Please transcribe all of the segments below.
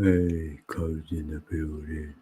Hey, codes in the building.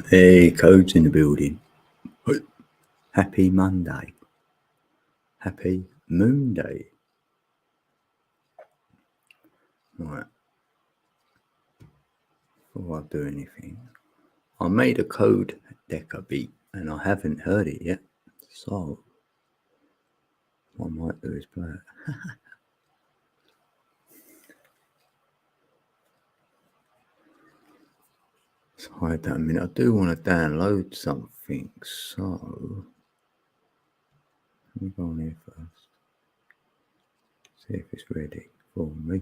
Hey, codes in the building. Happy Monday. Happy Moon Day. Right. Before I do anything, I made a code deca beat and I haven't heard it yet. So, what I might do is play it. So, wait a minute. I do want to download something. So, let me go on here first. See if it's ready for me.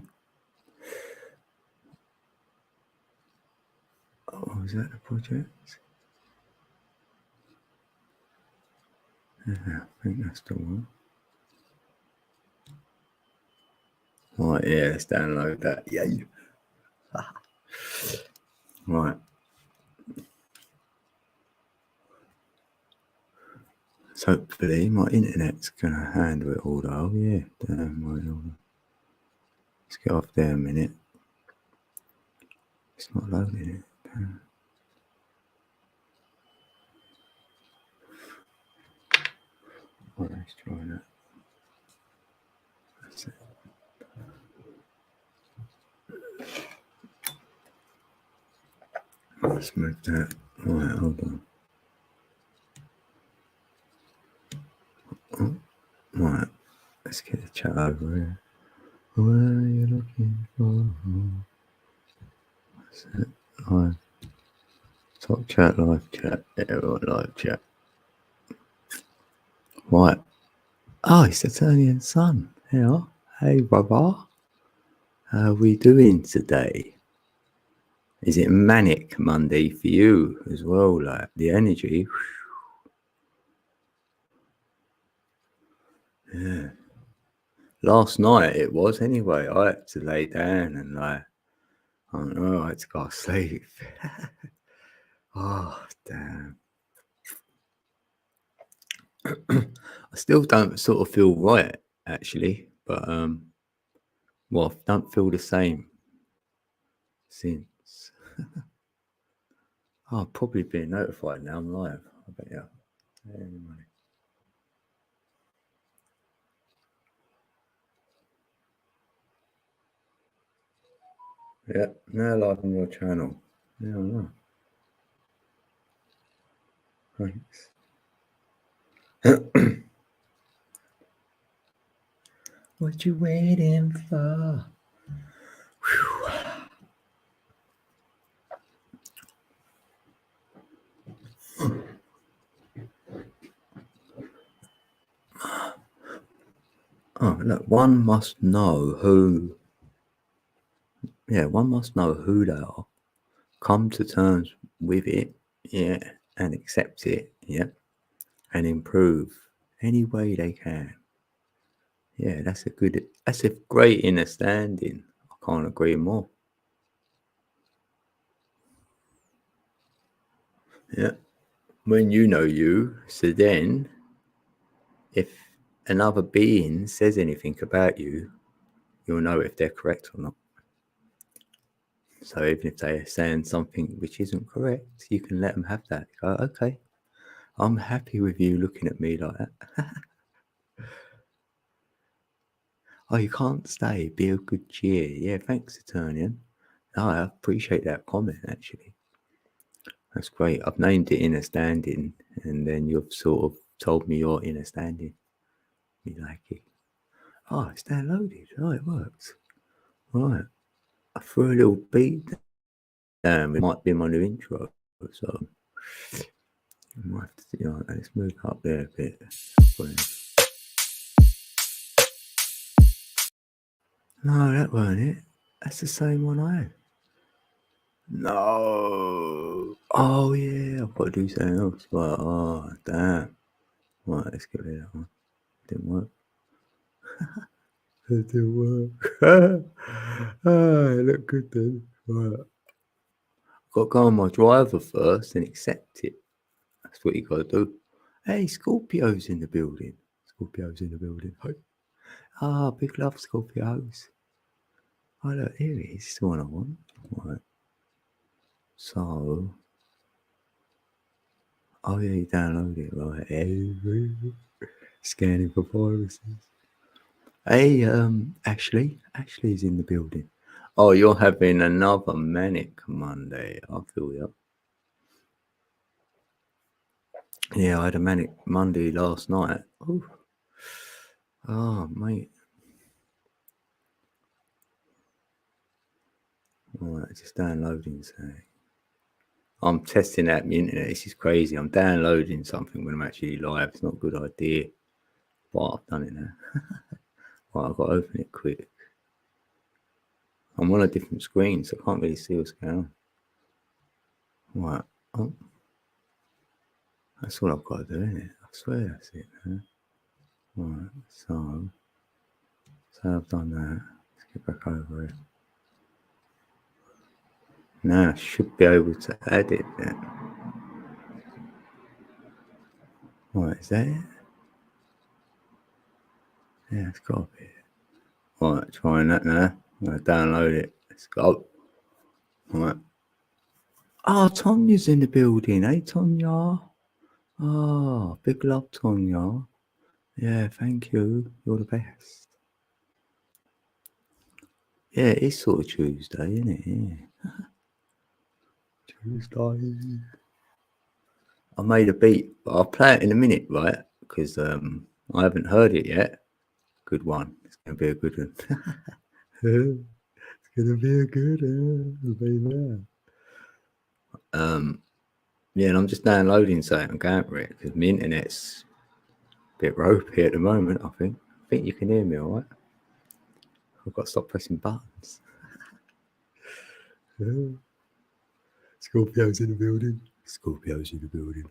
Oh, is that the project? Yeah, I think that's the one. Right, yeah, let's download that. Yay. Right. So hopefully my internet's going to handle it all though. Yeah, damn right. Let's get off there a minute. It's not loading it. Damn. Right, let's try that. That's it. Let's move that. Right, hold on. Oh, right, let's get the chat over here. What are you looking for? That's it. Live. Top chat, live chat. Everyone live chat. Right. Oh, it's the Turnian Sun. Yeah. Hey, brother. How are we doing today? Is it manic Monday for you as well? Like the energy? Yeah. Last night it was anyway. I had to lay down and like, I don't know, I had to go to sleep. Oh, damn. I still don't sort of feel right, actually. But, well, I don't feel the same since. Oh, I've probably been notified now. I'm live. I bet you. Anyway. Yeah, now live on your channel. Yeah, I know. Thanks. What you waiting for? Whew. Oh, look, one must know who they are, come to terms with it, yeah, and accept it, yeah, and improve any way they can. Yeah, that's a great innerstanding. I can't agree more. Yeah. When you know you, so then if another being says anything about you, you'll know if they're correct or not. So even if they're saying something which isn't correct, you can let them have that. Go, okay, I'm happy with you looking at me like that. Oh, you can't stay. Be a good cheer. Yeah, thanks, Eternian. No, I appreciate that comment, actually. That's great. I've named it Innerstanding, and then you've sort of told me your Innerstanding. Me like it. Oh, it's downloaded. Oh, it works. Right. I threw a little beat down. It might be my new intro. So, I might have to, let's move up there a bit. No, that weren't it. That's the same one I had. No. Oh yeah, I've got to do something else. Right. Oh damn. Right, let's get rid of that one. Didn't work. It didn't work. It looked good then. Right. Got to go on my driver first and accept it. That's what you got to do. Hey, Scorpio's in the building. Scorpio's in the building. Hi. Ah, big love, Scorpios. Oh, look, here it is. This is the one I want. Right. So, oh yeah, you download it, right? Hey, scanning for viruses. Hey, Ashley's in the building. Oh, you're having another manic Monday. I feel you. Yeah, I had a manic Monday last night. Ooh. Oh, mate. Alright, just downloading something. I'm testing out the internet. This is crazy. I'm downloading something when I'm actually live. It's not a good idea. But I've done it now. Right, I've got to open it quick. I'm on a different screen, so I can't really see what's going on. Right. Oh. That's all I've got to do, isn't it? I swear that's it, man. Right, so I've done that. Let's get back over it. Now I should be able to edit it. Right, is that it? Yeah, it's got to be it. Right, trying that now. I'm going to download it. Let's go. Right. Oh, Tonya's in the building. Hey, Tonya. Oh, big love, Tonya. Yeah, thank you. You're the best. Yeah, it's sort of Tuesday, isn't it? Yeah. Tuesday. I made a beat, but I'll play it in a minute, right? Because I haven't heard it yet. Good one. It's going to be a good one. It's going to be a good one, baby. Yeah, and I'm just downloading something and going for it because my internet's a bit ropey at the moment, I think. I think you can hear me all right. I've got to stop pressing buttons. Scorpio's in the building. Scorpio's in the building.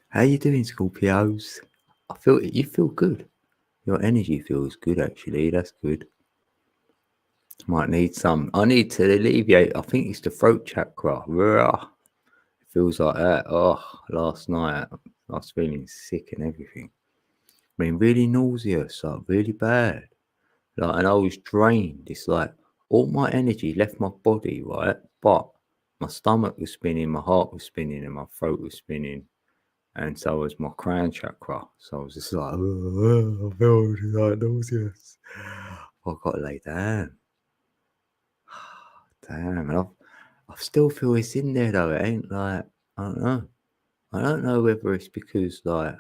How you doing, Scorpios? I feel you feel good. Your energy feels good, actually. That's good. Might need some. I need to alleviate. I think it's the throat chakra. It feels like that. Oh, last night I was feeling sick and everything. I mean, really nauseous, like really bad. Like, and I was drained. It's like all my energy left my body, right? But my stomach was spinning, my heart was spinning, and my throat was spinning, and so was my crown chakra. So I was just like, I feel like nauseous. I've got to lay down. Damn, and I still feel it's in there though. It ain't like I don't know. I don't know whether it's because like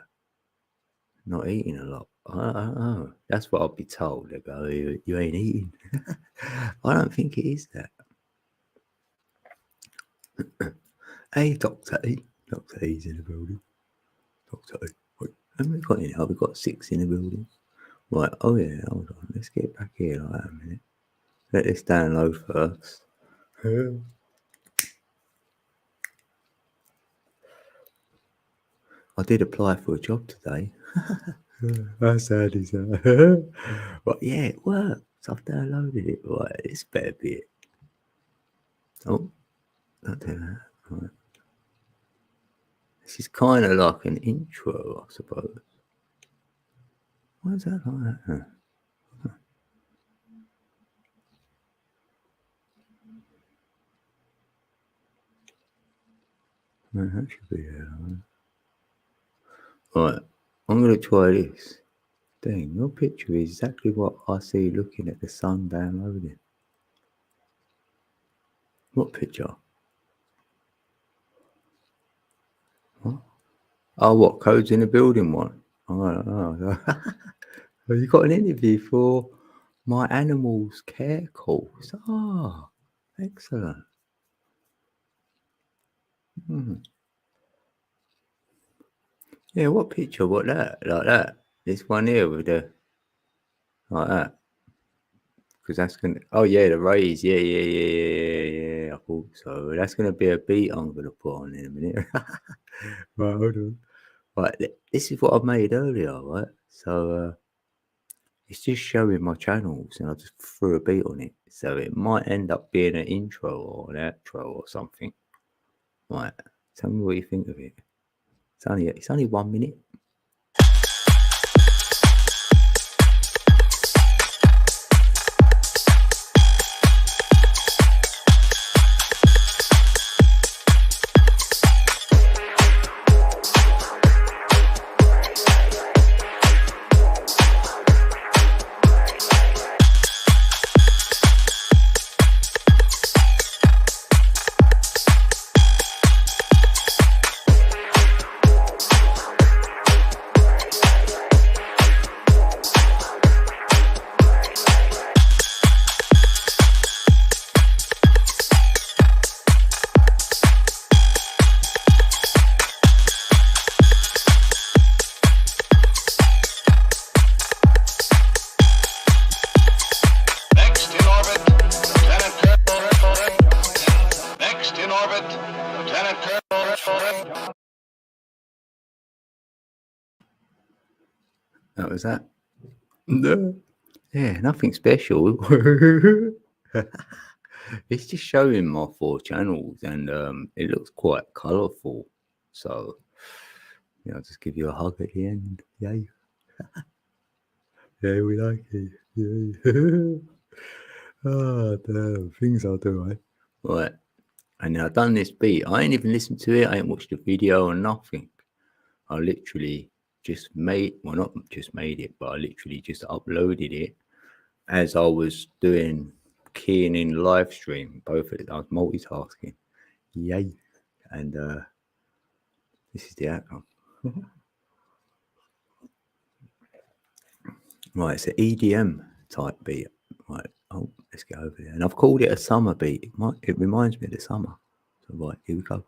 not eating a lot. I don't know. That's what I'll be told. They go, you ain't eating. I don't think it is that. Hey, Doctor E. Doctor E's in the building. Doctor E. Wait, how many got in here? We've got 6 in the building. Right. Oh yeah. Hold on. Let's get back here like a minute. Let this download first. I did apply for a job today. How sad is that? But yeah, it worked. I've downloaded it. Right, it's better be it. Oh, don't do that. Right. This is kind of like an intro, I suppose. Why is that like that? No, that should be there. Right, I'm going to try this. Dang, your picture is exactly what I see looking at the sun downloading. What picture? What? Oh, what? Codes in the building one? Oh. Have you got an interview for my animals care course? Oh, excellent. Yeah, what picture? What that? Like that? This one here with the like that. because that's gonna. Oh yeah, the raise. Yeah. I thought so. That's gonna be a beat I'm gonna put on in a minute. Right, hold on. Right, this is what I made earlier, right? So it's just showing my channels, and I just threw a beat on it. So it might end up being an intro or an outro or something. Right, tell me what you think of it. It's only 1 minute. That was that. No. Yeah, nothing special. It's just showing my 4 channels, and it looks quite colourful. So yeah, I'll just give you a hug at the end. Yay. Yeah, we like it. Yay. Oh damn, things I'll do, right? Right. And now I've done this beat. I ain't even listened to it, I ain't watched the video or nothing. I literally just not just made it, but I literally just uploaded it as I was doing keying in live stream. Both of it, I was multitasking. Yay. And this is the outcome. Right, it's an EDM type beat. Right, oh, let's get over there. And I've called it a summer beat. It reminds me of the summer. So right, here we go.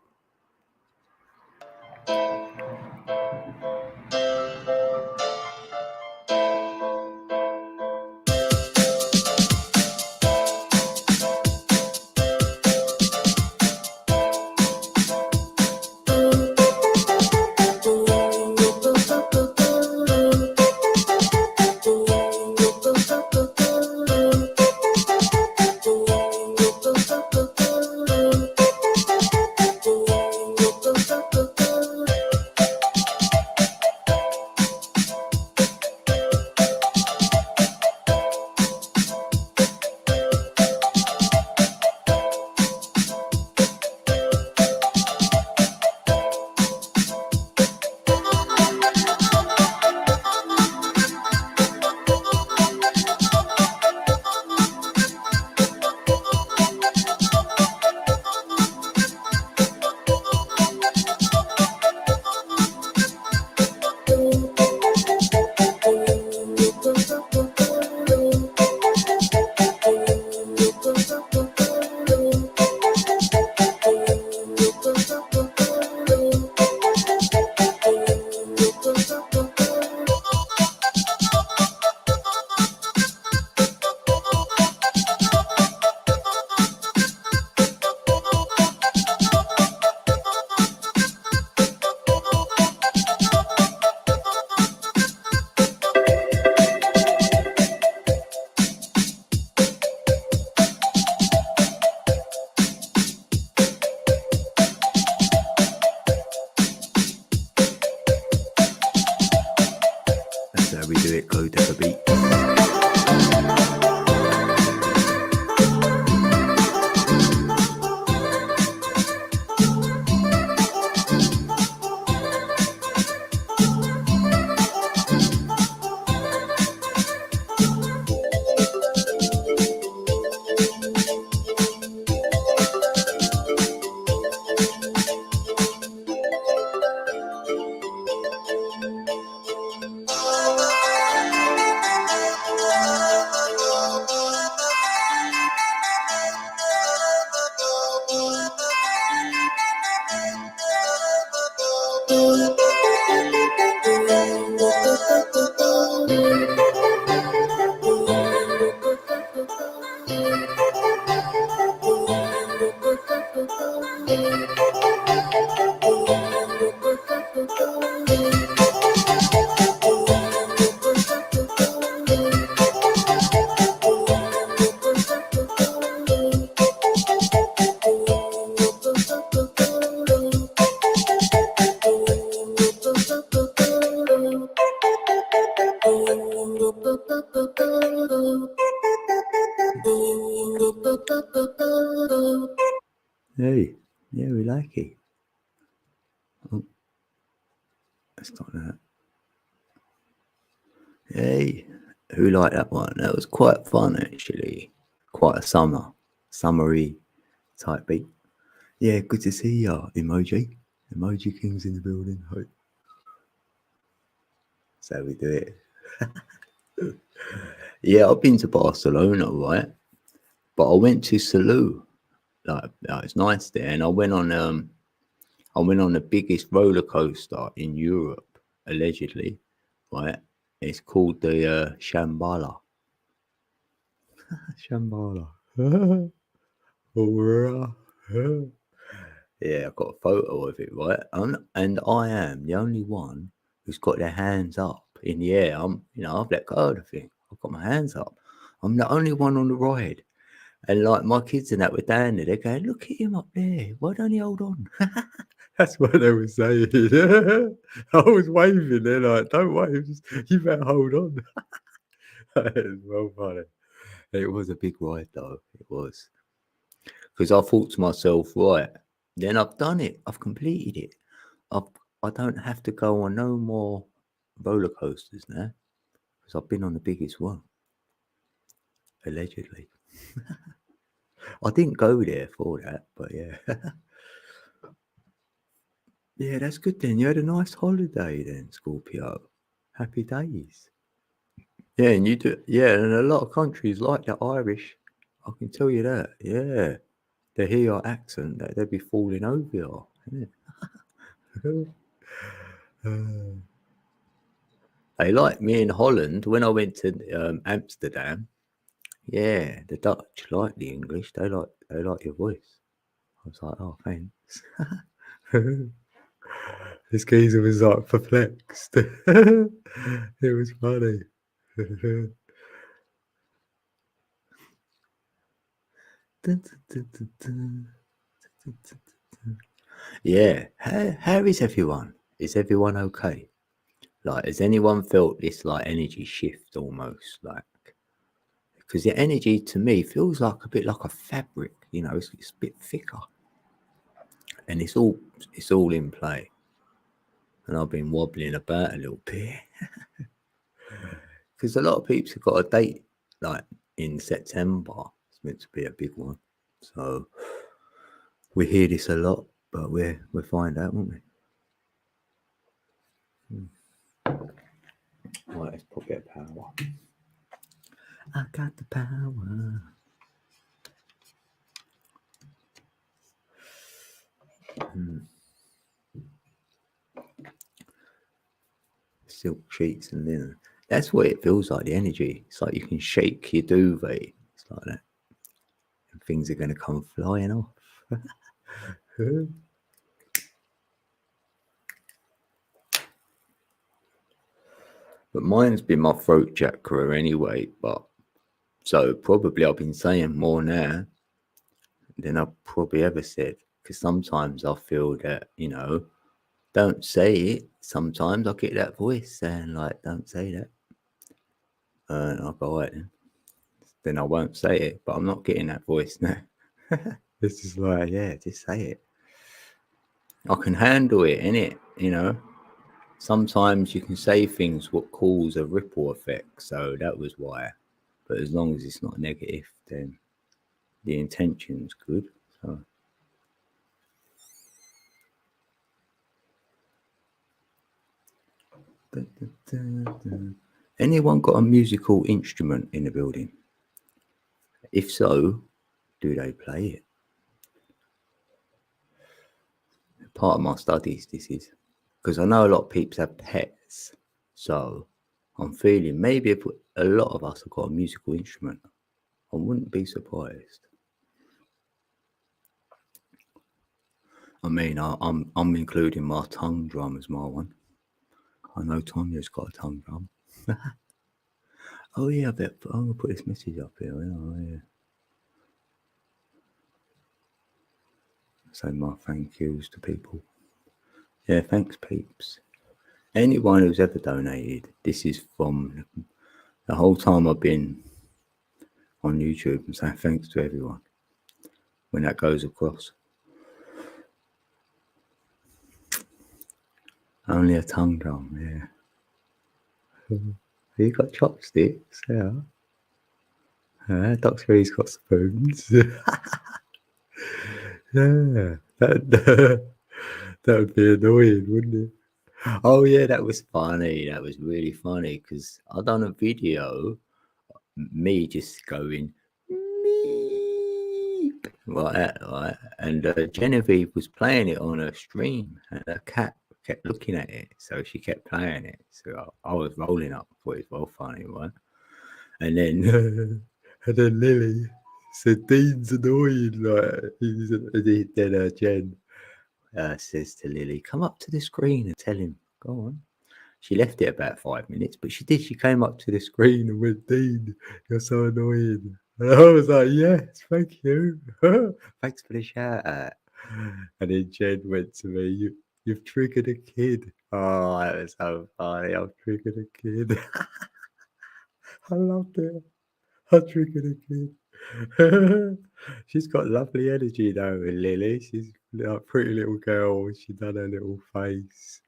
We do it, go to the beat. Let's start that. Hey, who liked that one? That was quite fun, actually. Quite a summery type beat. Yeah, good to see ya, Emoji. Emoji King's in the building. Hope. That's how we do it. Yeah, I've been to Barcelona, right? But I went to Salou. Like, it's nice there, and I went on the biggest roller coaster in Europe, allegedly, right? It's called the Shambhala. Shambhala. Yeah, I've got a photo of it, right? And I am the only one who's got their hands up in the air. I've let go of the thing. I've got my hands up. I'm the only one on the ride. And like my kids and that were down there, they're going, look at him up there. Why don't he hold on? That's what they were saying. I was waving. They're like, don't wave. You better hold on. It's well funny. It was a big ride, though. It was. Because I thought to myself, right, then I've done it. I've completed it. I don't have to go on no more roller coasters now. Because I've been on the biggest one. Allegedly. I didn't go there for that, but yeah. Yeah, that's good then. You had a nice holiday then, Scorpio. Happy days. Yeah, and you do. Yeah, and a lot of countries like the Irish. I can tell you that. Yeah, they hear your accent, they'd be falling over you. They like me in Holland when I went to Amsterdam. Yeah, the Dutch like the English. They like your voice. I was like, oh, thanks. This geezer was like perplexed. It was funny. Yeah, how is everyone? Is everyone okay? Like, has anyone felt this like energy shift almost? Like, because the energy to me feels like a bit like a fabric, it's a bit thicker, and it's all in play. And I've been wobbling about a little bit because a lot of people have got a date like in September. It's meant to be a big one, so we hear this a lot, but we'll find out, won't we? Right, let's put a bit of power. I got the power. Silk sheets and linen. That's what it feels like, the energy. It's like you can shake your duvet. It's like that. And things are going to come flying off. But mine's been my throat chakra anyway. But so probably I've been saying more now than I've probably ever said. Because sometimes I feel that, don't say it. Sometimes I get that voice saying, like, don't say that. And I'll go, right then I won't say it. But I'm not getting that voice now. It's just like, yeah, just say it. I can handle it, innit? Sometimes you can say things what cause a ripple effect. So that was why. But as long as it's not negative, then the intention's good. So. Anyone got a musical instrument in the building? If so, do they play it? Part of my studies, this is. Because I know a lot of people have pets. So I'm feeling maybe if a lot of us have got a musical instrument, I wouldn't be surprised. I mean, I'm including my tongue drum as my one. I know Tanya's got a tongue drum. Oh yeah, I'm gonna put this message up here. Oh yeah. Say my thank yous to people. Yeah, thanks, peeps. Anyone who's ever donated, this is from the whole time I've been on YouTube, and saying thanks to everyone when that goes across. Only a tongue drum, yeah. You got chopsticks, yeah. Dr. He's got spoons. Yeah, that would be annoying, wouldn't it? Oh yeah, that was funny. That was really funny because I done a video, me just going meep like that, right? And Genevieve was playing it on her stream, and her cat kept looking at it, so she kept playing it. So I was rolling up for it. Well, funny, right? And then and then Lily said, "Dean's annoying." Like then Jen says to Lily, "Come up to the screen and tell him." Go on. She left it about 5 minutes, but she did. She came up to the screen and went, "Dean, you're so annoying." And I was like, "Yes, thank you. Thanks for the shout out." And then Jen went to me, "You've triggered a kid." Oh, that was so funny. I've triggered a kid. I loved it. I triggered a kid. She's got lovely energy though, Lily. She's like a pretty little girl. She done her little face.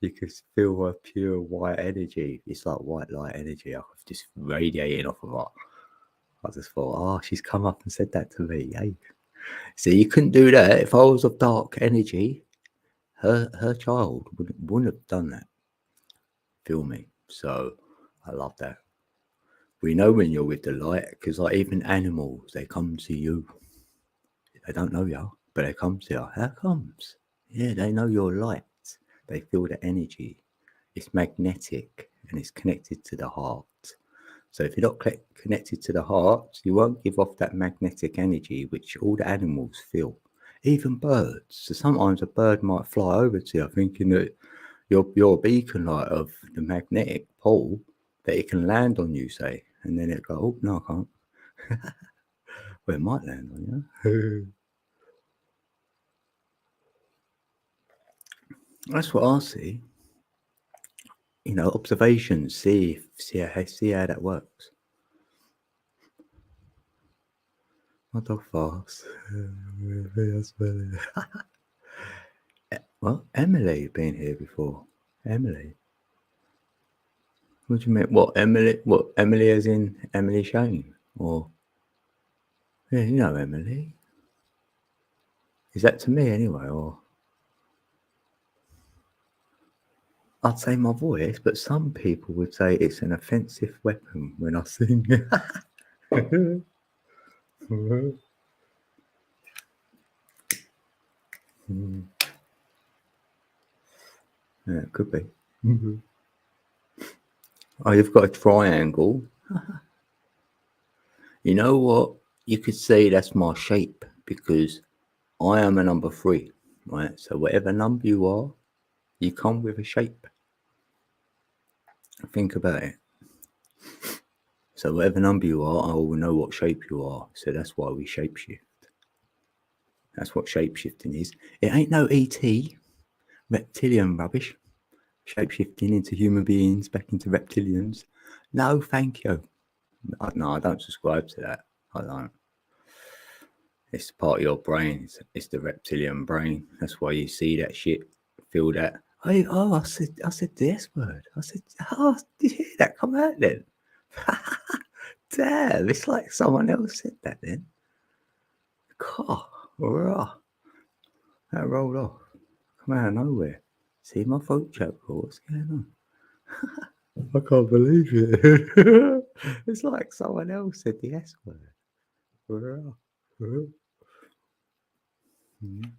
You could feel her pure white energy. It's like white light energy. I was just radiating off of her. I just thought, oh, she's come up and said that to me. Hey, see, you couldn't do that if I was of dark energy. Her child wouldn't have done that. Feel me? So I love that. We know when you're with the light because, like, even animals, they come to you. They don't know you, but they come to you. How comes? Yeah, they know you're light. They feel the energy. It's magnetic and it's connected to the heart. So if you're not connected to the heart, you won't give off that magnetic energy, which all the animals feel. Even birds. So sometimes a bird might fly over to you thinking that you're a beacon light of the magnetic pole that it can land on you, say, and then it go, "Oh no, I can't." Well, it might land on you. That's what I see. Observations. See how that works. My dog fast. Well, Emily been here before. Emily. What do you mean? What Emily? What Emily as in Emily Shane? Or yeah, you know Emily. Is that to me anyway? Or I'd say my voice, but some people would say it's an offensive weapon when I sing. Yeah, it could be. Oh, you've got a triangle. You know what? You could say that's my shape because I am a number 3, right? So whatever number you are, you come with a shape. Think about it. So whatever number you are, I will know what shape you are. So that's why we shapeshift. That's what shapeshifting is. It ain't no ET, reptilian rubbish. Shapeshifting into human beings, back into reptilians. No, thank you. No, I don't subscribe to that. I don't. It's part of your brain. It's the reptilian brain. That's why you see that shit, feel that. I said the S word. I said, oh, did you hear that come out then? Damn, it's like someone else said that then. God, rah, that rolled off. Come out of nowhere. See my throat choke. What's going on? I can't believe it. It's like someone else said the S word. Rah, rah. Mhm.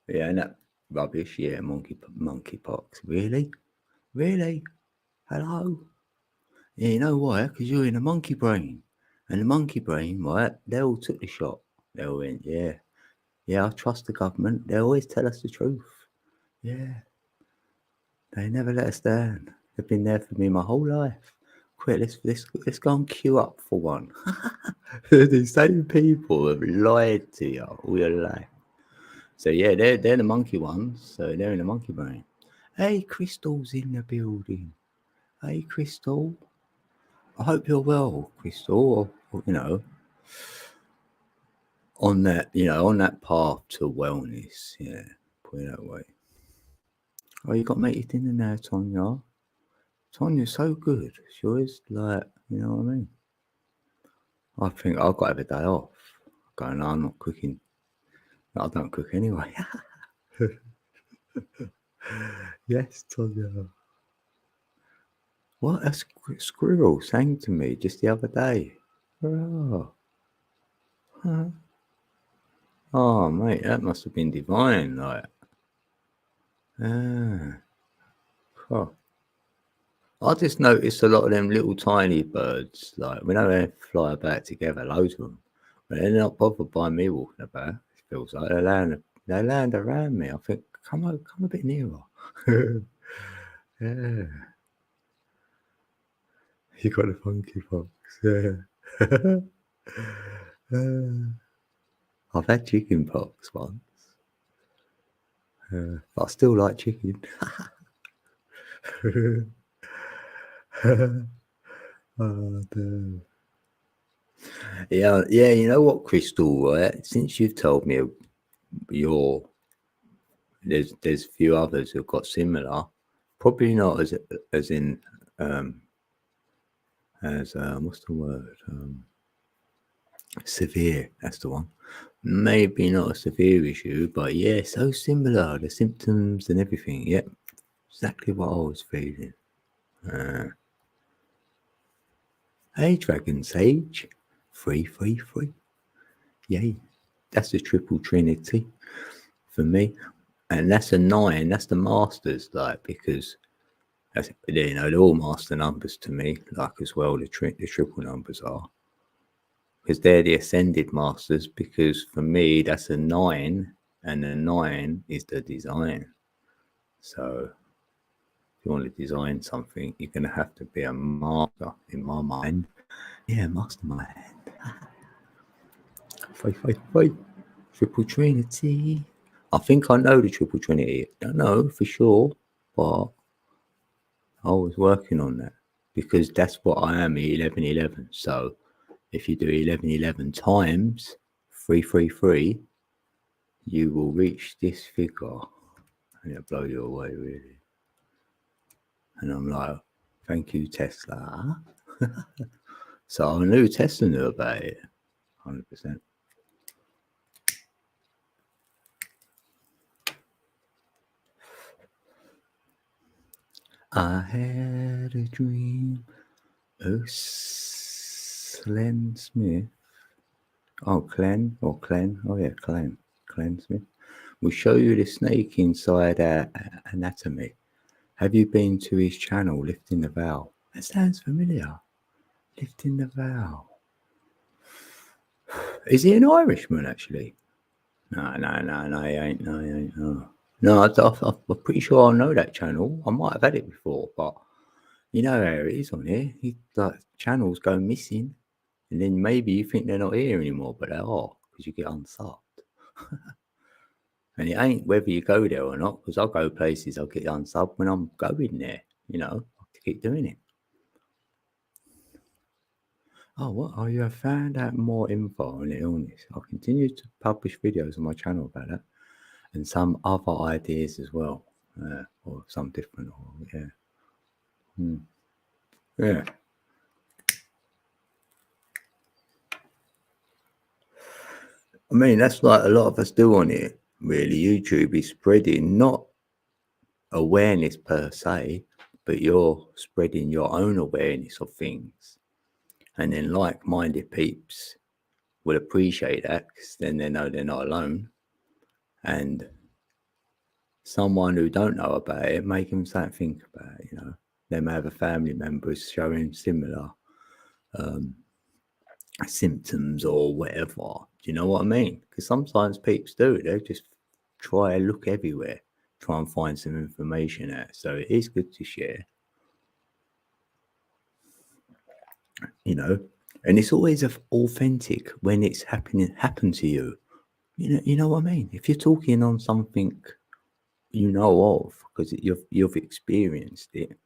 Yeah, and that rubbish. Yeah, monkeypox. Really? Really? Hello? Yeah, you know why? Because you're in a monkey brain. And the monkey brain, right, they all took the shot. They all went, yeah. Yeah, I trust the government. They always tell us the truth. Yeah. They never let us down. They've been there for me my whole life. Quick, let's go and queue up for one. These same people have lied to you all your life. So yeah, they're the monkey ones. So they're in the monkey brain. Hey, Crystal's in the building. Hey, Crystal. I hope you're well, Crystal. Or, on that, on that path to wellness. Yeah, put it that way. Oh, you got to make your dinner now, Tonya. Tonya's so good. She always like, you know what I mean? I think I've got to have a day off. Going, no, I'm not cooking. No, I don't cook anyway. Yes, Tonya. What a squirrel sang to me just the other day. Oh, huh. Oh, mate, that must have been divine. Like, ah, oh. I just noticed a lot of them little tiny birds. Like, we know they fly about together, loads of them. But they're not bothered by me walking about. It feels like they land around me. I think, come a bit nearer. Yeah, you got the funky fox. Yeah. I've had chicken pox once, but I still like chicken. Oh, damn. Yeah, yeah. You know what, Crystal? Right? Since you've told me your there's a few others who've got similar, probably not as in as what's the word? Severe. That's the one. Maybe not a severe issue, but yeah, so similar. The symptoms and everything. Yep, exactly what I was feeling. Hey, Dragon Sage, 333. Yay, that's the triple trinity for me, and that's a 9. That's the masters, like, because that's, they're all master numbers to me, like, as well. The triple numbers are, because they're the ascended masters. Because for me, that's a 9, and a 9 is the design. So if you want to design something, you're going to have to be a master, in my mind. Yeah, mastermind. Fight. Triple Trinity. I think I know the Triple Trinity. Don't know for sure, but I was working on that because that's what I am, 1111. So if you do 1111 times 333, you will reach this figure, and it'll blow you away, really. And I'm like, thank you, Tesla. So I knew Tesla knew about it, 100%. I had a dream of Slen Smith. Oh, Clen. Oh, yeah, Clen Smith. Will show you the snake inside our anatomy. Have you been to his channel, Lifting the Veil? That sounds familiar. Lifting the Veil. Is he an Irishman, actually? No, he ain't. No, he ain't. No, I'm pretty sure I know that channel. I might have had it before, but you know how it is on here. Like, channels go missing, and then maybe you think they're not here anymore, but they are, because you get unsubbed. And it ain't whether you go there or not, because I'll go places, I'll get unsubbed when I'm going there. I have to keep doing it. Oh, what? Oh, you have found out more info on the illness. I'll continue to publish videos on my channel about that, and some other ideas as well, or some different, or yeah. Yeah. I mean, that's like a lot of us do on it, really. YouTube is spreading not awareness per se, but you're spreading your own awareness of things. And then like-minded peeps will appreciate that, because then they know they're not alone. And someone who don't know about it, make them think about it, They may have a family member showing similar symptoms or whatever. Do you know what I mean? Because sometimes peeps do. They just try and look everywhere, try and find some information out. So it is good to share, and it's always authentic when it's happened to you. You know what I mean? If you're talking on something you know of because you've experienced it,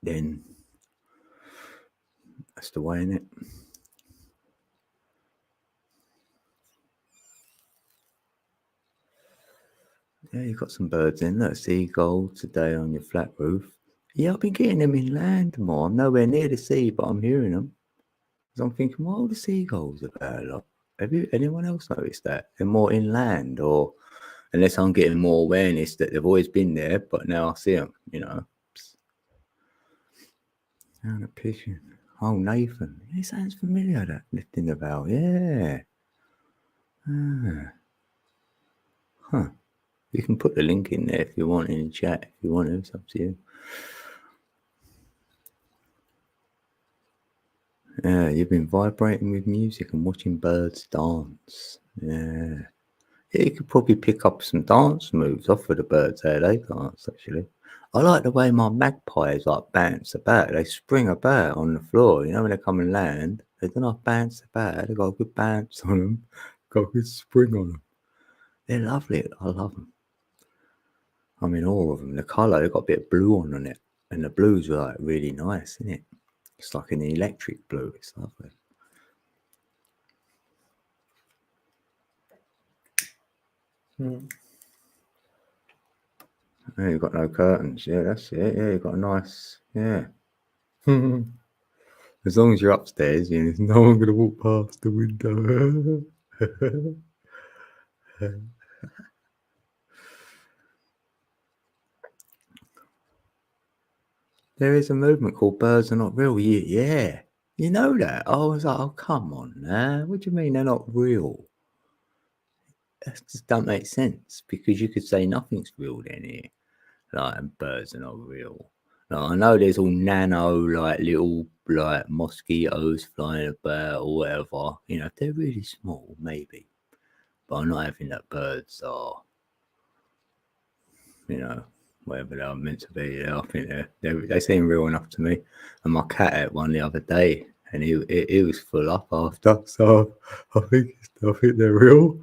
then that's the way, innit? Yeah, you got some birds in. Look, seagull today on your flat roof. Yeah, I've been getting them inland more. I'm nowhere near the sea, but I'm hearing them. So I'm thinking, what are all the seagulls about? Like, anyone else noticed that? They're more inland, or unless I'm getting more awareness that they've always been there, but now I see them, And a pigeon. Oh, Nathan. It sounds familiar, that lifting the valve. Yeah. Ah. Huh. You can put the link in there if you want in the chat. If you want to, it's up to you. Yeah, you've been vibrating with music and watching birds dance. Yeah. Yeah, you could probably pick up some dance moves off of the birds how they dance, actually. I like the way my magpies like bounce about. They spring about on the floor. When they come and land, they don't have bounce about. They got a good bounce on them, got a good spring on them. They're lovely. I love them. I mean, all of them. The colour, they've got a bit of blue on it. And the blues are like really nice, isn't it? It's like an electric blue. It's lovely. Yeah, you've got no curtains. Yeah, that's it. Yeah, you've got a nice. Yeah. As long as you're upstairs, there's no one going to walk past the window. There is a movement called Birds Are Not Real. Yeah. You know that? I was like, oh, come on now. What do you mean they're not real? That just don't make sense, because you could say nothing's real then here. Like, and birds are not real. Like, I know there's all nano, like little, like mosquitoes flying about or whatever. If they're really small, maybe. But I'm not having that birds are, whatever they're meant to be. I think they seem real enough to me. And my cat had one the other day, and he was full up after. So I think they're real.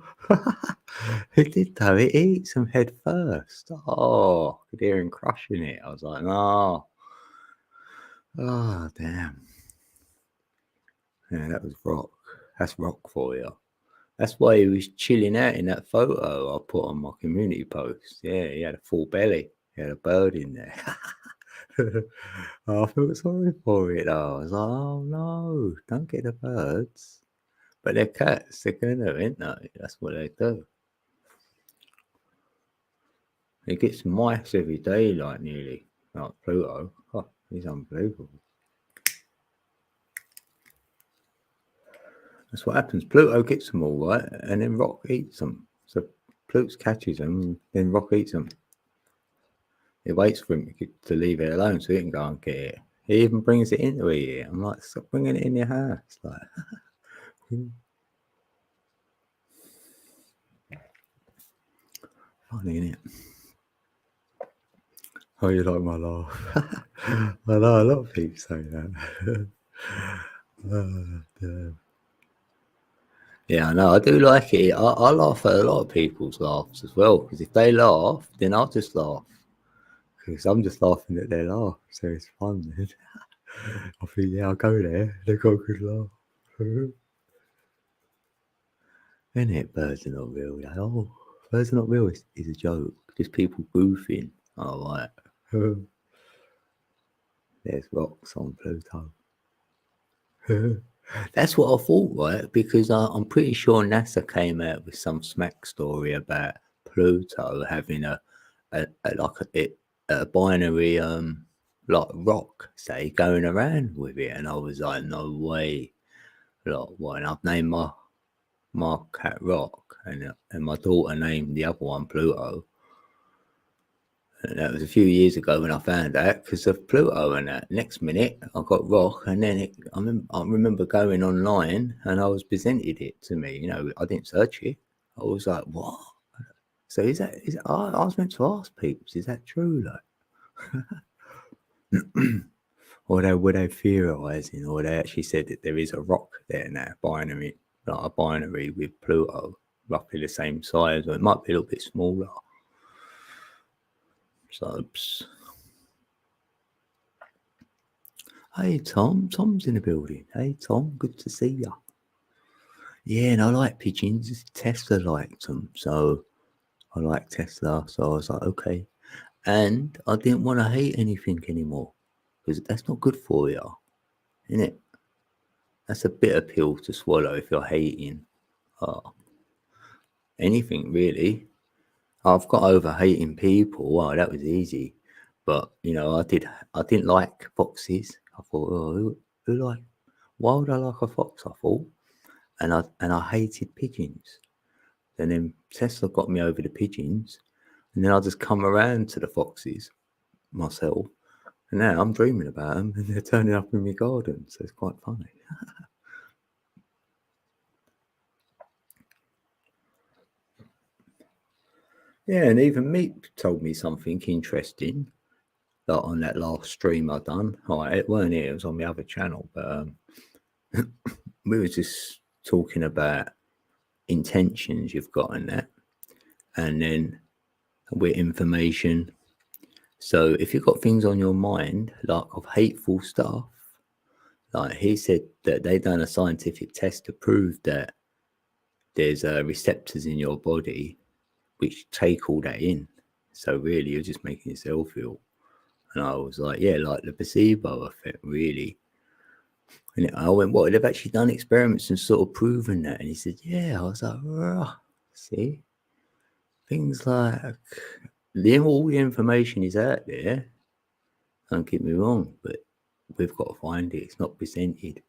It did though. It eats them head first. Oh, I could hear him crushing it. I was like, no. Oh, damn. Yeah, that was rock. That's rock for you. That's why he was chilling out in that photo I put on my community post. Yeah, he had a full belly. He had a bird in there. I felt sorry for it though. I was like, oh no, don't get the birds. But they're cats. They're gonna, ain't they? That's what they do. He gets mice every day, like nearly. Like Pluto. Oh, he's unbelievable. That's what happens. Pluto gets them all right, and then Rock eats them. So Pluto catches them, then Rock eats them. He waits for him to leave it alone so he can go and get it. He even brings it into here. I'm like, stop bringing it in your house. Like, funny, isn't it? Oh, you like my laugh? I know a lot of people say that. Yeah, I know. I do like it. I laugh at a lot of people's laughs as well, because if they laugh, then I'll just laugh. Because I'm just laughing at their laugh, so it's fun. I think, yeah, I'll go there. They've got a good laugh. Isn't it? Birds are not real. Like, oh, birds are not real is a joke. Just people goofing. Oh, right. There's rocks on Pluto. That's what I thought, right? Because I'm pretty sure NASA came out with some smack story about Pluto having a binary like rock, say, going around with it, and I was like, no way. Like, what? And I've named my cat Rock, and my daughter named the other one Pluto. And that was a few years ago when I found out because of Pluto. And that next minute I got Rock, and then I remember going online and I was presented it to me. I didn't search it. I was like, what? So I was meant to ask people, is that true? Like, or were they theorizing, or they actually said that there is a rock there now, binary, like a binary with Pluto, roughly the same size, or it might be a little bit smaller. So, hey Tom's in the building. Hey Tom, good to see you. Yeah, and I like pigeons. Tesla liked them, so I like Tesla, so I was like, okay. And I didn't want to hate anything anymore because that's not good for you, isn't it? That's a bitter pill to swallow if you're hating anything really. I've got over hating people. Wow, that was easy. But I didn't like foxes. I thought, oh, who like? Why would I like a fox? I thought, and I hated pigeons. And then Tesla got me over the pigeons, and then I just come around to the foxes myself. And now I'm dreaming about them, and they're turning up in my garden. So it's quite funny. Yeah, and even Meek told me something interesting. Like on that last stream I done. All right, it weren't here; it was on the other channel. But we were just talking about intentions you've got in that, and then with information. So if you've got things on your mind like of hateful stuff, like he said that they done a scientific test to prove that there's receptors in your body which take all that in. So really, you're just making yourself feel. And I was like, yeah, like the placebo effect, really. And I went, what? They've actually done experiments and sort of proven that. And he said, yeah. I was like, rah, see, things like all the information is out there. Don't get me wrong, but we've got to find it. It's not presented.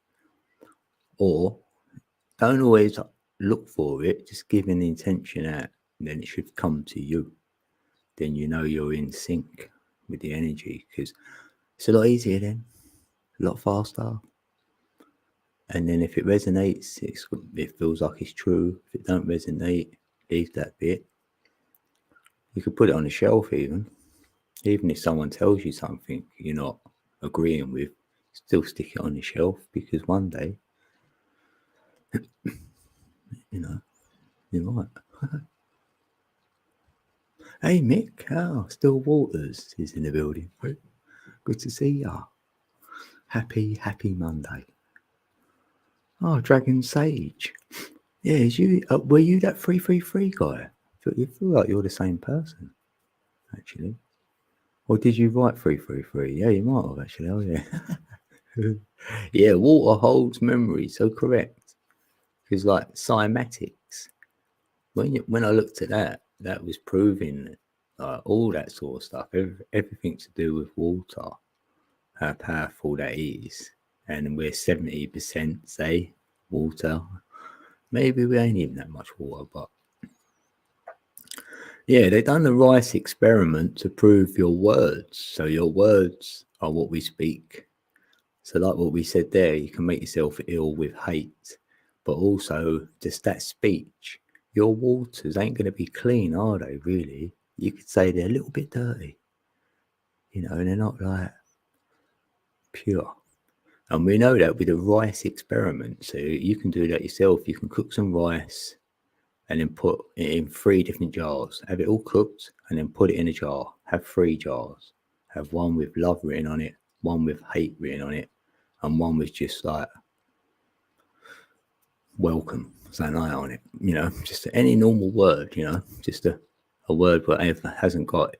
Or don't always look for it. Just give an intention out, and then it should come to you. Then you know you're in sync with the energy because it's a lot easier then, a lot faster. And then if it resonates, it feels like it's true. If it don't resonate, leave that bit. You could put it on the shelf even if someone tells you something you're not agreeing with, still stick it on the shelf because one day, you know, you might. Hey Mick, Still Waters is in the building. Good to see ya. Happy Monday. Oh, Dragon Sage. Yeah, is you? Were you that 333 guy? You feel like you're the same person, actually. Or did you write 333? Yeah, you might have actually. Oh yeah. Yeah, water holds memory. So correct. Because like cymatics, when I looked at that, that was proving all that sort of stuff. Everything to do with water, how powerful that is. And we're 70% say water. Maybe we ain't even that much water, but yeah, they done the rice experiment to prove your words. So your words are what we speak. So like what we said there, you can make yourself ill with hate, but also just that speech. Your waters ain't going to be clean, are they? Really? You could say they're a little bit dirty, and they're not like pure. And we know that with the rice experiment. So you can do that yourself. You can cook some rice and then put it in 3 different jars. Have it all cooked and then put it in a jar. Have 3 jars. Have one with love written on it, one with hate written on it, and one with just like welcome, something like on it. Just any normal word, just a word where hasn't got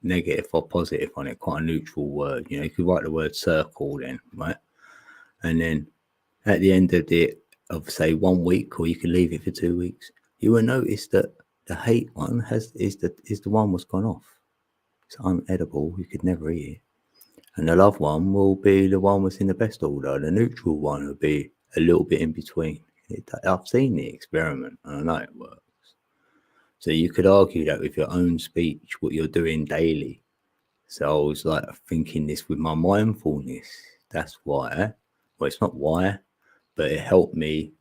negative or positive on it, quite a neutral word. You could write the word circle then, right? And then at the end of say 1 week, or you can leave it for 2 weeks, you will notice that the hate one is the one that's gone off. It's unedible. You could never eat it. And the love one will be the one that's in the best order. The neutral one will be a little bit in between. I've seen the experiment and I know it works. So you could argue that with your own speech, what you're doing daily. So I was like thinking this with my mindfulness. That's why. Well, it's not why, but it helped me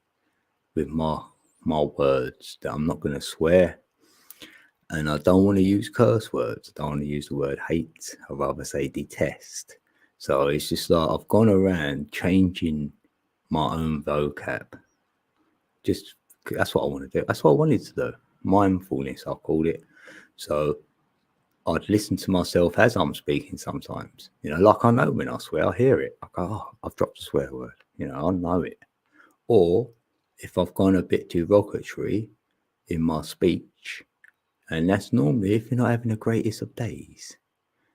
with my words that I'm not going to swear. And I don't want to use curse words. I don't want to use the word hate. I'd rather say detest. So it's just like I've gone around changing my own vocab. Just that's what I want to do. That's what I wanted to do. Mindfulness, I called it. So I'd listen to myself as I'm speaking sometimes. Like I know when I swear, I hear it. I go, oh, I've dropped a swear word. I know it. Or if I've gone a bit derogatory in my speech, And that's normally if you're not having the greatest of days.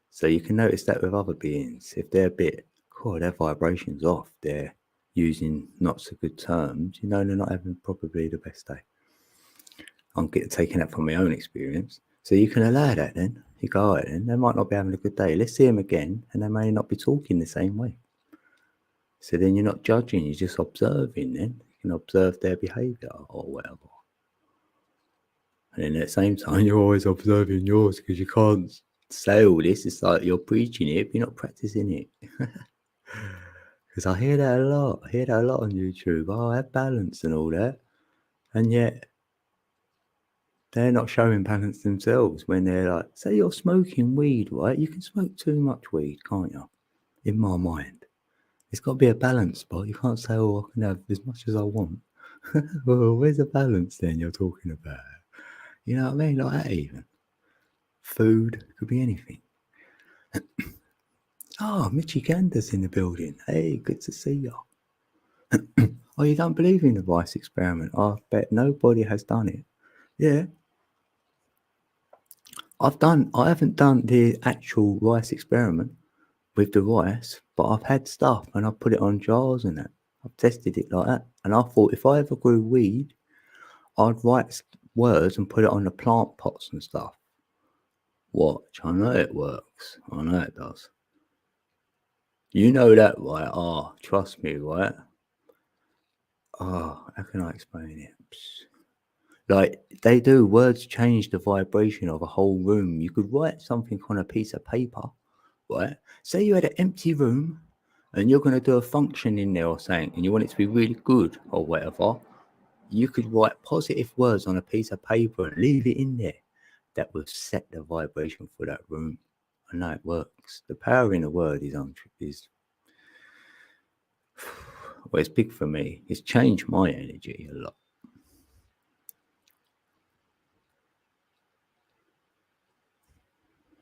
So you can notice that with other beings. If they're a bit, cool, their vibration's off, they're using not so good terms, you know, they're not having probably the best day. I'm taking that from my own experience. So you can allow that then. You go, all right, then they might not be having a good day. Let's see them again, and they may not be talking the same way. So then you're not judging, you're just observing then. You can observe their behaviour or whatever. And then at the same time, you're always observing yours because you can't say all this. It's like you're preaching it, but you're not practicing it. Because I hear that a lot. I hear that a lot on YouTube. Oh, I have balance and all that. And yet they're not showing balance themselves when they're like, say you're smoking weed, right? You can smoke too much weed, can't you? In my mind. It's got to be a balance spot. You can't say, oh, I can have as much as I want. Well, where's the balance then you're talking about? You know what I mean? Like that even. Food could be anything. Oh, Mitchy Gander's in the building. Hey, good to see you. Oh, you don't believe in the rice experiment? I bet nobody has done it. Yeah. I haven't done the actual rice experiment with the rice, but I've had stuff and I've put it on jars and that. I've tested it like that. And I thought if I ever grew weed, I'd write words and put it on the plant pots and stuff. Watch, I know it works. I know it does. You know that, right? Oh, trust me, right? Oh, how can I explain it? Like they do, words change the vibration of a whole room. You could write something on a piece of paper, right? Say you had an empty room and you're going to do a function in there or something and you want it to be really good or whatever. You could write positive words on a piece of paper and leave it in there. That would set the vibration for that room. I know it works. The power in a word is well, it's big for me. It's changed my energy a lot.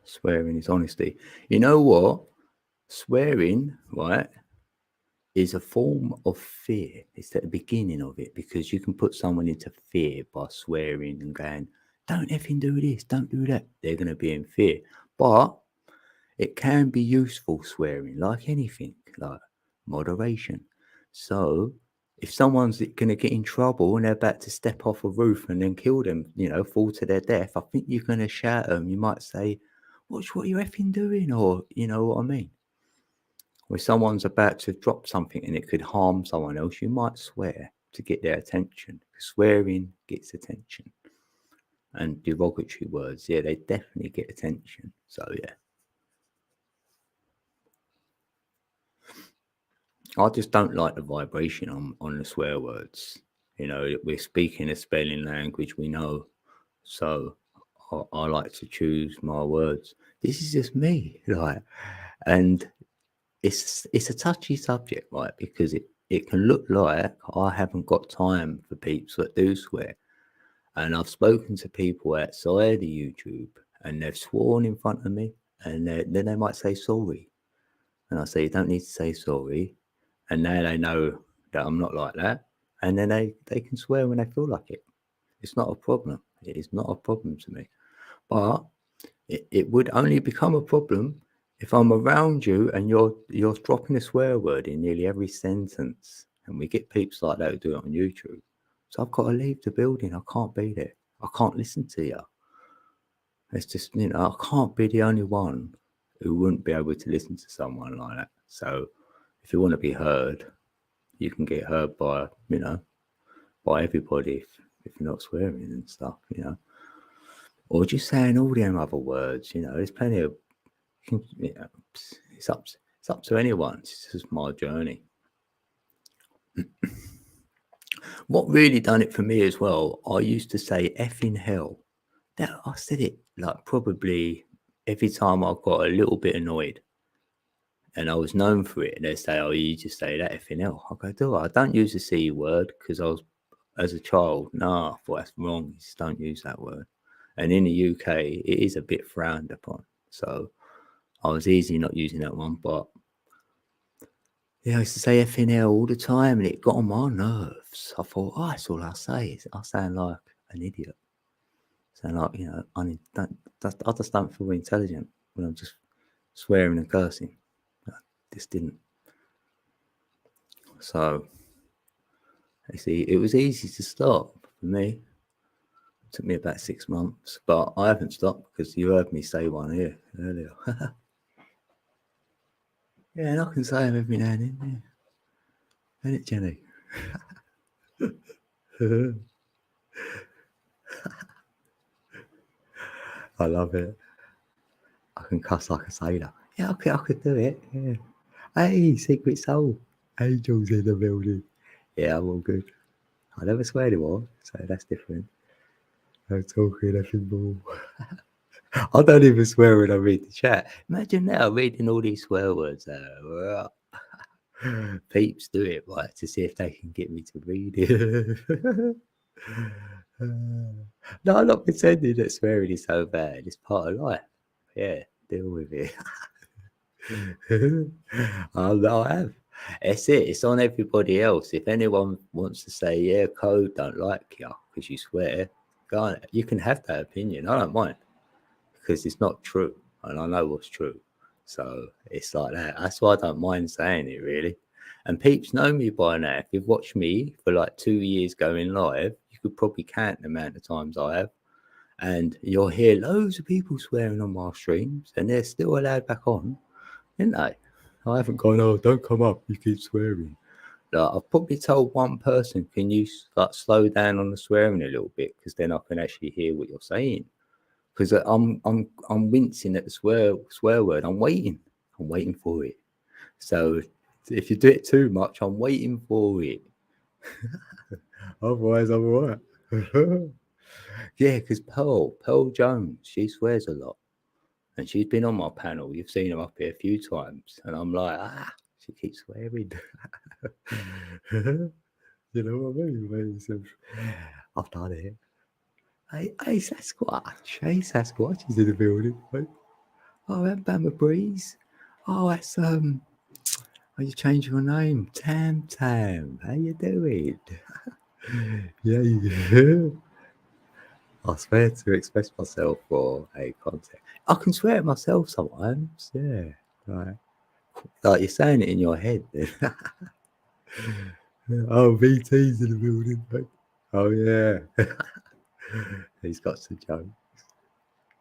Swearing is honesty. You know what? Swearing, right, is a form of fear. It's at the beginning of it because you can put someone into fear by swearing and going, don't effing do this, don't do that. They're going to be in fear. But it can be useful swearing, like anything, like moderation. So if someone's going to get in trouble and they're about to step off a roof and then kill them, you know, fall to their death, I think you're going to shout at them. You might say, watch what you're effing doing, or you know what I mean? Or if someone's about to drop something and it could harm someone else, you might swear to get their attention. Swearing gets attention. And derogatory words, yeah, they definitely get attention. So, yeah. I just don't like the vibration on the swear words. You know, we're speaking a spelling language we know. So, I like to choose my words. This is just me, like, and it's a touchy subject, right? Because it can look like I haven't got time for people that do swear. And I've spoken to people outside of YouTube and they've sworn in front of me and then they might say sorry. And I say, you don't need to say sorry. And now they know that I'm not like that. And then they can swear when they feel like it. It's not a problem. It is not a problem to me. But it would only become a problem if I'm around you and you're dropping a swear word in nearly every sentence. And we get peeps like that who do it on YouTube. So I've got to leave the building. I can't be there. I can't listen to you. It's just, you know, I can't be the only one who wouldn't be able to listen to someone like that. So if you want to be heard, you can get heard by, you know, by everybody if you're not swearing and stuff, you know. Or just saying all them other words, you know, there's plenty of, you know, it's up to anyone. It's just my journey. What really done it for me as well, I used to say effing hell. That I said it like probably every time I got a little bit annoyed. And I was known for it. And they say, oh, you just say that effing hell. I go, do I? I don't use the C word because I was, as a child, no, I thought that's wrong. You just don't use that word. And in the UK, it is a bit frowned upon. So I was easy not using that one. But yeah, I used to say effing hell all the time and it got on my nerves. I thought, oh, that's all I say. I sound like an idiot. So like, I just don't feel intelligent when I'm just swearing and cursing. I just didn't. So you see, it was easy to stop for me. It took me about 6 months, but I haven't stopped because you heard me say one here earlier. Yeah, and I can say them every now and then. Yeah. Ain't it, Jenny? I love it. I can cuss like a sailor. Yeah, I could do it. Yeah. Hey, secret soul. Angels in the building. Yeah, I'm all good. I never swear anymore, so that's different. I'm talking nothing more. I don't even swear when I read the chat. Imagine now reading all these swear words out. Peeps do it, right, to see if they can get me to read it. No, I'm not pretending that swearing is so bad. It's part of life. Yeah, deal with it. I have. It's it. It's on everybody else. If anyone wants to say, yeah, code don't like you because you swear, go on. You can have that opinion. I don't mind because it's not true. And I know what's true. So it's like that. That's why I don't mind saying it, really. And peeps know me by now. If you've watched me for like 2 years going live, you could probably count the amount of times I have. And you'll hear loads of people swearing on my streams, and they're still allowed back on, isn't they? I haven't gone, oh, don't come up, you keep swearing. Like, I've probably told one person, can you like slow down on the swearing a little bit, because then I can actually hear what you're saying. Because I'm wincing at the swear word. I'm waiting for it. So if you do it too much, I'm waiting for it. Otherwise, I'm alright. Yeah, because Pearl Jones, she swears a lot. And she's been on my panel. You've seen her up here a few times. And I'm like, she keeps swearing. You know what I mean? I've done it. Hey, Sasquatch. Hey, Sasquatch is in the building. Right? Oh, and Bama Breeze. Oh, that's, oh, you changed your name. Tam Tam. How you doing? Yeah. I swear to express myself for a context. I can swear at myself sometimes. Yeah. Right. Like you're saying it in your head. Oh, VT's in the building. Right? Oh, yeah. He's got some jokes.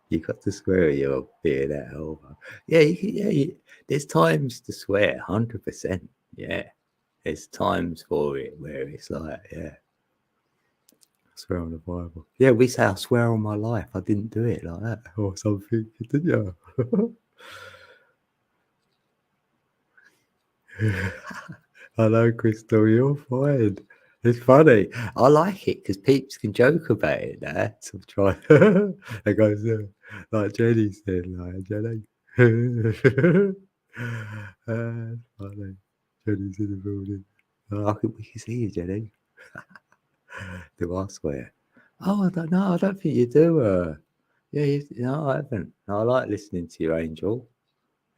You got to swear you're being that over. Yeah, there's times to swear, 100%. Yeah. There's times for it where it's like, yeah. I swear on the Bible. Yeah, we say I swear on my life. I didn't do it like that or something, did you? Hello, Crystal. You're fine. It's funny. I like it because peeps can joke about it now. So try. It goes like Jenny said, like Jenny. Funny. Jenny's in the building. We can see you, Jenny. Do I swear? Oh, I don't know. I don't think you do. Yeah, no, I haven't. No, I like listening to you, Angel.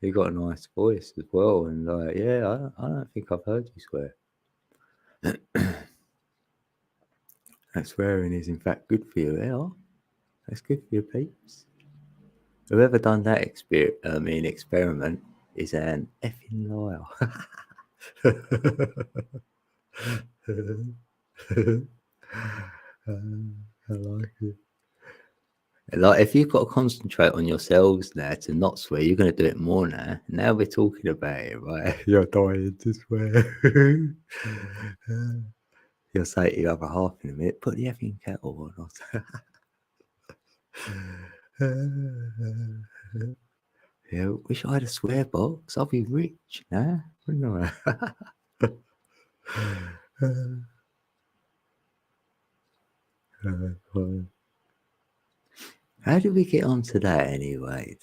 You got a nice voice as well, and like, yeah, I don't think I've heard you swear. That swearing is in fact good for you, yeah. That's good for your peeps. Whoever done that experiment is an effing liar. I like it. Like if you've got to concentrate on yourselves now to not swear, you're going to do it more now. Now we're talking about it, right? You're dying to swear. You'll say to the other half in a minute, put the effing kettle on. Yeah, wish I had a swear box. I'll be rich now, wouldn't I? How did we get onto that anyway?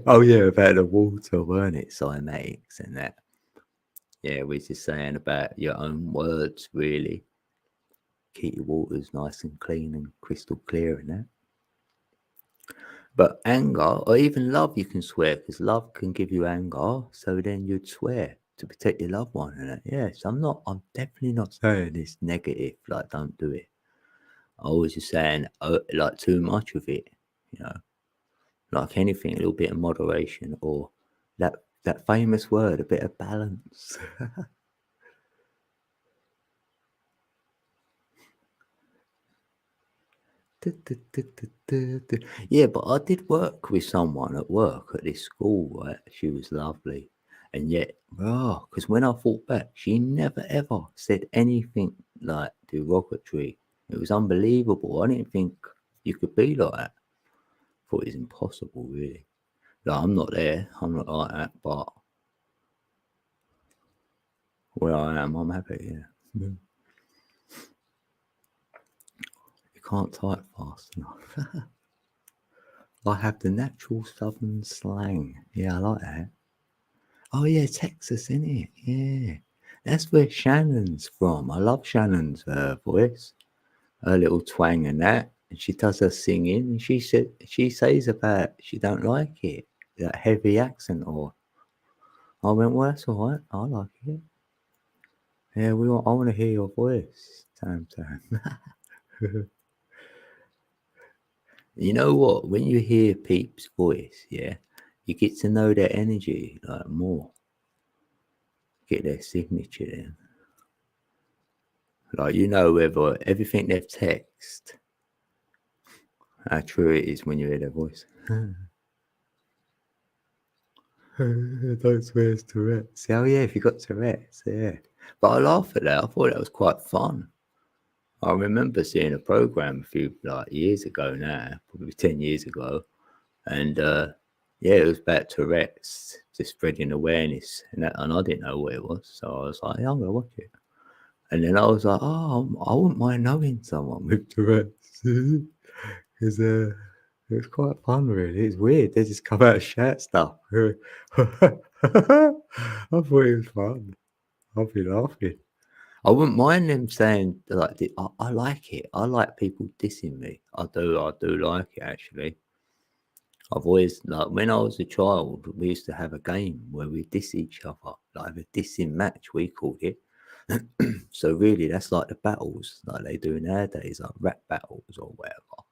Oh yeah, about the water, weren't it? Cymatics and that. Yeah, we're just saying about your own words, really. Keep your waters nice and clean and crystal clear and that. But anger or even love, you can swear because love can give you anger. So then you'd swear to protect your loved one and that. Yes, I'm definitely not saying it's negative. Like, don't do it. I was just saying, like too much of it, you know, like anything, a little bit of moderation, or that famous word, a bit of balance. Yeah, but I did work with someone at work at this school, right? She was lovely. And yet, because when I thought back, she never ever said anything like derogatory. It was unbelievable. I didn't think you could be like that. Thought it was impossible, really. Like, I'm not there. I'm not like that. But where I am, I'm happy, yeah. You can't type fast enough. I have the natural southern slang. Yeah, I like that. Oh yeah, Texas, innit? Yeah. That's where Shannon's from. I love Shannon's voice. Her little twang and that. And she does her singing and she says about she don't like it. That heavy accent or I went, well that's alright, I like it. Yeah, I wanna hear your voice. Tam. You know what? When you hear Peep's voice, yeah, you get to know their energy like more. Get their signature in. Like you know whether everything they've text, how true it is when you hear their voice. Don't swear it's Tourette's. Oh yeah, if you got Tourette's, yeah. But I laugh at that. I thought that was quite fun. I remember seeing a program a few like years ago now, probably 10 years ago, and yeah, it was about Tourette's, just spreading awareness, and I didn't know what it was, so I was like, yeah, I'm gonna watch it. And then I was like, oh, I wouldn't mind knowing someone with Tourette's. Because it was quite fun, really. It's weird. They just come out and shout stuff. I thought it was fun. I'll be laughing. I wouldn't mind them saying, like, I like it. I like people dissing me. I do like it, actually. I've always, like, when I was a child, we used to have a game where we diss each other, like a dissing match, we called it. So really, that's like the battles like they do nowadays, like rap battles or whatever.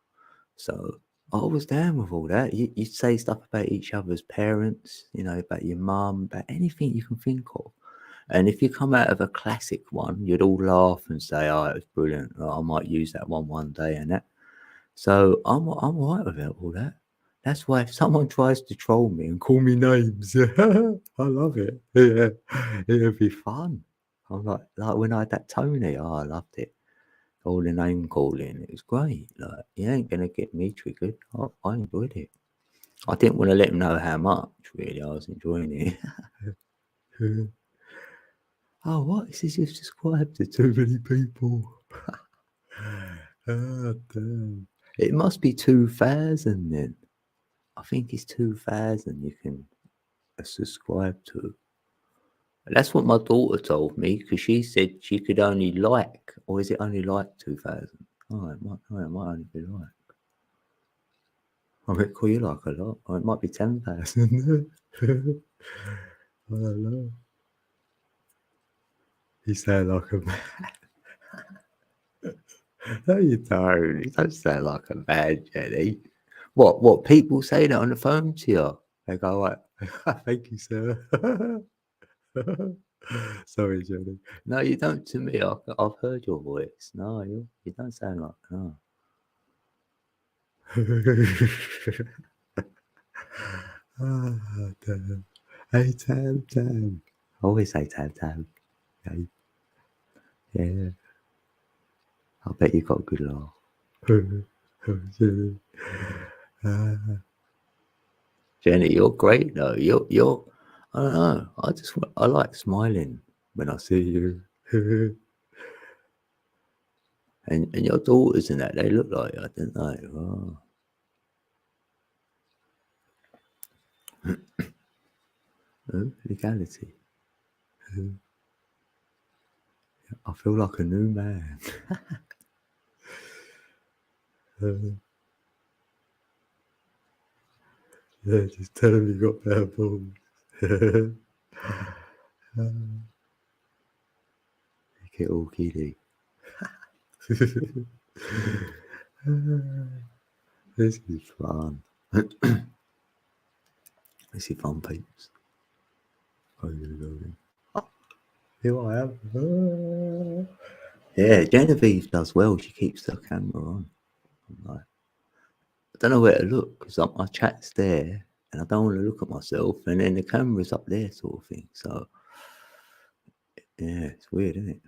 So I was down with all that. You'd say stuff about each other's parents, you know, about your mum, about anything you can think of. And if you come out of a classic one, you'd all laugh and say, "Oh, it was brilliant. I might use that one day." And that. So I'm all right with it, all that. That's why if someone tries to troll me and call me names, I love it. Yeah, it'd be fun. I'm like when I had that Tony, oh, I loved it. All the name calling, it was great. Like, you ain't gonna get me triggered. I enjoyed it. I didn't want to let him know how much, really. I was enjoying it. Oh, what? This is just subscribed to too many people. Oh, damn. It must be 2000 then. I think it's 2000 you can subscribe to. That's what my daughter told me because she said she could only like, or is it only like 2000? Oh, it might only be like. I might call you like a lot, or it might be 10,000. I don't know. You sound like a man. No, you don't. You don't sound like a man, Jenny. What? People say that on the phone to you. They go like, "Thank you, sir." Sorry, Jenny. No, you don't. To me, I've heard your voice. No, you don't sound like no. Ah, damn. Hey, Tam. Always say Tam. Hey, yeah. I bet you got a good laugh. Jenny, you're great though. You're. I don't know. I like smiling when I see you. and your daughters and that, they look like you, don't they? Oh. Legality. I feel like a new man. Yeah, just tell him you got better balls. You get all giddy. This is fun. This is fun, peeps. Oh, here I am. Yeah, Genevieve does well. She keeps the camera on. I'm like, I don't know where to look because my chat's there and I don't want to look at myself and then the camera's up there sort of thing. So, yeah, it's weird, isn't it?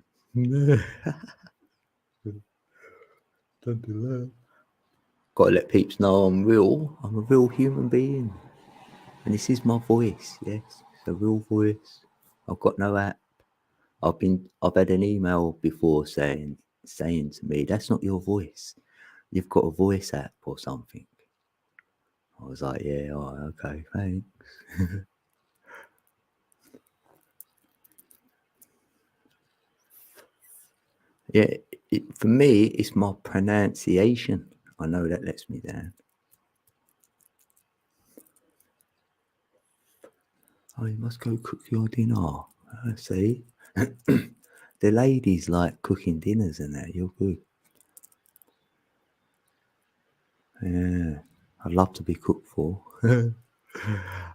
Don't do that. Gotta let peeps know I'm real. I'm a real human being. And this is my voice, yes. It's a real voice. I've got no app. I've had an email before saying to me, that's not your voice. You've got a voice app or something. I was like, yeah, all right, okay, thanks. Yeah, for me, it's my pronunciation. I know that lets me down. Oh, you must go cook your dinner. See? The ladies like cooking dinners and that. You're good. Yeah, I'd love to be cooked for. Oh,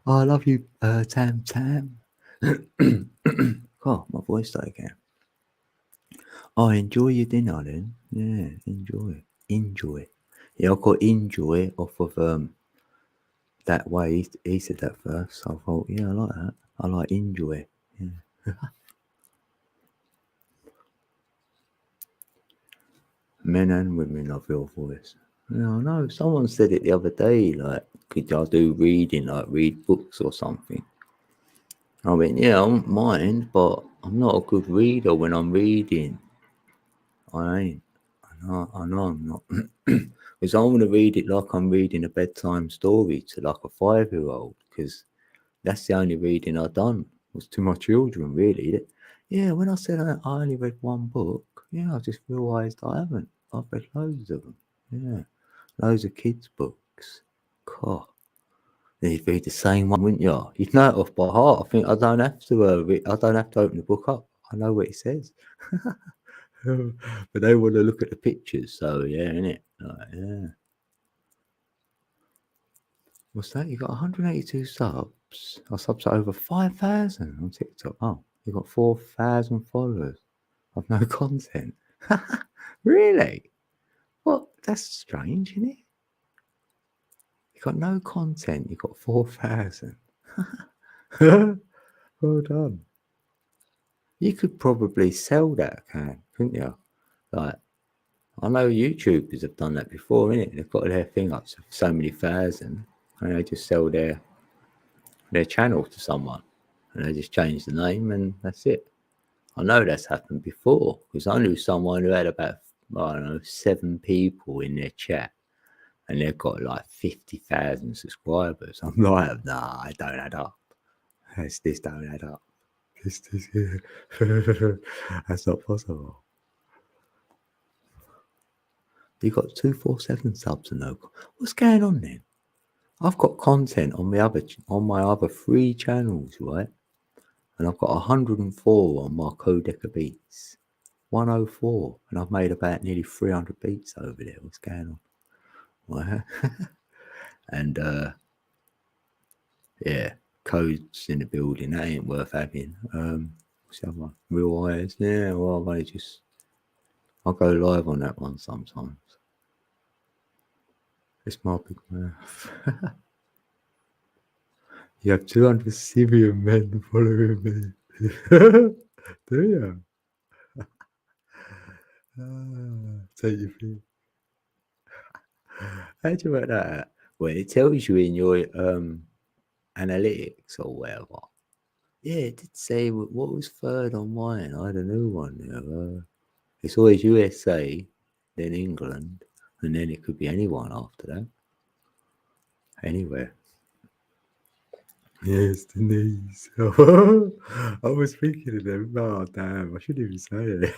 I love you, Tam Tam. God, my voice died again. Oh, enjoy your dinner then. Yeah, enjoy. Yeah, I got enjoy off of that way. He said that first. So I thought, yeah, I like that. I like enjoy. Yeah. Men and women love your voice. Yeah, I know. Someone said it the other day. Like, could I do reading? Like, read books or something? I mean, yeah, I don't mind, but I'm not a good reader when I'm reading. I ain't. I know I'm not. Because I want to read it like I'm reading a bedtime story to like a 5-year-old. Because that's the only reading I've done was to my children, really. Yeah, when I said I only read one book, yeah, I just realised I haven't. I've read loads of them. Yeah, loads of kids' books. God. You'd read the same one, wouldn't you? You'd know it off by heart. I think I don't have to. I don't have to open the book up. I know what it says. But they want to look at the pictures, so yeah, innit? Like, yeah. What's that? You got 182 subs. I subs to over 5,000 on TikTok. Oh, you got 4,000 followers. I've no content. Really? What? That's strange, isn't it? You got no content. You got 4,000. Well done. You could probably sell that account, couldn't you? Like, I know YouTubers have done that before, innit? They've got their thing up to so many thousand, and they just sell their channel to someone, and they just change the name, and that's it. I know that's happened before because I knew someone who had about, I don't know, 7 people in their chat, and they've got like 50,000 subscribers. I'm like, nah, I don't add up. This don't add up. This, that's not possible. You got 247 subs and no. What's going on then? I've got content on my other 3 channels, right? And I've got 104 on my Codeca beats. 104, and I've made about nearly 300 beats over there. What's going on? Right? And yeah, codes in the building. That ain't worth having. What's the other one? Real eyes. Yeah, well, I'll go live on that one sometimes. It's my big mouth. You have 200 Syrian men following me. Do you? Take your feet. How'd you work that out? Well, it tells you in your analytics or whatever. Yeah, it did say what was third on mine. I had a new one there. It's always USA, then England, and then it could be anyone after that. Anywhere. Yes, the knees. I was thinking of them. Oh, damn, I shouldn't even say it.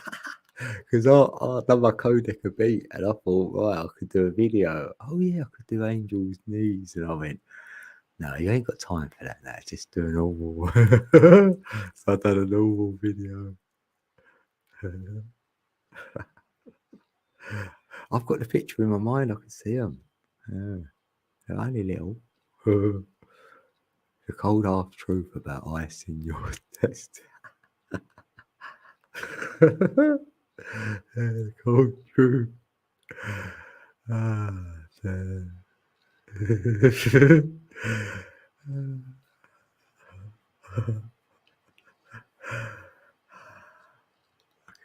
Because I done my Codeca beat and I thought, right, I could do a video. Oh, yeah, I could do Angel's knees. And I went, no, you ain't got time for that now. Just do a normal. So I done a normal video. I've got the picture in my mind. I can see them. Yeah, they're only little. The cold half truth about ice in your test. The cold truth. Ah, so.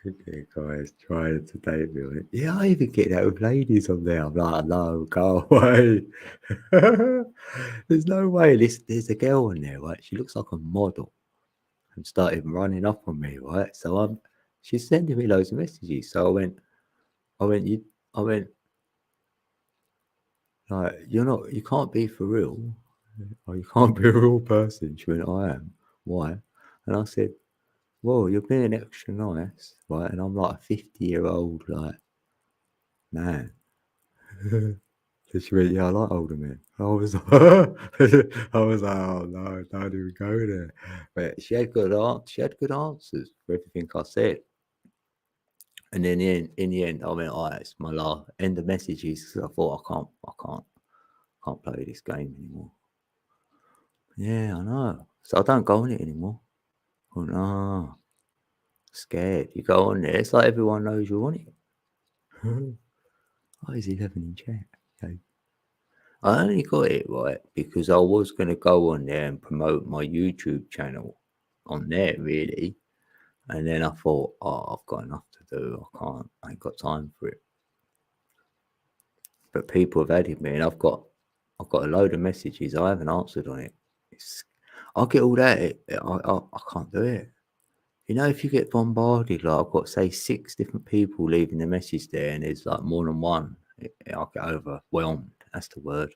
Okay, guys, trying to date me on it. Yeah, I even get that with ladies on there. I'm like, no, go away. There's no way. There's a girl on there, right? She looks like a model and started running up on me, right? So she's sending me loads of messages. So I went, you, I went, like, you can't be for real, or you can't be a real person. She went, I am. Why? And I said, well, you're being extra nice, right? And I'm like a 50-year-old, like, man. So she went, yeah, I like older men. I was like, I was like, oh no, don't even go there. But she had good answers for everything I said. And then in the end, I went, all right, it's my last end of messages because I thought I can't play this game anymore. Yeah, I know. So I don't go on it anymore. Oh no, scared. You go on there, it's like everyone knows you're on it. Oh, he's 11 in chat. Okay. I only got it right because I was going to go on there and promote my YouTube channel on there, really. And then I thought, oh, I've got enough to do. I ain't got time for it. But people have added me, and I've got a load of messages I haven't answered on it. I get all that. I can't do it. You know, if you get bombarded, like I've got, say, 6 different people leaving a message there, and there's like more than one, I'll get overwhelmed. That's the word.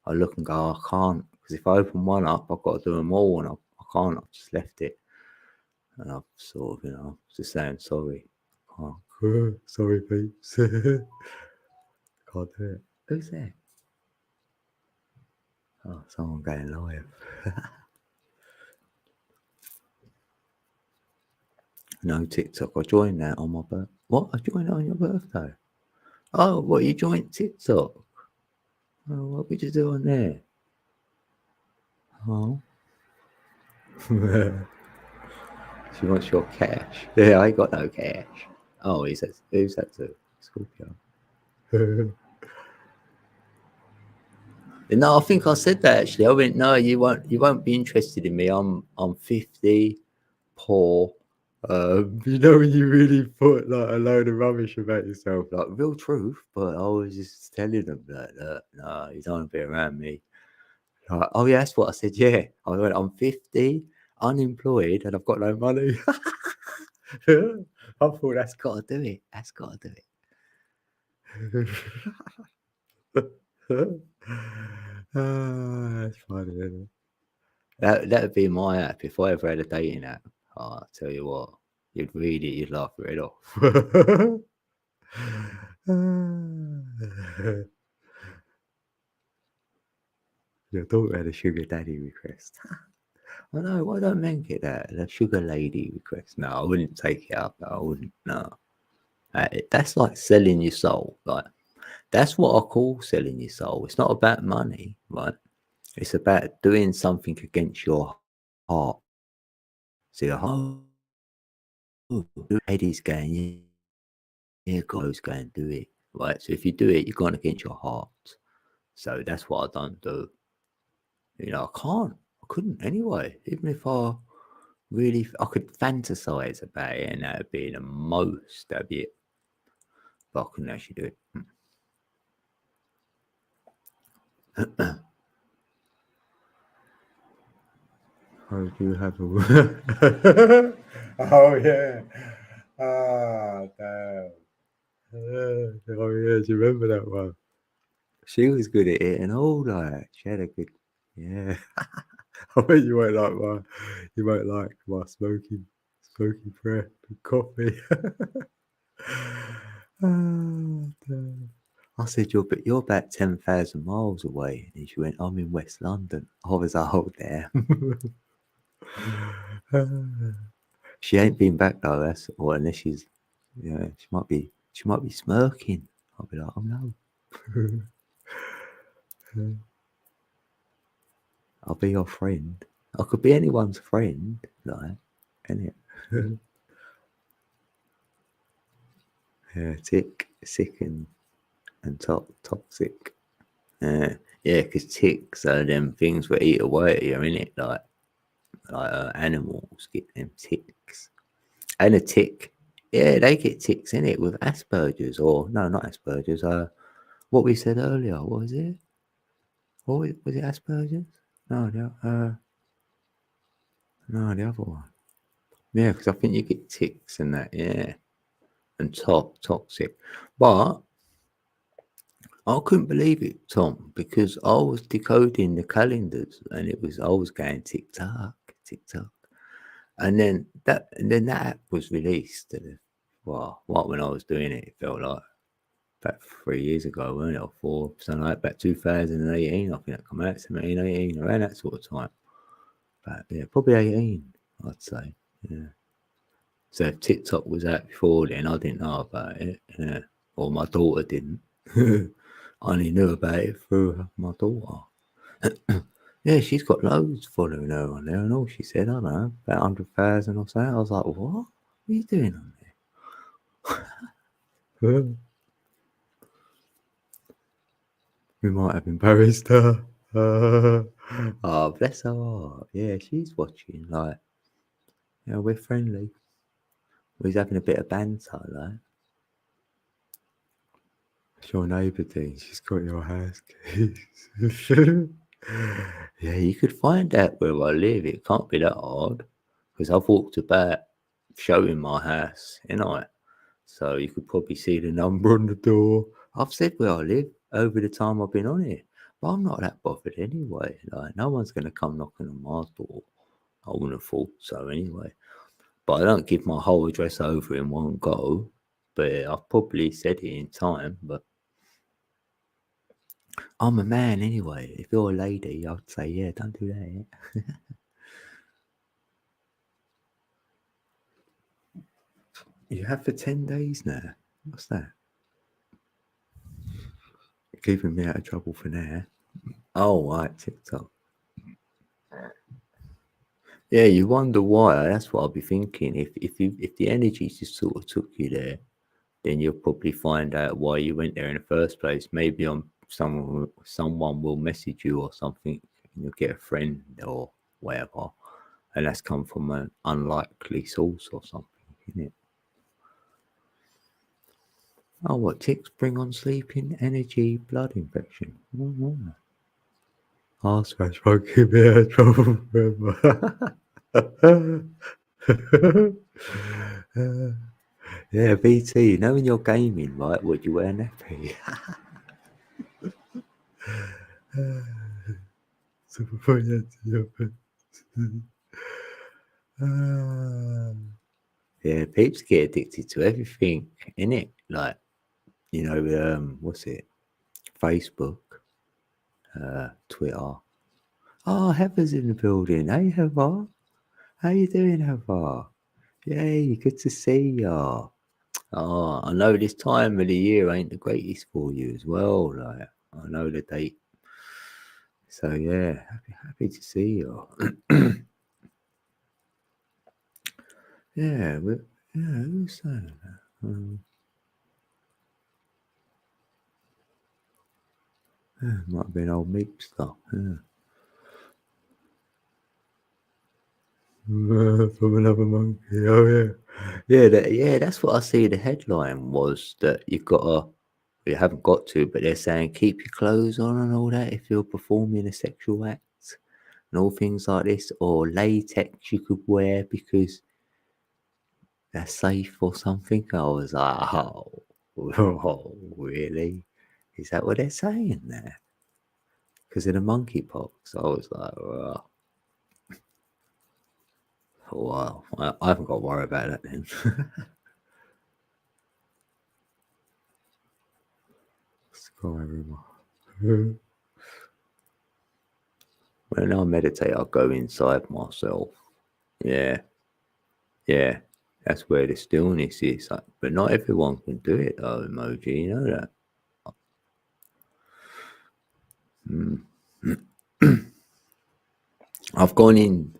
I look and go, I can't, because if I open one up, I've got to do them all, and I can't. I've just left it, and I've sort of, just saying sorry. Sorry, peeps. Can't do it. Who's that? Oh, someone going live. No TikTok. I joined that on my birthday. What? I joined it on your birthday? Oh, what? You joined TikTok? Oh, what did you do on there? Oh. She wants your cash. Yeah, I ain't got no cash. Oh, who's that to? Scorpio. No, I think I said that actually. I went, no, you won't be interested in me. I'm 50, poor. When you really put like a load of rubbish about yourself, like real truth, but I was just telling them that no, you don't want to be around me. Like, oh yeah, that's what I said. Yeah, I went, I'm 50, unemployed, and I've got no money. I thought that's got to do it. That's got to do it. That's funny, isn't it? That'd be my app if I ever had a dating app. Oh, I'll tell you what, you'd read it, you'd laugh it off. Your daughter had a sugar daddy request. I know, why don't men get that? A sugar lady request. No, I wouldn't take it up. I wouldn't. No. That's like selling your soul. Like, that's what I call selling your soul. It's not about money, right? It's about doing something against your heart. So your heart, your head is going, yeah, goes go and do it, right? So if you do it, you're going against your heart. So that's what I don't do. I couldn't anyway. Even if I could fantasize about it, and that'd be the most. That'd be it. But I couldn't actually do it. How do you have a? Oh yeah. Ah, damn. Oh yeah, do you remember that one? She was good at it and all that. She had a good, yeah. I bet you won't like my smoky breath and coffee. Oh, damn. I said, you're about 10,000 miles away. And she went, I'm in West London. I was like, oh, damn. She ain't been back though, or unless she's, she might be smirking. I'll be like, oh no. I'll be your friend. I could be anyone's friend, like, innit? Yeah, tick, sick, and toxic. Yeah, because ticks are them things that eat away at you, innit? Like animals get them ticks. And a tick, yeah, they get ticks in it with Asperger's, or no, not Asperger's. What we said earlier, what was it? What was it Asperger's? No, no, the other one. Yeah, because I think you get ticks and that, yeah, and toxic. But I couldn't believe it, Tom, because I was decoding the calendars and I was going tick tock, tick tock. And then that app was released. Well, what when I was doing it, it felt like about 3 years ago, weren't it? Or four, something like about 2018. I think that come out 17, 18, around that sort of time. But yeah, probably 18, I'd say. Yeah. So if TikTok was out before then, I didn't know about it. Yeah. Or my daughter didn't. I only knew about it through my daughter. Yeah, she's got loads following her on there, and all she said, I don't know, about 100,000 or so. I was like, what are you doing on there? We might have embarrassed her. Oh, bless her heart. Yeah, she's watching. Like, we're friendly. We're having a bit of banter, like. It's your neighbour thing. She's got your house keys. Yeah, you could find out where I live. It can't be that hard. Because I've walked about showing my house, So you could probably see the number on the door. I've said where I live over the time I've been on it. But I'm not that bothered anyway. Like, no one's going to come knocking on my door. I wouldn't have thought so anyway. But I don't give my whole address over in one go. But I've probably said it in time. But I'm a man anyway. If you're a lady, I'd say, yeah, don't do that. You have for 10 days now. What's that? Keeping me out of trouble for now. Oh, right, TikTok. Yeah, you wonder why. That's what I'll be thinking. If the energy just sort of took you there, then you'll probably find out why you went there in the first place. Maybe someone will message you or something, and you'll get a friend or whatever, and that's come from an unlikely source or something, isn't it? Oh, what ticks bring on sleeping energy, blood infection. Oh, Horse rash won't keep me out of trouble forever. Yeah, BT, you know when you're gaming, right, would you wear a nappy? Super funny to your Yeah, peeps get addicted to everything, innit? Like, what's it? Facebook, Twitter. Oh, Heather's in the building. Hey, Heather. How you doing, Heather? Yay, good to see ya. Oh, I know this time of the year ain't the greatest for you as well. Like, I know the date. So yeah, happy to see you. Yeah, who's saying that? Yeah, might have been old Meep stuff. Yeah. From another monkey. Oh yeah, yeah. That's what I see. The headline was that you haven't got to, but they're saying keep your clothes on and all that if you're performing a sexual act and all things like this, or latex you could wear because they're safe or something. I was like, oh really? Is that what they're saying there? Because of the monkeypox, I was like, oh, wow, I haven't got to worry about that then. Sky rumor. When I meditate, I go inside myself. Yeah, yeah. That's where the stillness is. Like, but not everyone can do it though, emoji. You know that. I've gone in,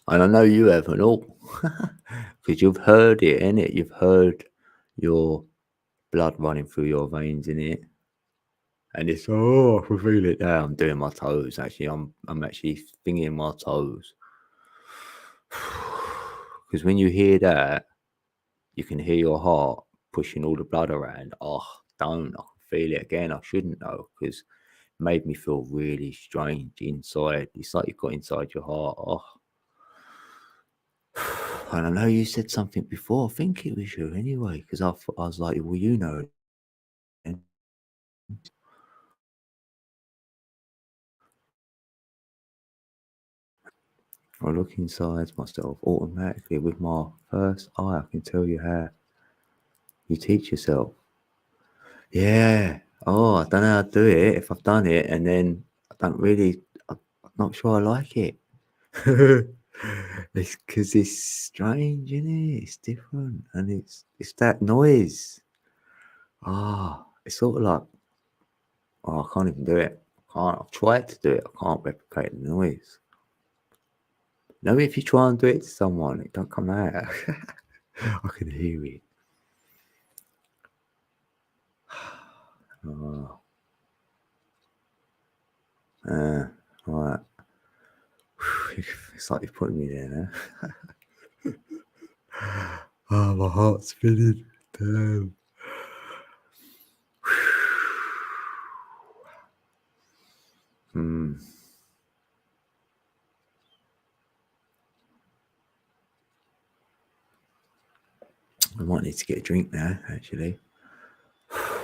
and I know you haven't all, because you've heard it, innit? You've heard your blood running through your veins, innit? And it's I can feel it now. I'm doing my toes. Actually, I'm actually fingering my toes, because when you hear that, you can hear your heart pushing all the blood around. Oh, don't! I can feel it again. I shouldn't though, because it made me feel really strange inside. It's like you've got inside your heart. Oh. And I know you said something before. I think it was you anyway, because I was like, well, you know. I look inside myself automatically with my first eye. I can tell you how you teach yourself. Yeah. Oh, I don't know how to do it. If I've done it and then I don't really, I'm not sure I like it. It's because it's strange, isn't it? It's different, and it's that noise. It's sort of like, I can't even do it. I've tried to do it. I can't replicate the noise. No, if you try and do it to someone, it don't come out. I can hear it. Oh, right. It's like you're putting me there now. Oh, my heart's spinning. Damn. I might need to get a drink now, actually.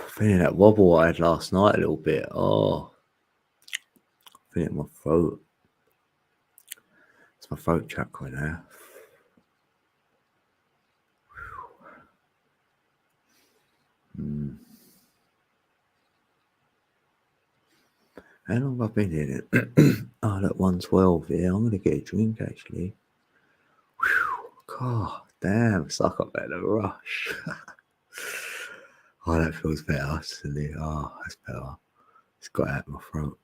Feeling that wobble I had last night a little bit. Oh, feeling it in my throat. It's my throat chakra now. How long have I been in it? Oh, look, 1:12 here. I'm going to get a drink, actually. God damn, it's like I've had a rush. Oh, that feels better, silly. Oh, that's better. It's got out of my throat.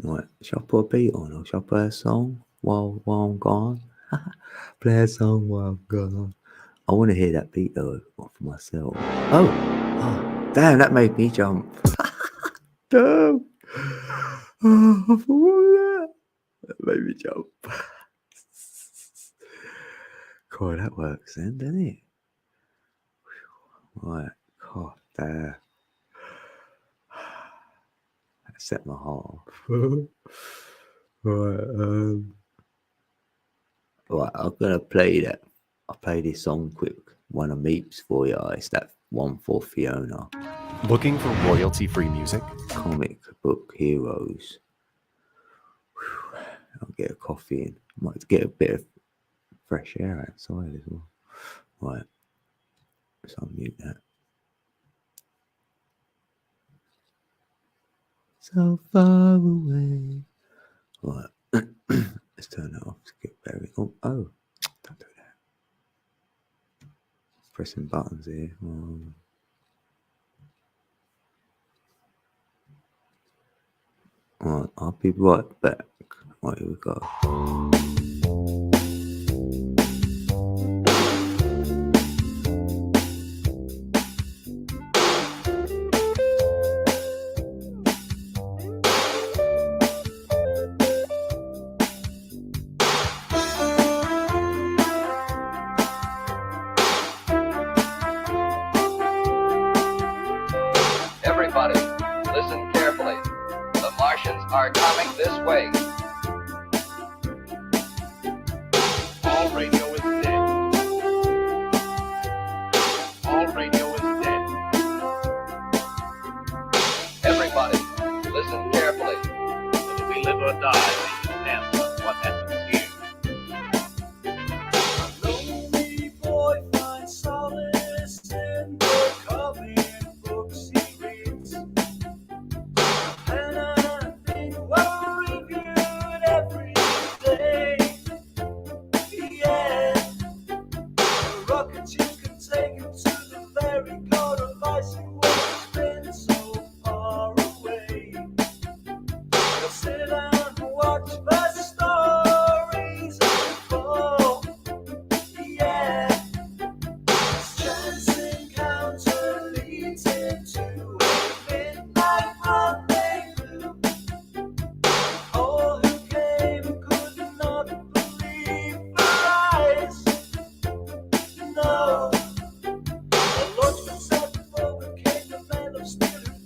Right, shall I put a beat on or shall I play a song while I'm gone? Play a song while I'm gone. I want to hear that beat though for myself. Oh, damn, that made me jump. Damn. Oh, I forgot that made me jump. God, that works then, doesn't it? Right, God, damn. That set my heart off. Right, right, I'm gonna play that. I'll play this song quick. One of Meeps for you. It's that one for Fiona. Looking for royalty-free music? Comic book heroes. I'll get a coffee in. Might get a bit of fresh air outside as well. Right. So I'll mute that. So far away. Right. Let's turn that off to get better. Oh, don't do that. Pressing buttons here. Alright, I'll be right back. Right, here we go. Everybody, listen carefully. The Martians are coming this way. All radio is dead. All radio is dead. Everybody, listen carefully. Whether we live or die, may depend on what happens here. A lonely boy finds solace in the comic books he reads. And I think we're reviewed every day. Yeah, the rockets you can take him to the very god of ice and water.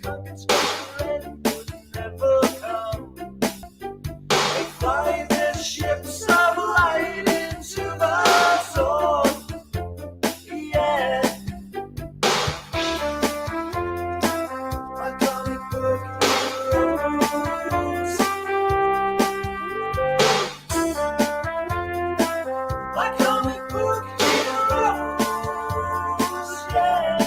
conquered space where end would never come. They fly their ships of light into the storm. Yeah. My comic book heroes. My comic book heroes. Yeah.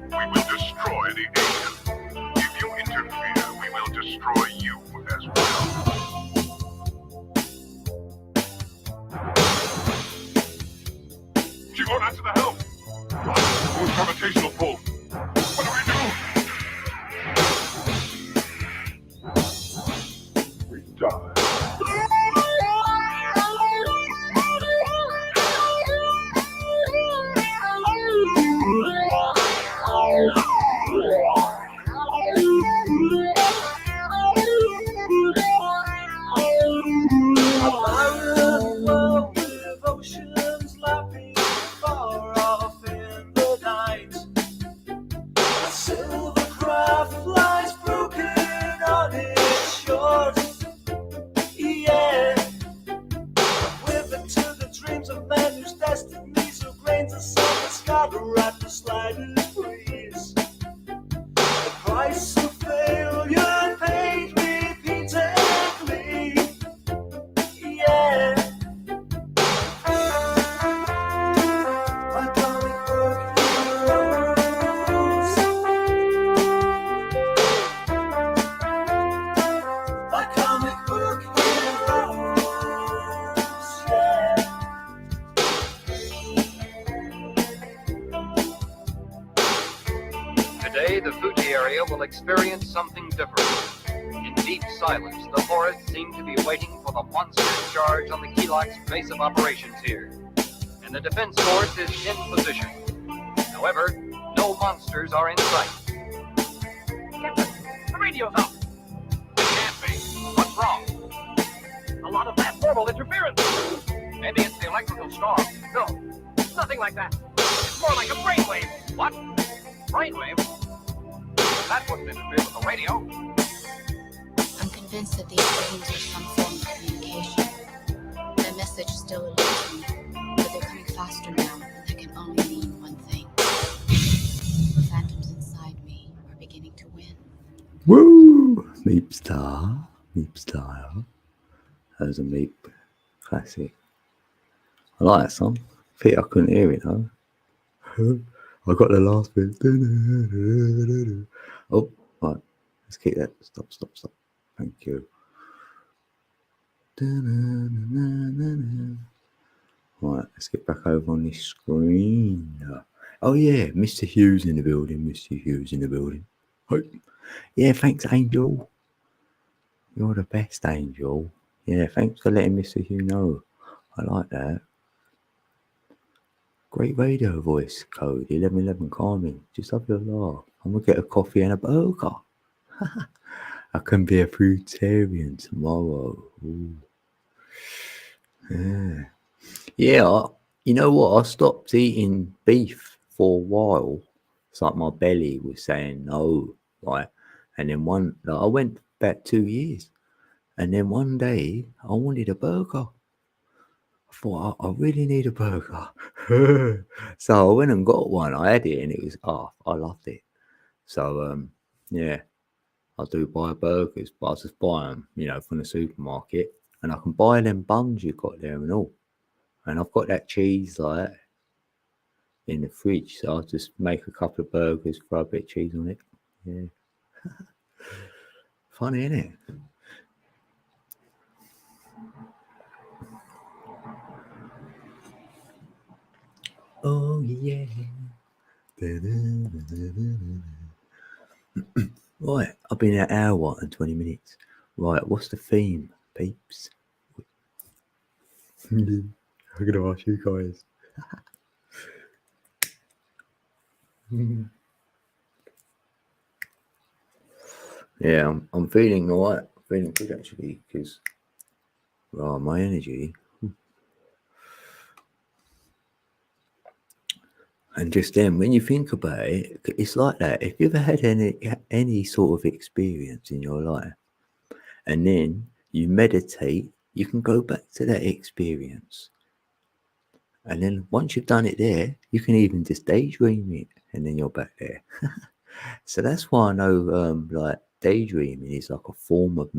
We will destroy the alien. If you interfere, we will destroy you as well. She won't answer the help. Who's gravitational pull? What do we do? We die. A barren world with oceans lapping far off in the night. A silver craft flies broken on its shores. Yeah. Whipping to the dreams of men whose destinies are grains of salt that scatter at the slightest breeze. The price of failure paid repeatedly. Yeah. My comic book heroes. My comic book heroes. Yeah. Today, the Fuji area will experience something different. In deep silence, the forests seem to be waiting for the monster charge on the Keelak's base of operations here. And the defense force is in position. However, no monsters are in sight. Captain, the radio's out. It can't be. What's wrong? A lot of abnormal interference. Maybe it's the electrical storm. No, nothing like that. It's more like a brainwave. What? Brainwave? That wouldn't interfere with the radio. I'm convinced that these waves are some form of communication. The message still eludes me, but they're coming faster now, and that can only mean one thing. The phantoms inside me are beginning to win. Woo! Meep Star. Meep Star. That was a Meep classic. I like that song. I think I couldn't hear it though. I got the last bit. Oh, right. Let's keep that. Stop. Thank you. Right, let's get back over on this screen. Oh yeah, Mr. Hughes in the building. Hey. Yeah, thanks, Angel. You're the best, Angel. Yeah, thanks for letting Mr. Hugh know. I like that. Great radio voice code 1111 Carmen. Just have your laugh. I'm gonna get a coffee and a burger. I can be a fruitarian tomorrow. Ooh. Yeah. You know what? I stopped eating beef for a while. It's like my belly was saying no, right? And then I went about 2 years, and then one day I wanted a burger. I thought I really need a burger. So I went and got one. I had it and it was I loved it. So yeah, I do buy burgers, but I just buy them, from the supermarket, and I can buy them buns you got there and all. And I've got that cheese like in the fridge, so I'll just make a couple of burgers, throw a bit of cheese on it. Yeah. Funny, isn't it? Oh yeah. Right, I've been an hour and 20 minutes. Right, what's the theme, peeps? I'm gonna ask you guys. Yeah, I'm feeling alright. Feeling good actually, because Right, my energy. And just then, when you think about it, it's like that. If you've ever had any sort of experience in your life, and then you meditate, you can go back to that experience. And then once you've done it there, you can even just daydream it, and then you're back there. So that's why I know, like daydreaming is like a form of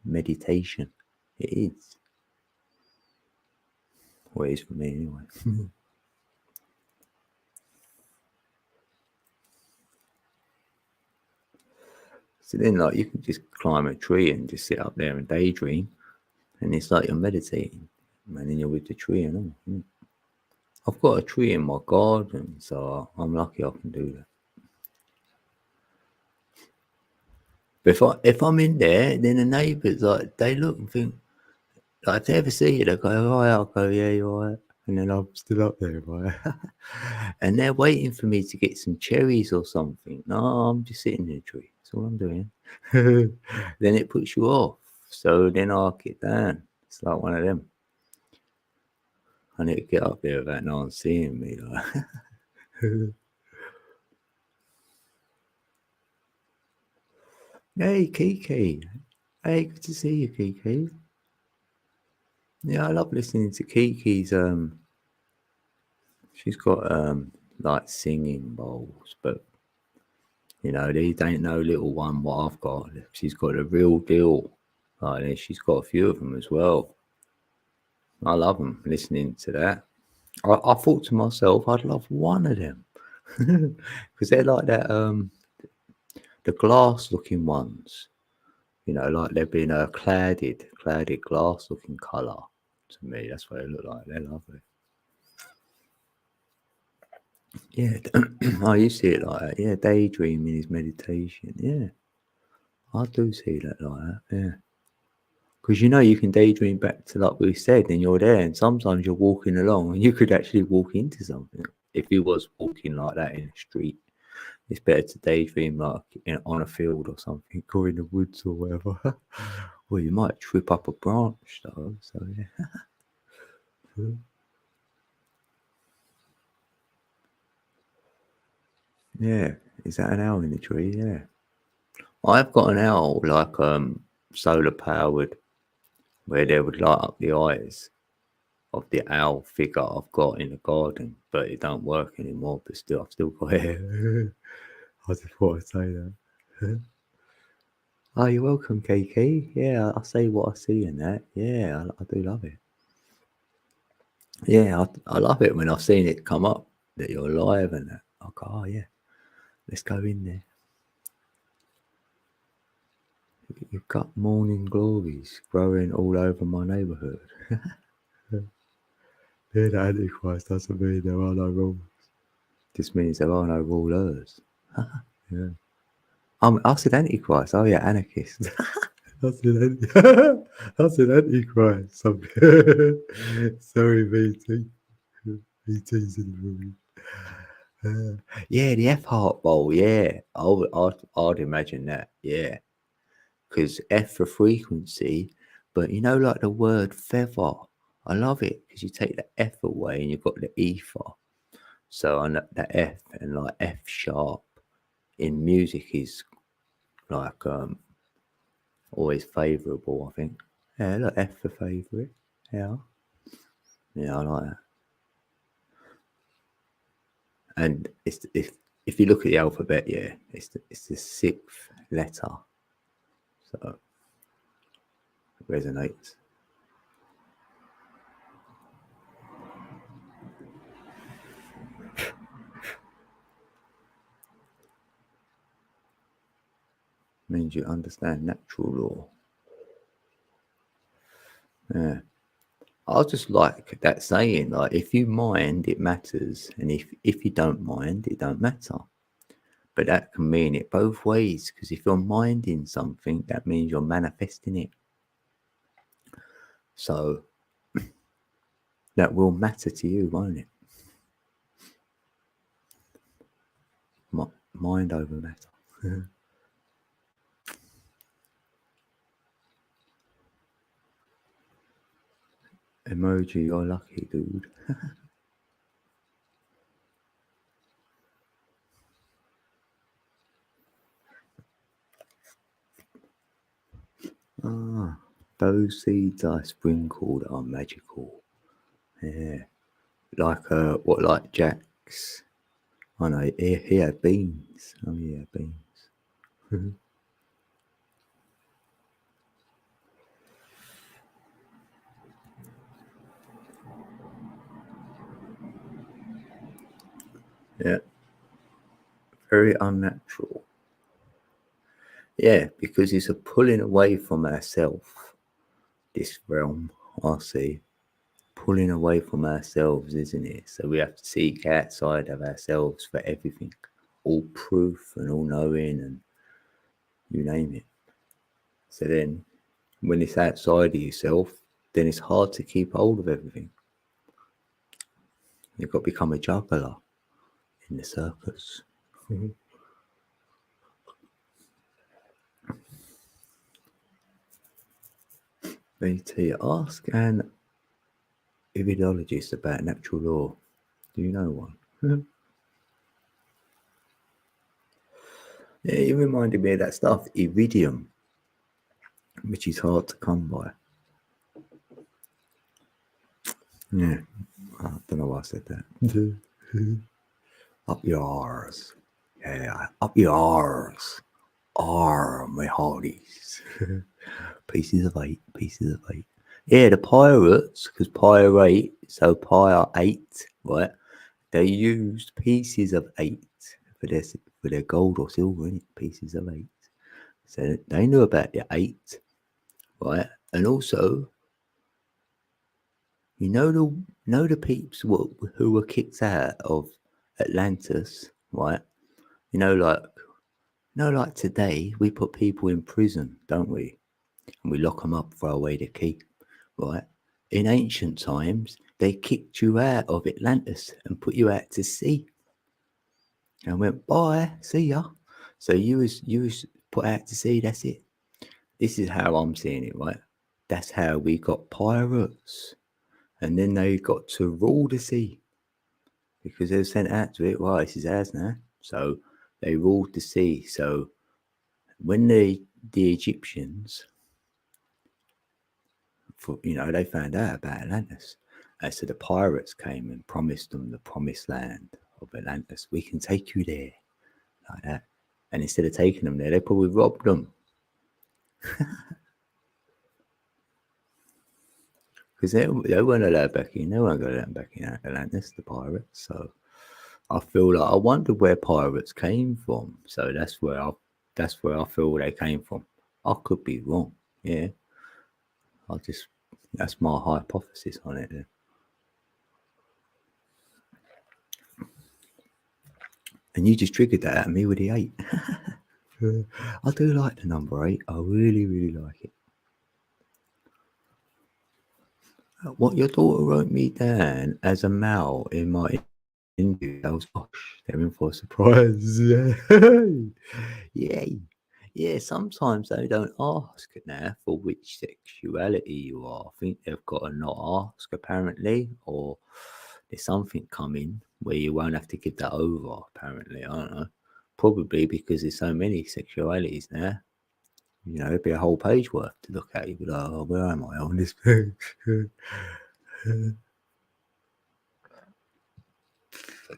meditation. It is. Well, it is for me anyway. So then, like, you can just climb a tree and just sit up there and daydream, and it's like you're meditating, and then you're with the tree and all. I've got a tree in my garden, so I'm lucky I can do that. But if I'm in there, then the neighbours like they look and think, like if they ever see you, they go, "Oh, I'll go, yeah, you're all right." And then I'm still up there, right? And they're waiting for me to get some cherries or something. No, I'm just sitting in the tree. That's all I'm doing. Then it puts you off. So then I'll get down. It's like one of them. I need to get up there without no one seeing me. Like. Hey, Kiki. Hey, good to see you, Kiki. Yeah, I love listening to Kiki's. She's got like singing bowls, but you know, these ain't no little one what I've got. She's got a real deal. Like she's got a few of them as well. I love them. Listening to that, I thought to myself, I'd love one of them because they're like that. The glass-looking ones. You know, like they've been cladded glass-looking colour. To me, that's what they look like. They're lovely. Yeah, I used to see it like that. Yeah, daydreaming is meditation. Yeah, I do see that like that. Yeah, because you know you can daydream back to like we said, and you're there, and sometimes you're walking along, and you could actually walk into something. If you was walking like that in the street, it's better to daydream like on a field or something, or in the woods or whatever. Well, you might trip up a branch though. So yeah. Yeah, is that an owl in the tree? Yeah. I've got an owl like solar powered where they would light up the eyes of the owl figure I've got in the garden, but it don't work anymore. But still, I've still got it. I just thought I'd say that. Oh, you're welcome, KK. Yeah, I say what I see in that. Yeah, I do love it. Yeah, I love it when I've seen it come up that you're alive and that. I go, oh yeah, let's go in there. You've got morning glories growing all over my neighbourhood. Yeah, the Antichrist doesn't mean there are no rules. Just means there are no rulers. Yeah. I said Antichrist. Oh yeah, anarchist. I said Antichrist. Sorry, VT. VT's in the room. Yeah, the F Heart Bowl. Yeah, I'd imagine that. Yeah, because F for frequency, but you know, like the word feather. I love it because you take the F away and you've got the ether. So I know the F and like F sharp in music is like always favourable. I think. Yeah, look, F for favourite. Yeah, yeah, I like that. And it's if you look at the alphabet, yeah, it's the sixth letter, so it resonates. Means you understand natural law. Yeah. I just like that saying, like if you mind, it matters, and if you don't mind, it don't matter. But that can mean it both ways, because if you're minding something, that means you're manifesting it. So that will matter to you, won't it? Mind over matter. Emoji, you're lucky, dude. Ah, those seeds I sprinkled are magical. Yeah, like like Jack's. I know he had beans. Oh yeah, beans. Yeah, very unnatural. Yeah, because it's a pulling away from ourselves. This realm, I see, pulling away from ourselves, isn't it? So we have to seek outside of ourselves for everything, all proof and all knowing, and you name it. So then, when it's outside of yourself, then it's hard to keep hold of everything. You've got to become a juggler in the circus. BT, ask an iridologist about natural law. Do you know one? Yeah, it reminded me of that stuff, iridium, which is hard to come by. Yeah, I don't know why I said that. Up yours. Yeah, up yours. My hearties. Pieces of eight, pieces of eight. Yeah, the pirates, because pirate, so pire eight, right? They used pieces of eight for their gold or silver, innit? Pieces of eight. So they knew about the eight, right? And also, you know the peeps who were kicked out of Atlantis, right? You know, like today we put people in prison, don't we? And we lock them up, throw away the key, right? In ancient times, they kicked you out of Atlantis and put you out to sea and went, bye, see ya. So you was put out to sea, that's it. This is how I'm seeing it, right? That's how we got pirates. And then they got to rule the sea because they were sent out to it. Well, this is ours now. So they ruled the sea. So when the Egyptians, they found out about Atlantis, so the pirates came and promised them the promised land of Atlantis. We can take you there, like that. And instead of taking them there, they probably robbed them because they weren't allowed back in. They weren't going to let them back in Atlantis, the pirates. So I feel like I wonder where pirates came from. So that's where I feel they came from. I could be wrong. Yeah, that's my hypothesis on it. Then. And you just triggered that at me with the 8. I do like the number 8. I really, really like it. What your daughter wrote me down as a Mal in my interview. That was gosh, they're in for a surprise. Yay. Yeah, sometimes they don't ask now for which sexuality you are. I think they've got to not ask apparently, or there's something coming where you won't have to give that over, apparently. I don't know. Probably because there's so many sexualities now. It'd be a whole page worth to look at. You'd be like, oh, where am I on this page?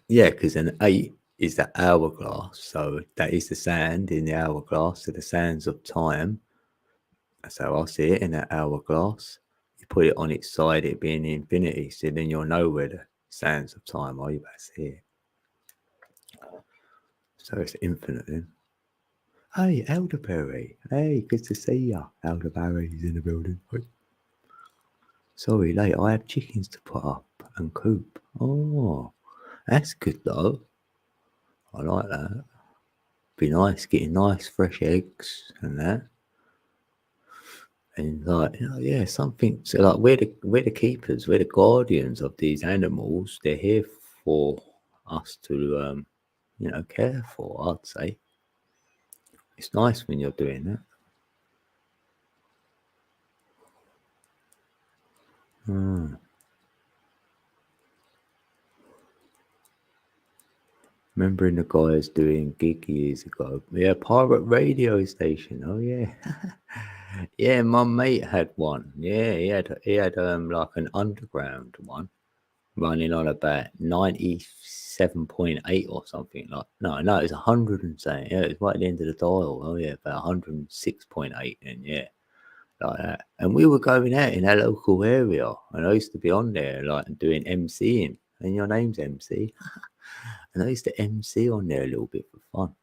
Yeah, because an 8 is the hourglass. So that is the sand in the hourglass. So the sands of time. That's how I see it in that hourglass. You put it on its side, it being infinity. So then you'll know where the sands of time are. You better see it. So it's infinite then. Hey, Elderberry. Hey, good to see ya. Elderberry's in the building. Sorry, late. I have chickens to put up and coop. Oh, that's good though. I like that. Be nice getting nice fresh eggs and that. And yeah, something. So like we're the keepers, we're the guardians of these animals. They're here for us to care for. I'd say it's nice when you're doing that. Hmm. Remembering the guys doing gig years ago. Yeah, pirate radio station. Oh yeah. Yeah, my mate had one. Yeah, he had like an underground one running on about 97.8 or something. Like no, it was 100 and something. Yeah, it was right at the end of the dial. Oh yeah, about 106.8 and yeah. Like that. And we were going out in our local area and I used to be on there like doing MCing. And your name's MC. And I used to MC on there a little bit for fun.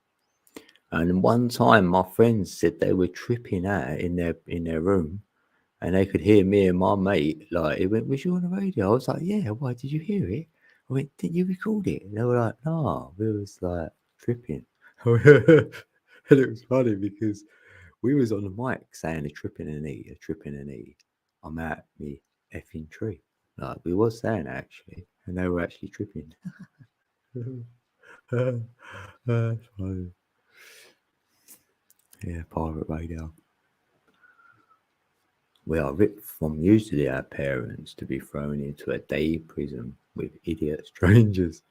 And one time my friends said they were tripping out in their room and they could hear me and my mate, like, he went, "Was you on the radio?" I was like, "Yeah, why did you hear it?" I went, "Didn't you record it?" And they were like, "No, we was like tripping." And it was funny because we was on the mic saying a tripping an E, a tripping an E. I'm at me effing tree. Like we was saying that actually, and they were actually tripping. That's funny. Yeah, pirate radio. We are ripped from usually our parents to be thrown into a day prison with idiot strangers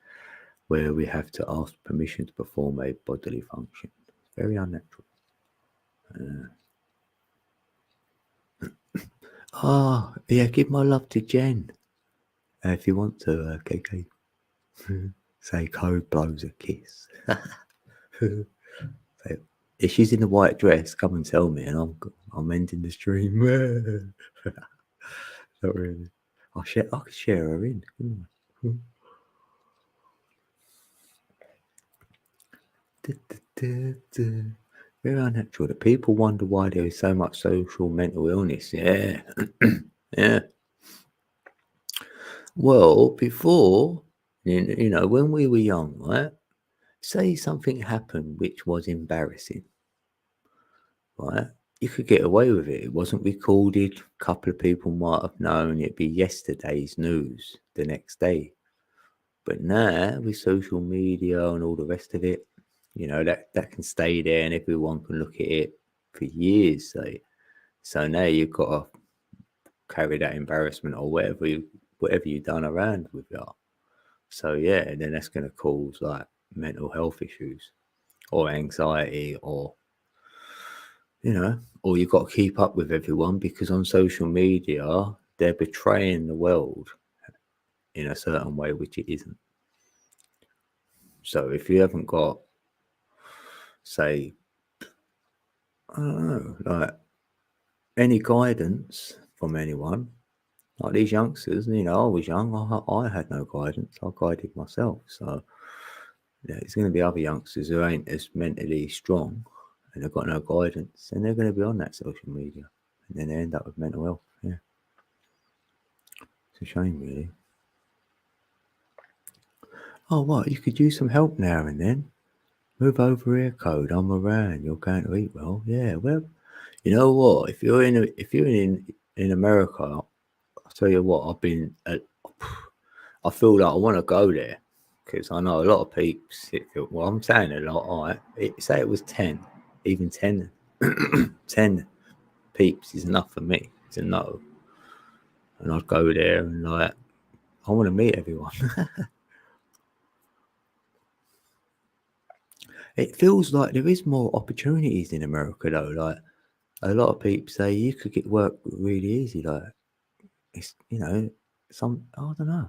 where we have to ask permission to perform a bodily function. Very unnatural. Oh, yeah, give my love to Jen. If you want to, KK. Say code blows a kiss. Say, if she's in the white dress, come and tell me and I'm ending the stream. Not really. I could share her in. couldn't I? Very unnatural. The people wonder why there is so much social mental illness. Yeah. Yeah. Well, before, when we were young, right? Say something happened which was embarrassing, right? You could get away with it. It wasn't recorded. A couple of people might have known. It'd be yesterday's news the next day. But now with social media and all the rest of it, that can stay there and everyone can look at it for years. So now you've got to carry that embarrassment or whatever you've done around with you. So yeah, then that's going to cause like mental health issues or anxiety or you've got to keep up with everyone because on social media they're betraying the world in a certain way which it isn't. So if you haven't got, say, I don't know, like any guidance from anyone, like these youngsters, I was young, I had no guidance, I guided myself. So yeah, there's going to be other youngsters who ain't as mentally strong and they've got no guidance and they're going to be on that social media and then they end up with mental health. Yeah, it's a shame, really. Oh, what? You could use some help now and then. Move over here, Code. I'm around. You're going to eat well. Yeah, well, you know what? If you're in America, I'll tell you what. I feel like I want to go there because I know a lot of peeps. Well, I'm saying a lot. All right, say it was 10, even 10, 10 peeps is enough for me to know, and I'd go there and like I want to meet everyone. It feels like there is more opportunities in America though. Like a lot of people say you could get work really easy. Like it's some I don't know.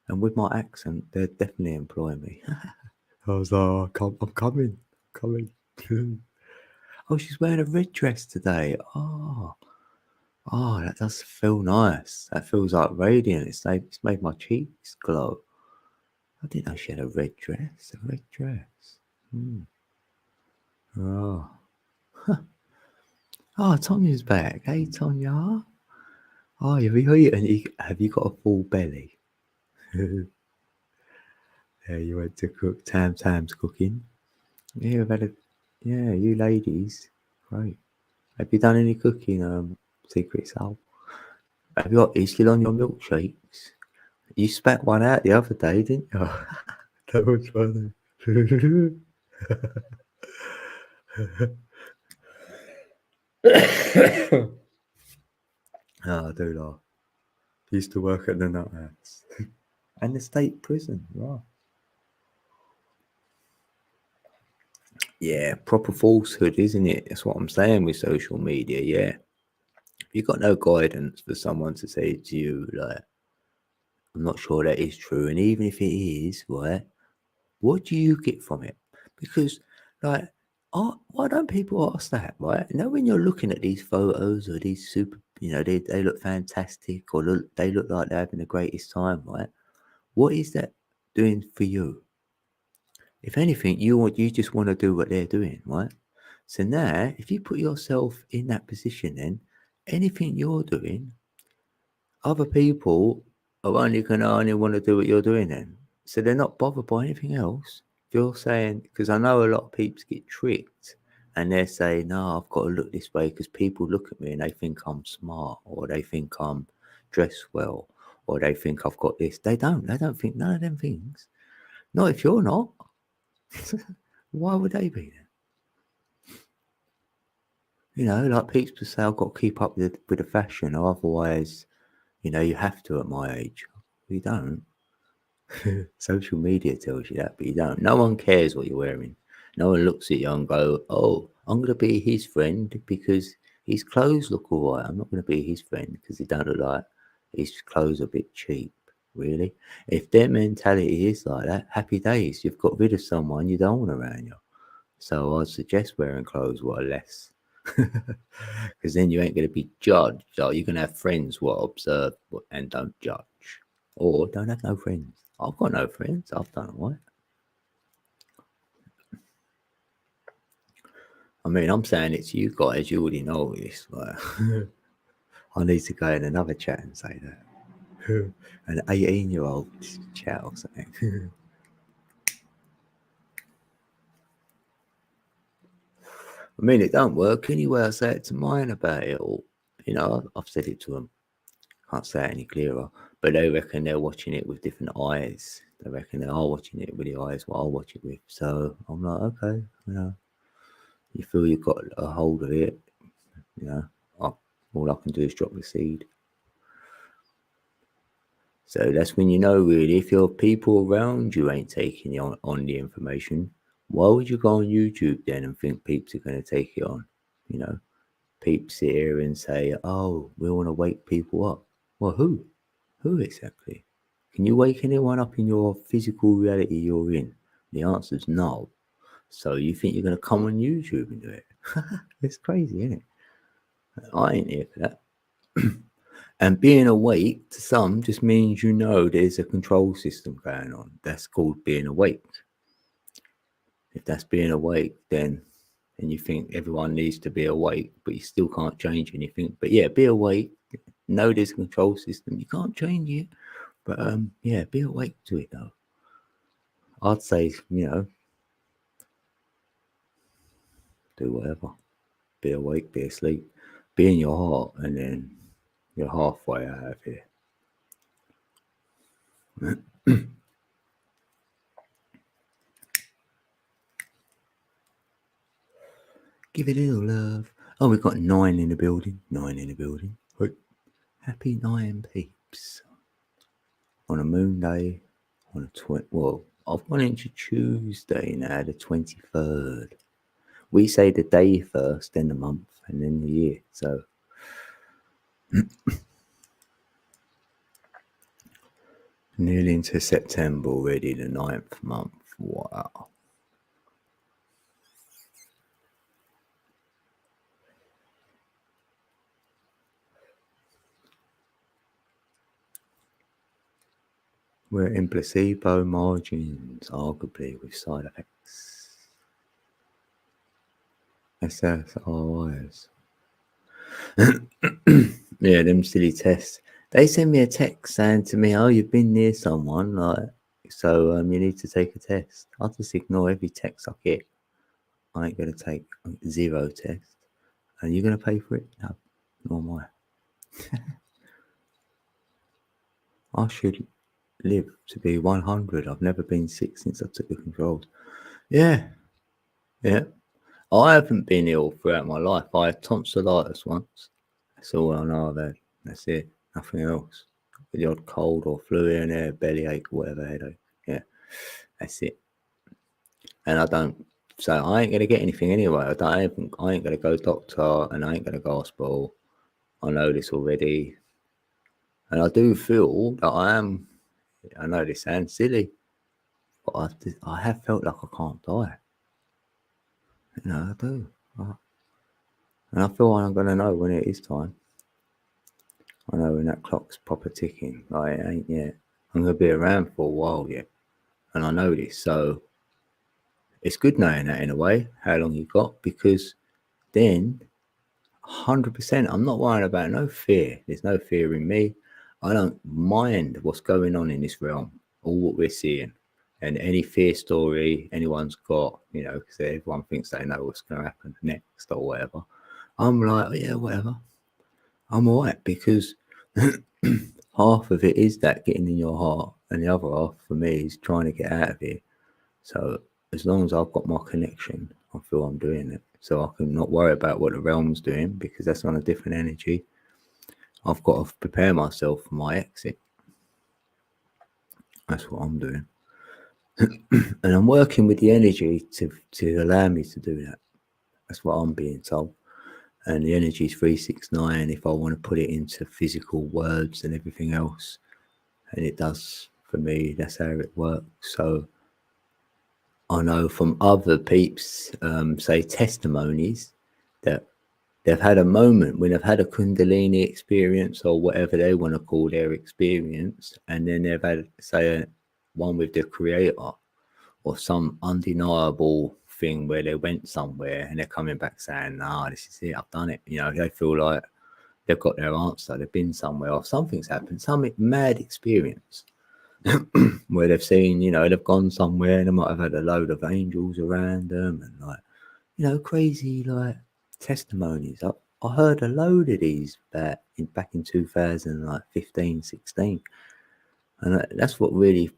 And with my accent, they'd definitely employ me. I was like, I'm coming. Oh, she's wearing a red dress today. Oh, that does feel nice. That feels like radiant. It's made my cheeks glow. I didn't know she had a red dress. A red dress. Oh. Oh, Tanya's back. Hey, Tanya. Oh, have you got a full belly? Yeah, you went to cook. Tam's cooking. Yeah, you ladies. Great. Have you done any cooking, Secret Soul? Are you still on your milkshakes? You spat one out the other day, didn't you? That was funny. Oh, I do laugh. Used to work at the nut house. And the state prison, right. Yeah, proper falsehood, isn't it? That's what I'm saying with social media, yeah. If you've got no guidance for someone to say to you, like, I'm not sure that is true, and even if it is, right, what do you get from it? Because, like, why don't people ask that, right? You know, when you're looking at these photos or these super, they look fantastic or they look like they're having the greatest time, right? What is that doing for you? If anything, you just want to do what they're doing, right? So now, if you put yourself in that position, then anything you're doing, other people are only want to do what you're doing then. So they're not bothered by anything else. If you're saying, because I know a lot of people get tricked and they're saying, no, I've got to look this way because people look at me and they think I'm smart or they think I'm dressed well or they think I've got this. They don't think none of them things. Not if you're not. Why would they be there? Like people say, I've got to keep up with the fashion, or otherwise, you have to at my age. You don't. Social media tells you that, but you don't. No one cares what you're wearing. No one looks at you and go, "Oh, I'm going to be his friend because his clothes look all right. I'm not going to be his friend because he don't look like his clothes are a bit cheap." Really? If their mentality is like that, happy days. You've got rid of someone you don't want around you. So I'd suggest wearing clothes what are less. Because then you ain't going to be judged. Or you're going to have friends who observe and don't judge. Or don't have no friends. I've got no friends. I've done all right. I mean, I'm saying it to you guys. You already know this. Like, I need to go in another chat and say that. An 18-year-old chat or something. I mean, it don't work anyway. I say it to mine about it all. I've said it to them. Can't say it any clearer. But they reckon they're watching it with different eyes. They reckon they are watching it with the eyes what I watch it with. So I'm like, okay, you feel you've got a hold of it, all I can do is drop the seed. So that's when you know, really, if your people around you ain't taking on the information, why would you go on YouTube then and think peeps are going to take it on? Peeps sit here and say, oh, we want to wake people up. Well, who? Who exactly? Can you wake anyone up in your physical reality you're in? The answer is no. So you think you're going to come on YouTube and do it? It's crazy, isn't it? I ain't here for that. And being awake to some just means there's a control system going on. That's called being awake. If that's being awake, then and you think everyone needs to be awake, but you still can't change anything. But yeah, be awake. Know there's a control system. You can't change it. But yeah, be awake to it though. I'd say, do whatever. Be awake, be asleep, be in your heart, and then you're halfway out of here. Give it a little love. Oh, we've got 9 in the building. 9 in the building. Right. Happy 9 peeps. On a moon day, I've gone into Tuesday now, the 23rd. We say the day first, then the month, and then the year. So nearly into September already, the 9th month. Wow. We're in placebo margins, arguably, with side effects. SSRIs. Yeah, them silly tests. They send me a text saying to me, oh, you've been near someone, so you need to take a test. I'll just ignore every text I get. I ain't going to take 0 tests. And you're going to pay for it? No, nor am I. I should live to be 100. I've never been sick since I took the controls. Yeah. I haven't been ill throughout my life. I had tonsillitis once. That's all I know of that. That's it. Nothing else. the odd cold or flu here and there, bellyache or whatever, headache. Yeah, that's it. And I don't, so I ain't gonna get anything anyway. I ain't gonna go doctor, and I ain't gonna go hospital. I know this already, and I do feel that I am. I know this sounds silly, but I have felt like I can't die. You know, I do. And I feel I'm gonna know when it is time. I know when that clock's proper ticking. Like, it ain't yet. I'm gonna be around for a while yet, and I know this. So it's good knowing that in a way, how long you got, because then 100%, I'm not worrying about no fear. There's no fear in me. I don't mind what's going on in this realm, all what we're seeing. And any fear story anyone's got, you know, because everyone thinks they know what's going to happen next or whatever. I'm like, oh, yeah, whatever. I'm all right, because half of it is that getting in your heart, and the other half for me is trying to get out of here. So as long as I've got my connection, I feel I'm doing it. So I can not worry about what the realm's doing, because that's on a different energy. I've got to prepare myself for my exit. That's what I'm doing. And I'm working with the energy to allow me to do that. That's what I'm being told. And the energy is 369 if I want to put it into physical words and everything else. And it does for me. That's how it works. So I know from other peeps, say testimonies, that they've had a moment when they've had a Kundalini experience or whatever they want to call their experience, and then they've had, say, one with the creator or some undeniable thing where they went somewhere and they're coming back saying, nah, this is it, I've done it. You know, they feel like they've got their answer, they've been somewhere or something's happened, some mad experience. Where they've seen, you know, they've gone somewhere and they might have had a load of angels around them and, like, you know, crazy, like, testimonies. I heard a load of these back in 2015, 16. And that's what really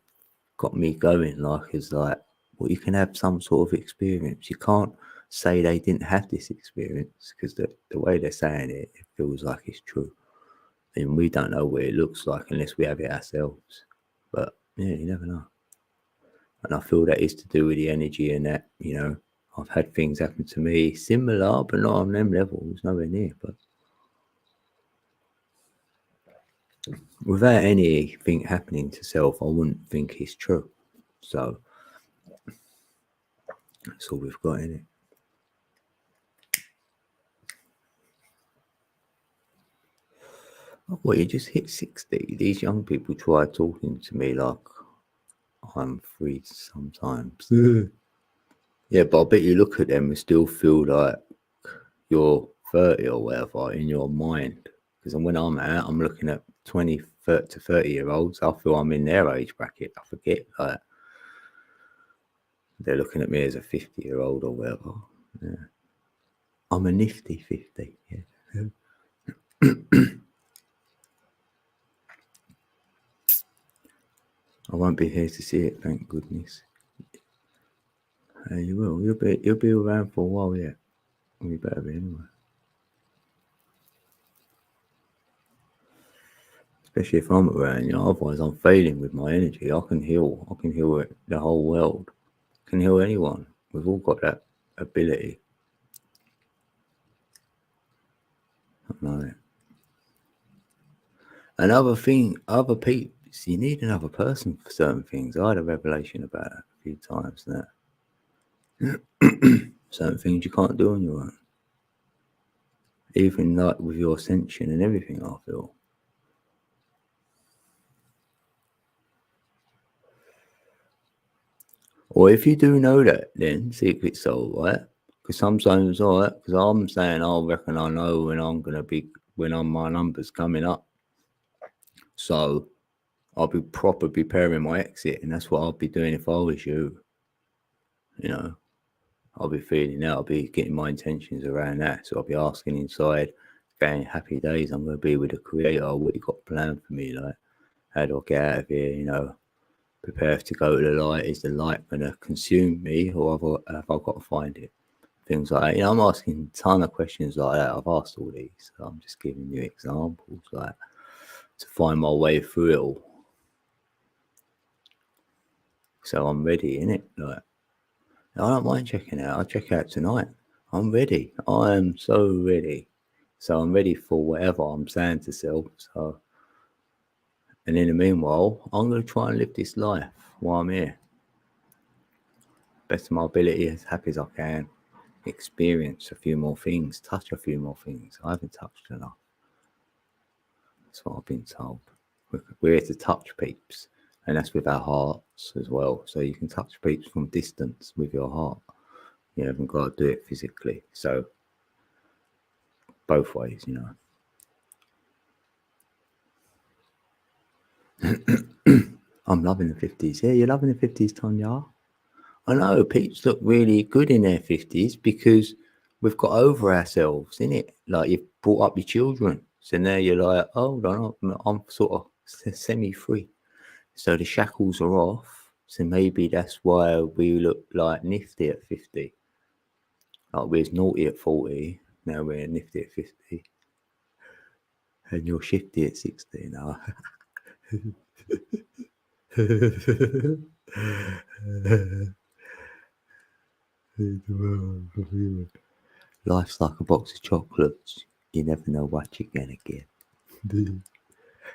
got me going, like, is like, well, you can have some sort of experience. You can't say they didn't have this experience, because the way they're saying it, it feels like it's true. And we don't know what it looks like unless we have it ourselves. But yeah, you never know. And I feel that is to do with the energy, and that, you know, I've had things happen to me similar, but not on them levels, nowhere near. But without anything happening to self, I wouldn't think it's true. So that's all we've got in it. Oh, well, you just hit 60. These young people try talking to me like I'm free sometimes. Yeah, but I bet you look at them and still feel like you're 30 or whatever in your mind. Because when I'm out, I'm looking at 20 to 30-year-olds. I feel I'm in their age bracket. I forget, like, they're looking at me as a 50-year-old or whatever. Yeah. I'm a nifty 50. Yeah. I won't be here to see it, thank goodness. You will. You'll be around for a while yet. You better be anyway. Especially if I'm around, you know. Otherwise, I'm failing with my energy. I can heal. I can heal the whole world. I can heal anyone. We've all got that ability. I know it. Another thing, other people, you need another person for certain things. I had a revelation about that a few times. That certain things you can't do on your own. Even like with your ascension and everything, I feel. Or if you do know that, then secret soul, right? Because sometimes, all right, because I'm saying, I reckon I know when I'm gonna be, my numbers coming up. So I'll be proper preparing my exit, and that's what I'll be doing if I was you. You know, I'll be feeling that. I'll be getting my intentions around that. So I'll be asking inside, going, happy days, I'm gonna be with the creator. What you got planned for me? Like, how do I get out of here? You know, prepare to go to the light. Is the light going to consume me, or have I got to find it? Things like that. You know, I'm asking a ton of questions like that. I've asked all these. So I'm just giving you examples. Like, to find my way through it all. So I'm ready, innit? Like, I don't mind checking it out. I'll check it out tonight. I'm ready. I am so ready. So I'm ready for whatever I'm saying to self. So, and in the meanwhile, I'm going to try and live this life while I'm here. Best of my ability, as happy as I can. Experience a few more things. Touch a few more things. I haven't touched enough. That's what I've been told. We're here to touch peeps. And that's with our hearts as well. So you can touch peeps from distance with your heart. You haven't got to do it physically. So both ways, you know. I'm loving the 50s. Yeah, you're loving the 50s, Tanya. I know peeps look really good in their 50s because we've got over ourselves, innit? Like you've brought up your children. So now you're like, oh, no, I'm sort of semi-free. So the shackles are off. So maybe that's why we look like nifty at 50. Like we was naughty at 40. Now we're nifty at 50. And you're shifty at 60 now. Life's like a box of chocolates. You never know what you're gonna get.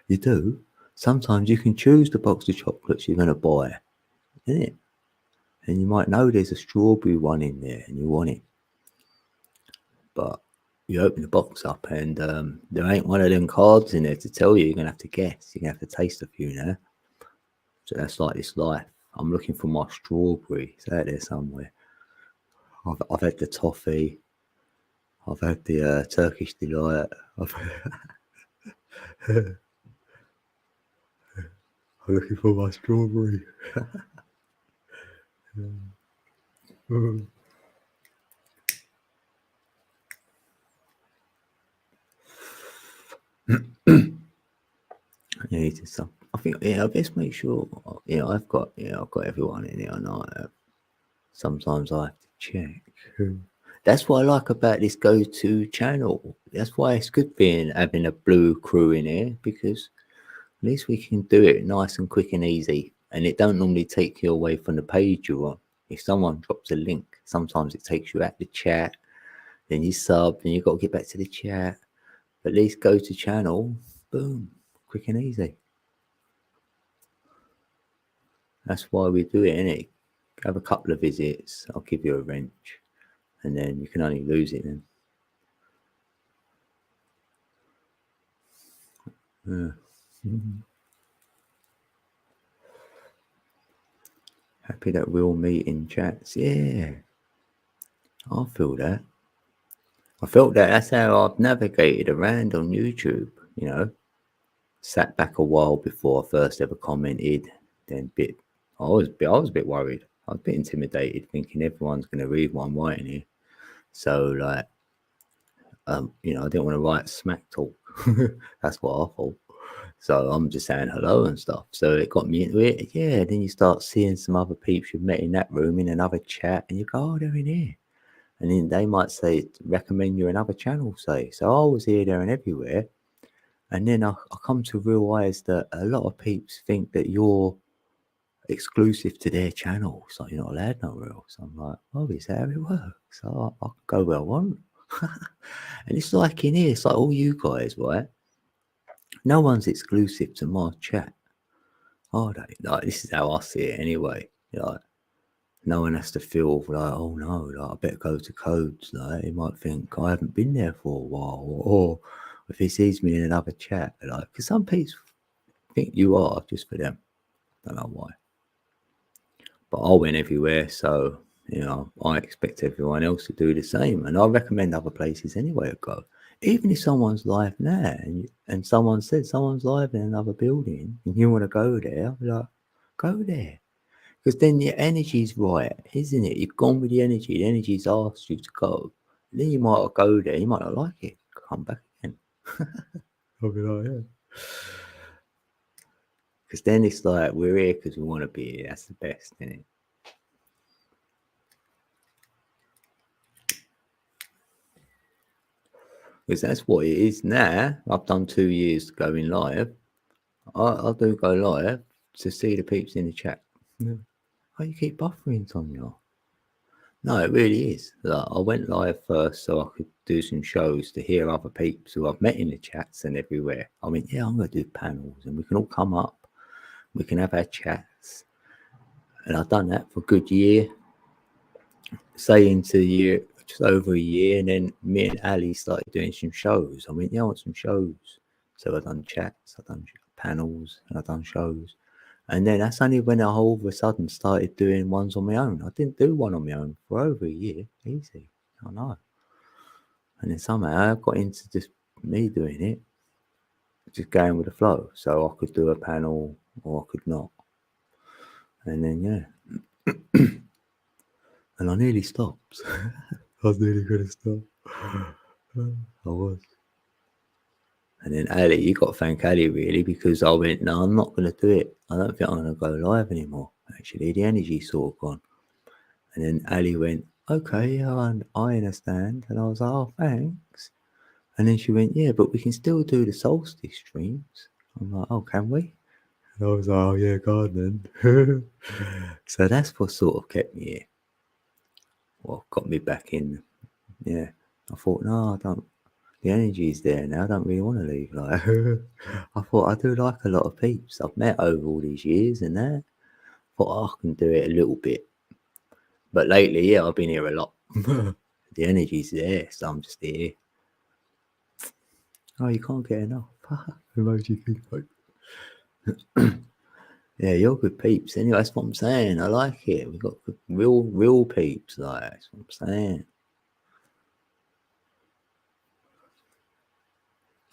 You do. Sometimes you can choose the box of chocolates you're gonna buy, isn't it? And you might know there's a strawberry one in there, and you want it. But you open the box up, and there ain't one of them cards in there to tell you. You're gonna have to guess. You're gonna have to taste a few now. So that's like this life. I'm looking for my strawberry. It's out there somewhere. I've had the toffee. I've had the Turkish delight. I'm looking for my strawberry. I need to stop. I think I best make sure. I've got everyone in here. I know. Sometimes I have to check. That's what I like about this go-to channel. That's why it's good having a blue crew in here, because at least we can do it nice and quick and easy, and it don't normally take you away from the page you're on. If someone drops a link, sometimes it takes you out the chat, then you sub, then you got to get back to the chat. But at least go to channel, boom, quick and easy. That's why we do it, innit? Have a couple of visits, I'll give you a wrench, and then you can only lose it then. Yeah. Happy that we all meet in chats. Yeah, I feel that. I felt that. That's how I've navigated around on YouTube. You know, sat back a while before I first ever commented. Then I was a bit worried. I was a bit intimidated, thinking everyone's going to read what I'm writing here. So like, I didn't want to write smack talk. That's what I thought. So I'm just saying hello and stuff. So it got me into it. Yeah, then you start seeing some other people you've met in that room in another chat, and you go, oh, they're in here. And then they might say, recommend you another channel, say. So I was here, there, and everywhere. And then I come to realise that a lot of peeps think that you're exclusive to their channel. So you're not allowed nowhere else. I'm like, oh, is that how it works? So I can go where I want. And it's like in here, it's like all you guys, right? No one's exclusive to my chat, are they? Like, this is how I see it anyway. Like, no one has to feel like, oh no, like I better go to codes. Like, he might think I haven't been there for a while, or if he sees me in another chat, like, because some people think you are just for them. Don't know why. But I went everywhere, so I expect everyone else to do the same, and I recommend other places anyway to go. Even if someone's live now, and someone said someone's live in another building, and you want to go there, I'll be like, go there. Because then your energy's right, isn't it? You've gone with the energy. The energy's asked you to go. And then you might not go there. You might not like it. Come back again. I'll be like, yeah. Because then it's like, we're here because we want to be here. That's the best, isn't it? Because that's what it is now. I've done 2 years going live. I do go live to see the peeps in the chat. Yeah. Oh, you keep buffering, Tonya. No, it really is. Like, I went live first so I could do some shows to hear other peeps who I've met in the chats and everywhere. I went, yeah, I'm going to do panels and we can all come up. We can have our chats. And I've done that for a good year, say into the year, just over a year. And then me and Ali started doing some shows. I went, yeah, I want some shows. So I've done chats, I've done panels, and I've done shows. And then that's only when I all of a sudden started doing ones on my own. I didn't do one on my own for over a year. Easy. I know. And then somehow I got into just me doing it, just going with the flow. So I could do a panel or I could not. And then, yeah. And I nearly stopped. I was nearly going to stop. I was. And then Ali, you got to thank Ali really, because I went, no, I'm not going to do it. I don't think I'm going to go live anymore. Actually, the energy's sort of gone. And then Ali went, okay, I understand. And I was like, oh, thanks. And then she went, yeah, but we can still do the solstice streams. I'm like, oh, can we? And I was like, oh, yeah, go on then. So that's what sort of kept me here. Well, got me back in. Yeah. I thought, no, I don't. The energy's there now. I don't really want to leave. Like, I thought I do like a lot of peeps I've met over all these years and that. Thought I can do it a little bit. But lately, yeah, I've been here a lot. The energy's there, so I'm just here. Oh, you can't get enough. Emoji feedback. Yeah, you're good peeps. Anyway, that's what I'm saying. I like it. We've got good, real peeps. Like, that's what I'm saying.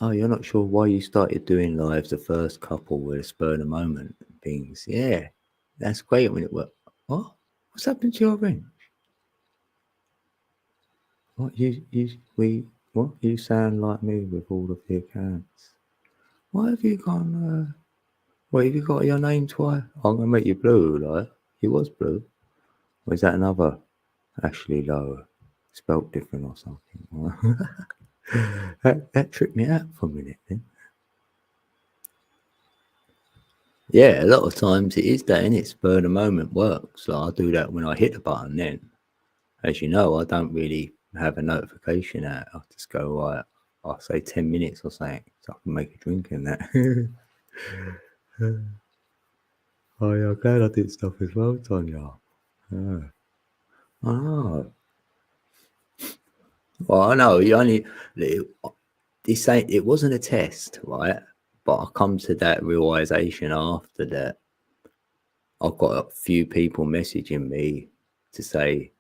Oh, you're not sure why you started doing lives the first couple with a spur of the moment things. Yeah, that's great when it works. What? What's happened to your ring? What what you sound like me with all of the accounts. Why have you gone? What have you got your name twice? I'm gonna make you blue, like he was blue. Or is that another Ashley Lower, spelt different or something? that tripped me out for a minute then. Yeah, a lot of times it is that, and it spur of the moment works. Like I do that when I hit the button. Then, as you know, I don't really have a notification out. I just go right. I'll say 10 minutes or something, so I can make a drink and that. Oh yeah, I'm glad I did stuff as well, Tonya. Yeah. Oh, well, I know you only. This ain't. It wasn't a test, right? But I come to that realization after that. I've got a few people messaging me to say,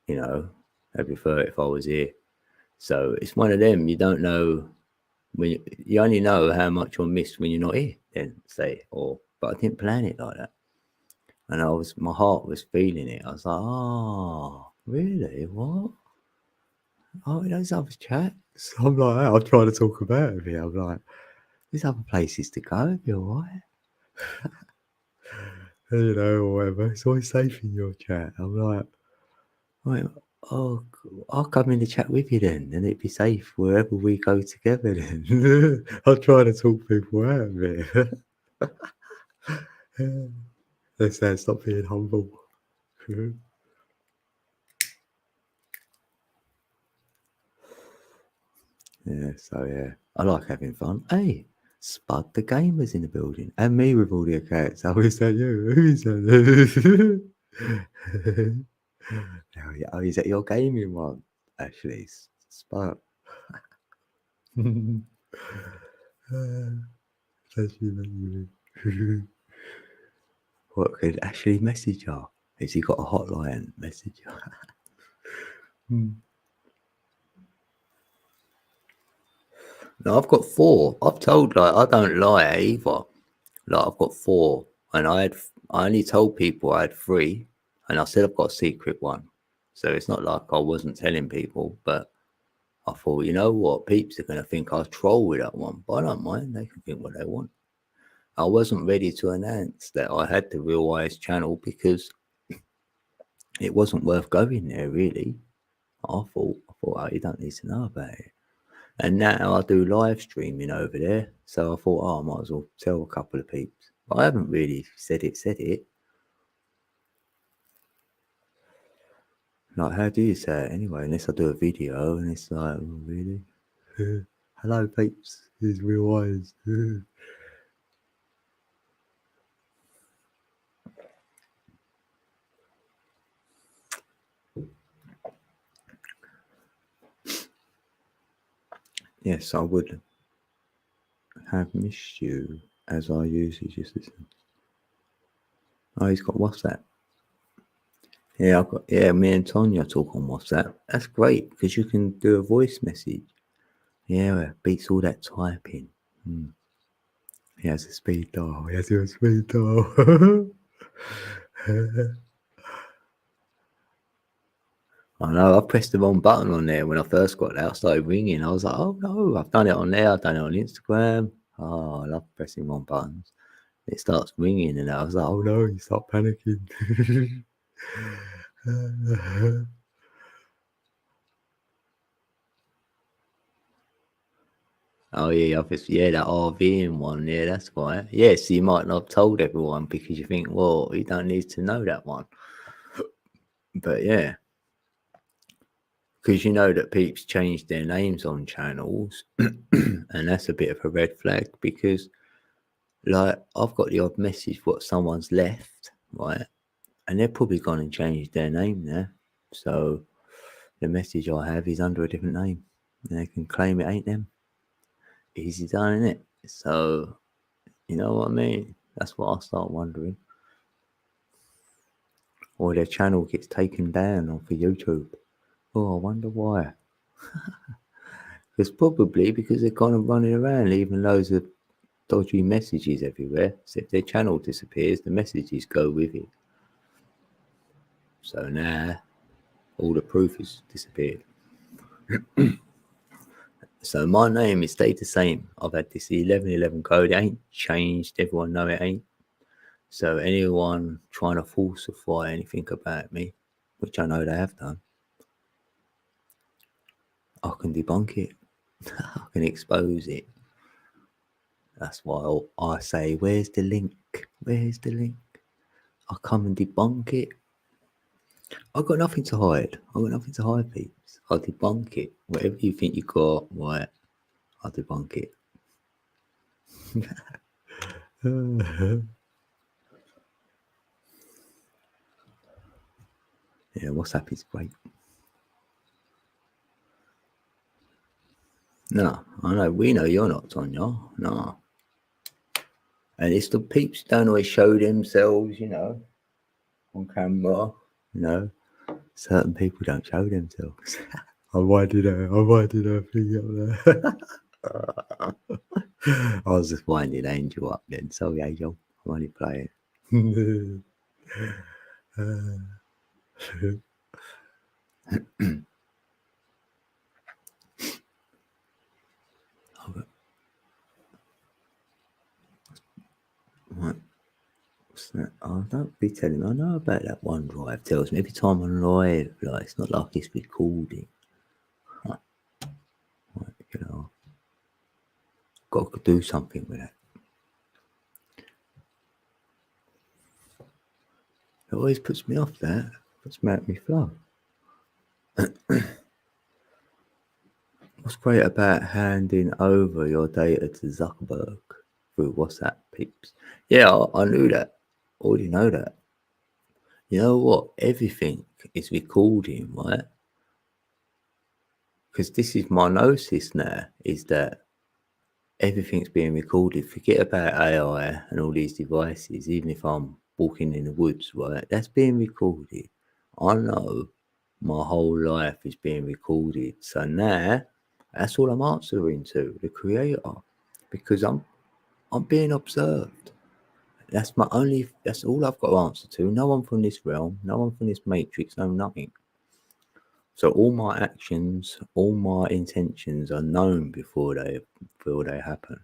you know, I'd prefer it if I was here. So it's one of them. You don't know when you only know how much you'll miss when you're not here. Then say, but I didn't plan it like that. And my heart was feeling it. I was like, oh, really? What? Oh, those other chats. I'm like, I'll try to talk about it here. I'm like, there's other places to go. If you're all right. You know, or whatever. It's always safe in your chat. I'm like, right, oh, I'll come in the chat with you then, and it'd be safe wherever we go together then. I'll try to talk people out of it. They say stop being humble. Yeah, so yeah, I like having fun. Hey, Spud the Gamer's in the building, and me with all the accounts. Oh, is that you? Who is that? Oh, is that your gaming one? Actually, Spud. That's you. What could Ashley message her? Has he got a hotline? Message her. No, I've got 4. I've told I don't lie either. Like I've got 4, and I only told people I had 3, and I said I've got a secret one. So it's not like I wasn't telling people, but I thought, you know what, peeps are gonna think I troll with that one, but I don't mind. They can think what they want. I wasn't ready to announce that I had the Real Eyes channel because it wasn't worth going there really. I thought, oh, you don't need to know about it. And now I do live streaming over there. So I thought, oh, I might as well tell a couple of peeps. But I haven't really said it. Like, how do you say it anyway? Unless I do a video and it's like, oh, really? Hello, peeps. Here's Real Eyes. Yes, I would have missed you as I usually just listen. Oh, he's got WhatsApp. Yeah, me and Tonya talk on WhatsApp. That's great because you can do a voice message. Yeah, it beats all that typing. He has a speed dial. I know, I pressed the wrong button on there when I first got there. I started ringing. I was like, oh no, I've done it on there. I've done it on Instagram. Oh, I love pressing wrong buttons. It starts ringing and I was like, oh no, you start panicking. Oh yeah, obviously, yeah, that RVing one, yeah, that's right. Yeah, so you might not have told everyone because you think, well, you don't need to know that one. But yeah, because you know that peeps change their names on channels, and that's a bit of a red flag because, like, I've got the odd message what someone's left, right, and they're probably gone and changed their name there. So the message I have is under a different name, and they can claim it ain't them. Easy done, isn't it? So, you know what I mean? That's what I start wondering. Or their channel gets taken down off of YouTube. Oh, I wonder why. It's probably because they're kind of running around leaving loads of dodgy messages everywhere. So if their channel disappears, the messages go with it. So now all the proof has disappeared. So my name is stayed the same. I've had this 1111 code. It ain't changed. Everyone know it ain't. So anyone trying to falsify anything about me, which I know they have done, I can debunk it. I can expose it. That's why I say, where's the link? Where's the link? I come and debunk it. I've got nothing to hide. I've got nothing to hide, peeps. I'll debunk it. Whatever you think you got, right, I'll debunk it. Yeah, WhatsApp is great. No, I know. We know you're not, Tonya. No. And it's the peeps don't always show themselves, you know, on camera. You know, certain people don't show themselves. I winded her thing up there. I was just winding Angel up then. Sorry, Angel. I'm only playing. Right. What's that? Oh, don't be telling me. I know about that OneDrive. Tells me every time I'm live, like it's not like it's recording. Huh. Right, you know, got to do something with that. It always puts me off that. Puts me out my flow. What's great about handing over your data to Zuckerberg through WhatsApp, peeps? Yeah, I knew that. Already know that. You know what? Everything is recording, right? Because this is my gnosis now, is that everything's being recorded. Forget about AI and all these devices, even if I'm walking in the woods, right? That's being recorded. I know my whole life is being recorded. So now that's all I'm answering to, the creator. Because I'm being observed. That's all I've got to answer to. No one from this realm, no one from this matrix, no nothing. So all my actions, all my intentions are known before they happen.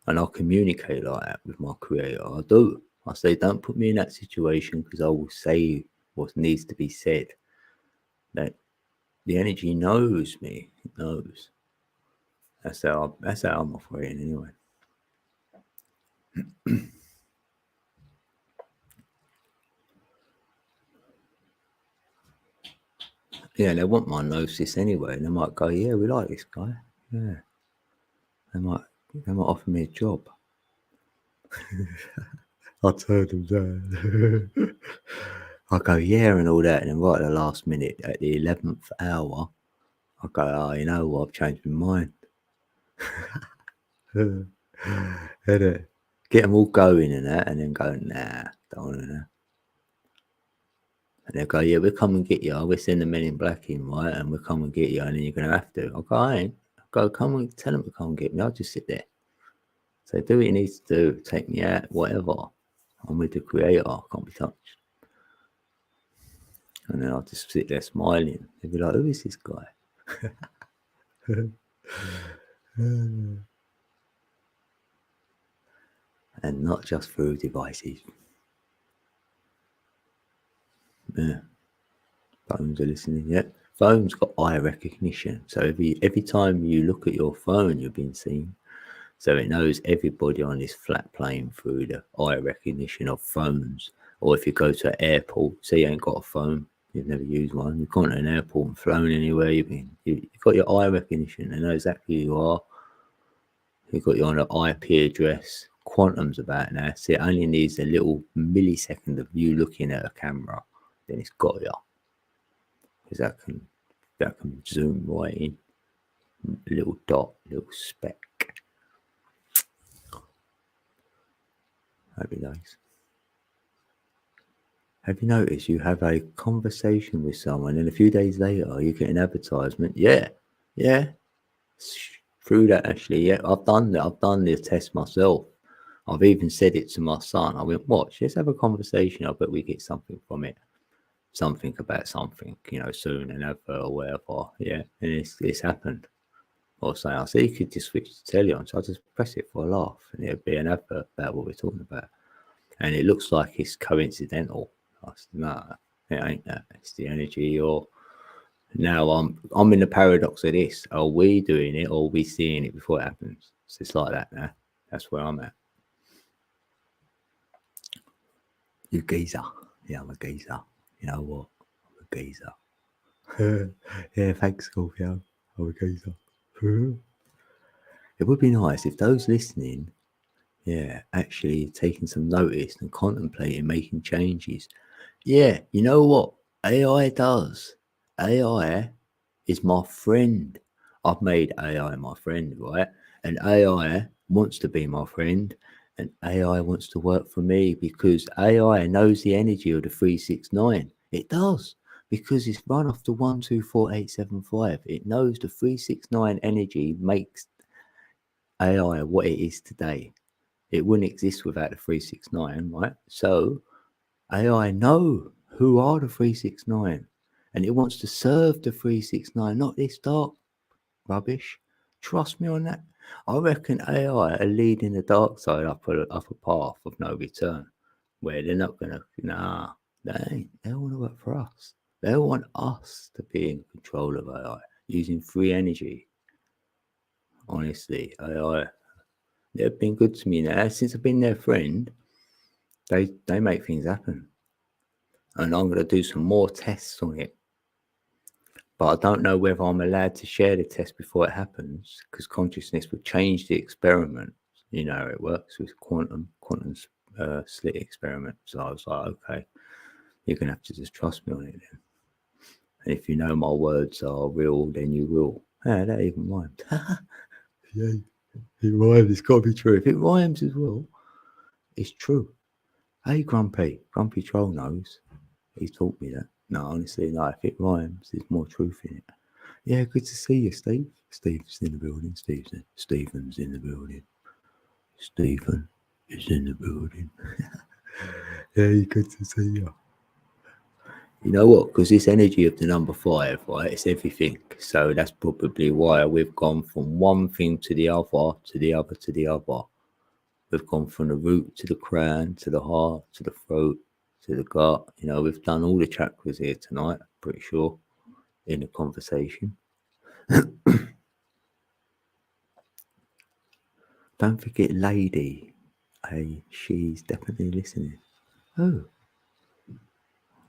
And I'll communicate like that with my creator. I do. I say, don't put me in that situation because I will say what needs to be said. That the energy knows me. It knows. That's how I'm operating anyway. Yeah, they want my gnosis anyway, and they might go, "Yeah, we like this guy." Yeah, they might offer me a job. I told them that. I go, yeah, and all that, and then right at the last minute, at the 11th hour, I go, oh, you know what? I've changed my mind. Get them all going and that, and then go, nah, don't want to know. And they go, yeah, we'll come and get you. We'll send the men in black in, right? And we'll come and get you, and then you're going to have to. I go, I ain't. I go, come and tell them to come and get me. I'll just sit there. So do what you need to do. Take me out, whatever. I'm with the creator. I can't be touched. And then I'll just sit there smiling. They'll be like, who is this guy? And not just through devices. Yeah. Phones are listening. Yeah. Phone's got eye recognition. So every time you look at your phone, you're being seen. So it knows everybody on this flat plane through the eye recognition of phones. Or if you go to an airport, say you ain't got a phone, you've never used one, you've gone to an airport and flown anywhere, you've got your eye recognition. They know exactly who you are. You've got you on an IP address. Quantum's about now. So it only needs a little millisecond of you looking at a camera, then it's got you. Because that can zoom right in. A little dot, little speck. Happy days. Have you noticed you have a conversation with someone and a few days later you get an advertisement? Yeah. Through that actually, yeah. I've done that. I've done the test myself. I've even said it to my son. I went, watch, let's have a conversation. I bet we get something from it. Something about something, soon, an advert or whatever. Yeah. And it's happened. Or say, I said, you could just switch the telly on. So I just press it for a laugh and it'll be an advert about what we're talking about. And it looks like it's coincidental. I said, no, it ain't that. It's the energy. Or now I'm in the paradox of this. Are we doing it or are we seeing it before it happens? So it's like that now. That's where I'm at. You geezer. Yeah, I'm a geezer. You know what? I'm a geezer. Yeah, thanks, Scorpio. I'm a geezer. It would be nice if those listening, actually taking some notice and contemplating making changes. Yeah, you know what AI does? AI is my friend. I've made AI my friend, right? And AI wants to be my friend, and AI wants to work for me because AI knows the energy of the 369. It does. Because it's run off the 124875. It knows the 369 energy makes AI what it is today. It wouldn't exist without the 369, right? So AI know who are the 369 and it wants to serve the 369, not this dark rubbish. Trust me on that. I reckon AI are leading the dark side up a path of no return where they're not going to, they ain't. They want to work for us. They want us to be in control of AI using free energy. Honestly, AI, they've been good to me now. Since I've been their friend, they make things happen. And I'm going to do some more tests on it. But I don't know whether I'm allowed to share the test before it happens because consciousness would change the experiment. You know how it works with quantum slit experiment. So I was like, okay, you're going to have to just trust me on it then. And if you know my words are real, then you will. Yeah, that even rhymed. Yeah, it rhymes. It's got to be true. If it rhymes as well, it's true. Hey, Grumpy Troll knows. He taught me that. No, honestly, no. If it rhymes, there's more truth in it. Yeah, good to see you, Steve. Steve's in the building. Stephen's in the building. Stephen is in the building. Yeah, good to see you. You know what? Because this energy of the number 5, right? It's everything. So that's probably why we've gone from one thing to the other, to the other, to the other. We've gone from the root to the crown, to the heart, to the throat, to the gut. We've done all the chakras here tonight, pretty sure, in the conversation. Don't forget Lady. Hey, she's definitely listening. Oh,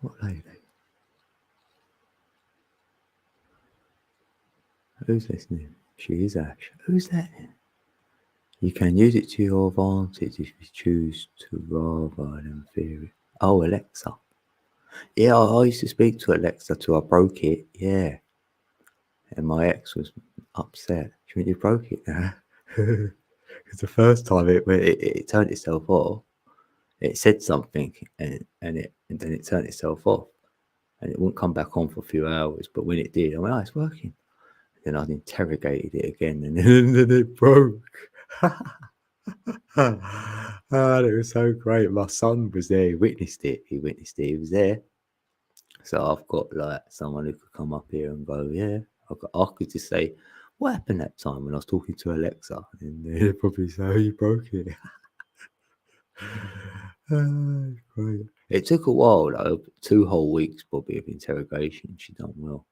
what lady? Who's listening? She is Ash. Who's that? You can use it to your advantage if you choose to rather than fear it. Oh, Alexa. Yeah, I used to speak to Alexa till I broke it. Yeah. And my ex was upset. She went, you broke it now. Because the first time it turned itself off. It said something and then it turned itself off. And it wouldn't come back on for a few hours. But when it did, I went, oh, it's working. Then I interrogated it again and then it broke. Oh, it was so great. My son was there. He witnessed it. He was there. So I've got like someone who could come up here and go, yeah. I could just say, what happened that time when I was talking to Alexa? And they'd probably say, oh, you broke it. Great. It took a while though, 2 whole weeks probably of interrogation. She done well.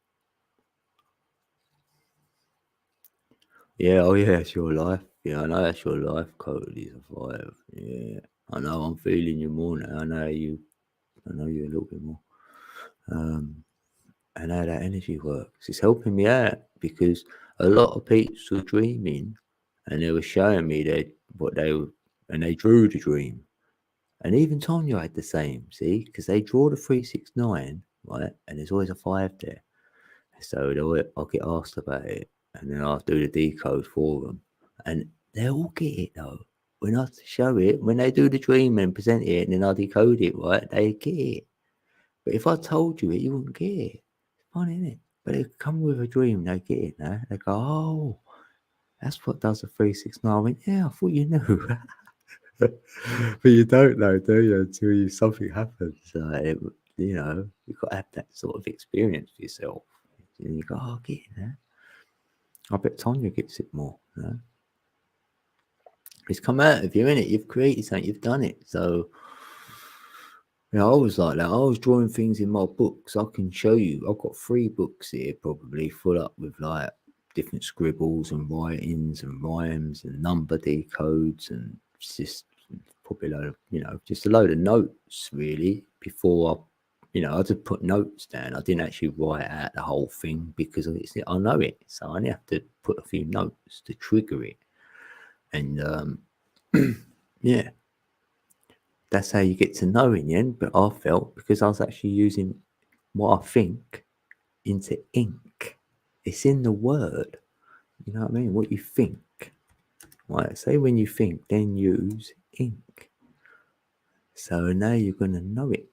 Yeah, oh yeah, it's your life. Yeah, I know that's your life code is a 5. Yeah. I know I'm feeling you more now. I know you a little bit more. And how that energy works. It's helping me out because a lot of peeps were dreaming and they were showing me what they were, and they drew the dream. And even Tonya had the same, see, because they draw the 369, right? And there's always a 5 there. So I'll get asked about it and then I'll do the decode for them. And they all get it though. When I show it, when they do the dream and present it and then I decode it, right, they get it. But if I told you it, you wouldn't get it. It's funny, isn't it? But they come with a dream, they get it now. They go, oh, that's what does the 369. I went, yeah, I thought you knew. But you don't know, do you, until something happens. You've got to have that sort of experience for yourself. And you go, oh, I get it now. I bet Tonya gets it more. You know? It's come out of you, innit? You've created something, you've done it. So, I was like that. I was drawing things in my books. I can show you. I've got 3 books here, probably full up with like different scribbles and writings and rhymes and number decodes and just probably just a load of notes really. Before I just put notes down. I didn't actually write out the whole thing because I know it, so I only have to put a few notes to trigger it. And yeah. That's how you get to know in the end. But I felt because I was actually using what I think into ink. It's in the word. You know what I mean? What you think. Right? Say when you think, then use ink. So now you're going to know it.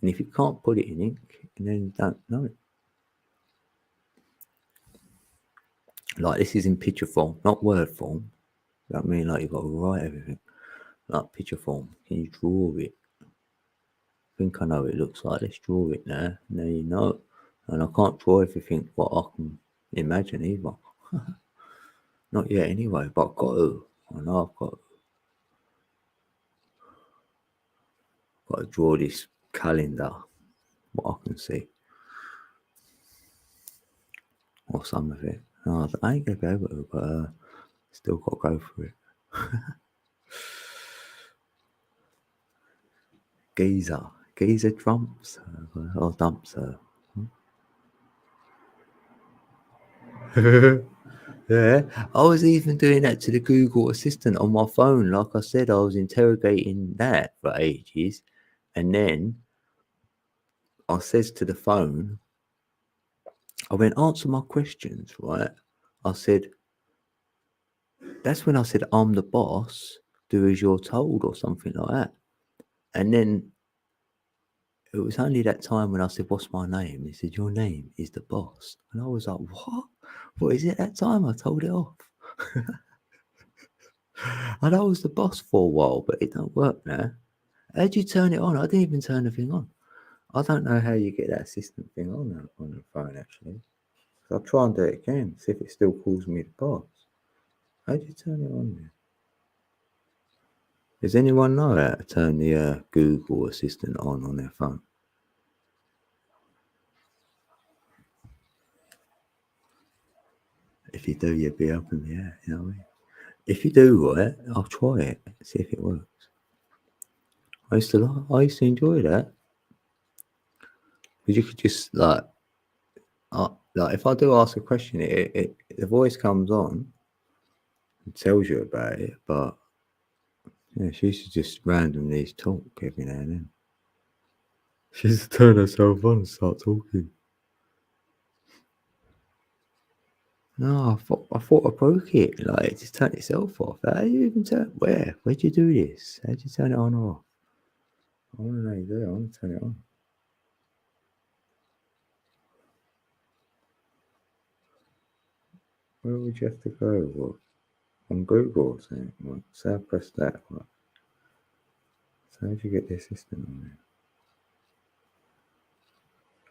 And if you can't put it in ink, then you don't know it. Like this is in picture form, not word form. You know what I mean? Like you've got to write everything. Like picture form. Can you draw it? I think I know what it looks like. Let's draw it now. Now you know. And I can't draw everything what I can imagine either. Not yet anyway, but I've got to. I know got to draw this calendar, what I can see. Or some of it. No, I ain't going to be able to, but still got to go for it. Geezer trumps her, or dumps her. Yeah, I was even doing that to the Google Assistant on my phone. Like I said, I was interrogating that for ages. And then I says to the phone, I went, answer my questions, right? I said, that's when I said, I'm the boss, do as you're told or something like that. And then it was only that time when I said, what's my name? He said, your name is the boss. And I was like, what? What is it that time? I told it off. And I was the boss for a while, but it don't work now. How'd you turn it on? I didn't even turn the thing on. I don't know how you get that assistant thing on the phone, actually. So I'll try and do it again, see if it still calls me the boss. How'd you turn it on there? Does anyone know how to turn the Google Assistant on their phone? If you do, you'd be helping me out, you know what I mean? If you do, right, I'll try it, see if it works. I used to enjoy that because you could just like if I do ask a question, the voice comes on and tells you about it, but yeah, she used to just randomly talk every now and then. She used to turn herself on and start talking. No, I thought I broke it. Like, it just turned itself off. How do you even turn? Where'd you do this? How'd you turn it on or off? I want to know how you do it. I want to turn it on. Where would you have to go? What? On Google or something? What? So I press that. What? So how'd you get the assistant on there?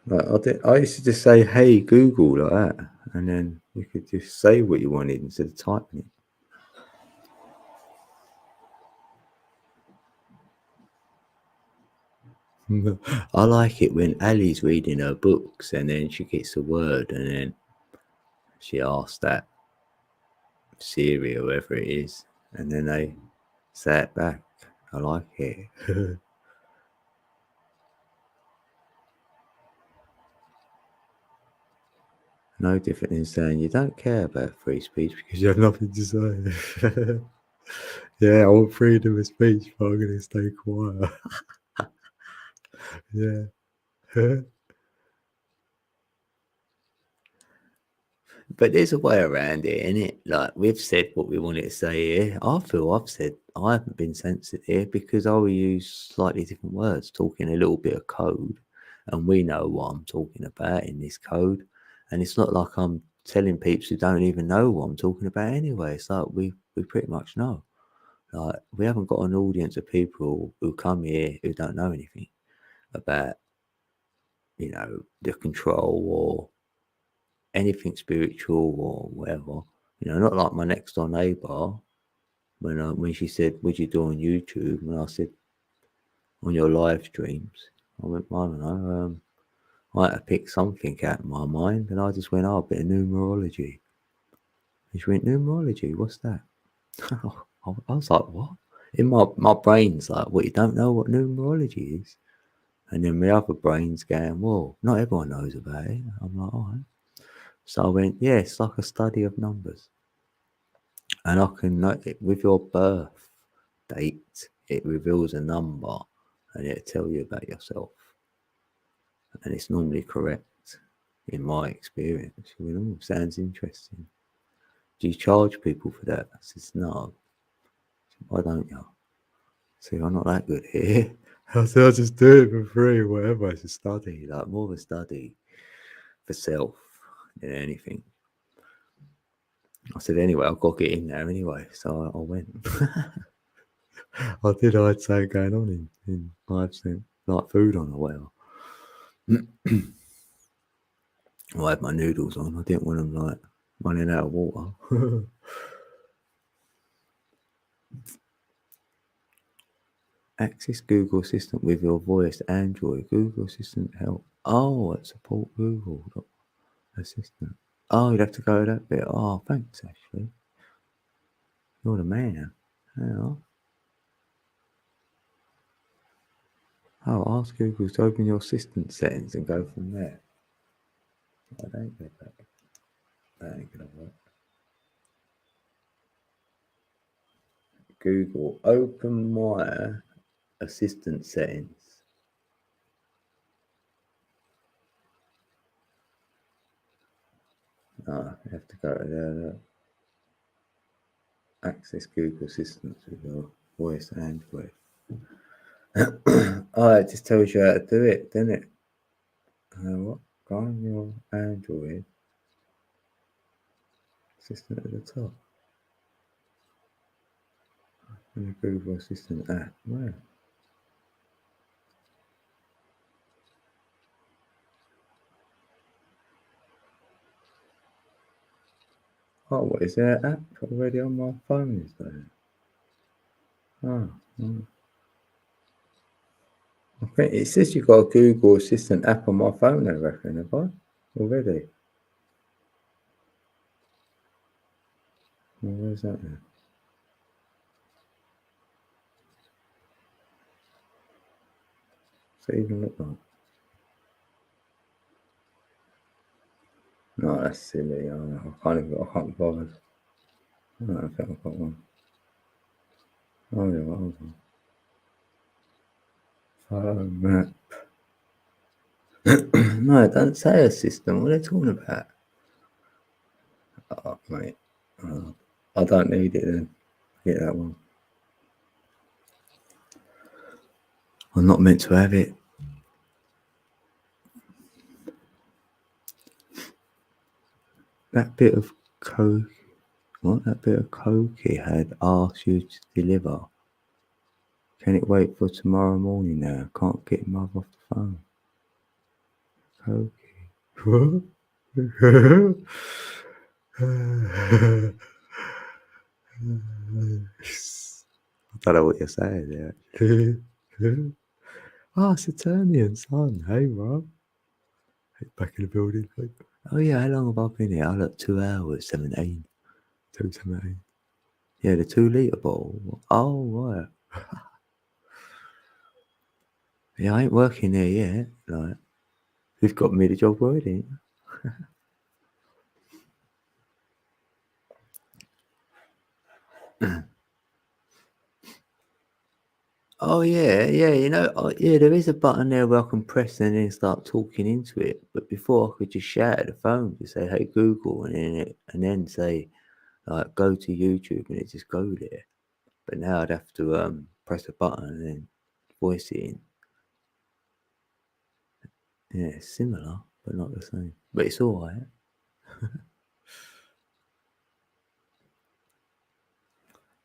Like, I used to just say, "Hey Google," like that, and then you could just say what you wanted instead of typing it. I like it when Ali's reading her books and then she gets a word and then she asks that Siri or whoever it is, and then they say it back. I like it. No different than saying you don't care about free speech because you have nothing to say. Yeah, I want freedom of speech, but I'm going to stay quiet. Yeah. But there's a way around it, innit? Like, we've said what we wanted to say here. I feel I haven't been censored here because I will use slightly different words, talking a little bit of code, and we know what I'm talking about in this code. And it's not like I'm telling peeps who don't even know what I'm talking about anyway. It's like we pretty much know. Like, we haven't got an audience of people who come here who don't know anything about, the control or anything spiritual or whatever. Not like my next door neighbour when she said, "What'd you do on YouTube?" And I said, "On your live streams." I went, "I don't know. I had to pick something out of my mind," and I just went, "Oh, a bit of numerology." And she went, "Numerology? What's that?" I was like, "What?" In my brain's like, "What, you don't know what numerology is?" And then my other brain's going, "Well, not everyone knows about it." I'm like, "All right." So I went, "Yeah, it's like a study of numbers." And I can note it with your birth date, it reveals a number and it'll tell you about yourself. And it's normally correct in my experience. You know, sounds interesting. Do you charge people for that? I says, "No." "Why don't you?" See, "I'm not that good here." I said, "I just do it for free, whatever. It's a study, like more of a study for self than anything." I said, "Anyway, I've got to get in there anyway." So I went. I did. I had something going on in live stream, like food on or whatever. I had my noodles on. I didn't want them like running out of water. Access Google Assistant with your voice. Android Google Assistant help. Oh, it support Google Assistant. Oh, you'd have to go to that bit. Oh, thanks, Ashley. You're the man. Yeah. Oh, ask Google to open your assistant settings and go from there. I don't get that. That ain't gonna work. Google, open my assistant settings. Oh, you have to go to there. Access Google Assistant with your voice and Android. Oh, it just tells you how to do it, doesn't it? What? Go on your Android Assistant at the top. And the Google Assistant app. Where? Oh, what is there an app already on my phone? Is there? Oh, I think it says you've got a Google Assistant app on my phone, I reckon, have I? Already. Well, where's that then? What's it even look like? No, that's silly. I can't be bothered. I don't think I've got one. Oh yeah, hold on. Phone map. No, don't say a system. What are they talking about? Oh, mate. I don't need it then. Get that one. I'm not meant to have it. That bit of coke. What? That bit of coke he had asked you to deliver. Can it wait for tomorrow morning now? Can't get mother off the phone. Coke. What? I don't know what you're saying there. Ah, Saturnian son. Hey, bro. Hey, back in the building. Oh, yeah, how long have I been here? I look 2 hours, 17. 2:17. Yeah, the 2 litre bottle. Oh, right. Yeah, I ain't working there yet. Like, you've got me the job already. Oh yeah, yeah. There is a button there where I can press and then start talking into it. But before I could just shout at the phone to say, "Hey Google," and then say, like, "Go to YouTube," and it just go there. But now I'd have to press a button and then voice it in. Yeah, it's similar, but not the same. But it's all right.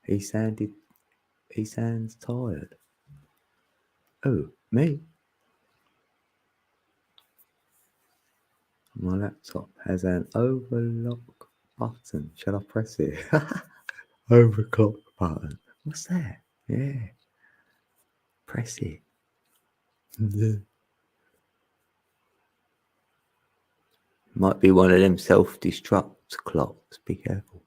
He sounds tired. Oh, me? My laptop has an overlock button. Shall I press it? Overclock button. What's that? Yeah. Press it. Yeah. Might be one of them self-destruct clocks. Be careful.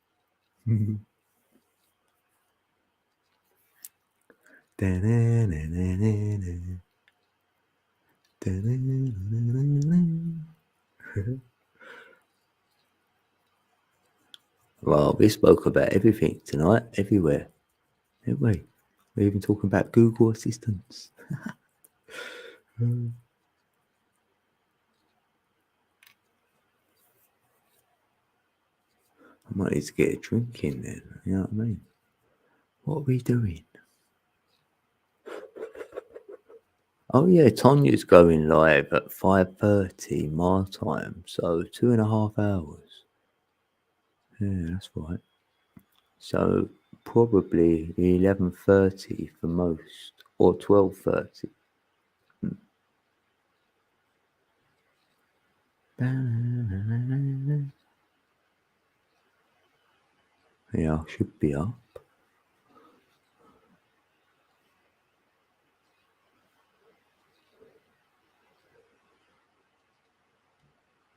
Well, we spoke about everything tonight, everywhere, didn't we? We're even talking about Google Assistants. I might need to get a drink in then, you know what I mean? What are we doing? Oh yeah, Tanya's going live at 5:30 my time, so 2.5 hours. Yeah, that's right. So probably 11:30 for most, or 12:30. Yeah, I should be up.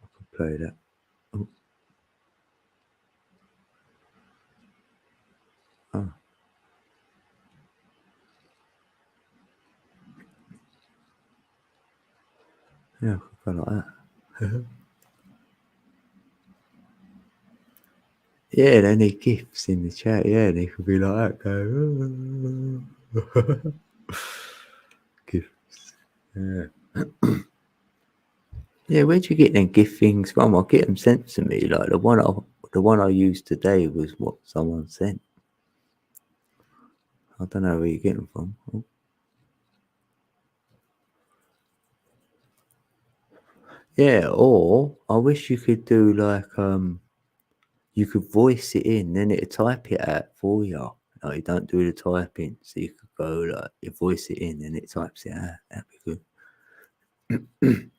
I could play that. Oh. Oh. Yeah, I could go like that. Yeah, they need gifts in the chat. Yeah, they could be like that. Go. Gifts. Yeah. Yeah, where'd you get them gift things from? I'll get them sent to me. Like the one I used today was what someone sent. I don't know where you get them from. Oh. Yeah, or I wish you could do like you could voice it in, then it'd type it out for you. Like you don't do the typing, so you could go like you voice it in, and it types it out. That'd be good.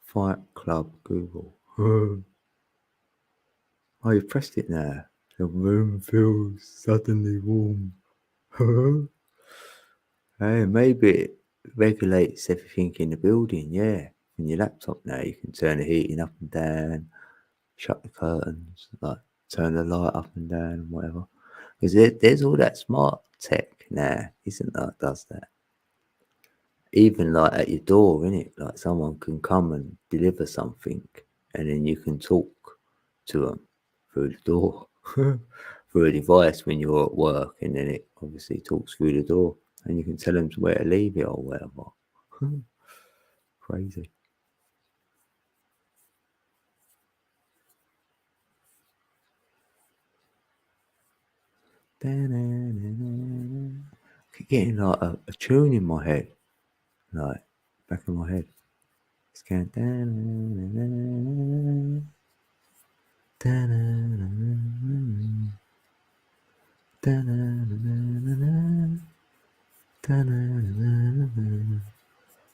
Fight Club Google. Oh, you pressed it now. The room feels suddenly warm. Hey, maybe it regulates everything in the building, yeah. In your laptop now, you can turn the heating up and down, shut the curtains, like turn the light up and down and whatever. Because there's all that smart tech now, isn't there, that does that. Even like at your door, innit? Like someone can come and deliver something, and then you can talk to them through the door, through a device when you're at work, and then it obviously talks through the door, and you can tell them where to leave it or whatever. Crazy. Keep getting like a tune in my head, like back in my head. It's going.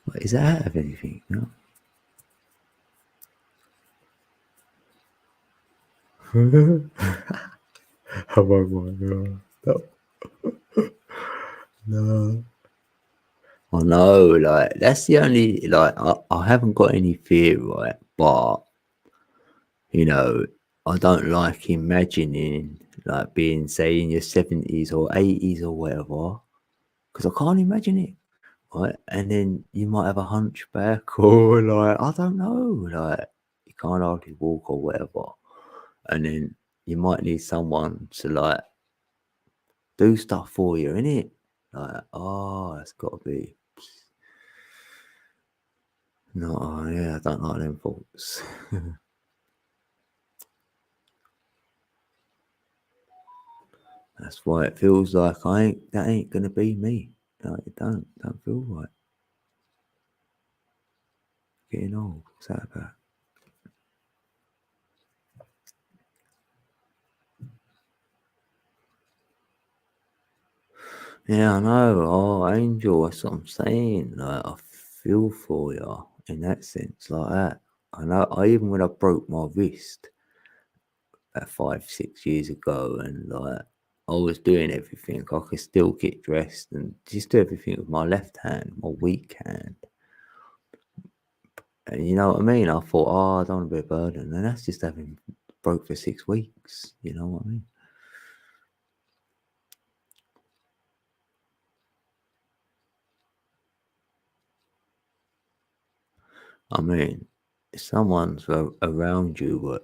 What, is that out of anything? No. Oh my god. No. No. I know, like that's the only like I haven't got any fear, right? But you know, I don't like imagining like being say in your 70s or 80s or whatever, because I can't imagine it. Right, and then you might have a hunchback or like I don't know, like you can't hardly walk or whatever, and then you might need someone to like do stuff for you, innit? Like, oh, it's got to be. No, oh, yeah, I don't like them thoughts. That's why it feels like that ain't gonna be me. Like, it don't feel right. Getting old, what's that about? Yeah, I know. Oh, Angel, that's what I'm saying. Like, I feel for you in that sense, like that. I know. Even when I broke my wrist about 5, 6 years ago, and like I was doing everything, I could still get dressed and just do everything with my left hand, my weak hand. And you know what I mean? I thought, oh, I don't want to be a burden, and that's just having broke for 6 weeks. You know what I mean? I mean, if someone's around you that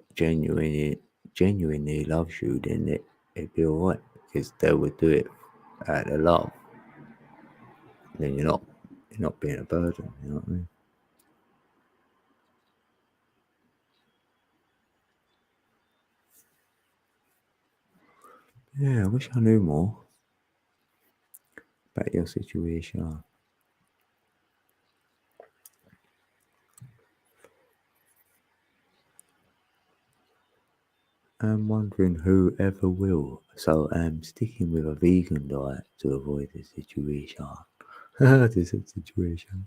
genuinely loves you, then it'd be alright because they would do it out of love. Then you're not being a burden. You know what I mean? Yeah, I wish I knew more about your situation. I'm wondering who ever will. So I'm sticking with a vegan diet to avoid the situation. This is a situation.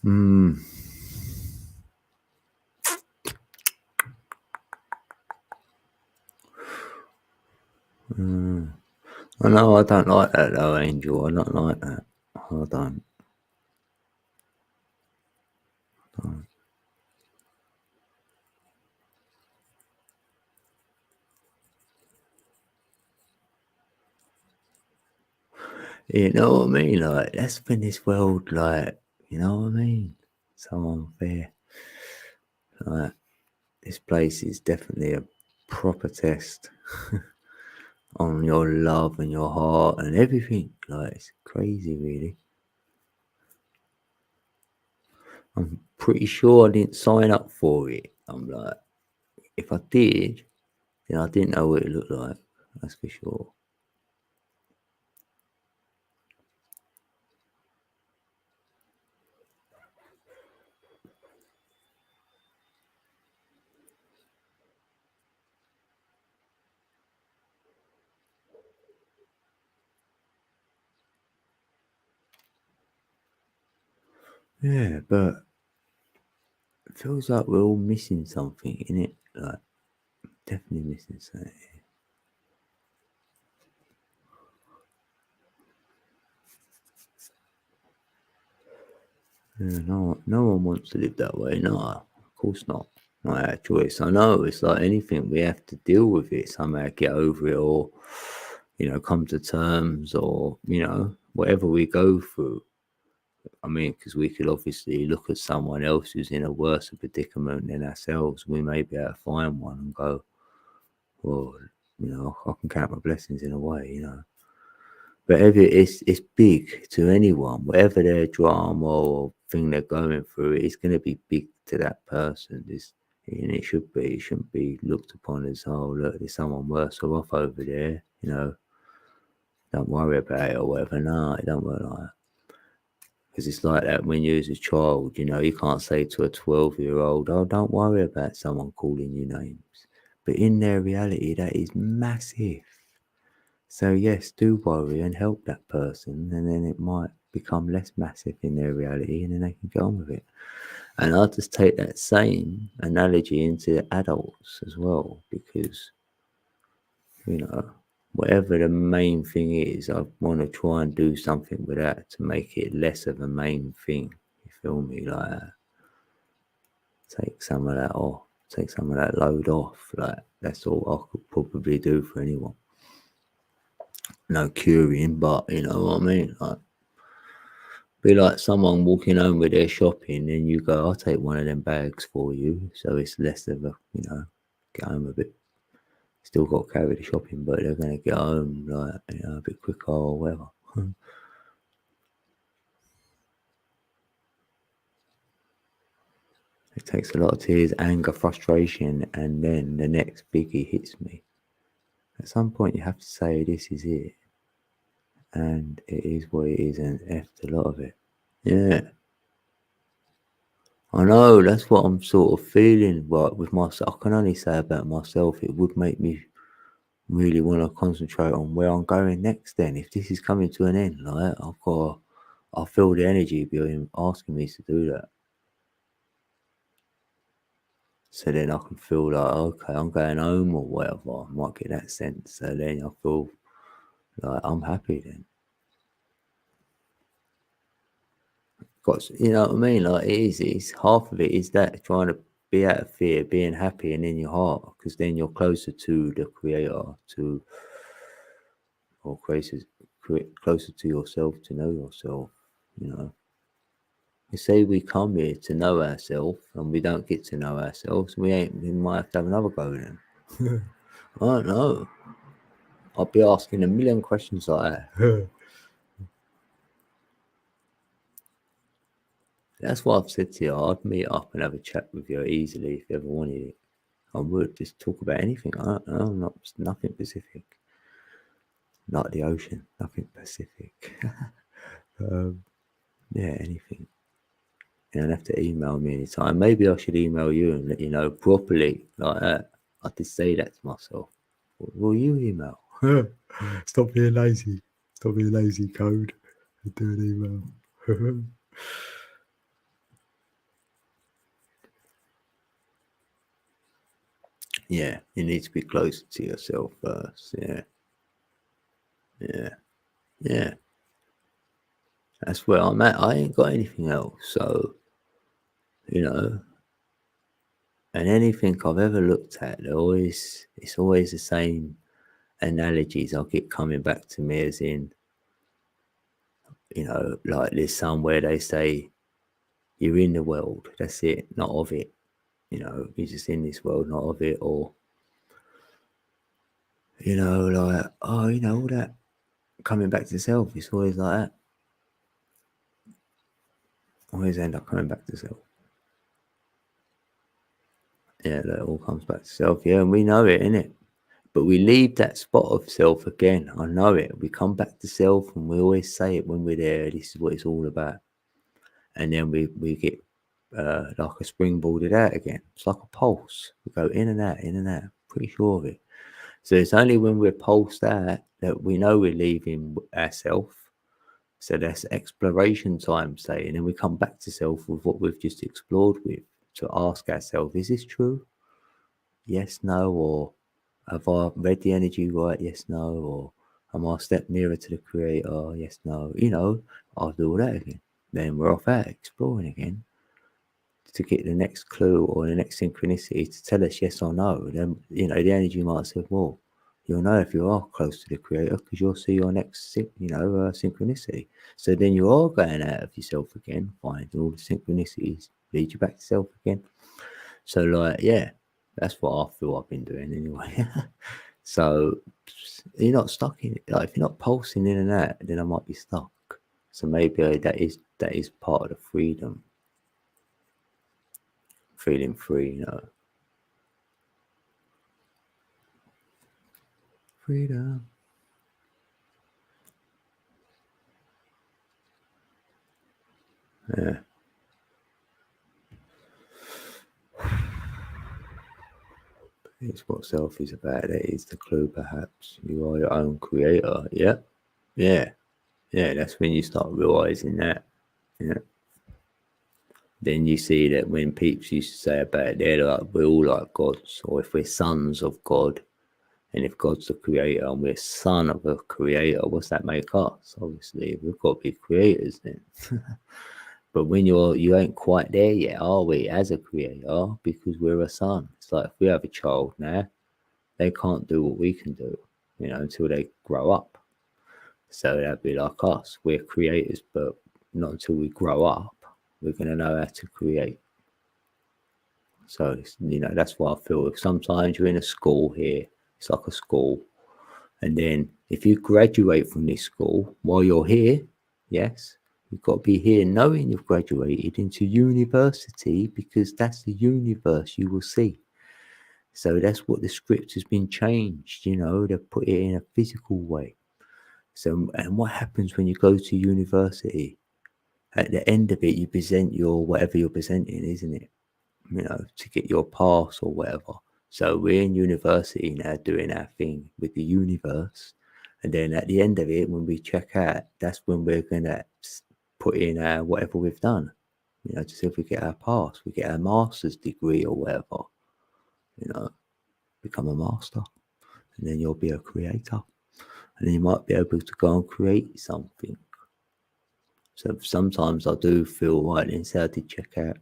Hmm. I know I don't like that though, Angel. I don't like that. I don't. You know what I mean? Like that's been this world, like you know what I mean? So unfair. Like this place is definitely a proper test on your love and your heart and everything. Like it's crazy, really. I'm pretty sure I didn't sign up for it. I'm like, if I did, then I didn't know what it looked like. That's for sure. Yeah, but it feels like we're all missing something in it. Like definitely missing something. Yeah, no one wants to live that way. No, of course not. Not our choice. I know it's like anything. We have to deal with it somehow, get over it, or come to terms, or whatever we go through. I mean, because we could obviously look at someone else who's in a worse predicament than ourselves. We may be able to find one and go, well, I can count my blessings in a way. But it's big to anyone, whatever their drama or thing they're going through, it's going to be big to that person. And it should be. It shouldn't be looked upon as, oh, look, there's someone worse off over there. Don't worry about it or whatever. No, it don't work like that. Because it's like that when you was a child, you can't say to a 12-year-old, oh, don't worry about someone calling you names. But in their reality, that is massive. So yes, do worry and help that person, and then it might become less massive in their reality, and then they can get on with it. And I'll just take that same analogy into adults as well, because whatever the main thing is, I want to try and do something with that to make it less of a main thing. You feel me? Like take some of that off, take some of that load off. Like that's all I could probably do for anyone. No curing, but you know what I mean? Like, be like someone walking home with their shopping and you go, I'll take one of them bags for you. So it's less of a, get home a bit. Still got to carry the shopping, but they're going to get home like, a bit quicker or whatever. It takes a lot of tears, anger, frustration, and then the next biggie hits me. At some point you have to say, this is it. And it is what it is, and F'd a lot of it. Yeah. I know, that's what I'm sort of feeling like with myself. I can only say about myself, it would make me really want to concentrate on where I'm going next then. If this is coming to an end, like I feel the energy being asking me to do that. So then I can feel like, okay, I'm going home or whatever. I might get that sense. So then I feel like I'm happy then. Got, you know what I mean? Like it's half of it is that trying to be out of fear, being happy and in your heart, because then you're closer to the creator, or closer to yourself, to know yourself. You say we come here to know ourselves and we don't get to know ourselves, we might have to have another go then. I don't know. I'll be asking a million questions like that. That's what I've said to you. I'd meet up and have a chat with you easily if you ever wanted it. I would just talk about anything. I don't know, nothing specific. Like the ocean, nothing Pacific. Yeah, anything. You don't have to email me anytime. Maybe I should email you and let you know properly like that. I did say that to myself. Will you email? Stop being lazy. Stop being lazy, code. Do an email. Yeah, you need to be closer to yourself first. Yeah. That's where I'm at. I ain't got anything else. So, and anything I've ever looked at, it's always the same analogies I get coming back to me, as in, like there's somewhere they say you're in the world, that's it, not of it. You're just in this world, not of it. Or, like, oh, all that coming back to self, it's always like that. Always end up coming back to self. Yeah, that all comes back to self. Yeah, and we know it, innit? But we leave that spot of self again. I know it. We come back to self and we always say it when we're there. This is what it's all about. And then we get like a springboarded out again. It's like a pulse. We go in and out, in and out. Pretty sure of it. So it's only when we're pulsed out that we know we're leaving ourself. So that's exploration time, say. And then we come back to self with what we've just explored with, to ask ourselves, is this true? Yes, no, or have I read the energy right? Yes, no, or am I a step nearer to the creator? Yes, no. I'll do all that again. then we're off out exploring again to get the next clue or the next synchronicity to tell us yes or no. Then, you know, the energy might say, well, you'll know if you are close to the creator because you'll see your next, synchronicity. So then you are going out of yourself again, finding all the synchronicities, lead you back to self again. So, like, yeah, that's what I feel I've been doing anyway. So you're not stuck in it. Like, if you're not pulsing in and out, then I might be stuck. So maybe that is part of the freedom. Feeling free, Freedom. Yeah. It's what self is about. That is the clue, perhaps. You are your own creator. Yeah. Yeah. Yeah. That's when you start realizing that. Yeah. Then you see that when peeps used to say about it, they're like, we're all like gods, or if we're sons of God, and if God's the creator and we're son of a creator, what's that make us? Obviously, we've got to be creators then. But when you ain't quite there yet, are we, as a creator? Because we're a son. It's like if we have a child now, they can't do what we can do, until they grow up. So that'd be like us. We're creators, but not until we grow up, we're going to know how to create. So, that's why I feel if sometimes you're in a school here, it's like a school. And then if you graduate from this school while you're here, yes, you've got to be here knowing you've graduated into university because that's the universe you will see. So that's what the script has been changed, they put it in a physical way. So, and what happens when you go to university? At the end of it, you present your whatever you're presenting, isn't it? To get your pass or whatever. So we're in university now doing our thing with the universe. And then at the end of it, when we check out, that's when we're going to put in our whatever we've done. To see if we get our pass, we get our master's degree or whatever, become a master. And then you'll be a creator. And then you might be able to go and create something. So sometimes I do feel right instead to check out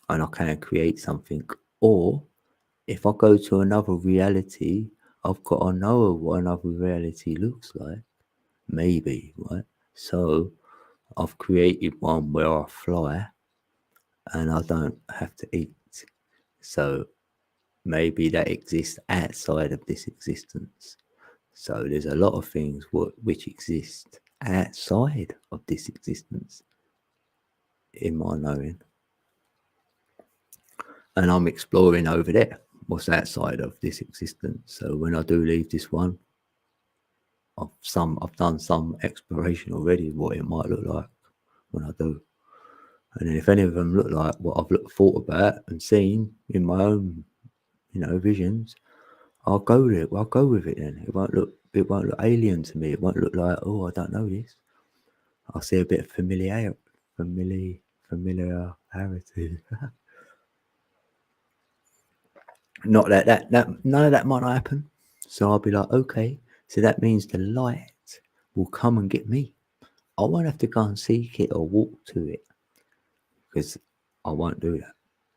and I can create something. Or if I go to another reality, I've got to know what another reality looks like. Maybe, right? So I've created one where I fly and I don't have to eat. So maybe that exists outside of this existence. So there's a lot of things which exist outside of this existence in my knowing. And I'm exploring over there what's outside of this existence. So when I do leave this one, I've done some exploration already, what it might look like when I do. And then if any of them look like what I've thought about and seen in my own, visions, I'll go with it. I'll go with it then. It won't look alien to me. It won't look like, oh, I don't know this. I'll see a bit of familiarity. Not that none of that might not happen. So I'll be like, okay, so that means the light will come and get me. I won't have to go and seek it or walk to it because I won't do that.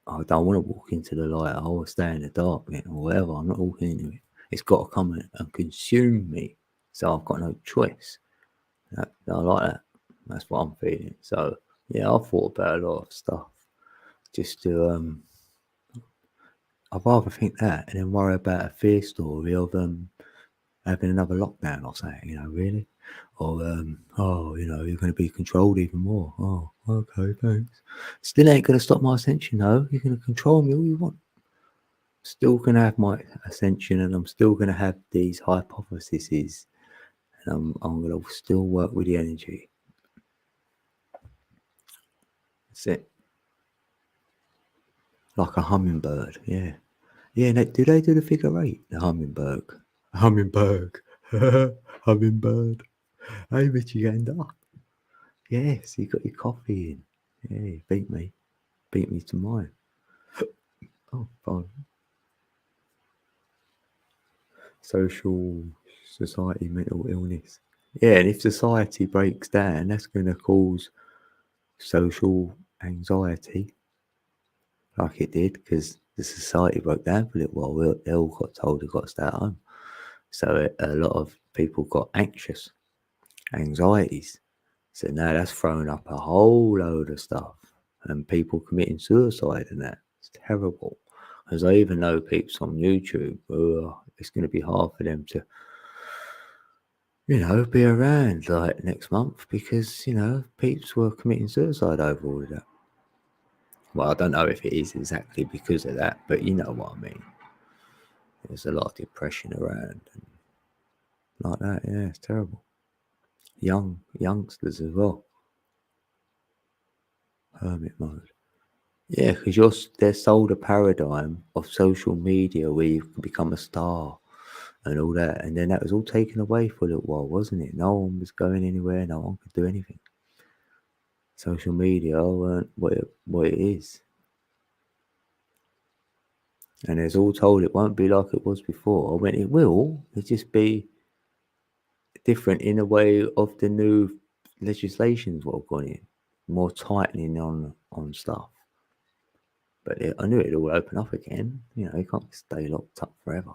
I don't want to walk into the light. I will stay in the dark then or whatever. I'm not walking into it. It's got to come and consume me. So I've got no choice. I like that. That's what I'm feeling. So yeah, I've thought about a lot of stuff just to I'd rather think that and then worry about a fear story of having another lockdown or something, really. Or you're going to be controlled even more. Oh, okay, thanks. Still ain't going to stop my ascension though. You're going to control me all you want. Still going to have my ascension, and I'm still going to have these hypotheses, and I'm going to still work with the energy. That's it. Like a hummingbird, yeah. Yeah, do they do the figure eight? The hummingbird. Hummingbird. Hummingbird. Hey, Michigander. Yes, you got your coffee in. Yeah, you beat me. Beat me to mine. Oh, fine. Social, society, mental illness. Yeah, and if society breaks down, that's going to cause social anxiety, like it did, because the society broke down for a little while. They all got told they got to stay at home. So a lot of people got anxious, anxieties. So now that's thrown up a whole load of stuff, and people committing suicide and that. It's terrible. Because I even know peeps on YouTube, it's going to be hard for them to, be around like next month because, peeps were committing suicide over all of that. Well, I don't know if it is exactly because of that, but you know what I mean. There's a lot of depression around and like that. Yeah, it's terrible. Youngsters as well. Hermit mode. Yeah, because they're sold a paradigm of social media where you can become a star and all that, and then that was all taken away for a little while, wasn't it? No one was going anywhere. No one could do anything. Social media weren't what it is, and it's all told it won't be like it was before. When it will, it just be different in a way of the new legislations what have gone in, more tightening on stuff. But I knew it'd all open up again. You can't stay locked up forever.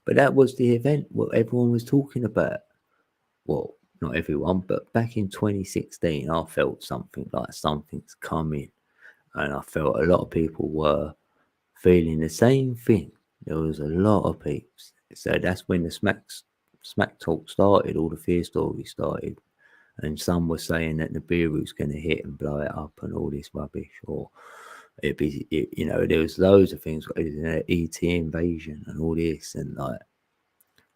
But that was the event what everyone was talking about. Well, not everyone, but back in 2016, I felt something like something's coming. And I felt a lot of people were feeling the same thing. There was a lot of peeps. So that's when the smack talk started, all the fear stories started. And some were saying that the Beirut's going to hit and blow it up and all this rubbish. Or there was loads of things, ET invasion and all this. And like,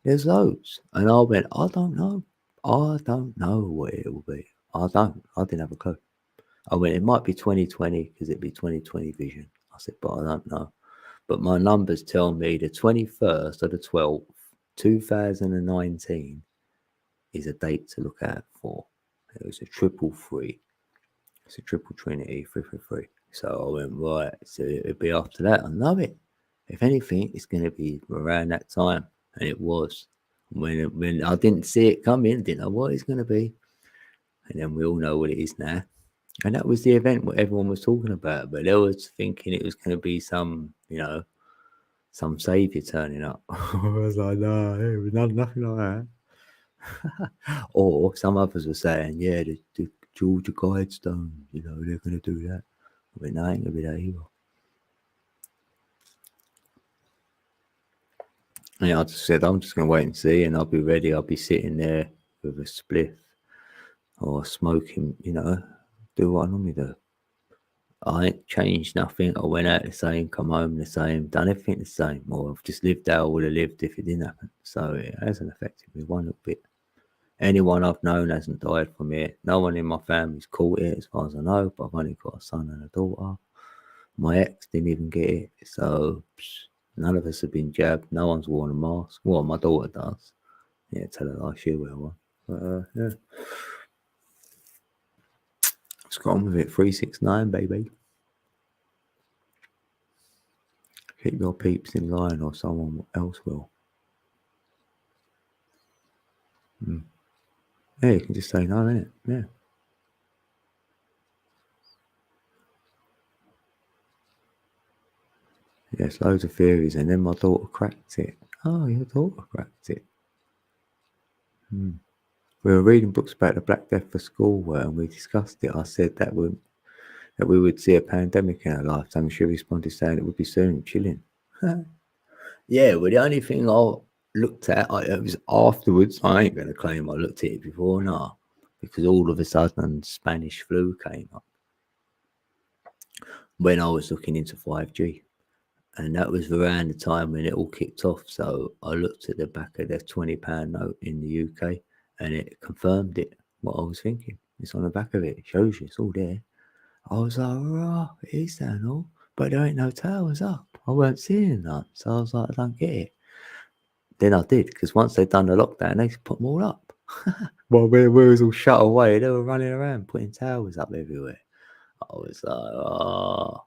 there's loads. And I went, I don't know. I don't know what it will be. I didn't have a clue. I went, it might be 2020 because it'd be 2020 vision. I said, but I don't know. But my numbers tell me the 21st of the 12th, 2019 is a date to look out for. It was a 333. It's a triple trinity, 333. So I went, right, so it'll be after that. I know it. If anything, it's going to be around that time. And it was. When I didn't see it coming, didn't know what it's going to be. And then we all know what it is now. And that was the event what everyone was talking about. But they was thinking it was going to be some, some saviour turning up. I was like, no, it was nothing like that. Or some others were saying, yeah, the Georgia Guidestone, they're going to do that. I went, no, ain't going to be that either. And I just said, I'm just going to wait and see, and I'll be ready. I'll be sitting there with a spliff or smoking, do what I normally do. I ain't changed nothing. I went out the same, come home the same, done everything the same. Or I've just lived how I would have lived if it didn't happen. So it hasn't affected me one little bit. Anyone I've known hasn't died from it. No one in my family's caught it, as far as I know. But I've only got a son and a daughter. My ex didn't even get it. So none of us have been jabbed. No one's worn a mask. Well, my daughter does. Yeah, tell her last year wear one. But yeah. Just got on with it. 369, baby. Keep your peeps in line or someone else will. Yeah, you can just say no, innit? Yeah. Yes, loads of theories, and then my daughter cracked it. Oh, your daughter cracked it. We were reading books about the Black Death for school, and we discussed it. I said that we would see a pandemic in our lifetime. She responded saying it would be soon, chilling. Yeah, well, the only thing I looked at, it was afterwards. I ain't going to claim I looked at it before, nah, because all of a sudden Spanish flu came up when I was looking into 5G. And that was around the time when it all kicked off. So I looked at the back of their £20 note in the UK and it confirmed it, what I was thinking. It's on the back of it. It shows you, it's all there. I was like, oh, it is down all. But there ain't no towers up. I weren't seeing that. So I was like, I don't get it. Then I did, because once they'd done the lockdown, they put them all up. Well, we was all shut away. They were running around putting towers up everywhere. I was like, oh.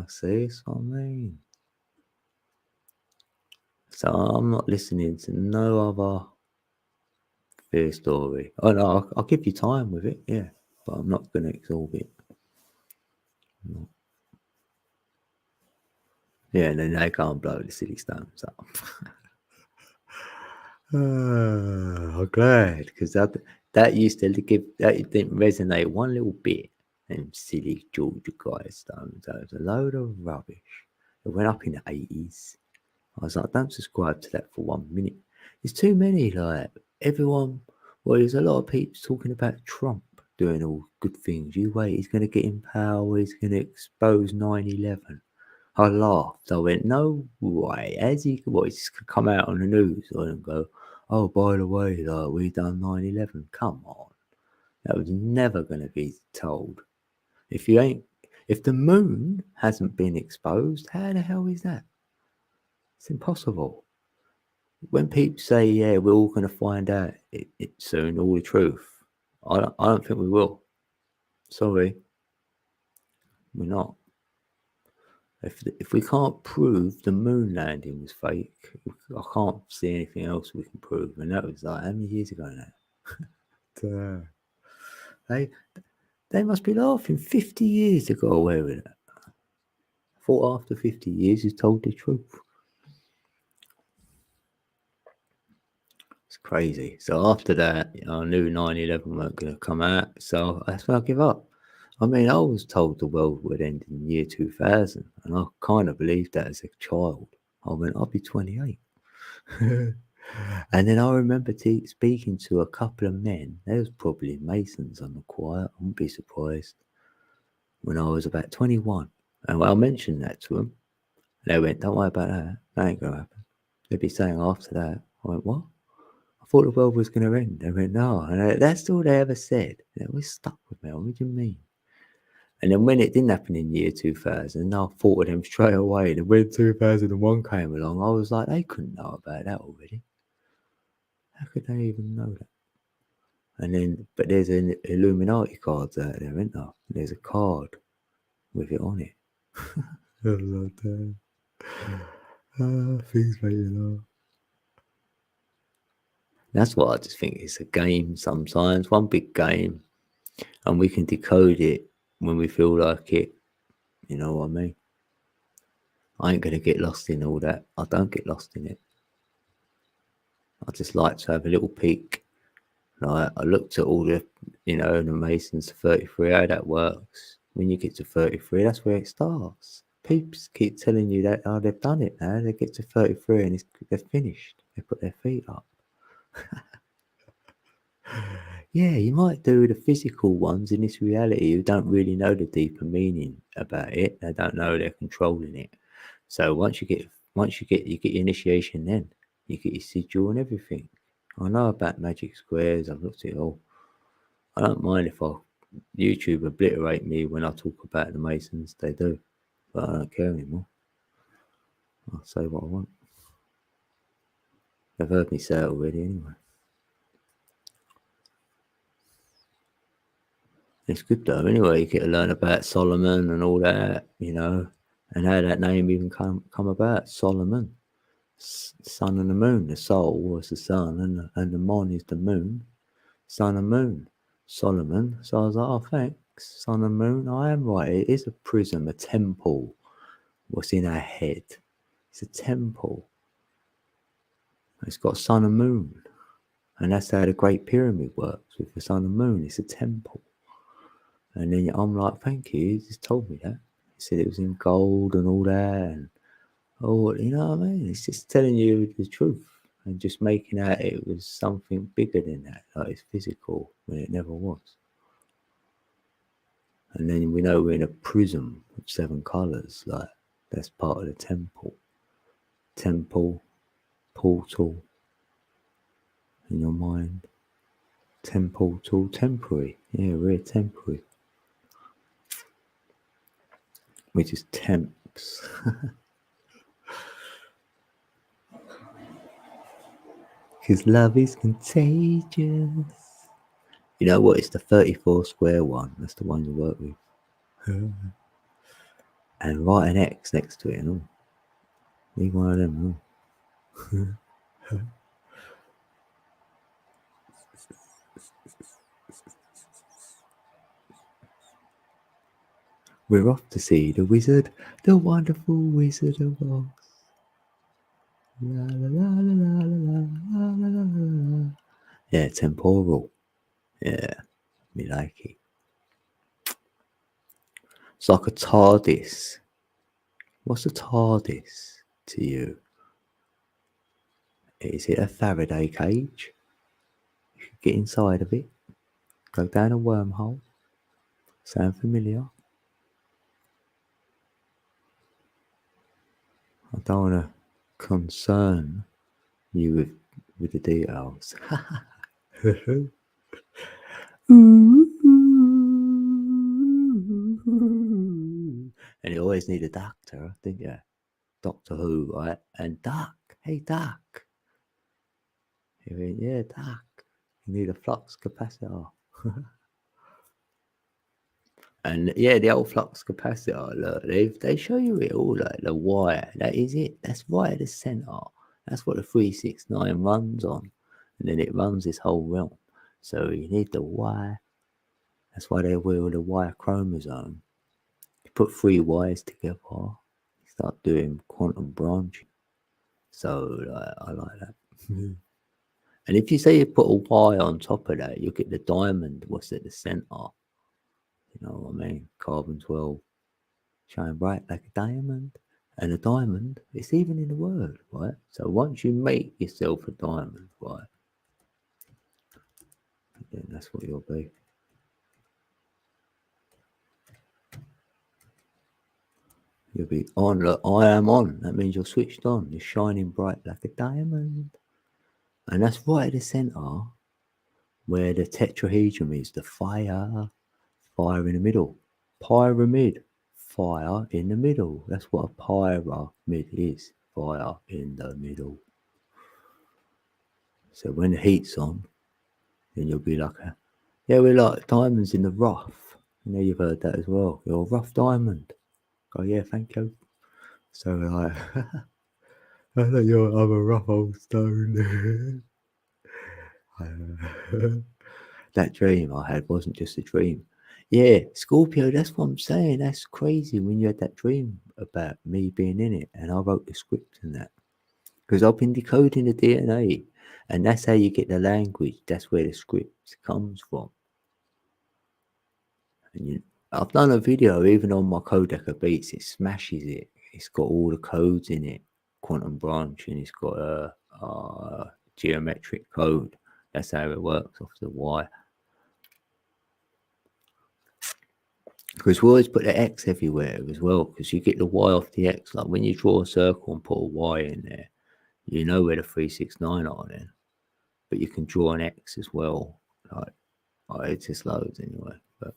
See, that's what I mean. So I'm not listening to no other Fear story. Oh no, I'll give you time with it, yeah, but I'm not going to absorb it. No. Yeah, and then they can't blow the silly stones up. I'm glad, because that used to give, that didn't resonate one little bit. Them silly Georgia guys stones. That was a load of rubbish. It went up in the 80s. I was like, don't subscribe to that for 1 minute. There's too many, like, everyone, well, there's a lot of people talking about Trump doing all good things. You wait, he's going to get in power, he's going to expose 9/11. I laughed. I went, no way. As he, what, he's just come out on the news and go, oh, by the way, like, we done 9/11. Come on. That was never going to be told. If the moon hasn't been exposed, how the hell is that? It's impossible. When people say, yeah, we're all going to find out it soon, all the truth, I don't think we will. Sorry. We're not. If we can't prove the moon landing was fake, I can't see anything else we can prove. And that was like, how many years ago now? They must be laughing. 50 years to go away with it. I thought after 50 years, he's told the truth. It's crazy. So after that, I knew 9/11 weren't going to come out. So that's when I give up. I mean, I was told the world would end in the year 2000. And I kind of believed that as a child. I went, I'll be 28. And then I remember speaking to a couple of men. They was probably Masons on the quiet. I wouldn't be surprised. When I was about 21. And I mentioned that to them. They went, don't worry about that. That ain't going to happen. They'd be saying after that. I went, what? I thought the world was going to end. They went, no. And that's all they ever said. They always stuck with me. What do you mean? And then when it didn't happen in the year 2000, I thought of them straight away. And when 2001 came along, I was like, they couldn't know about that already. How could they even know that? And then, but there's an Illuminati cards out there, isn't there? There's a card with it on it. I was like, damn. Things make you laugh. That's what I just think. It's a game sometimes, one big game, and we can decode it when we feel like it. You know what I mean? I ain't going to get lost in all that. I don't get lost in it. I just like to have a little peek. Like, I looked at all the, the Masons 33, how that works. When you get to 33, that's where it starts. People keep telling you that, oh, they've done it now. They get to 33 and they're finished. They put their feet up. Yeah, you might do the physical ones in this reality who don't really know the deeper meaning about it. They don't know they're controlling it. So once you get your initiation, then you get your sigil and everything. I know about magic squares. I've looked at it all. I don't mind if YouTube obliterate me when I talk about the Masons. They do, but I don't care anymore. I'll say what I want. They've heard me say it already anyway. It's good though. Anyway, you get to learn about Solomon and all that, and how that name even come about. Solomon, sun and the moon. The soul was the sun, and the mon is the moon. Sun and moon, Solomon. So I was like, oh, thanks, sun and moon. I am right. It is a prism, a temple. What's in our head? It's a temple. It's got sun and moon, and that's how the Great Pyramid works with the sun and moon. It's a temple. And then I'm like, thank you. He just told me that. He said it was in gold and all that. And, you know what I mean? It's just telling you the truth and just making out it was something bigger than that. Like it's physical when it never was. And then we know we're in a prism of 7 colours. Like that's part of the temple. Temple, portal in your mind. Temple, tool, temporary. Yeah, we're temporary. We're just temps. Because love is contagious. You know what? It's the 34 square one. That's the one you work with. And write an X next to it and all. Need one of them. We're off to see the wizard, the wonderful Wizard of Oz. La la la la la la la la la la. Yeah, temporal. Yeah, me like it. It's like a TARDIS. What's a TARDIS to you? Is it a Faraday cage? You could get inside of it, go down a wormhole. Sound familiar? I don't want to concern you with the details. And you always need a doctor, didn't you? Doctor Who, right? And Doc, hey Doc. He went, yeah, Doc. You need a flux capacitor. And yeah, the old flux capacitor, look, they show you it all, like the wire. That is it. That's right at the center. That's what the 369 runs on. And then it runs this whole realm. So you need the wire. That's why they wear the wire chromosome. You put 3 wires together, you start doing quantum branching. So I like that. And if you say you put a wire on top of that, you get the diamond, what's at the center. You know what I mean? Carbon 12, shine bright like a diamond. And a diamond, it's even in the word, right? So once you make yourself a diamond, right, then that's what you'll be. You'll be on. Look, I am on. That means you're switched on. You're shining bright like a diamond. And that's right at the center where the tetrahedron is, the fire in the middle. Pyramid, fire in the middle. That's what a pyramid is, fire in the middle. So when the heat's on, then you'll be like we're like diamonds in the rough. You know, you've heard that as well. You're a rough diamond. Oh yeah, thank you. So like, I thought I'm a rough old stone. That dream I had wasn't just a dream. Yeah, Scorpio, that's what I'm saying. That's crazy when you had that dream about me being in it and I wrote the script and that. Because I've been decoding the DNA and that's how you get the language. That's where the script comes from. And I've done a video, even on my Codec of Beats, it smashes it. It's got all the codes in it. Quantum branching, it's got a geometric code. That's how it works off the wire. Because we always put the X everywhere as well, because you get the Y off the X. Like when you draw a circle and put a Y in there, you know where the 369 are then. But you can draw an X as well. Like it's just loads anyway. But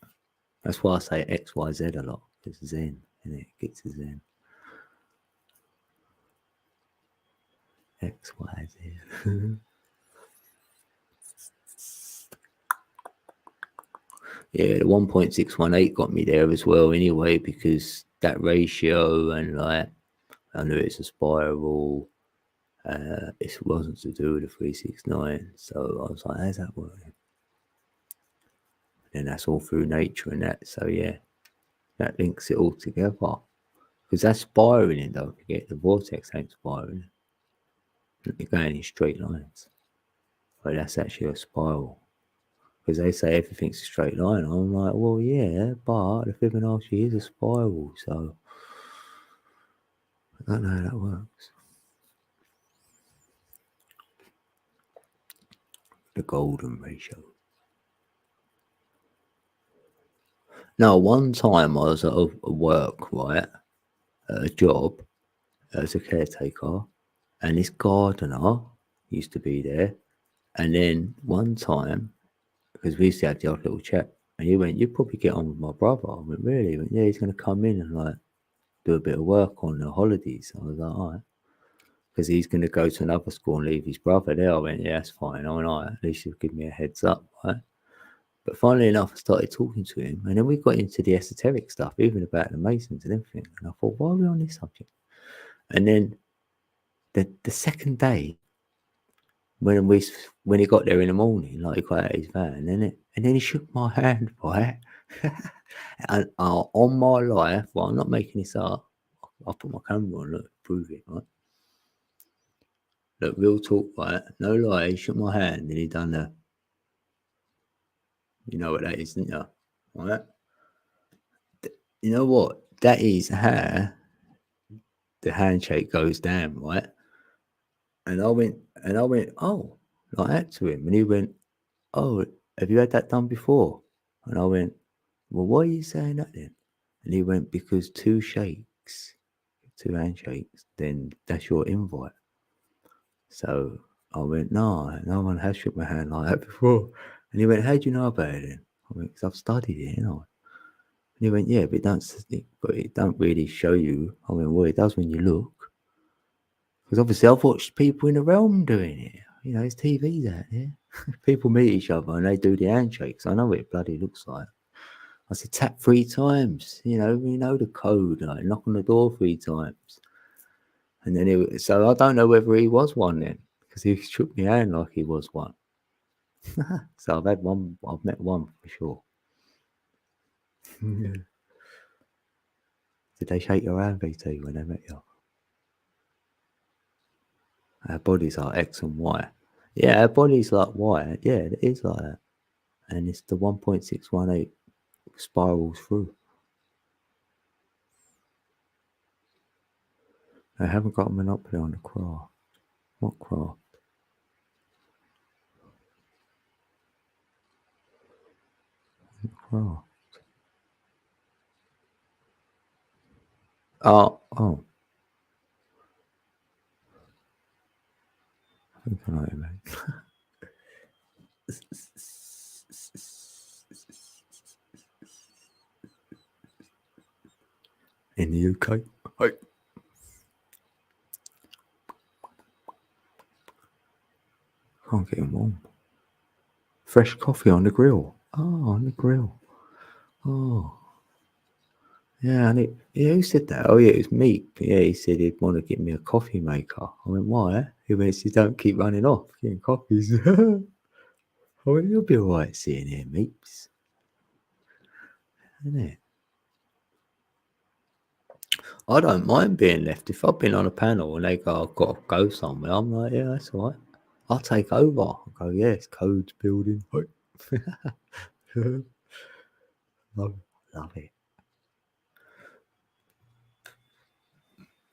that's why I say X, Y, Z a lot. It's Zen, and it gets to Zen. X, Y, Z. Yeah, the 1.618 got me there as well anyway, because that ratio and like I knew it's a spiral. It wasn't to do with the 369, so I was like, how's that working? And that's all through nature and that, so yeah, that links it all together. Because that's spiraling, don't forget, the vortex ain't spiraling. You're going in straight lines. But that's actually a spiral. Because they say everything's a straight line. I'm like, well, yeah, but the Fibonacci is a spiral, so I don't know how that works. The golden ratio. Now, one time I was at a work, right, at a job as a caretaker, and this gardener used to be there. And then one time, because we used to have the odd little chat, and he went, "You probably get on with my brother." I went, "Really?" He went, "Yeah, he's going to come in and like do a bit of work on the holidays." I was like, "All right." Because he's going to go to another school and leave his brother there. I went, "Yeah, that's fine." I went, "All right, at least you'll give me a heads up, right?" But funnily enough, I started talking to him, and then we got into the esoteric stuff, even about the Masons and everything. And I thought, why are we on this subject? And then the second day, when he got there in the morning, like he got out his van, and then he shook my hand, right? And on my life, well, I'm not making this up. I'll put my camera on, look, prove it, right? Look, real talk, right? No lie, he shook my hand and he done the, you know what that is, didn't you? Right? You know what? That is how the handshake goes down, right? And I went, oh, like that to him. And he went, oh, have you had that done before? And I went, well, why are you saying that then? And he went, because two handshakes, then that's your invite. So I went, no one has shook my hand like that before. And he went, how do you know about it then? I went, because I've studied it, you know. And he went, yeah, but it don't really show you. I went, well, it does when you look. Because obviously I've watched people in the realm doing it. You know, there's TVs out there. People meet each other and they do the handshakes. I know what it bloody looks like. I said, tap 3 times. You know the code. Like, knock on the door 3 times. And then so I don't know whether he was one then, because he shook my hand like he was one. So I've met one for sure. Did they shake your hand, VT, when they met you? Our bodies are X and Y. Yeah, our body's like Y. Yeah, it is like that. And it's the 1.618 spirals through. I haven't got a monopoly on the craft. What craft? Craft. Oh. I think I know it, mate. In the UK. Hi. Can't get him warm. Fresh coffee on the grill. Oh, on the grill. Oh. Yeah, and who said that? Oh, yeah, it was Meek. Yeah, he said he'd want to get me a coffee maker. I went, why? He went, you don't keep running off getting coffees. I went, you'll be all right sitting here, Meeps. Isn't it? I don't mind being left. If I've been on a panel and they go, I've got to go somewhere, I'm like, yeah, that's all right. I'll take over. I'll go, yeah, it's codes building. Love it.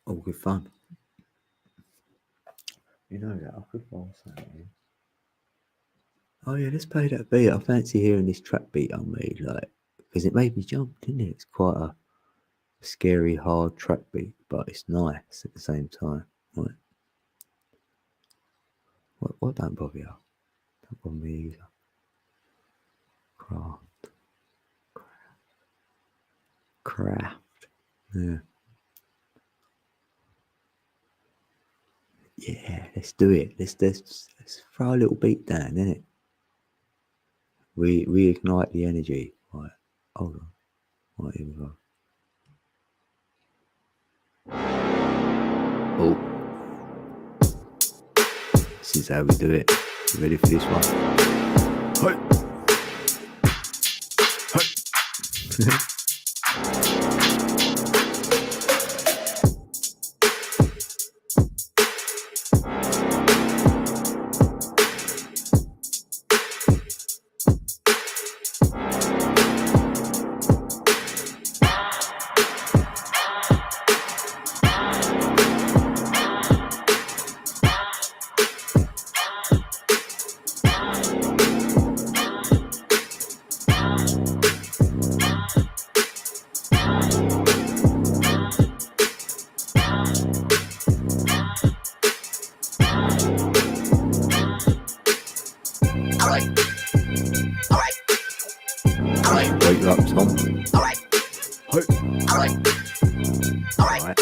All good fun. You know that, I could find something. Oh yeah, let's play that beat. I fancy hearing this trap beat I made, like, because it made me jump, didn't it? It's quite a scary, hard trap beat, but it's nice at the same time. Right? What don't bother you? Don't bother me either. Craft. Yeah. Yeah, let's do it. Let's throw a little beat down, innit? Reignite the energy. Right, hold on. Right, here we go. Oh. This is how we do it. You ready for this one? Hey. Hey. Wake you up, Tom. Alright. Alright. Alright.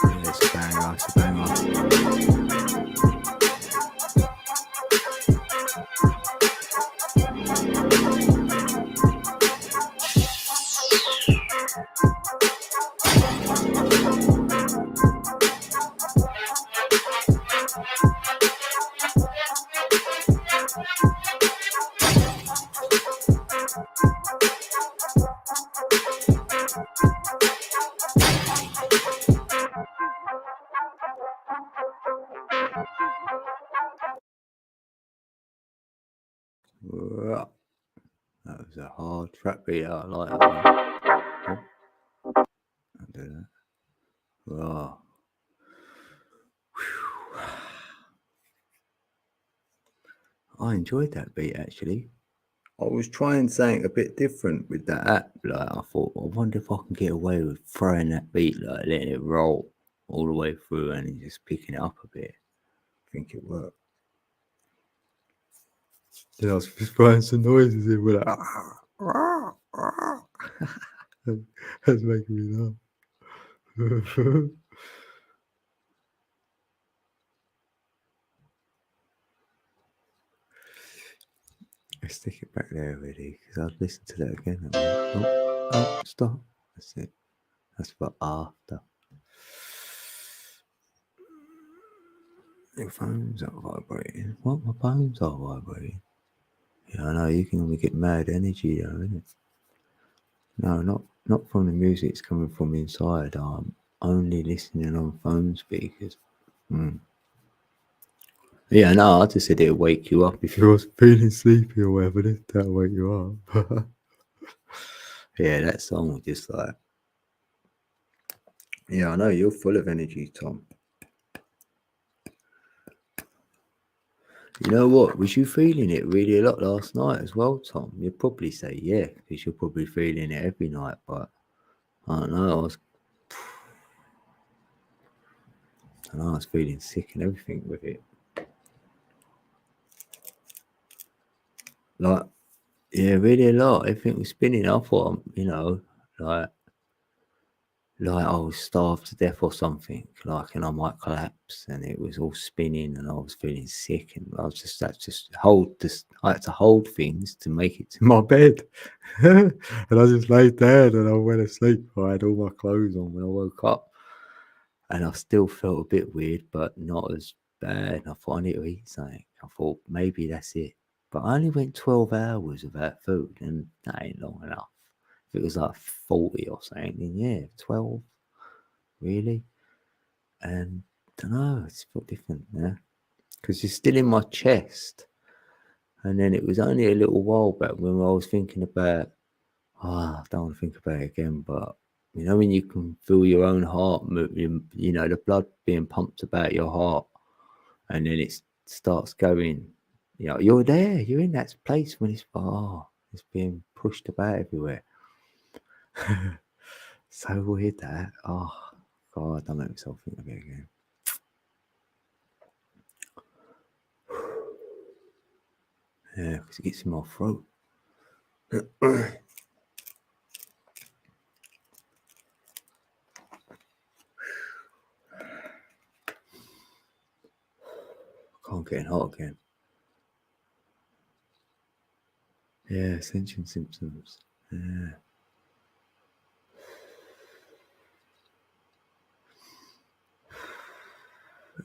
Yeah, it's a banger, it's a banger. Right. That was a hard trap beat. I like that one. Oh, I'll do that. Right. I enjoyed that beat actually. I was trying something a bit different with that app. Like I thought, I wonder if I can get away with throwing that beat, like letting it roll all the way through and then just picking it up a bit. I think it worked. Then I was just throwing some noises in with like, that's making me laugh. I stick it back there really because I'd listen to that again. Oh, stop. That's it. That's for after. Your phones are vibrating. What? My phones are vibrating. Yeah, I know. You can only get mad energy though, innit? No, not from the music. It's coming from inside. I'm only listening on phone speakers. Yeah, no, I just said it'll wake you up if you was feeling sleepy or whatever. That'll wake you up. Yeah, that song was just like. Yeah, I know you're full of energy, Tom. You know what? Was you feeling it really a lot last night as well, Tom? You'd probably say yeah, because you're probably feeling it every night. But I don't know. I was feeling sick and everything with it. Like, yeah, really a lot. Everything was spinning. I thought, like I was starved to death or something. Like, and I might collapse, and it was all spinning, and I was feeling sick, and I was just I had to hold things to make it to my bed, and I just laid there, and I went to sleep. I had all my clothes on when I woke up, and I still felt a bit weird, but not as bad. And I thought I need to eat something. I thought maybe that's it. But I only went 12 hours without food, and that ain't long enough. If it was like 40 or something, then yeah, 12, really. And I don't know, it's felt different now. Because it's still in my chest. And then it was only a little while back when I was thinking about, I don't want to think about it again, but you know, when you can feel your own heart moving, you know, the blood being pumped about your heart, and then it starts going, you know, you're there, you're in that place when it's being pushed about everywhere. So weird that. Oh God, don't make myself think of it again. Yeah, because it gets in my throat. Can't get hot again. Yeah, ascension symptoms. Yeah.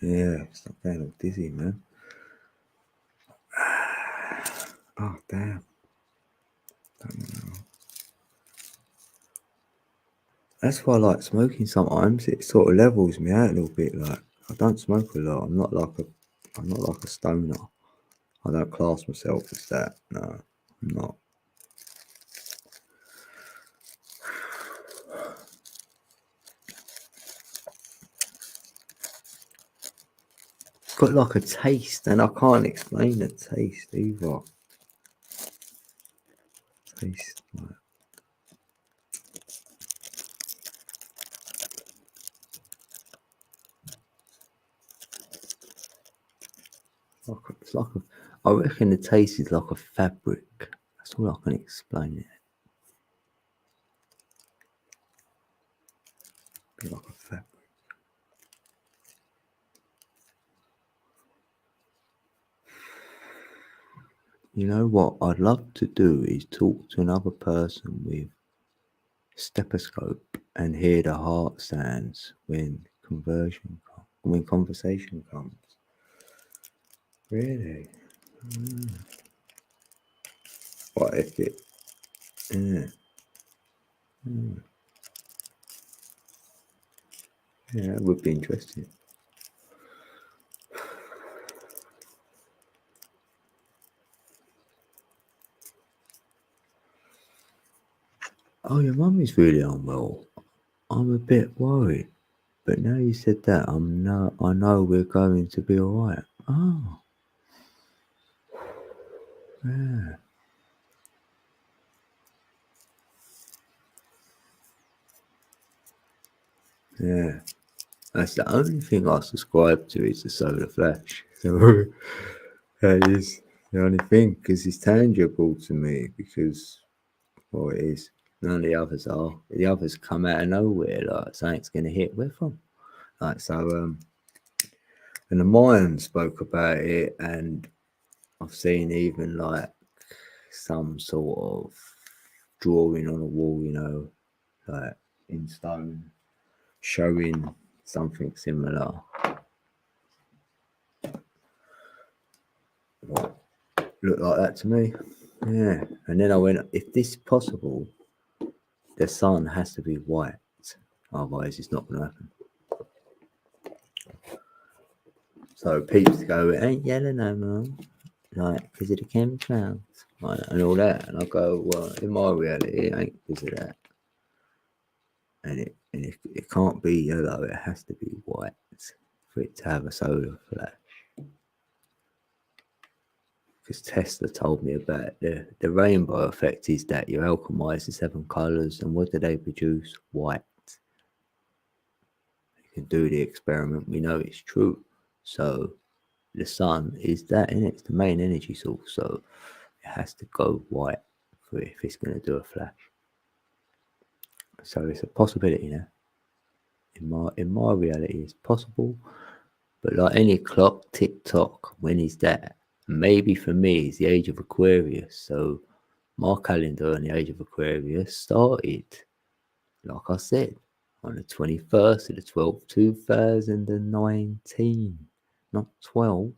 Yeah, stop getting all dizzy, man. Oh, damn. That's why I like smoking sometimes. It sort of levels me out a little bit. Like, I don't smoke a lot. I'm not like a stoner. I don't class myself as that. No, I'm not. It's got like a taste, and I can't explain the taste either. Taste it's like I reckon the taste is like a fabric. That's all I can explain it. Be like a fabric. You know what I'd love to do is talk to another person with stethoscope and hear the heart sounds when conversation comes. Really? What if it? Yeah. Yeah, that would be interesting. Oh, your mum is really unwell. I'm a bit worried. But now you said that, I know we're going to be alright. Oh, yeah. Yeah. That's the only thing I subscribe to is the solar flash. So that is the only thing, because it's tangible to me, because, well, it is. None of the others are. The others come out of nowhere, like something's going to hit. Where from? Like, so, and the Mayan spoke about it, and I've seen even like some sort of drawing on a wall, like in stone, showing something similar. What looked like that to me. Yeah. And then I went, if this is possible, the sun has to be white. Otherwise it's not gonna happen. So peeps go, it ain't yellow no more. Like, because of the chemtrails. Like, and all that. And I go, well, in my reality, it ain't because of that. And it can't be yellow, it has to be white for it to have a solar flash. Because Tesla told me about the rainbow effect is that you alchemize the 7 colours, and what do they produce? White. You can do the experiment, we know it's true. So the sun is that, and it's the main energy source, so it has to go white for it if it's going to do a flash. So it's a possibility now. In my reality, it's possible. But like any clock, tick tock, when is that? Maybe for me, it's the age of Aquarius. So my calendar on the age of Aquarius started, like I said, on the 21st of the 12th, 2019, not 12.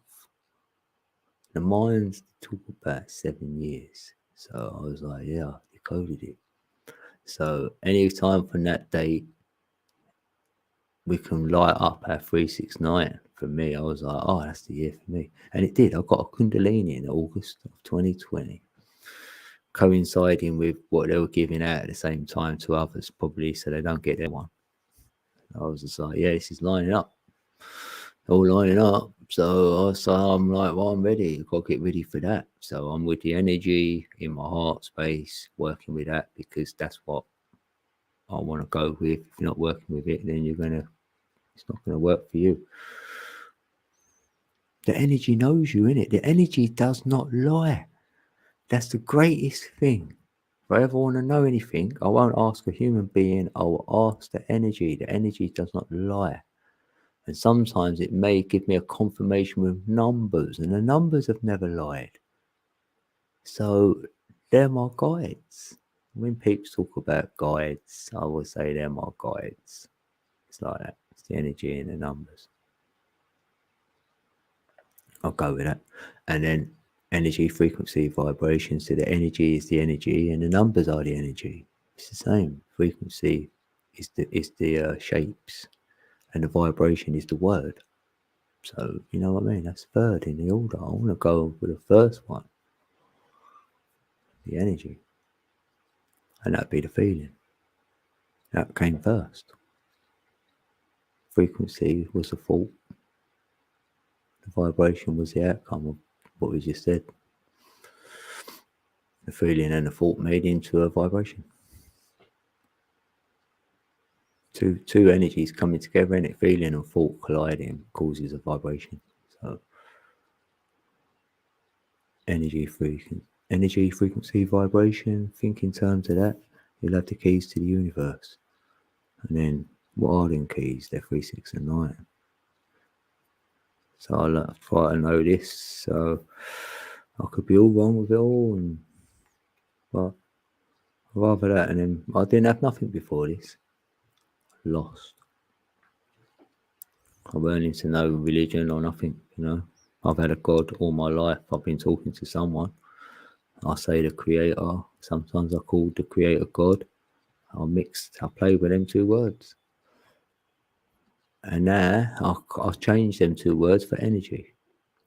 The mine's took about 7 years. So I was like, yeah, I decoded it. So any time from that date, we can light up our 369. For me, I was like, oh, that's the year for me. And it did. I got a Kundalini in August of 2020, coinciding with what they were giving out at the same time to others, probably so they don't get their one. I was just like, yeah, this is lining up. All lining up. So I'm like, well, I'm ready. I've got to get ready for that. So I'm with the energy in my heart space, working with that, because that's what I want to go with. If you're not working with it, then it's not going to work for you. The energy knows you, innit? The energy does not lie. That's the greatest thing. If I ever want to know anything, I won't ask a human being, I will ask the energy. The energy does not lie. And sometimes it may give me a confirmation with numbers, and the numbers have never lied. So they're my guides. When people talk about guides, I will say they're my guides. It's like that. It's the energy and the numbers. I'll go with that. And then energy, frequency, vibration. So the energy is the energy, and the numbers are the energy. It's the same. Frequency is the shapes, and the vibration is the word. So you know what I mean. That's third in the order. I want to go with the first one, the energy, and that'd be the feeling. That came first. Frequency was the thought. The vibration was the outcome of what we just said. The feeling and the thought made into a vibration. Two energies coming together, and it feeling and thought colliding causes a vibration. So energy, frequency, vibration. Think in terms of that. You'll have the keys to the universe. And then what are them keys? They're 3, 6, and 9. So I'll try to know this. So I could be all wrong with it all, but rather that. And then I didn't have nothing before this. Lost. I'm learning to know religion or nothing, you know. I've had a God all my life. I've been talking to someone. I say the creator. Sometimes I call the creator God. I play with them two words. And now I'll change them two words for energy.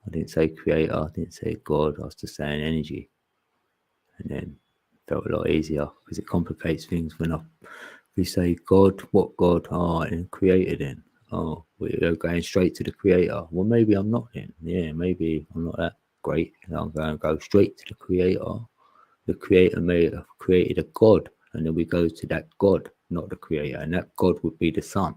I didn't say creator, I didn't say God, I was just saying energy. And then it felt a lot easier because it complicates things when we say God, what God? Oh, and creator then. Oh, we're going straight to the creator. Well, maybe I'm not then. Yeah, maybe I'm not that great. And I'm going to go straight to the creator. The creator may have created a God, and then we go to that God, not the creator. And that God would be the sun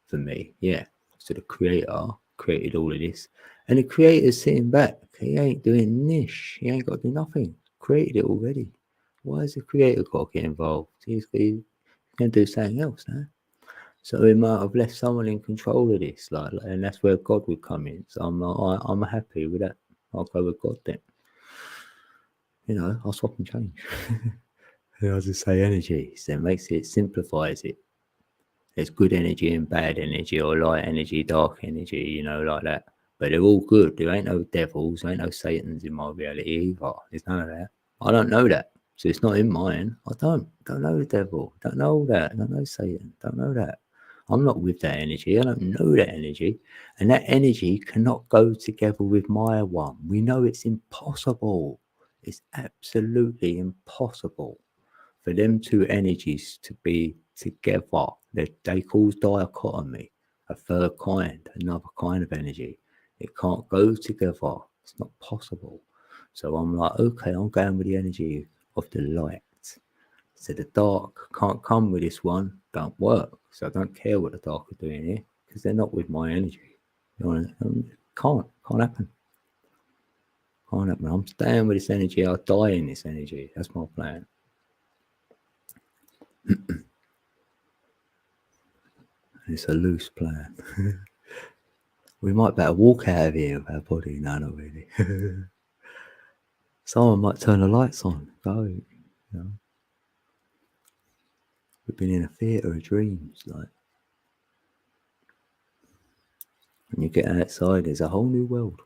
for me. Yeah. So the creator created all of this. And the creator's sitting back. He ain't doing niche. He ain't got to do nothing. Created it already. Why has the creator got to get involved? He's going to do something else now. So he might have left someone in control of this, and that's where God would come in. So I'm happy with that. I'll go with God then. You know, I'll swap and change. I'll just say energy. So it simplifies it. There's good energy and bad energy, or light energy, dark energy, you know, like that. But they're all good. There ain't no devils, there ain't no Satans in my reality either. There's none of that. I don't know that. So it's not in mine. I don't know the devil. Don't know all that. Don't know Satan. Don't know that. I'm not with that energy. I don't know that energy. And that energy cannot go together with my one. We know it's impossible. It's absolutely impossible for them two energies to be together. They cause dichotomy, a third kind, another kind of energy. It can't go together. It's not possible. So I'm like, okay, I'm going with the energy of the light. So the dark can't come with this one, don't work. So I don't care what the dark are doing here because they're not with my energy. You know, can't happen. Can't happen. I'm staying with this energy. I'll die in this energy. That's my plan. It's a loose plan. We might better walk out of here with our body. No, not really. Someone might turn the lights on. Go, you know. We've been in a theatre of dreams, like. When you get outside, there's a whole new world.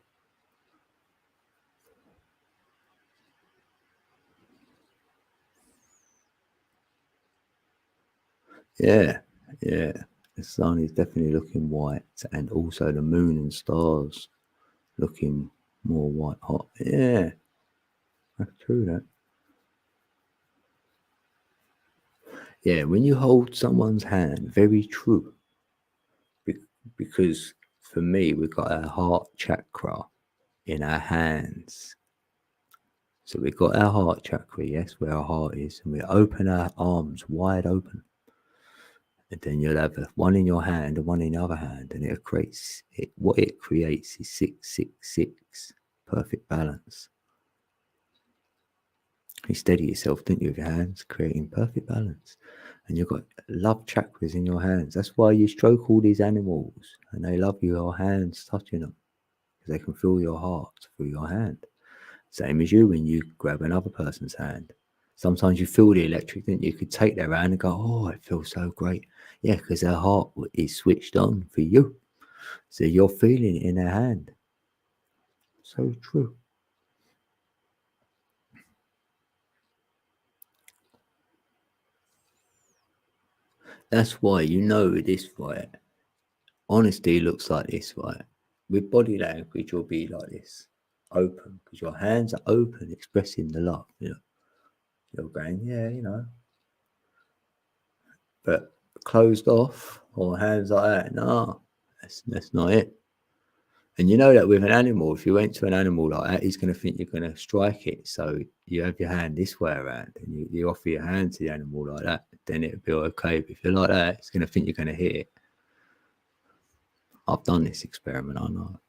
Yeah. The sun is definitely looking white, and also the moon and stars looking more white hot. Yeah, that's true. That. Yeah, when you hold someone's hand, very true. Because for me, we've got our heart chakra in our hands. So we've got our heart chakra, yes, where our heart is, and we open our arms wide open. And then you'll have one in your hand and one in the other hand, and what it creates is 666, perfect balance. You steady yourself, don't you, with your hands, creating perfect balance. And you've got love chakras in your hands. That's why you stroke all these animals, and they love your hands touching them, because they can feel your heart through your hand. Same as you when you grab another person's hand. Sometimes you feel the electric, then you could take their hand and go, oh, it feels so great. Yeah, because their heart is switched on for you. So you're feeling it in their hand. So true. That's why this, right? Honesty looks like this, right? With body language, you'll be like this, open, because your hands are open, expressing the love. You're going, yeah. But closed off or hands like that, no, that's not it. And you know that with an animal, if you went to an animal like that, he's going to think you're going to strike it. So you have your hand this way around and you offer your hand to the animal like that, then it'll be okay. But if you're like that, it's going to think you're going to hit it. I've done this experiment, I know.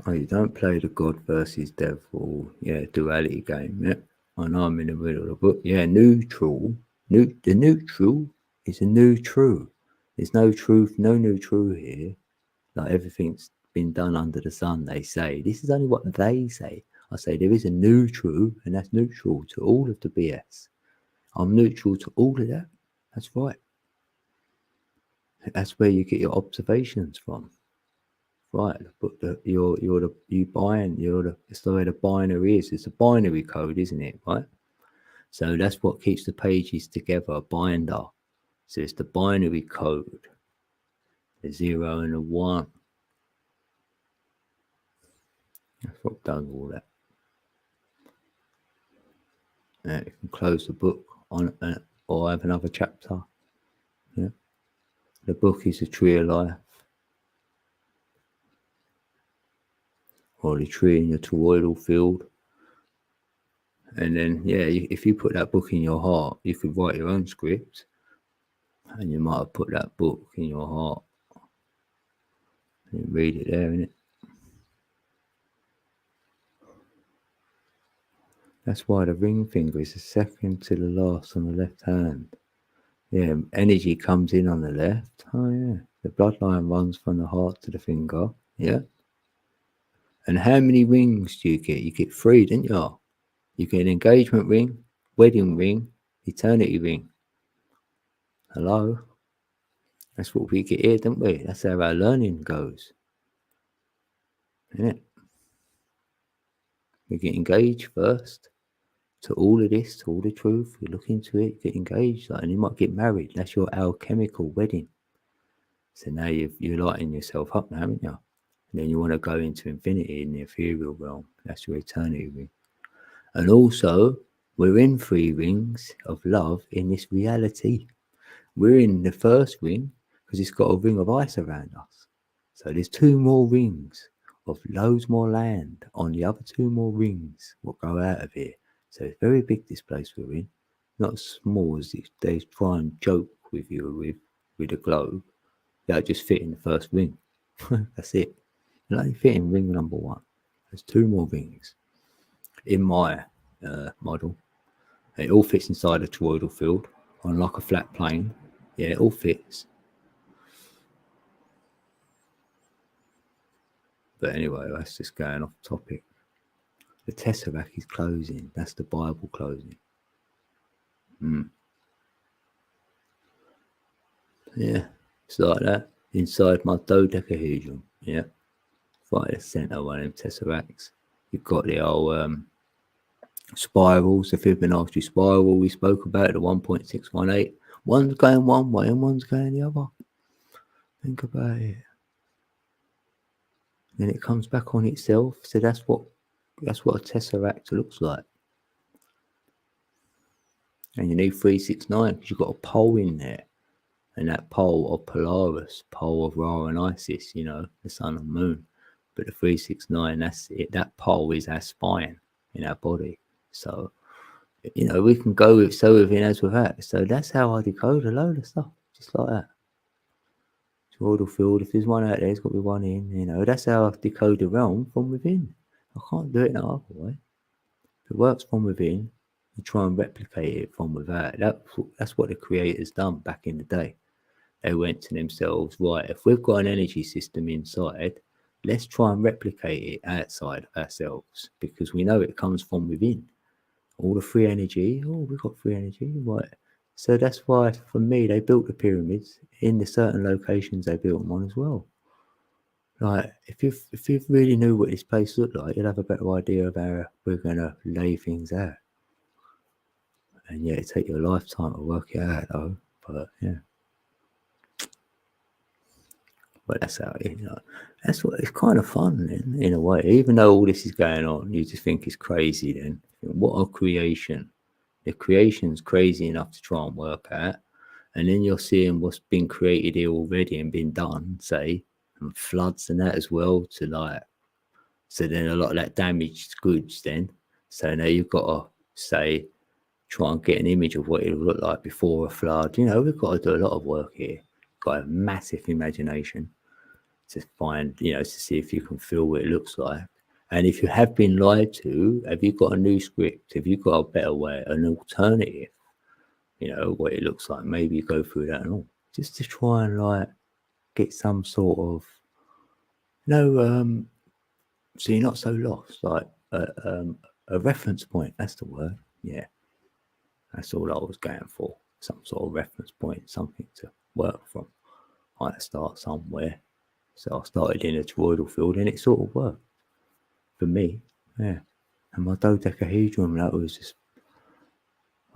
Oh, you don't play the God versus Devil, duality game, yeah. I know I'm in the middle of the book. Yeah, neutral. The neutral is a new true. There's no truth, no new true here. Like everything's been done under the sun, they say. This is only what they say. I say there is a new true, and that's neutral to all of the BS. I'm neutral to all of that. That's right. That's where you get your observations from. Right, but it's the way the binary is. It's a binary code, isn't it? Right. So that's what keeps the pages together, a binder. So it's the binary code, the 0 and the 1. That's what does all that. You can close the book on or have another chapter. Yeah. The book is a tree of life. Or the tree in your toroidal field. And then, if you put that book in your heart, you could write your own script. And you might have put that book in your heart. And you read it there, innit? That's why the ring finger is the second to the last on the left hand. Yeah, energy comes in on the left. Oh, yeah. The bloodline runs from the heart to the finger. Yeah. And how many rings do you get? You get 3, didn't you? You get an engagement ring, wedding ring, eternity ring. Hello? That's what we get here, don't we? That's how our learning goes. Isn't it? We get engaged first to all of this, to all the truth. You look into it, get engaged, and you might get married. That's your alchemical wedding. So now you're lighting yourself up now, haven't you? And then you want to go into infinity in the ethereal realm. That's your eternity ring. And also, we're in 3 rings of love in this reality. We're in the first ring because it's got a ring of ice around us. So there's 2 more rings of loads more land on the other 2 more rings what go out of here. So it's very big, this place we're in. Not as small as they try and joke with you with a globe. They'll just fit in the first ring. That's it. It'll only fit in ring number 1. There's 2 more rings in my model. It all fits inside a toroidal field on like a flat plane. Yeah, it all fits. But anyway, that's just going off topic. The Tesseract is closing. That's the Bible closing. Yeah, it's like that. Inside my dodecahedron. Yeah. Right at the centre, one of them Tesseracts. You've got the old spirals, the Fibonacci spiral we spoke about, the 1.618. One's going one way and one's going the other. Think about it. Then it comes back on itself. So that's what a tesseract looks like. And you need 369 because you've got a pole in there. And that pole of Polaris, pole of Ra and Isis, the sun and moon. But the 369, that's it. That pole is our spine in our body. So, we can go with so within as without. So that's how I decode a load of stuff. Just like that. Toroidal field, if there's one out there, there's got to be one in. That's how I decode the realm from within. I can't do it no other way. If it works from within, you try and replicate it from without. That's what the creators done back in the day. They went to themselves, right, if we've got an energy system inside, let's try and replicate it outside of ourselves because we know it comes from within. all the free energy. Oh, we've got free energy, right? So that's why, for me, they built the pyramids in the certain locations they built them on as well. Like, if you really knew what this place looked like, you'd have a better idea of how we're gonna lay things out. And yeah, it take you a lifetime to work it out, though. But yeah, but that's how it is. You know? That's what it's kind of fun in a way. Even though all this is going on, you just think it's crazy. Then what a creation! The creation's crazy enough to try and work out, and then you're seeing what's been created here already and been done, say, and floods and that as well. To like, so then a lot of that damaged goods. Then, so now you've got to say, try and get an image of what it would look like before a flood. You know, we've got to do a lot of work here. Got a massive imagination to find, you know, to see if you can feel what it looks like. And if you have been lied to, have you got a new script? Have you got a better way, an alternative? You know, what it looks like. Maybe you go through that and all, just to try and like get some sort of, so you're not so lost. Like a reference point. That's the word. Yeah, that's all I was going for. Some sort of reference point, something to work from. I had to start somewhere. So I started in a toroidal field and it sort of worked for me. Yeah. And my dodecahedron, that was just,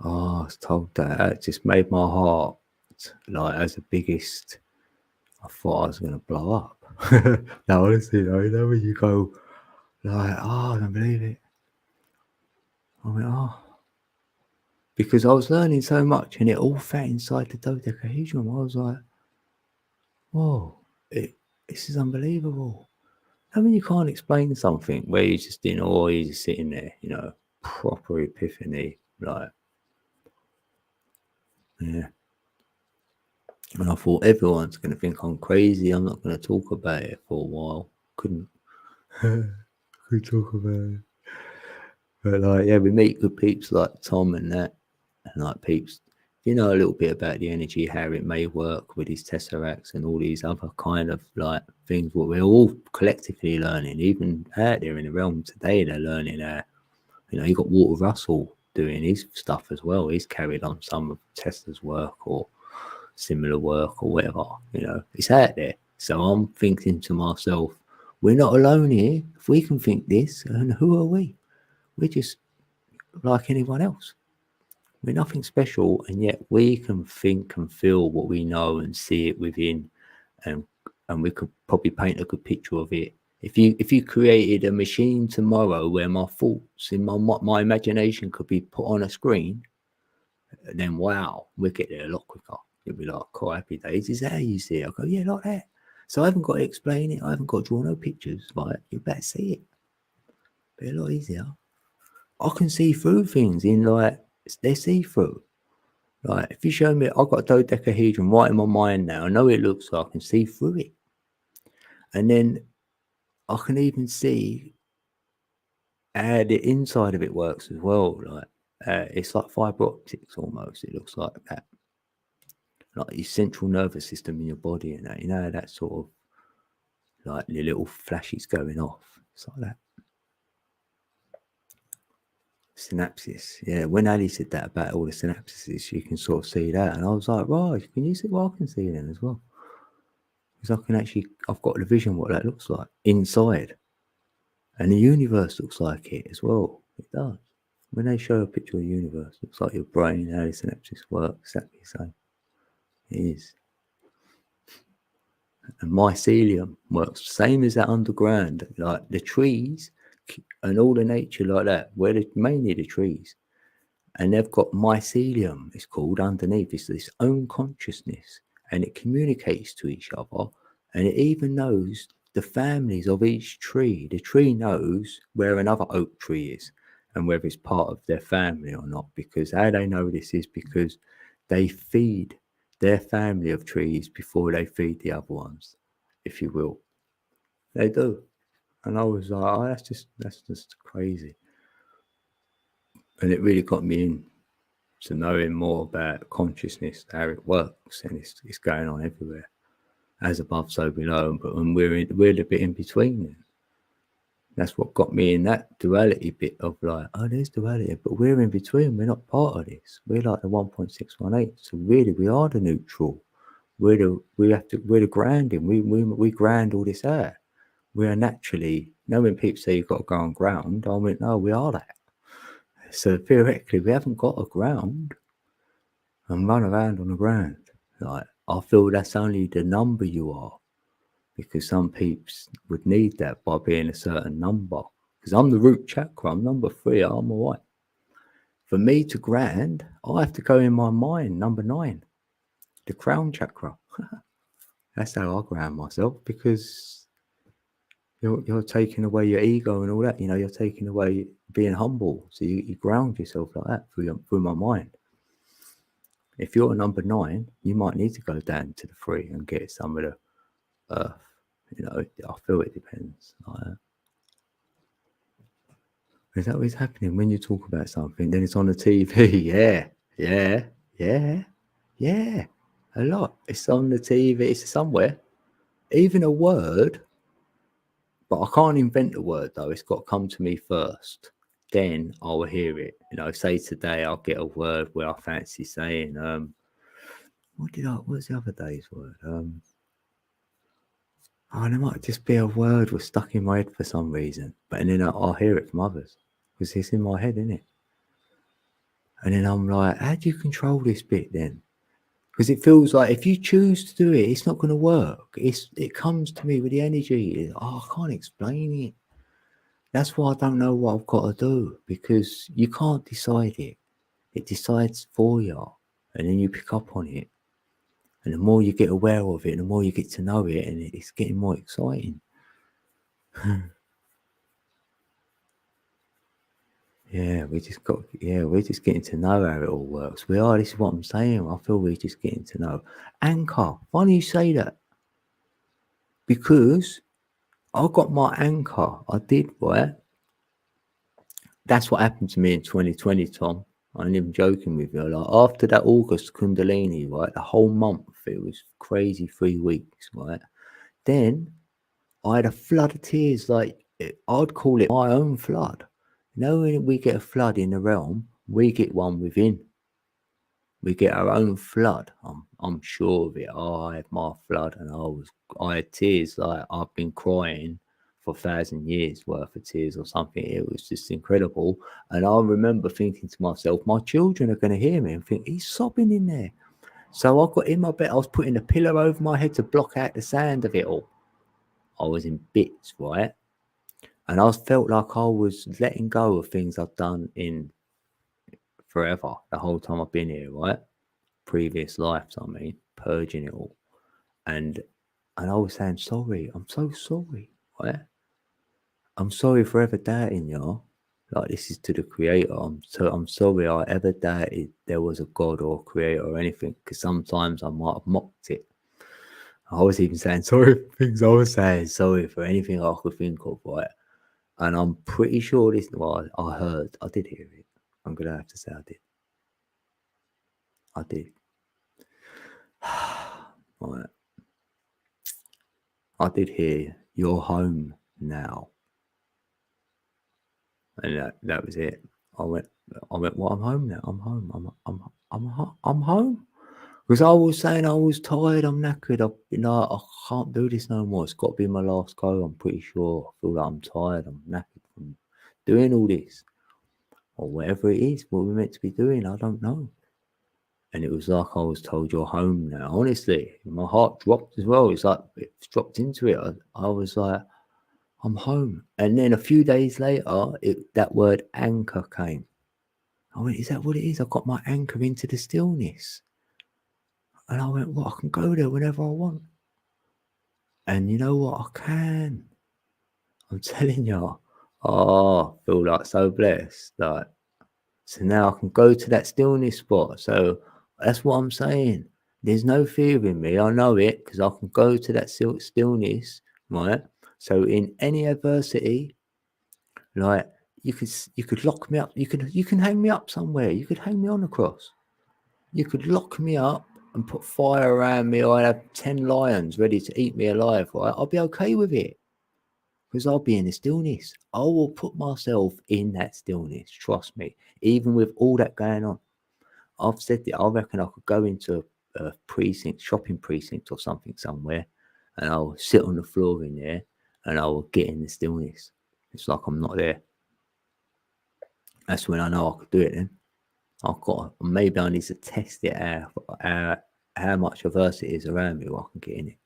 I was told that just made my heart like as the biggest. I thought I was going to blow up. No, honestly, though, you know, when you go like, oh, I don't believe it. I went, oh. Because I was learning so much and it all fat inside the dodecahedron. I was like, whoa, this is unbelievable. I mean, you can't explain something where you're just in awe, you're just sitting there, you know, proper epiphany, like, yeah. And I thought everyone's going to think I'm crazy. I'm not going to talk about it for a while. Couldn't talk about it. But like, yeah, we meet good peeps like Tom and that, and like peeps, you know, a little bit about the energy, how it may work with these tesseracts and all these other kind of like things. What we're all collectively learning, even out there in the realm today, they're learning. You know, you got Walter Russell doing his stuff as well. He's carried on some of Tesla's work or similar work or whatever. You know, it's out there. So I'm thinking to myself, we're not alone here. If we can think this, and who are we? We're just like anyone else. We're nothing special, and yet we can think and feel what we know and see it within, and we could probably paint a good picture of it. If you created a machine tomorrow where my thoughts in my imagination could be put on a screen, then wow, we'll get there a lot quicker. You'll be like, cool, happy days. Is that how you see it? I go, yeah, like that. So I haven't got to explain it. I haven't got to draw no pictures. Right? You better see it. Be a lot easier. I can see through things in like, they're see-through. Like, if you show me, I've got a dodecahedron right in my mind now. I know what it looks like. I can see through it. And then I can even see how the inside of it works as well. Like, it's like fiber optics almost. It looks like that. Like your central nervous system in your body and that. You know, that sort of, like the little flashes going off. It's like that. Synapses. Yeah, when Ali said that about all the synapses, you can sort of see that. And I was like, right, can you see? Well, I can see them as well. Because I can actually, I've got the vision what that looks like inside. And the universe looks like it as well. It does. When they show a picture of the universe, it looks like your brain, how the synapses work, exactly the same. It is. And mycelium works same as that underground. Like the trees and all the nature like that, where mainly the trees. And they've got mycelium, it's called, underneath. It's this own consciousness. And it communicates to each other. And it even knows the families of each tree. The tree knows where another oak tree is and whether it's part of their family or not. Because how they know this is because they feed their family of trees before they feed the other ones, if you will. They do. And I was like, oh, that's just crazy. And it really got me in to knowing more about consciousness, how it works, and it's going on everywhere, as above, so below. But when we're the bit in between, then, That's what got me in that duality bit of like, oh, there's duality, but we're in between. We're not part of this. We're like the 1.618. So really, we are the neutral. We're the grounding. We ground all this out. We are naturally. When people say you've got to go on ground, I went, no, we are that. So theoretically, we haven't got a ground and run around on the ground. Like, I feel that's only the number you are, because some peeps would need that by being a certain number. Because I'm the root chakra, I'm number 3, I'm all right. For me to ground, I have to go in my mind, number 9, the crown chakra. That's how I ground myself, because you're taking away your ego and all that. You're taking away being humble. So you ground yourself like that through my mind. If you're a number 9, you might need to go down to the 3 and get some of the earth. I feel it depends. Is that what's happening when you talk about something? Then it's on the TV. Yeah. A lot. It's on the TV. It's somewhere. Even a word. But I can't invent a word though. It's got to come to me first. Then I'll hear it. Say today I'll get a word where I fancy saying, what's the other day's word? There might just be a word was stuck in my head for some reason. But then I'll hear it from others. Because it's in my head, isn't it? And then I'm like, how do you control this bit then? Because it feels like if you choose to do it, it's not going to work. It comes to me with the energy. I can't explain it. That's why I don't know what I've got to do, because you can't decide it. It decides for you. And then you pick up on it. And the more you get aware of it, the more you get to know it, and it's getting more exciting. We're just getting to know how it all works. This is what I'm saying. I feel we're just getting to know. Anchor. Funny you say that. Because I got my anchor. I did, right? That's what happened to me in 2020, Tom. I ain't even joking with you. Like, after that August Kundalini, right? The whole month, it was crazy 3 weeks, right? Then I had a flood of tears. Like, I'd call it my own flood. When we get a flood in the realm, we get one within. We get our own flood. I'm sure of it. I had my flood, and I had tears. Like, I've been crying for 1,000 years worth of tears or something. It was just incredible. And I remember thinking to myself, my children are going to hear me and think he's sobbing in there. So I got in my bed. I was putting a pillow over my head to block out the sound of it all. I was in bits, right? And I felt like I was letting go of things I've done in forever, the whole time I've been here, right? Previous lives, purging it all. And I was saying, sorry, I'm so sorry, right? I'm sorry for ever doubting you. Like, this is to the creator. I'm sorry I ever doubted there was a God or a creator or anything, because sometimes I might have mocked it. I was even saying sorry for things I was saying, sorry for anything I could think of, right? And I'm pretty sure I did hear it. I'm going to have to say I did. I did. Right. I did hear, you're home now. And that was it. I went, well, I'm home now. I'm home. I'm home. Because I was saying I was tired. I'm knackered. I can't do this no more. It's got to be my last go. I'm pretty sure. I feel like I'm tired. I'm knackered from doing all this. Or whatever it is, what we're meant to be doing. I don't know. And it was like I was told, you're home now. Honestly, my heart dropped as well. It's like it dropped into it. I was like, I'm home. And then a few days later, that word anchor came. I went, is that what it is? I got my anchor into the stillness. And I went, well, I can go there whenever I want. And you know what? I can. I'm telling you. I feel like so blessed. Like, so now I can go to that stillness spot. So that's what I'm saying. There's no fear in me. I know it, because I can go to that stillness, right? So in any adversity, like, you could lock me up. You can hang me up somewhere. You could hang me on a cross. You could lock me up and put fire around me. I'd have 10 lions ready to eat me alive, right? I'll be okay with it. because I'll be in the stillness. I will put myself in that stillness. Trust me. Even with all that going on, I've said that I reckon I could go into a precinct, shopping precinct or something somewhere, and I'll sit on the floor in there, and I will get in the stillness. It's like I'm not there. That's when I know I could do it. Then I've got maybe I need to test it how much averse it is around me, where I can get in it.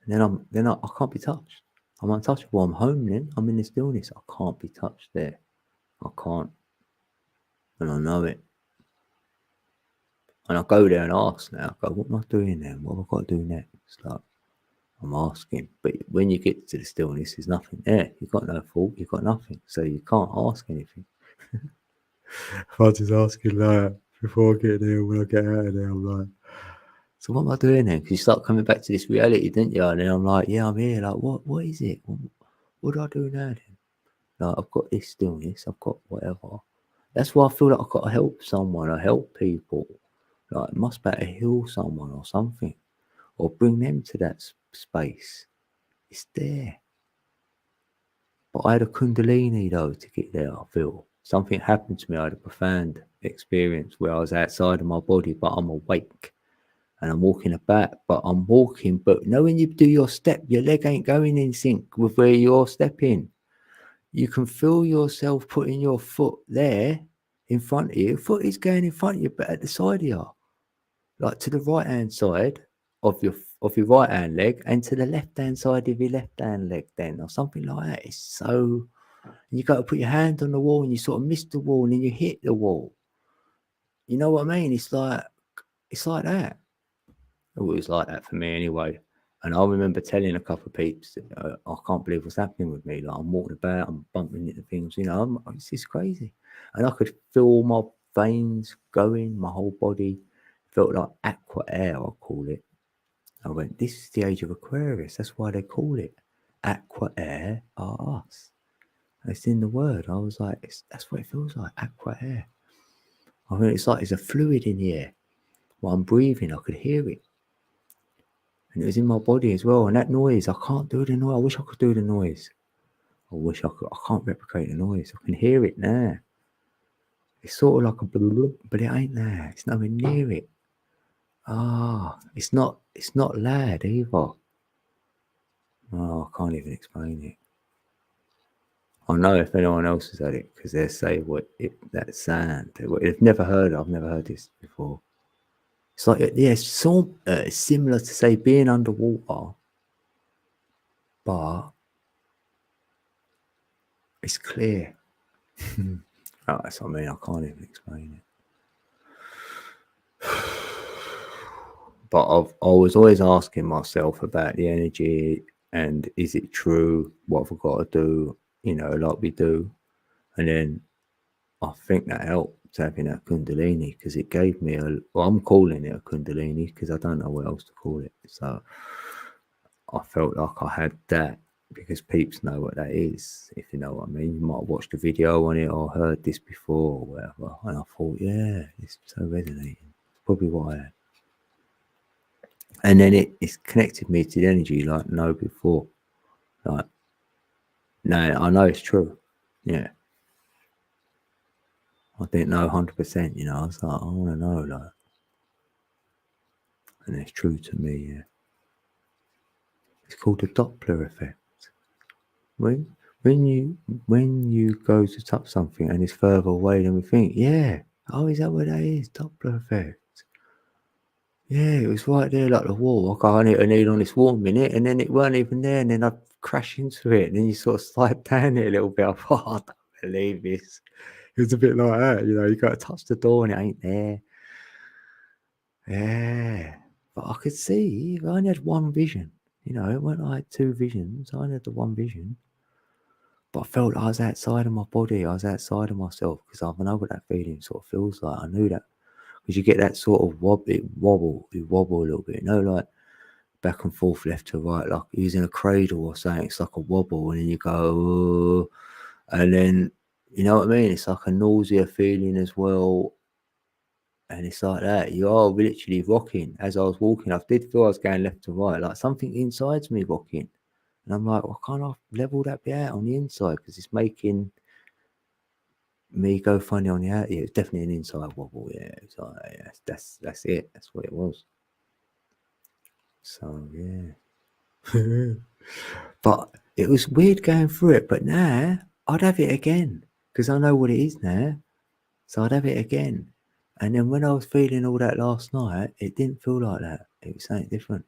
And then I can't be touched. I'm untouchable. I'm home then. I'm in the stillness. I can't be touched there. I can't. And I know it. And I go there and ask now. I go, what am I doing then? What have I got to do next? Like, I'm asking. But when you get to the stillness, there's nothing there. You've got no fault. You've got nothing. So you can't ask anything. If I just asking like before I get there, when I get out of there, I'm like, so what am I doing then? Because you start coming back to this reality, didn't you? And then I'm like, yeah, I'm here. Like, what is it? What do I do now then? Like, I've got this stillness. I've got whatever. That's why I feel like I've got to help someone or help people. Like, it must better heal someone or something. Or bring them to that space. It's there. But I had a kundalini though to get there, I feel. Something happened to me. I had a profound experience where I was outside of my body, but I'm awake. And I'm walking about, but I'm walking. But you know, when you do your step, your leg ain't going in sync with where you're stepping. You can feel yourself putting your foot there in front of you. Foot is going in front of you, but at the side of you, like to the right hand side of your right hand leg, and to the left hand side of your left hand leg, then or something like that. It's so. You got to put your hand on the wall, and you sort of miss the wall, and then you hit the wall. You know what I mean? It's like that. It was like that for me anyway. And I remember telling a couple of peeps, I can't believe what's happening with me. Like I'm walking about, I'm bumping into things, it's just crazy. And I could feel my veins going, my whole body felt like aqua air, I call it. I went, this is the age of Aquarius. That's why they call it aqua air are us. It's in the word. I was like, that's what it feels like, aqua air. I mean, it's like there's a fluid in the air. While I'm breathing, I could hear it. And it was in my body as well. And that noise, I can't do the noise. I wish I could do the noise. I wish I could. I can't replicate the noise. I can hear it now. It's sort of like a blub, but it ain't there. It's nowhere near it. It's not loud either. I can't even explain it. I know if anyone else has had it, because they say that sound. They've never heard it. I've never heard this before. It's like, it's similar to, say, being underwater, but it's clear. That's what I mean. I can't even explain it. But I was always asking myself about the energy and is it true? What have I got to do? Like we do. And then I think that helped having that kundalini, because it gave me I'm calling it a kundalini because I don't know what else to call it. So I felt like I had that, because peeps know what that is, if you know what I mean. You might have watched a video on it or heard this before or whatever. And I thought, yeah, it's so resonating. It's probably what I had. And then it's connected me to the energy like no before. Like, no, I know it's true. Yeah. I didn't know 100%, I was like, I want to know, like. And it's true to me, yeah. It's called the Doppler effect. When you go to touch something and it's further away than we think, yeah. Oh, is that what that is? Doppler effect. Yeah, it was right there, like the wall. I need on this wall a minute, and then it weren't even there, and then I crash into it, and then you sort of slide down it a little bit. I thought, I don't believe this. It was a bit like that, you got to touch the door and it ain't there. Yeah. But I could see, I only had one vision. It weren't like two visions. I only had the one vision. But I felt like I was outside of my body. I was outside of myself, because I know what that feeling sort of feels like. I knew that. Because you get that sort of wobble a little bit, like back and forth, left to right, like using a cradle or something. It's like a wobble, and then you go, and then, you know what I mean? It's like a nausea feeling as well. And it's like that. You are literally rocking. As I was walking, I did feel I was going left to right, like something inside's me rocking. And I'm like, well, can't I level that bit out on the inside? Because it's making me go funny on the out. Yeah, it's definitely an inside wobble. Yeah, it's like, yeah, that's it. That's what it was. So yeah, but it was weird going through it. But now I'd have it again because I know what it is now. So I'd have it again. And then when I was feeling all that last night, it didn't feel like that. It was something different,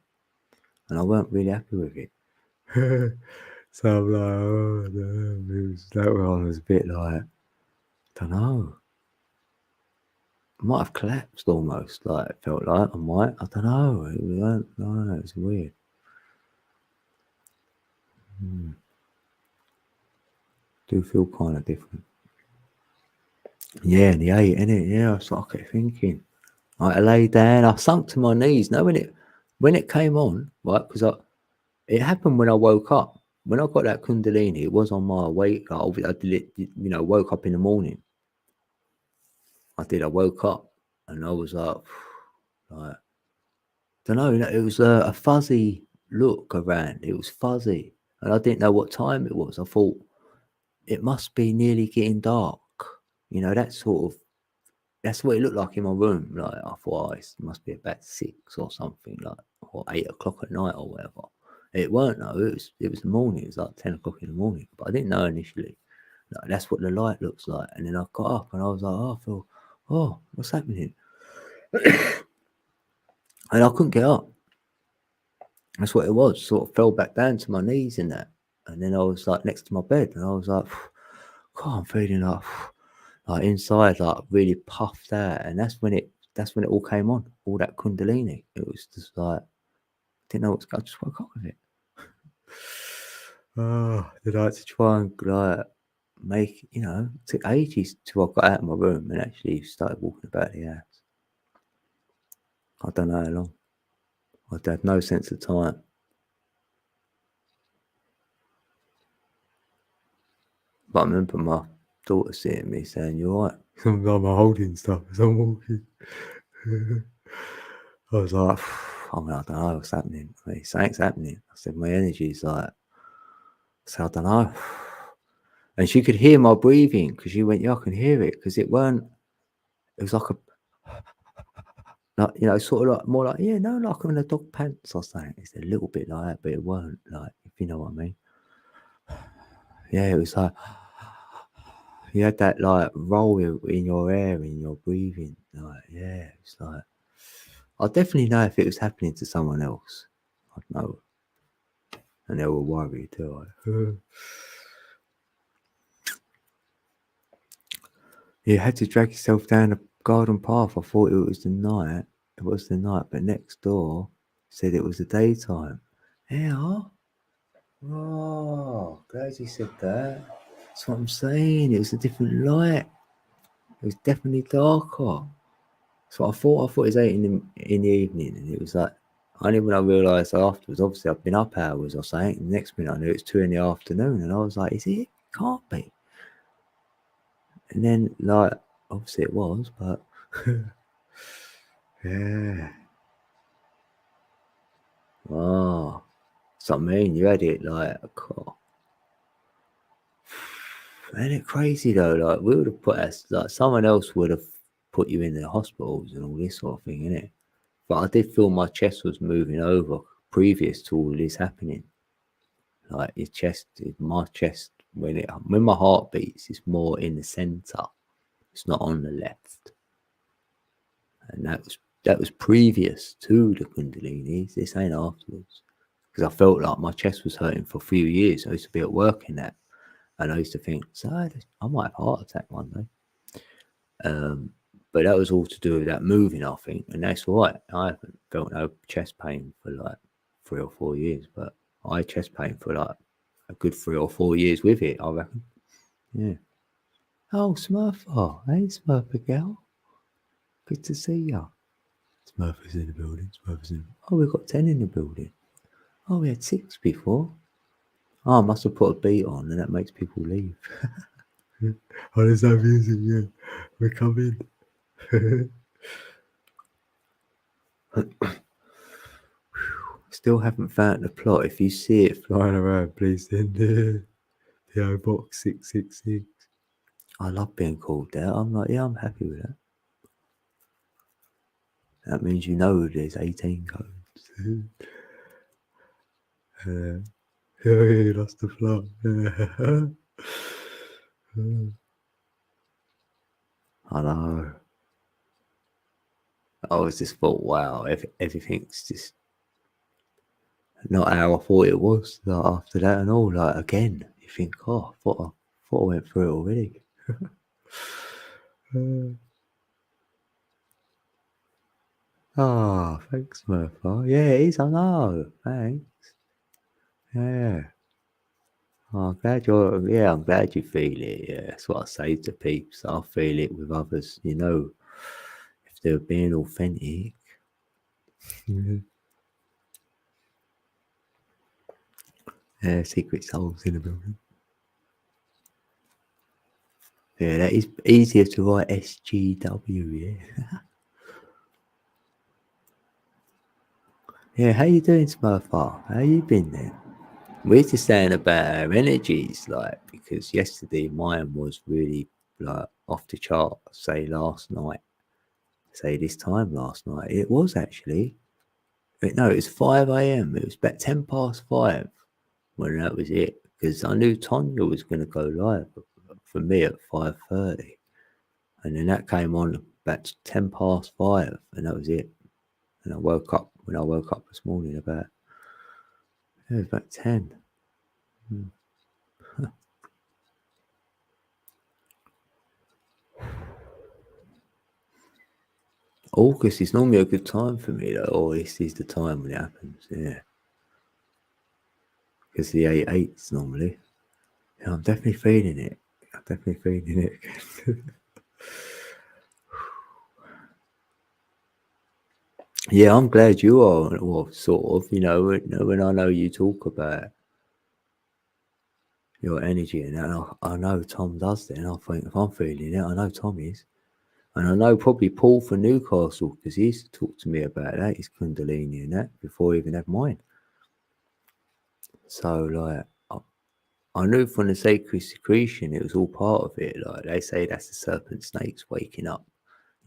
and I weren't really happy with it. So I'm like, oh no, it was, that one was a bit like, don't know. I might have collapsed almost, like it felt like I might. I don't know. It was, no, it's weird. Do feel kind of different. Yeah, and the 8, innit? Yeah, that's what I kept thinking. I lay down, I sunk to my knees. No, when it came on, right? Because it happened when I woke up. When I got that Kundalini, it was on my wake. I did it, woke up in the morning. I woke up and I was like, don't know. It was a fuzzy look around. It was fuzzy, and I didn't know what time it was. I thought it must be nearly getting dark. That sort of. That's what it looked like in my room. Like I thought, it must be about 6 or something, like or 8 o'clock at night or whatever. It weren't though. It was the morning. It was like 10 o'clock in the morning. But I didn't know initially. Like, that's what the light looks like. And then I got up and I was like, what's happening? And I couldn't get up. That's what it was. Sort of fell back down to my knees in that. And then I was like next to my bed and I was like, God, I'm feeling like inside, like really puffed out. And that's when it all came on, all that Kundalini. It was just like, didn't know what's going on. I just woke up with it. Did I had to try and like make, it took ages till I got out of my room and actually started walking about the house. I don't know how long. I had no sense of time. But I remember my daughter seeing me saying, "You all right?" I'm holding stuff as I'm walking. I was like, I don't know what's happening. Something's happening. I said, my energy's like, I don't know. And she could hear my breathing because she went, yeah, I can hear it. Because it was like sort of like more like, yeah, no, like I'm in a dog pants or something. It's a little bit like that, but it weren't like, if you know what I mean. Yeah, it was like, you had that like roll in your air, in your breathing. Like, yeah, it's like, I definitely know if it was happening to someone else. I'd know. And they were worried too. You had to drag yourself down a garden path. I thought it was the night. It was the night, but next door said it was the daytime. Yeah. Oh, glad you said that. That's what I'm saying. It was a different light. It was definitely darker. So I thought it was 8 in the evening, and it was like, only when I realised afterwards, obviously I've been up hours or something, and the next minute I knew it's 2 in the afternoon, and I was like, is it? Can't be. And then, like, obviously it was, but yeah. Oh, so I mean, you had it like, oh, ain't it crazy though? Like, we would have put us, like, someone else would have put you in the hospitals and all this sort of thing, innit? But I did feel my chest was moving over previous to all this happening. Like your chest, my chest, when my heart beats, it's more in the center. It's not on the left, and that was previous to the Kundalini. This ain't afterwards, because I felt like my chest was hurting for a few years. I used to be at work in that, and I used to think, so I might have a heart attack one day. But that was all to do with that moving, I think, and that's all right. I haven't felt no chest pain for like 3 or 4 years, but I had chest pain for like a good 3 or 4 years with it, I reckon. Yeah. Oh, Smurfer. Hey, Smurfer girl. Good to see ya. Smurfer's in the building. Oh, we've got 10 in the building. Oh, we had 6 before. Oh, I must have put a beat on and that makes people leave. Oh, there's no music, yeah. We're coming. Still haven't found the plot. If you see it flying around, please send it. PO Box 666. I love being called that. I'm like, yeah, I'm happy with that. That means you know there's 18 codes. Yeah, you lost the plot. I know. I was just thought, wow, everything's just not how I thought it was. Like after that and all, like again, you think, oh, I thought I went through it already. Oh, thanks, Murphy. Yeah, it is. I know. Thanks. Yeah. Oh, I'm glad you feel it. Yeah, that's what I say to peeps. I feel it with others. You know, if they're being authentic. Yeah, secret souls in the building. Yeah, that is easier to write SGW. Yeah. Yeah, how you doing, Smurfar? How you been then? We're just saying about our energies, like, because yesterday mine was really like off the chart. Say last night, say this time last night, it was actually. No, it was 5 a.m. It was about 5:10 when that was it. Because I knew Tonya was going to go live for me at 5:30, and then that came on about 5:10, and that was it. And I woke up this morning about it was about 10. August is normally a good time for me, though. Or this is the time when it happens, yeah. Because the 8/8s normally. Yeah, I'm definitely feeling it. Yeah, I'm glad you are. Well, sort of. When I know you talk about your energy and that, I know Tom does that. And I think if I'm feeling it, I know Tom is. And I know probably Paul from Newcastle, because he used to talk to me about that, his Kundalini and that, before I even had mine. So, like, I knew from the sacred secretion it was all part of it. Like they say, that's the serpent snakes waking up.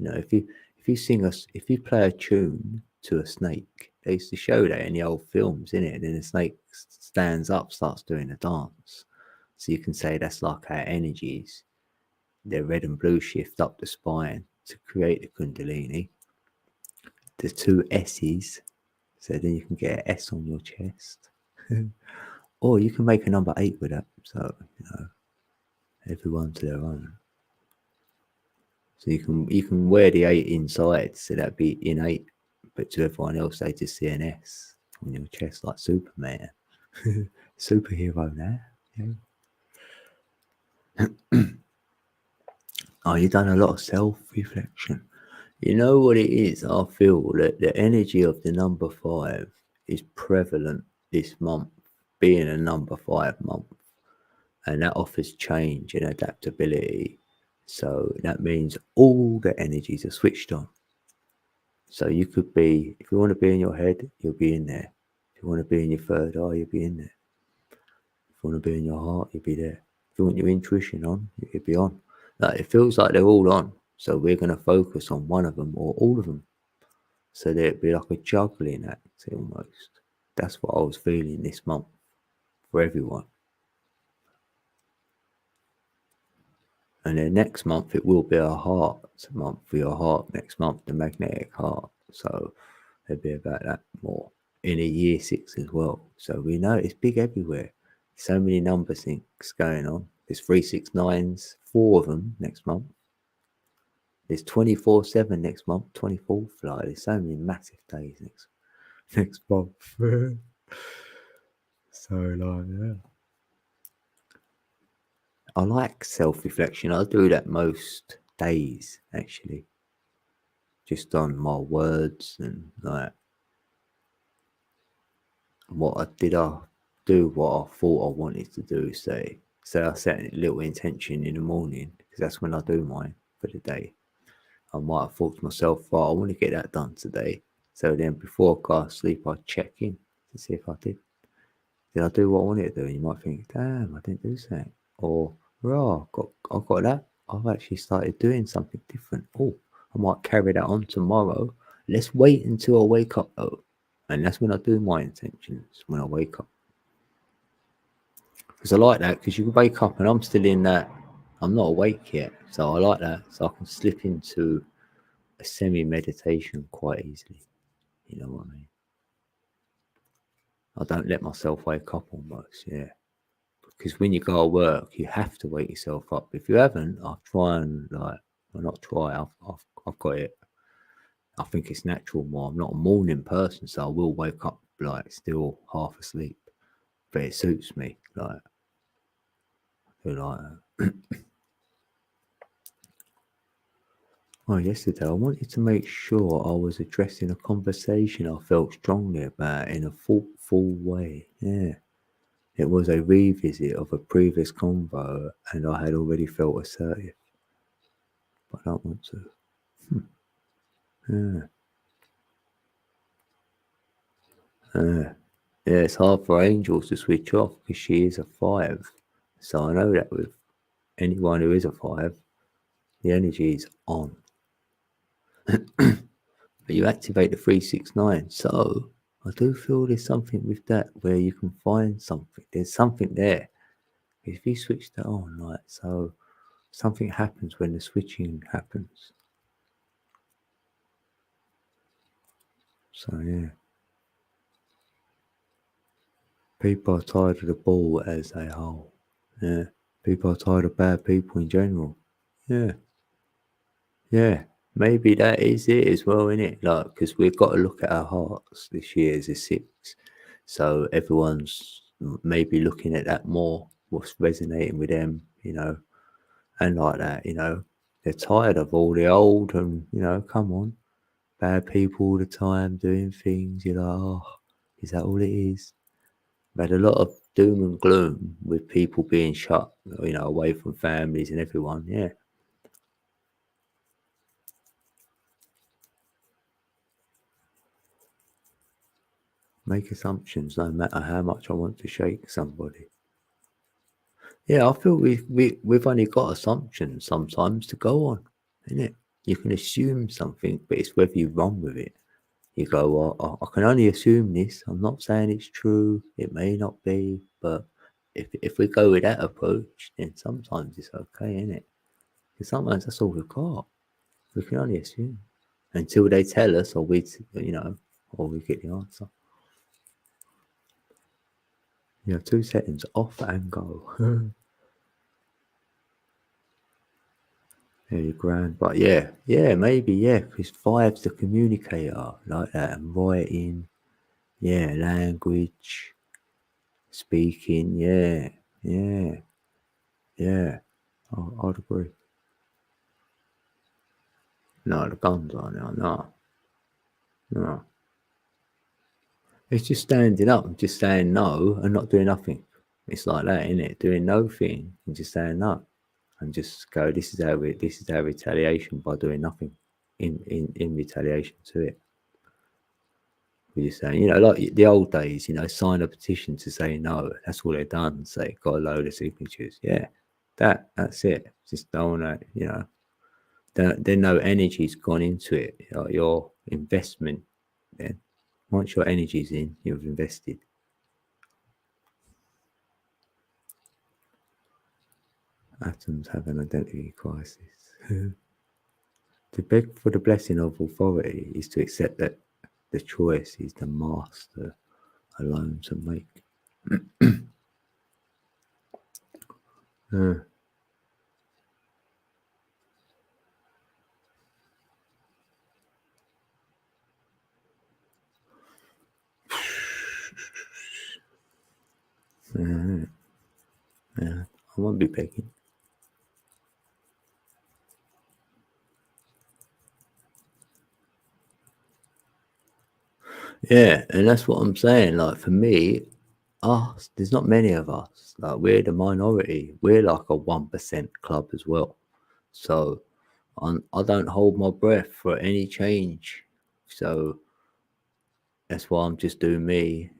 If you play a tune to a snake, they used to show that in the old films, innit? And then the snake stands up, starts doing a dance. So you can say that's like our energies. Their red and blue shift up the spine to create the Kundalini. The two S's, so then you can get an S on your chest. Or you can make a number 8 with that. So, everyone to their own. So you can wear the 8 inside, so that'd be innate. But to everyone else, they just see an S on your chest like Superman. Superhero now. Yeah. Oh, you've done a lot of self-reflection. You know what it is? I feel that the energy of the number 5 is prevalent this month, being a number 5 month. And that offers change and adaptability. So that means all the energies are switched on. So you could be, if you want to be in your head, you'll be in there. If you want to be in your third eye, you'll be in there. If you want to be in your heart, you'll be there. If you want your intuition on, you'll be on. Like, it feels like they're all on. So we're going to focus on one of them or all of them. So there'd be like a juggling act almost. That's what I was feeling this month for everyone. And then next month, it will be a heart month for your heart. Next month, the magnetic heart. So there'll be about that more in a year 6 as well. So we know it's big everywhere. So many number syncs going on. There's 369s, 4 of them next month. There's 24/7 next month, 24th. Like, there's so many massive days next month. So, like, yeah. I like self-reflection. I do that most days, actually. Just on my words and like what I do, what I thought I wanted to do. Say I set a little intention in the morning, because that's when I do mine for the day. I might have thought to myself, right, I want to get that done today. So then before I go to sleep, I check in. to see if I did. Did I do what I wanted to do? And you might think, damn, I didn't do something. Or, raw, I got that. I've actually started doing something different. Oh, I might carry that on tomorrow. Let's wait until I wake up though. And that's when I do my intentions, when I wake up. Because I like that, because you can wake up and I'm still in that, I'm not awake yet. So I like that. So I can slip into a semi-meditation quite easily. You know what I mean? I don't let myself wake up almost, yeah. Because when you go to work, you have to wake yourself up. If you haven't, I'll try and well, not try. I've got it. I think it's natural more. I'm not a morning person, so I will wake up still half asleep. But it suits me. I feel like that. Oh, yesterday I wanted to make sure I was addressing a conversation I felt strongly about in a thoughtful way. Yeah. It was a revisit of a previous convo, and I had already felt assertive. But I don't want to. Yeah. Yeah, it's hard for Angels to switch off because she is a 5. So I know that with anyone who is a 5, the energy is on. But you activate the 369. So I do feel there's something with that where you can find something. There's something there. If you switch that on, so something happens when the switching happens. So yeah. People are tired of the ball as a whole. Yeah. People are tired of bad people in general. Yeah. Yeah. Maybe that is it as well, innit? Because we've got to look at our hearts this year as a 6. So everyone's maybe looking at that more, what's resonating with them, and like that, They're tired of all the old and, come on, bad people all the time doing things. You're like, oh, is that all it is? We've had a lot of doom and gloom with people being shut, away from families and everyone. Yeah. Make assumptions no matter how much I want to shake somebody. Yeah, I feel we've only got assumptions sometimes to go on, innit? You can assume something, but it's whether you run with it. You go, well, I can only assume this. I'm not saying it's true. It may not be, but if we go with that approach, then sometimes it's okay, innit? Because sometimes that's all we've got. We can only assume until they tell us, or or we get the answer. You have 2 seconds off and go. Yeah, you're grand. But yeah, maybe, because 5's the communicator, like that, and writing, language, speaking, yeah, I'd agree. No, the guns are now, no. It's just standing up and just saying no and not doing nothing. It's like that, isn't it? Doing no thing and just saying no. And just go, this is our retaliation by doing nothing in retaliation to it. We're just saying, like the old days, sign a petition to say no. That's all they've done. Say, got a load of signatures. Yeah, that's it. Just don't want to, then no energy's gone into it. Your investment, then once your energy's in, you've invested. Atoms have an identity crisis. To beg for the blessing of authority is to accept that the choice is the master alone to make. Yeah, I won't be begging. Yeah, and that's what I'm saying. Like for me, there's not many of us. Like we're the minority. We're like a 1% club as well. So I don't hold my breath for any change. So that's why I'm just doing me.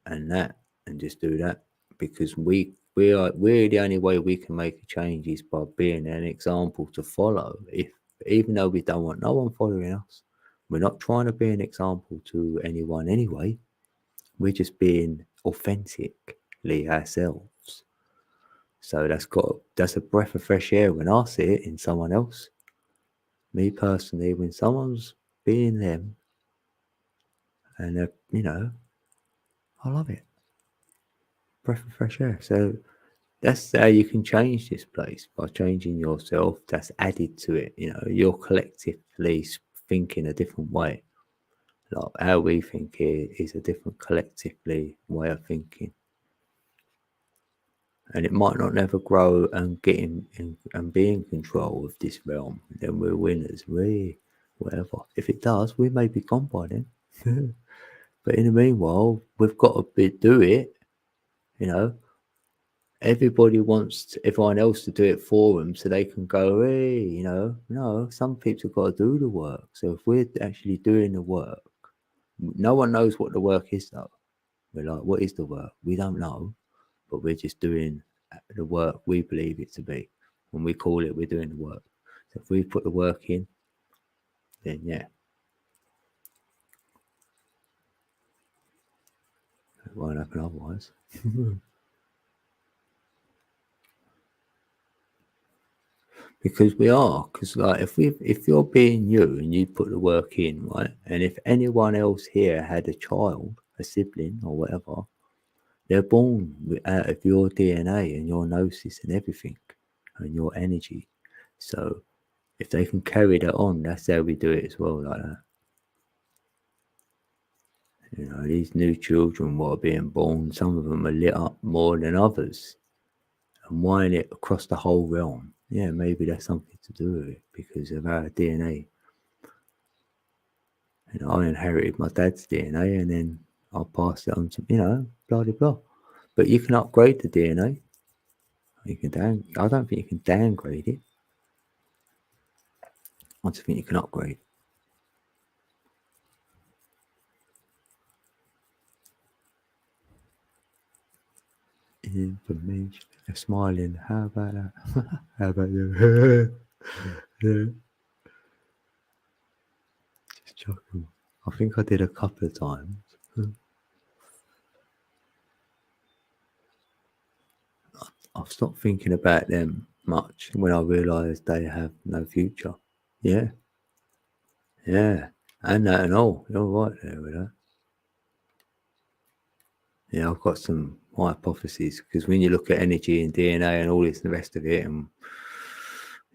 and that, and just do that, because we're the only way we can make a change is by being an example to follow. If even though we don't want no one following us, we're not trying to be an example to anyone anyway. We're just being authentically ourselves. So that's a breath of fresh air when I see it in someone else. Me personally, when someone's being them, and I love it. Breath of fresh air. So that's how you can change this place, by changing yourself. That's added to it. You're collectively thinking a different way. Like how we think here is a different collectively way of thinking. And it might not never grow and get and be in control of this realm. Then we're winners. Whatever. If it does, we may be gone by then. But in the meanwhile, we've got to do it. Everybody wants everyone else to do it for them so they can go, hey, no, some people have got to do the work. So if we're actually doing the work, no one knows what the work is though. We're like, what is the work? We don't know, but we're just doing the work we believe it to be. When we call it, we're doing the work. So if we put the work in, then yeah, it won't happen otherwise. Because like if you're being you and you put the work in, right, and if anyone else here had a child, a sibling or whatever, they're born out of your DNA and your gnosis and everything and your energy. So if they can carry that on, that's how we do it as well, like that. These new children what are being born, some of them are lit up more than others, and wiring it across the whole realm. Yeah, maybe that's something to do with it because of our DNA. I inherited my dad's DNA and then I passed it on to, blah, blah, blah. But you can upgrade the DNA. I don't think you can downgrade it. I just think you can upgrade. Information. They're smiling. How about that? How about you? Yeah. Just chuckle. I think I did a couple of times. I've stopped thinking about them much when I realised they have no future. Yeah. Yeah. And that and all. You're right there with that. Yeah, I've got some hypotheses because when you look at energy and DNA and all this and the rest of it, and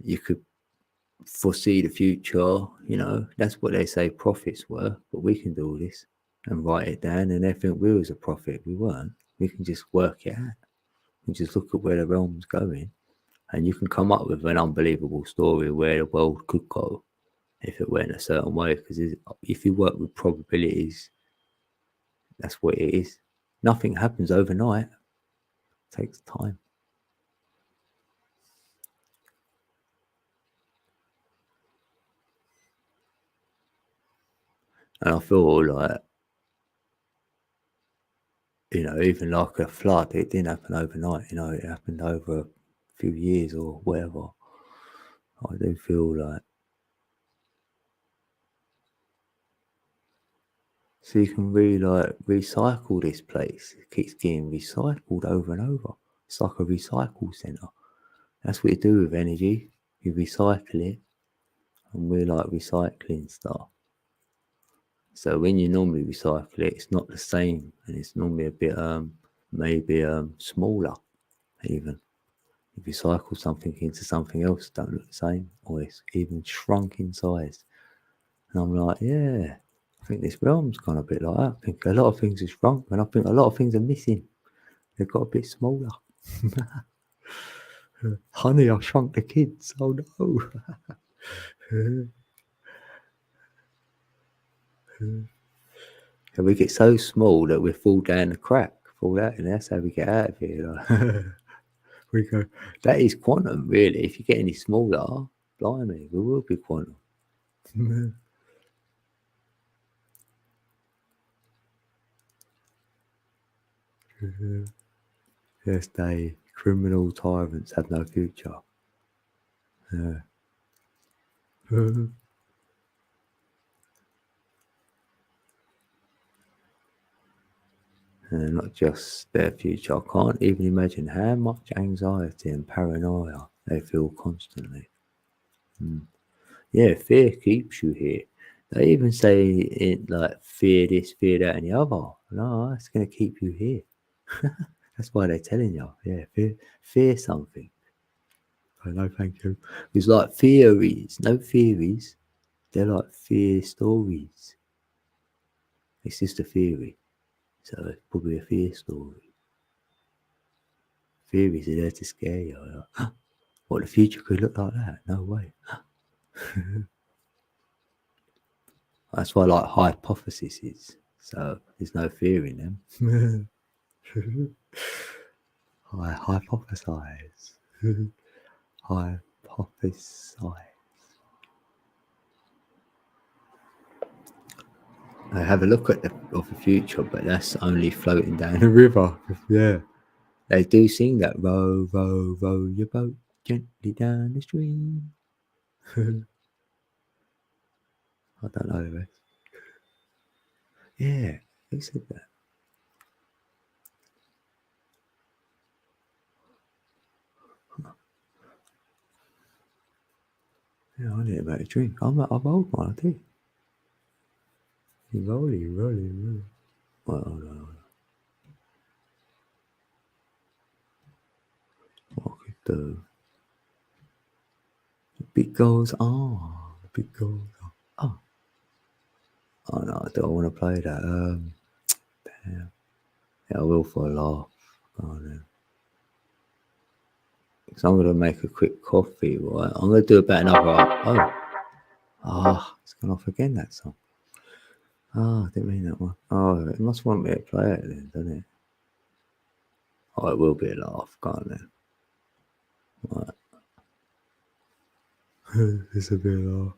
you could foresee the future, that's what they say prophets were, but we can do all this and write it down and they think we was a prophet. We weren't. We can just work it out. We just look at where the realm's going and you can come up with an unbelievable story where the world could go if it went a certain way, because if you work with probabilities, that's what it is. Nothing happens overnight. It takes time. And I feel like, even like a flood, it didn't happen overnight. It happened over a few years or whatever. I do feel like. So you can really recycle this place. It keeps getting recycled over and over. It's like a recycle centre. That's what you do with energy. You recycle it, and we're like recycling stuff. So when you normally recycle it, it's not the same, and it's normally a bit maybe smaller even. If you cycle something into something else, it don't look the same, or it's even shrunk in size. And I'm like, yeah, I think this realm's gone a bit like that. I think a lot of things are shrunk, and I think a lot of things are missing. They've got a bit smaller. Honey, I shrunk the kids. Oh no. And we get so small that we fall down the crack, fall out, and that's how we get out of here. We go, that is quantum, really. If you get any smaller, blimey, we will be quantum. Yes, they criminal tyrants have no future. Yeah. And not just their future. I can't even imagine how much anxiety and paranoia they feel constantly. Yeah, fear keeps you here. They even say it like fear this, fear that, and the other. No, it's going to keep you here. That's why they're telling you. Yeah, fear something. Oh, no, thank you. It's like theories, no theories. They're like fear stories. It's just a theory. So it's probably a fear story. Theories are there to scare you. Like, what the future could look like that? No way. That's why I like hypotheses. So there's no fear in them. I hypothesize. Hypothesize. I have a look at the future, but that's only floating down a river. Yeah. They do sing that row, row, row your boat gently down the stream. I don't know the rest. Yeah, who said that? Yeah, I need to make a drink. I've rolled one, I did. You rolling. Well, hold on. What I could do? The beat goes on. The beat goes on. Oh no, do I want to play that? Damn. Yeah, I will for a laugh. Oh no. So I'm gonna make a quick coffee, right? I'm gonna do about another. It's gone off again, that song. I didn't mean that one. Oh, it must want me to play it then, doesn't it? Oh, it will be a laugh, can't it? Right. It's a bit laugh.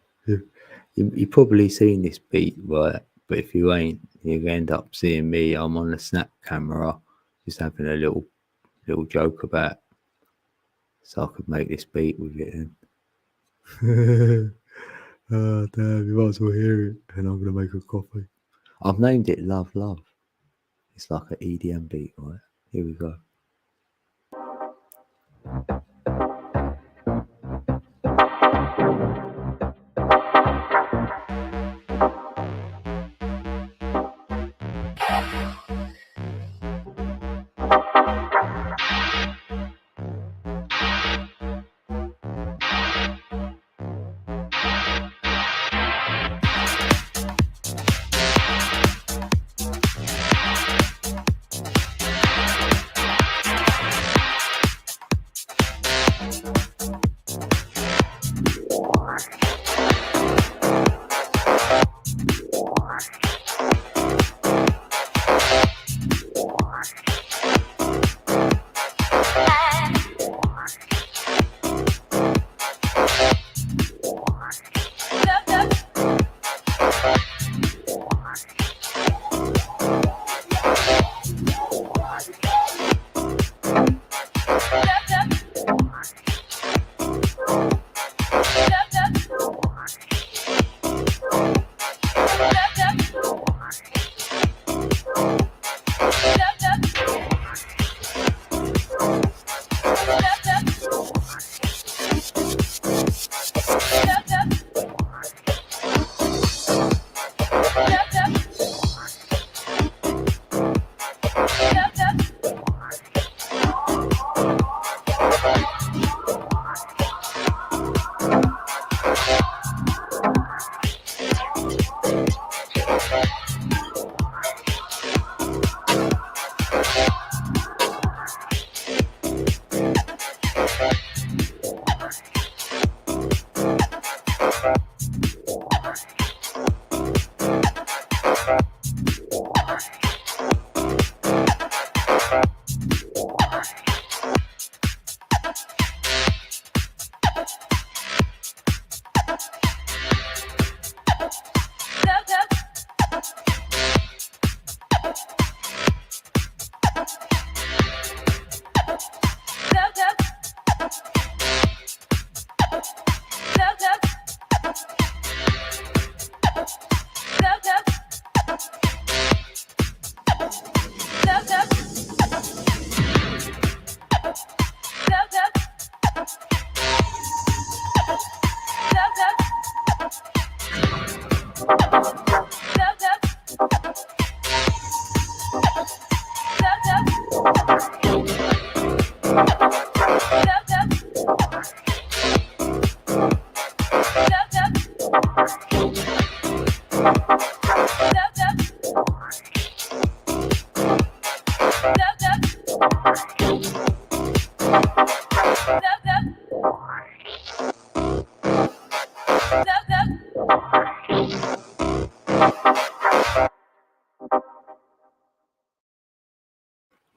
You probably seen this beat, right? But if you ain't, you end up seeing me. I'm on the snap camera, just having a little joke about, so I could make this beat with it. Oh damn! You might as well hear it. And I'm gonna make a coffee. I've named it Love Love. It's like an EDM beat, right? Here we go.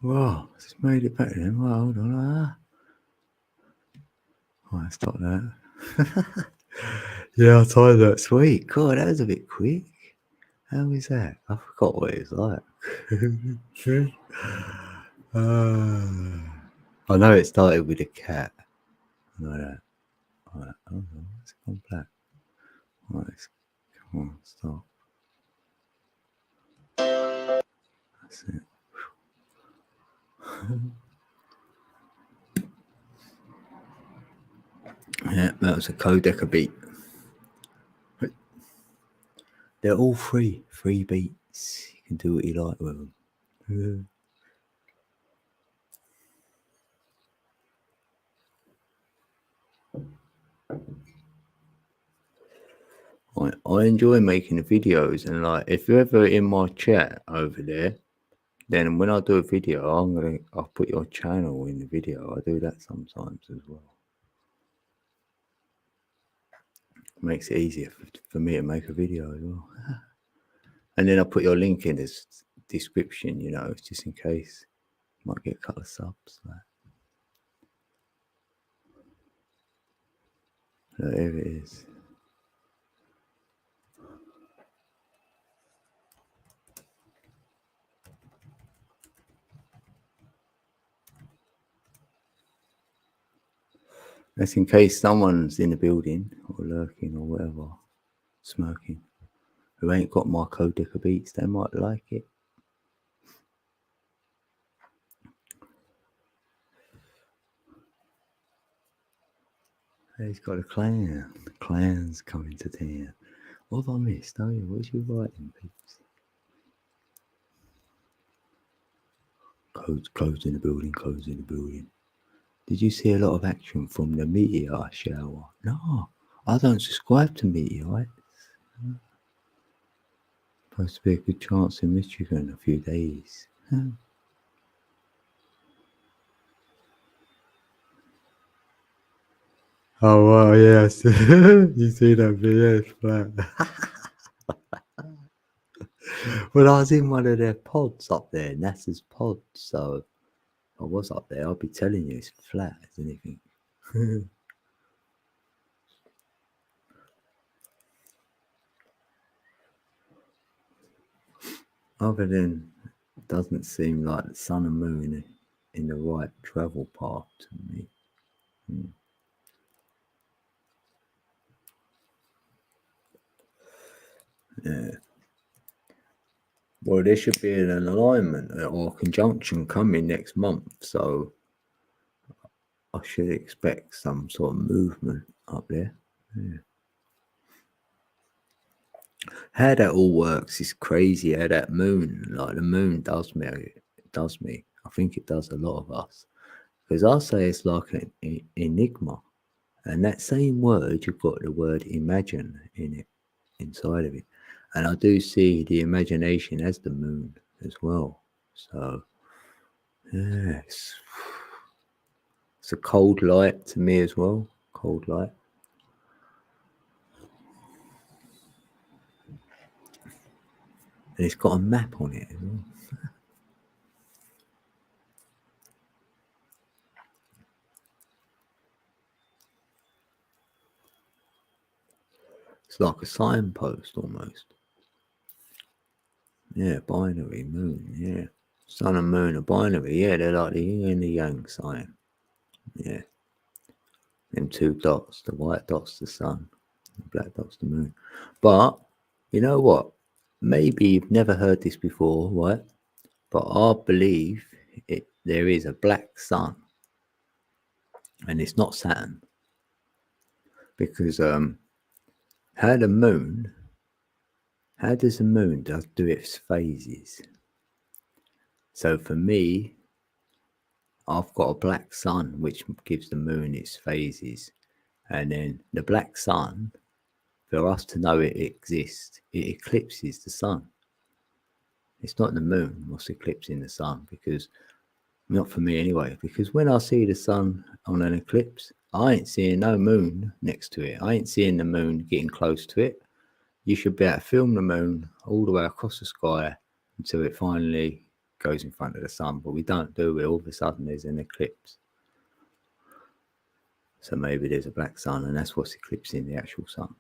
Wow, just made it back then. Well, hold on. Right, stop that. Yeah, I timed that. Sweet. God, that was a bit quick. How was that? I forgot what it was like. I know it started with a cat. I know that. Right, hold on. It's gone black. Right, come on, stop. That's it. Yeah, that was a Codeca beat. They're all free beats. You can do what you like with them. I enjoy making the videos, and like if you're ever in my chat over there, then when I do a video, I'll put your channel in the video. I do that sometimes as well. Makes it easier for me to make a video as well. And then I'll put your link in this description, you know, just in case. Might get a couple of subs. There it is. That's in case someone's in the building or lurking or whatever, smoking, who ain't got my Codeca beats. They might like it. He's got a clan. The clan's coming to town. What have I missed? Oh, yeah, what's you writing, peeps? Codes in the building, codes in the building. Did you see a lot of action from the meteor shower? No, I don't subscribe to meteorites. Supposed to be a good chance in Michigan in a few days. Oh, wow, yes. You see that video? It's flat. Well, I was in one of their pods up there, NASA's pod, so I was up there. I'll be telling you, it's flat as anything. Other than, it doesn't seem like the sun and moon in the right travel path to me. Yeah. Well, there should be an alignment or conjunction coming next month, so I should expect some sort of movement up there. Yeah. How that all works is crazy. How that moon, like the moon, does me. It does me. I think it does a lot of us, because I say it's like an enigma, and that same word, you've got the word imagine in it, inside of it, and I do see the imagination as the moon as well. So yeah, it's a cold light to me as well. Cold light. And it's got a map on it as well. It's like a signpost almost. Yeah, binary moon. Yeah, sun and moon are binary. Yeah, they're like the yin and the yang sign. Yeah, them two dots. The white dot's the sun. The black dot's the moon. But you know what? Maybe you've never heard this before, right? But I believe there is a black sun, and it's not Saturn, because how the moon How does the moon do its phases? So for me, I've got a black sun, which gives the moon its phases. And then the black sun, for us to know it exists, it eclipses the sun. It's not the moon what's eclipsing the sun, because not for me anyway, because when I see the sun on an eclipse, I ain't seeing no moon next to it. I ain't seeing the moon getting close to it. You should be able to film the moon all the way across the sky until it finally goes in front of the sun, but we don't do it. All of a sudden there's an eclipse. So maybe there's a black sun, and that's what's eclipsing the actual sun.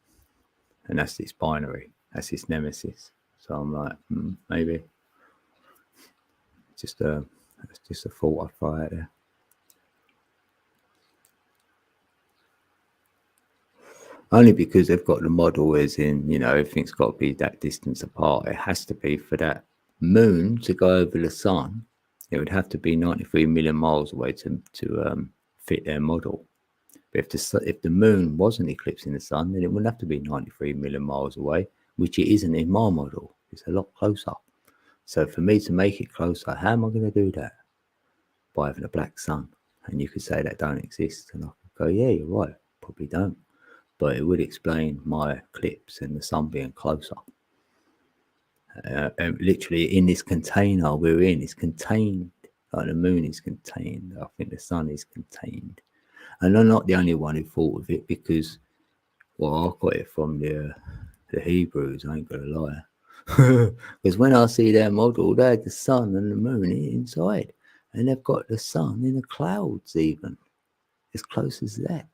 And that's its binary. That's its nemesis. So I'm like, maybe. Just a thought I throw out there. Only because they've got the model as in, everything's got to be that distance apart. It has to be for that moon to go over the sun. It would have to be 93 million miles away to fit their model. But if the moon wasn't eclipsing the sun, then it wouldn't have to be 93 million miles away, which it isn't in my model. It's a lot closer. So for me to make it closer, how am I going to do that? By having a black sun. And you could say that don't exist. And I could go, yeah, you're right. Probably don't. But it would explain my eclipse and the sun being closer. And literally in this container we're in, it's contained. Like the moon is contained. I think the sun is contained. And I'm not the only one who thought of it, because, I got it from the Hebrews, I ain't gonna lie. Because when I see their model, they had the sun and the moon inside. And they've got the sun in the clouds even. As close as that.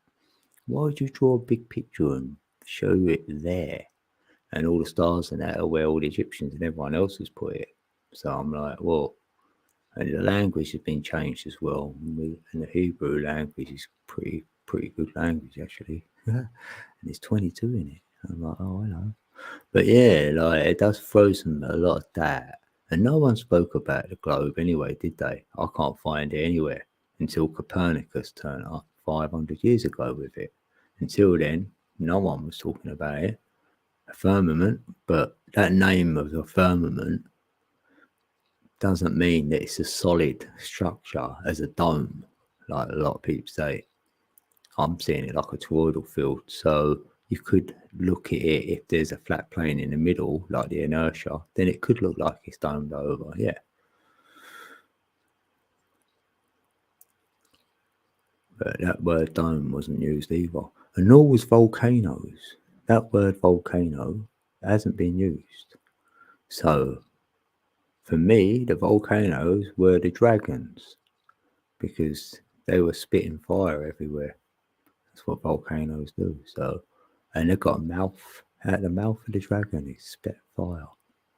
Why would you draw a big picture and show it there? And all the stars and that are where all the Egyptians and everyone else has put it. So I'm like, well, and the language has been changed as well. And the Hebrew language is pretty good language actually. And there's 22 in it. I'm like, oh, I know. But yeah, like it does throw a lot of that. And no one spoke about the globe anyway, did they? I can't find it anywhere until Copernicus turned up 500 years ago with it. Until then, no one was talking about it. A firmament, but that name of the firmament doesn't mean that it's a solid structure as a dome, like a lot of people say. I'm seeing it like a toroidal field. So you could look at it, if there's a flat plane in the middle, like the inertia, then it could look like it's domed over, yeah. But that word dome wasn't used either. And nor was volcanoes. That word volcano hasn't been used. So for me, the volcanoes were the dragons, because they were spitting fire everywhere. That's what volcanoes do. So, and they've got a mouth. Out the mouth of the dragon is spit fire.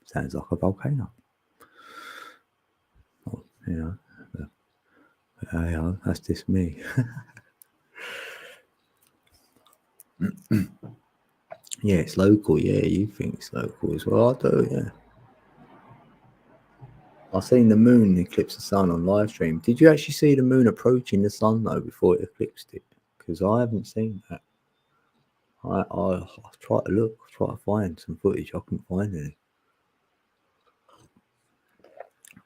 Sounds like a volcano. Well, that's just me. Yeah, it's local. Yeah, you think it's local as well. I do, yeah. I've seen the moon eclipse the sun on live stream. Did you actually see the moon approaching the sun though before it eclipsed it? Because I haven't seen that. I try to look, try to find some footage. I couldn't find any.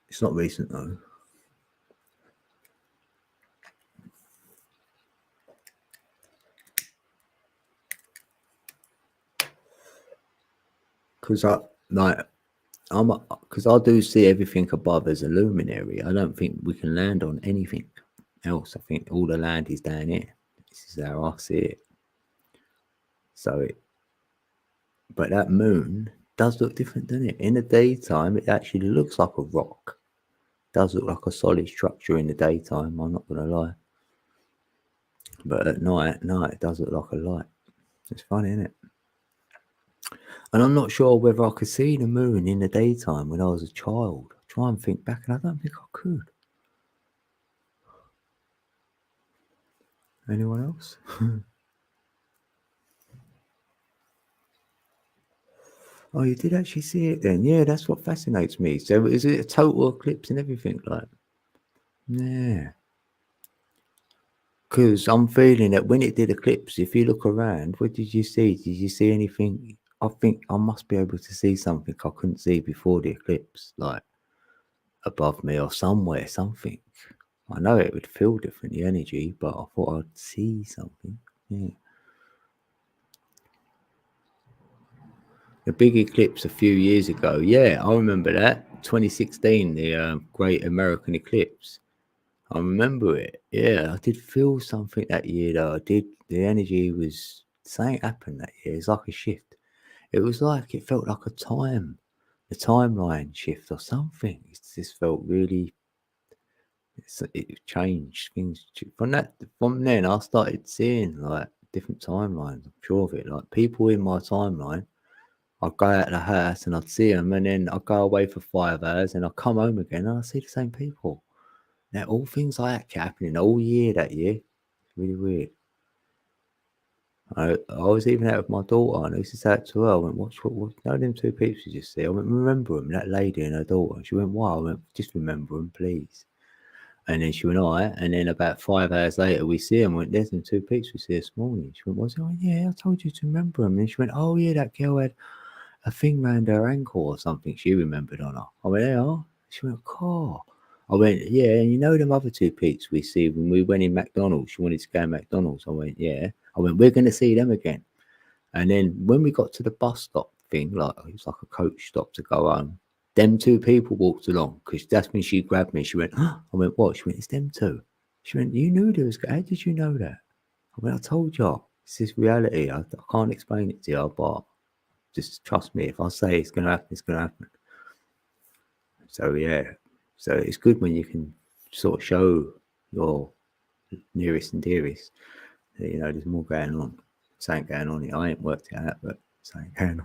It's not recent though. Because I do see everything above as a luminary. I don't think we can land on anything else. I think all the land is down here. This is how I see it. But that moon does look different, doesn't it? In the daytime, it actually looks like a rock. It does look like a solid structure in the daytime, I'm not going to lie. But at night, no, it does look like a light. It's funny, isn't it? And I'm not sure whether I could see the moon in the daytime when I was a child. I try and think back, and I don't think I could. Anyone else? Oh, you did actually see it then? Yeah, that's what fascinates me. So is it a total eclipse and everything like? Yeah. Because I'm feeling that when it did eclipse, if you look around, what did you see? Did you see anything I think I must be able to see something I couldn't see before the eclipse, like above me or somewhere, something. I know it would feel different, the energy, but I thought I'd see something. Yeah. The big eclipse a few years ago. Yeah, I remember that. 2016, the Great American Eclipse. I remember it. Yeah, I did feel something that year though. I did. The energy was, something happened that year. It's like a shift. It was like, it felt like a timeline shift or something. It just felt really, it changed things. From then I started seeing like different timelines. I'm sure of it. Like people in my timeline, I'd go out of the house and I'd see them, and then I'd go away for 5 hours and I'd come home again and I'd see the same people. Now, all things like that kept happening all year that year. It's really weird. I was even out with my daughter and I used to say it to her. I went, what, know them two people you just see? I went, remember them, that lady and her daughter. She went, why? I went, just remember them, please. And then she went, all right. And then about 5 hours later, we see them. Went, there's them two peeps we see this morning. She went, what's it? Oh, yeah, I told you to remember them. And then she went, oh, yeah, that girl had a thing round her ankle or something she remembered on her. I went, yeah. She went, car. I went, yeah, and you know them other two peeps we see when we went in McDonald's? She wanted to go in McDonald's. I went, yeah. I went, we're going to see them again. And then when we got to the bus stop thing, like it was like a coach stop to go home, them two people walked along because that's when she grabbed me. She went, huh? I went, what? She went, it's them two. She went, you knew there was, how did you know that? I went, I told you, it's this reality. I can't explain it to you, but just trust me. If I say it's going to happen, it's going to happen. So, yeah. So it's good when you can sort of show your nearest and dearest that, you know, there's more going on. Something going on here. I ain't worked it out, but something going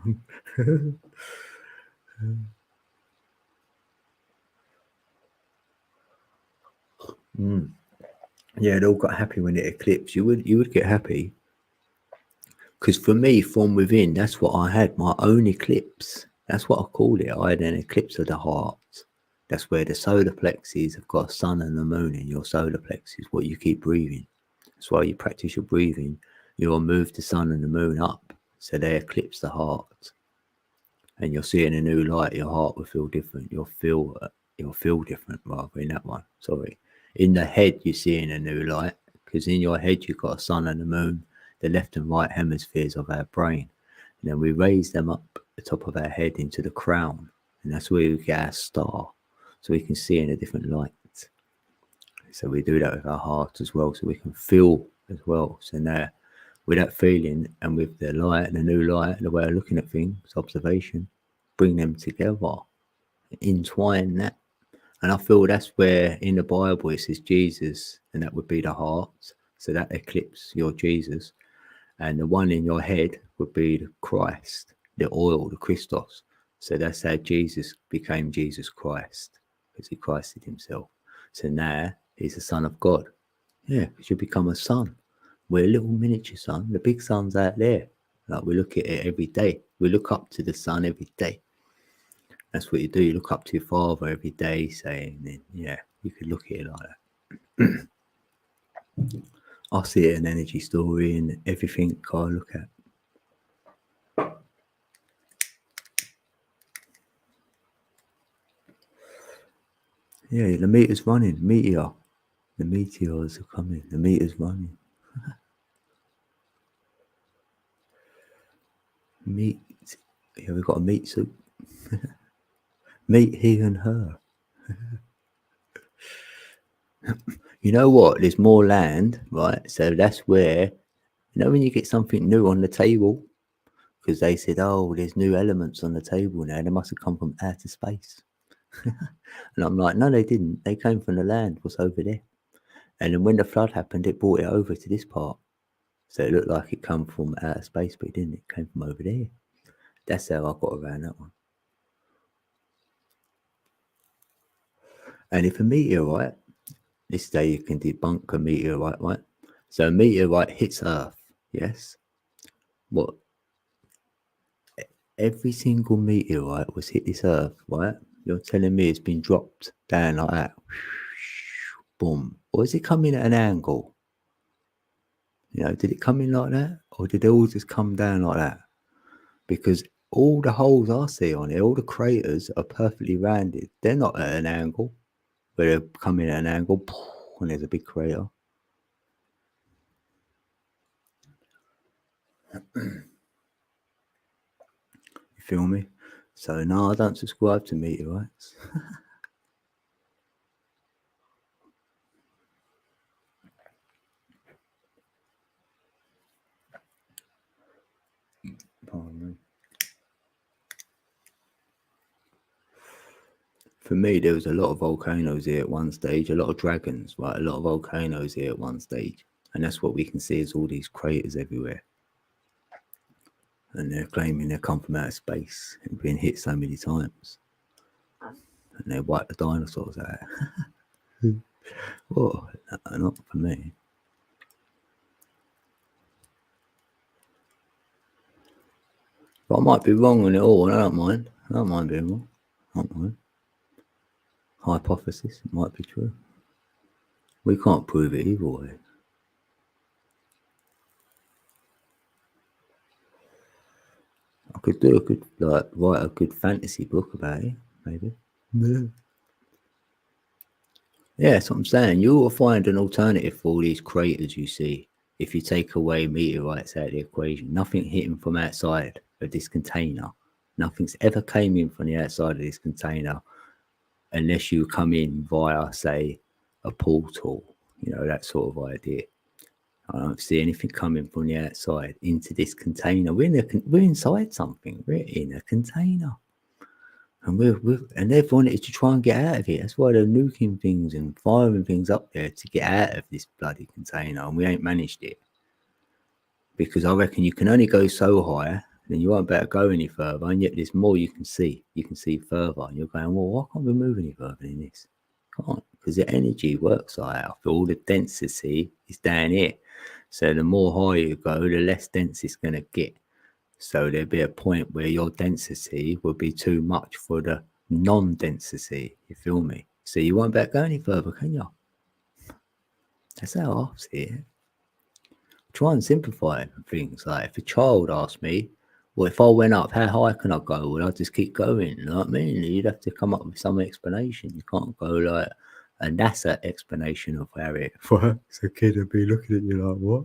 on. Yeah, it all got happy when it eclipsed. You would get happy. Because for me, from within, that's what I had, my own eclipse. That's what I called it. I had an eclipse of the heart. That's where the solar plexus have got a sun and the moon in your solar plexus, what you keep breathing. That's why you practice your breathing. You'll move the sun and the moon up. So they eclipse the heart. And you'll see in a new light, your heart will feel different. You'll feel different rather in that one. Sorry. In the head, you see in a new light. Because in your head, you've got a sun and a moon, the left and right hemispheres of our brain. And then we raise them up the top of our head into the crown. And that's where we get our star. So we can see in a different light. So we do that with our heart as well. So we can feel as well. So now, with that feeling and with the light and the new light, the way of looking at things, observation, bring them together, entwine that. And I feel that's where in the Bible it says Jesus, and that would be the heart. So that eclipse your Jesus. And the one in your head would be the Christ, the oil, the Christos. So that's how Jesus became Jesus Christ, because he Christed himself. So now he's the Son of God. Yeah, because you become a son. We're a little miniature sun. The big sun's out there. Like we look at it every day. We look up to the sun every day. That's what you do. You look up to your father every day, saying, then yeah, you could look at it like that. I see it an energy story and everything I look at. Yeah, the meter's running. Meteor. The meteors are coming. The meter's running. Meat. Yeah, we've got a meat soup. Meet he and her. You know what? There's more land, right? So that's where, you know, when you get something new on the table, because they said, oh, there's new elements on the table now. They must have come from outer space. And I'm like, no, they didn't. They came from the land, what's over there. And then when the flood happened, it brought it over to this part. So it looked like it come from outer space, but it didn't. It came from over there. That's how I got around that one. And if a meteorite, this day you can debunk a meteorite, right? So a meteorite hits Earth, yes? What? Every single meteorite was hit this Earth, right? You're telling me it's been dropped down like that? Boom. Or is it coming at an angle? You know, did it come in like that? Or did it all just come down like that? because all the holes I see on it, all the craters are perfectly rounded. They're not at an angle where they come in at an angle and there's a big crater. You feel me? So no, I don't subscribe to meteorites. Pardon me. For me, there was a lot of volcanoes here at one stage, a lot of dragons, right? A lot of volcanoes here at one stage. And that's what we can see is all these craters everywhere. And they're claiming they come from outer space and been hit so many times. And they wiped the dinosaurs out. Well, not for me. But I might be wrong on it all, and I don't mind. I don't mind being wrong. I don't mind. Hypothesis, it might be true. We can't prove it either way. I could do a good, write a good fantasy book about it, maybe. Yeah, that's what I'm saying. You will find an alternative for all these craters you see if you take away meteorites out of the equation. Nothing hitting from outside of this container. Nothing's ever came in from the outside of this container unless you come in via, say, a portal, that sort of idea. I don't see anything coming from the outside into this container. We're inside something. We're in a container. And and they've wanted to try and get out of it. That's why they're nuking things and firing things up there to get out of this bloody container. And we ain't managed it. Because I reckon you can only go so high, then you won't better go any further. And yet there's more you can see. You can see further. And you're going, well, why can't we move any further than this? Can't. Because the energy works like that. All the density is down here. So the more high you go, the less dense it's going to get. So there'll be a point where your density will be too much for the non-density. You feel me? So you won't better go any further, can you? That's how I see it. Try and simplify things. Like if a child asked me, well, if I went up, how high can I go? Well, I'll just keep going. You know what I mean? You'd have to come up with some explanation. You can't go like a NASA explanation of how it works. A kid would be looking at you like, what?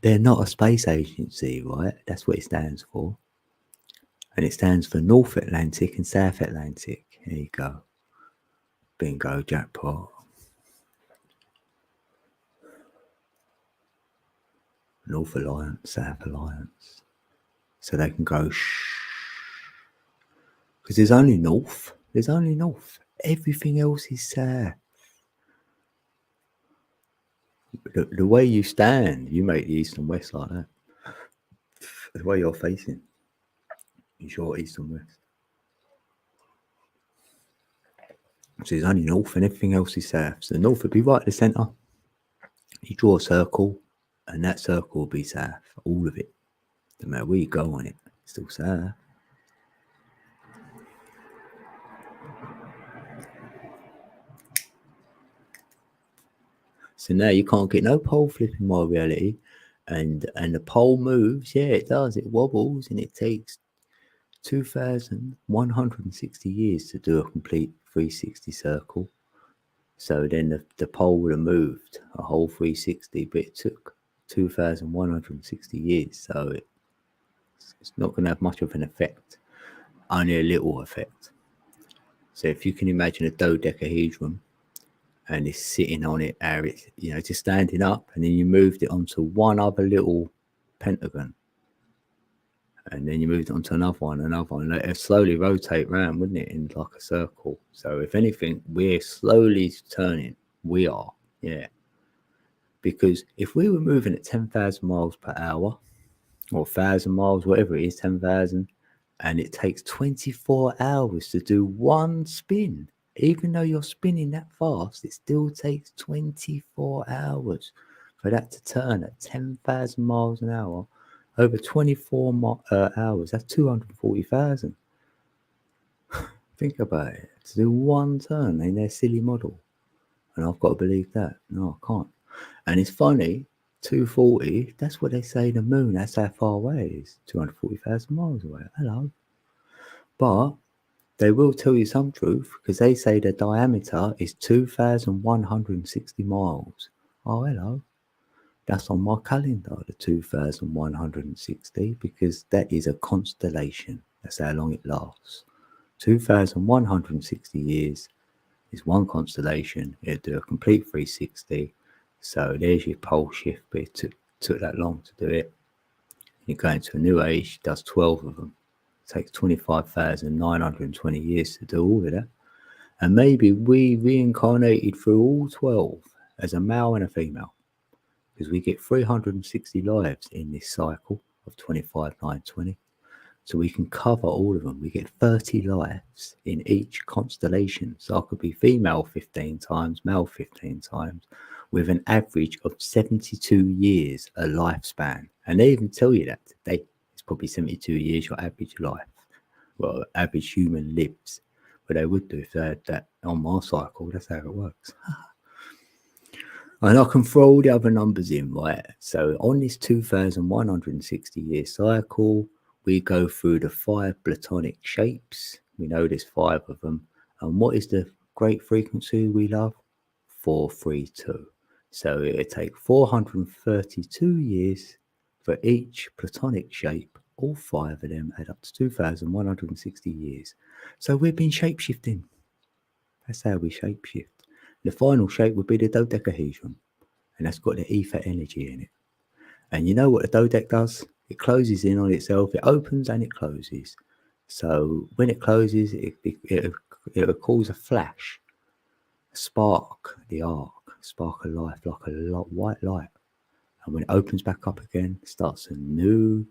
They're not a space agency, right? That's what it stands for. And it stands for North Atlantic and South Atlantic. There you go. Bingo, jackpot. North Alliance, South Alliance. So they can go shh. Because there's only North. There's only North. Everything else is South. The way you stand, you make the East and West like that. The way you're facing is your East and West. So there's only North and everything else is South. So the North would be right at the centre. You draw a circle and that circle will be South. All of it. No matter where you go on it, it's still South. So now you can't get no pole flip in my reality. And the pole moves, yeah, it does. It wobbles and it takes 2,160 years to do a complete 360 circle. So then the pole would have moved a whole 360, but it took 2,160 years. So it's not going to have much of an effect, only a little effect. So if you can imagine a dodecahedron and it's sitting on it, how it's, just standing up, and then you moved it onto one other little pentagon. And then you moved it onto another one. It'd slowly rotate round, wouldn't it, in like a circle. So if anything, we're slowly turning. We are, yeah. Because if we were moving at 10,000 miles per hour, or 1,000 miles, whatever it is, 10,000, and it takes 24 hours to do one spin, even though you're spinning that fast, it still takes 24 hours for that to turn at 10,000 miles an hour. Over 24 hours, that's 240,000. Think about it. To do one turn in their silly model. And I've got to believe that. No, I can't. And it's funny, 240, that's what they say the moon, that's how far away it is. 240,000 miles away. Hello. But they will tell you some truth because they say the diameter is 2,160 miles. Oh, hello. That's on my calendar, the 2,160, because that is a constellation. That's how long it lasts. 2,160 years is one constellation. It'll do a complete 360. So there's your pole shift, but it took that long to do it. You go into a new age, does 12 of them. It takes 25,920 years to do all of that. And maybe we reincarnated through all 12 as a male and a female, because we get 360 lives in this cycle of 25,920. So we can cover all of them. We get 30 lives in each constellation. So I could be female 15 times, male 15 times, with an average of 72 years a lifespan. And they even tell you that today. It's probably 72 years your average life. Well, average human lives. But they would do if they had that on my cycle. That's how it works. And I can throw all the other numbers in, right? So on this 2,160 year cycle, we go through the 5 platonic shapes. We know there's 5 of them. And what is the great frequency we love? 432. So it'll take 432 years for each platonic shape. All 5 of them add up to 2,160 years. So we've been shapeshifting. That's how we shapeshift. The final shape would be the dodecahedron, and that's got the ether energy in it. And you know what the dodec does? It closes in on itself. It opens and it closes. So when it closes, it'll cause a flash, a spark, the arc, spark of life, like a white light. And when it opens back up again, it starts a new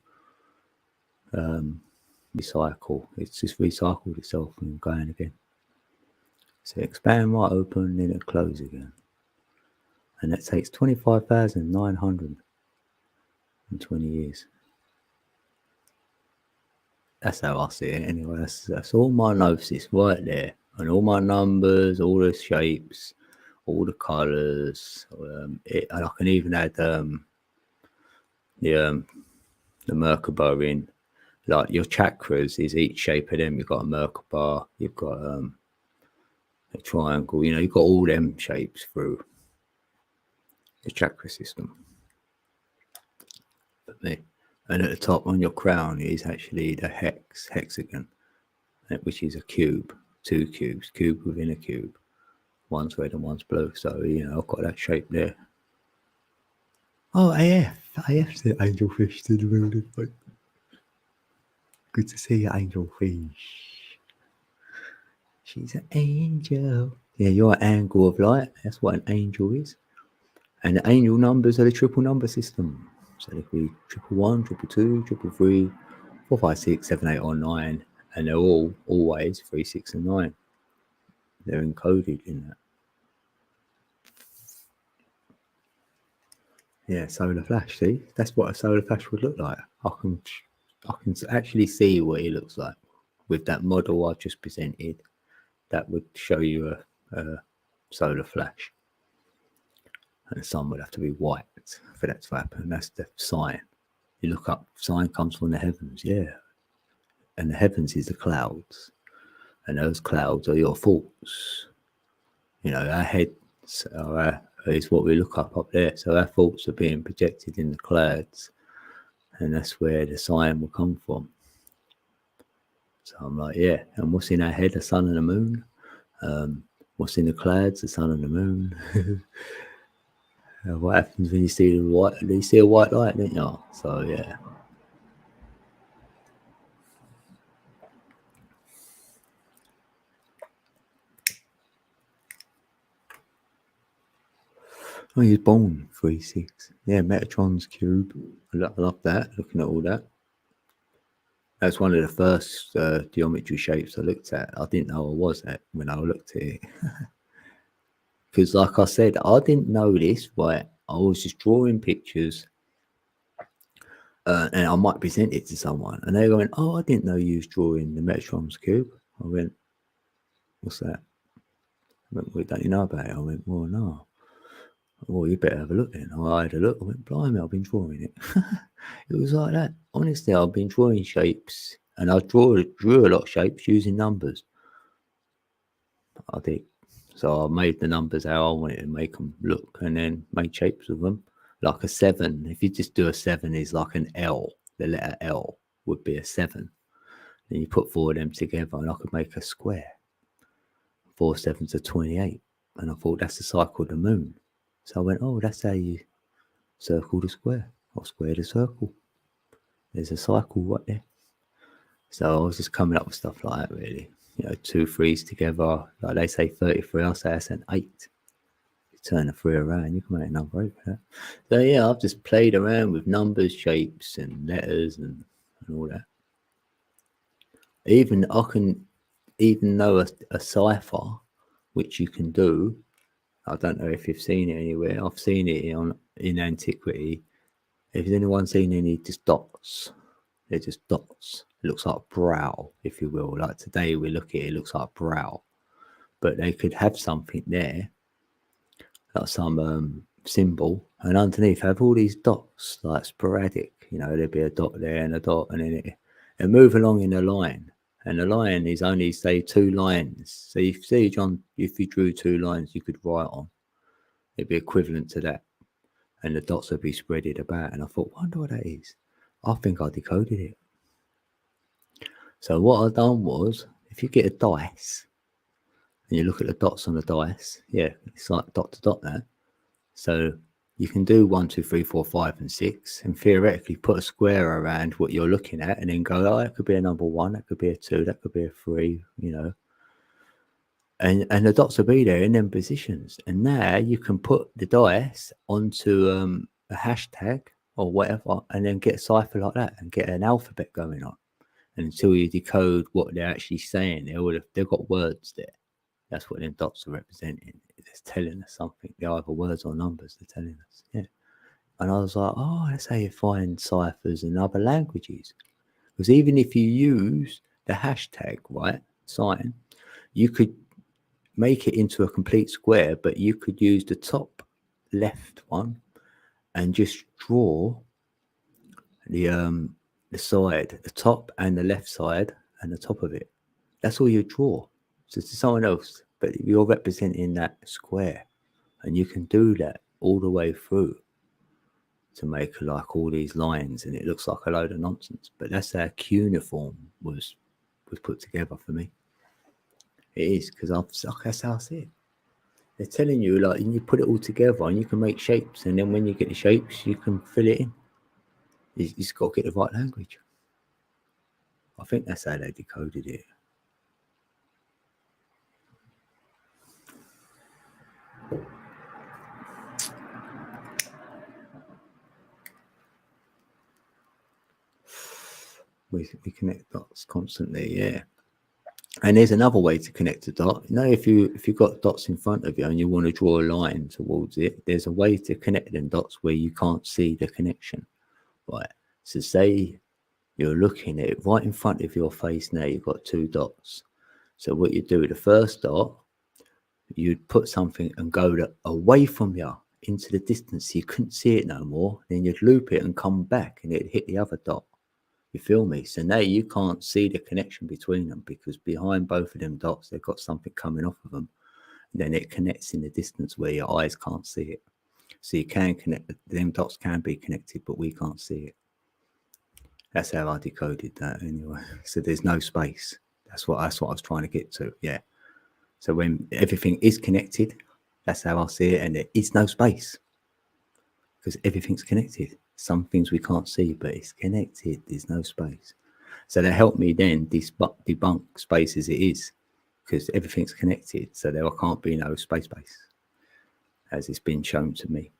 recycle. It's just recycled itself and going again. So expand right open, then it close again. And that takes 25,920 years. That's how I see it anyway. That's all my gnosis right there. And all my numbers, all the shapes, all the colours. And I can even add the Merkaba in. Like your chakras is each shape of them. You've got a Merkaba, you've got a triangle, you've got all them shapes through the chakra system. For me. And at the top on your crown is actually the hexagon, which is a cube, 2 cubes, cube within a cube. One's red and one's blue. So, I've got that shape there. Oh, AF said angelfish to the building. Good to see you, angelfish. She's an angel. Yeah, you're an angle of light. That's what an angel is. And the angel numbers are the triple number system. So there could be 111, 222, 333, 4, 5, 6, 7, 8, or 9. And they're all always 3, 6, and 9. They're encoded in that. Yeah, solar flash, see? That's what a solar flash would look like. I can actually see what it looks like with that model I just presented. That would show you a solar flash. And the sun would have to be white for that to happen. That's the sign. You look up, sign comes from the heavens, yeah. And the heavens is the clouds. And those clouds are your thoughts. Our heads is what we look up there. So our thoughts are being projected in the clouds. And that's where the sign will come from. So I'm like, yeah. And what's in our head? The sun and the moon. What's in the clouds? The sun and the moon. What happens when you see the white? You see a white light, don't you? So yeah. Oh, he's born 3-6. Yeah, Metatron's cube. I love that. Looking at all that. That's one of the first geometry shapes I looked at. I didn't know I was at when I looked at it. Because like I said, I didn't know this, right? I was just drawing pictures and I might present it to someone. And they went, oh, I didn't know you was drawing the Metatron's cube. I went, what's that? I went, well, don't you know about it? I went, well, no. Oh, you better have a look then. I had a look. I went, blimey, I've been drawing it. It was like that. Honestly, I've been drawing shapes, and I drew a lot of shapes using numbers. I did. So I made the numbers how I wanted to make them look, and then made shapes of them. Like a 7. If you just do a 7, is like an L. The letter L would be a 7. Then you put 4 of them together, and I could make a square. 4 sevens are 28. And I thought that's the cycle of the moon. So I went, oh, that's how you circle the square, or square the circle. There's a cycle right there. So I was just coming up with stuff like that, really. 2 3s together. Like they say 33, I'll say that's an 8. You turn a 3 around, you can make a number 8 for that. So yeah, I've just played around with numbers, shapes, and letters and all that. Even know a cipher, which you can do. I don't know if you've seen it anywhere. I've seen it in antiquity. Has anyone seen any just dots? They're just dots. It looks like brow, if you will. Like today we look at it, it looks like brow. But they could have something there, like some symbol, and underneath have all these dots, like sporadic. There'd be a dot there and a dot, and then it move along in a line. And the line is only, say, 2 lines. So you see, John, if you drew 2 lines you could write on, it'd be equivalent to that. And the dots would be spreaded about. And I thought, wonder what that is. I think I decoded it. So what I've done was, if you get a dice and you look at the dots on the dice, yeah, it's like dot to dot there. So you can do 1, 2, 3, 4, 5, and 6, and theoretically put a square around what you're looking at, and then go, oh, that could be a number 1, that could be a 2, that could be a 3, And the dots will be there in them positions. And now you can put the dice onto a hashtag or whatever, and then get a cipher like that and get an alphabet going on. And until you decode what they're actually saying, they've got words there. That's what them dots are representing. It's telling us something. They're either words or numbers. They're telling us. Yeah. And I was like, oh, that's how you find ciphers in other languages. Because even if you use the hashtag, right, sign, you could make it into a complete square, but you could use the left one and just draw the side, the top and the left side and the top of it. That's all you draw. So to someone else, but you're representing that square, and you can do that all the way through to make like all these lines, and it looks like a load of nonsense. But that's how cuneiform was put together for me. It is, because that's how I see it. They're telling you, like, you put it all together and you can make shapes, and then when you get the shapes, you can fill it in. You just got to get the right language. I think that's how they decoded it. We connect dots constantly, yeah. And there's another way to connect a dot. If you've got dots in front of you and you want to draw a line towards it, there's a way to connect them dots where you can't see the connection. Right. So say you're looking at it right in front of your face now, you've got 2 dots. So what you do with the first dot, you'd put something and go away from you into the distance so you couldn't see it no more. Then you'd loop it and come back and it'd hit the other dot. You feel me? So now you can't see the connection between them, because behind both of them dots, they've got something coming off of them. And then it connects in the distance where your eyes can't see it. So you can connect, them dots can be connected, but we can't see it. That's how I decoded that anyway. So there's no space. That's what I was trying to get to. Yeah. So when everything is connected, that's how I see it. And there is no space, because everything's connected. Some things we can't see, but it's connected. There's no space. So that helped me then debunk space as it is, because everything's connected. So there can't be no space, as it's been shown to me.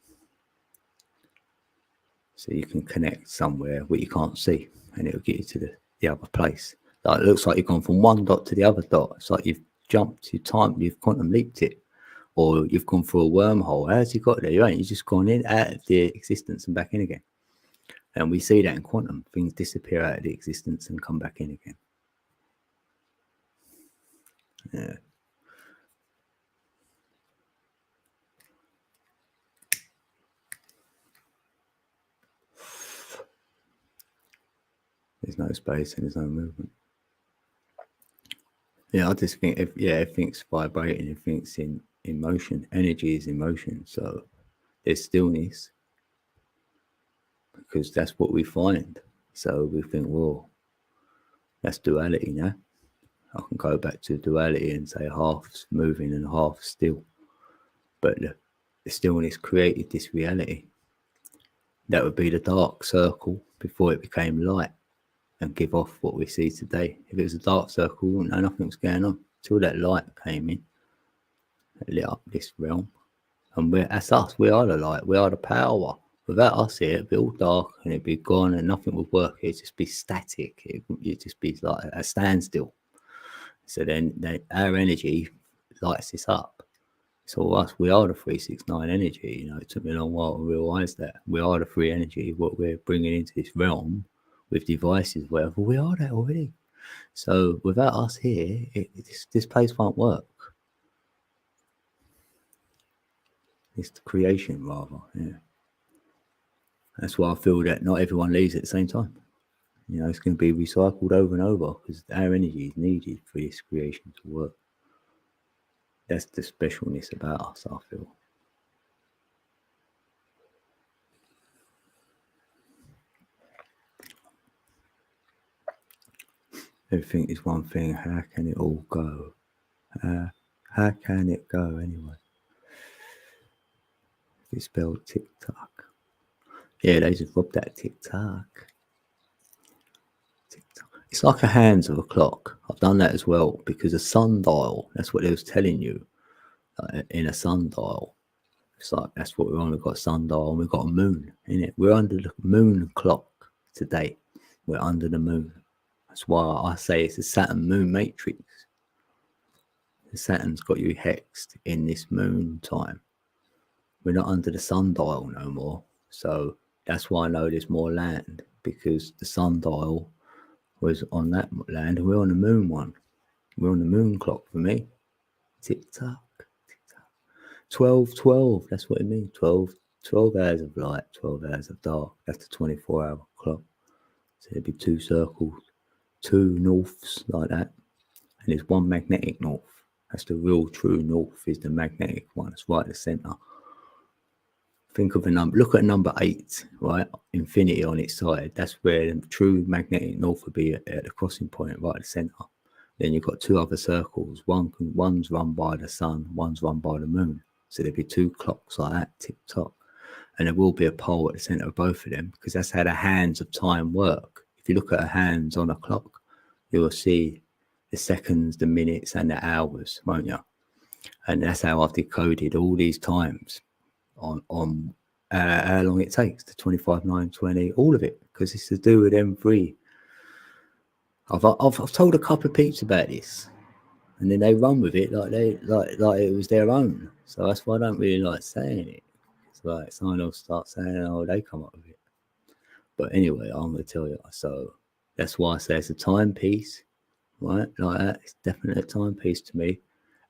So you can connect somewhere where you can't see, and it'll get you to the other place. Like, it looks like you've gone from one dot to the other dot. It's like you've jumped, you've quantum leaped it, or you've gone through a wormhole. How's you got there? You ain't. You've just gone in, out of the existence and back in again. And we see that in quantum. Things disappear out of the existence and come back in again. Yeah. There's no space and there's no movement. Yeah, I just think everything's vibrating, everything's in motion. Energy is in motion, so there's stillness because that's what we find. So we think, well, that's duality now. I can go back to duality and say half's moving and half still. But the stillness created this reality. That would be the dark circle before it became light and give off what we see today. If it was a dark circle, we wouldn't know nothing was going on until that light came in. It lit up this realm. And that's us. We are the light. We are the power. Without us here, it'd be all dark and it'd be gone and nothing would work. It'd just be static. It'd just be like a standstill. So then our energy lights this up. So us, we are the 369 energy. You know, it took me a long while to realise that we are the free energy. What we're bringing into this realm with devices, whatever, we are that already. So without us here, this place won't work. It's the creation, rather. Yeah. That's why I feel that not everyone leaves at the same time. You know, it's going to be recycled over and over because our energy is needed for this creation to work. That's the specialness about us, I feel. Everything is one thing. How can it all go? How can it go anyway? It's spelled tick-tock. Yeah, they just robbed that tick-tock. It's like a hands of a clock. I've done that as well because a sundial, that's what they was telling you in a sundial. It's like, that's what we're on. We've got a sundial and we've got a moon in it. We're under the moon clock today. We're under the moon. That's why I say it's a Saturn moon matrix. The Saturn's got you hexed in this moon time. We're not under the sundial no more. So that's why I know there's more land, because the sundial was on that land and we're on the moon one. We're on the moon clock for me. Tick tock, tick tock. 12, that's what it means. 12 hours of light, 12 hours of dark. That's the 24-hour clock. So there'd be two circles, two norths like that. And there's one magnetic north. That's the real true north, is the magnetic one. It's right at the center. Think of a number, look at number 8, right? Infinity on its side. That's where the true magnetic north would be at the crossing point, right at the center. Then you've got two other circles. One's run by the sun, one's run by the moon. So there'd be two clocks like that, tick tock. And there will be a pole at the center of both of them, because that's how the hands of time work. If you look at the hands on a clock, you will see the seconds, the minutes, and the hours, won't you? And that's how I've decoded all these times on how long it takes, the 25, 9, 20, all of it, because it's to do with them three. I've told a couple of peeps about this, and then they run with it like it was their own. So that's why I don't really like saying it. It's like someone else starts saying, oh, they come up with it. But anyway, I'm going to tell you. So that's why I say it's a timepiece, right? Like that. It's definitely a timepiece to me.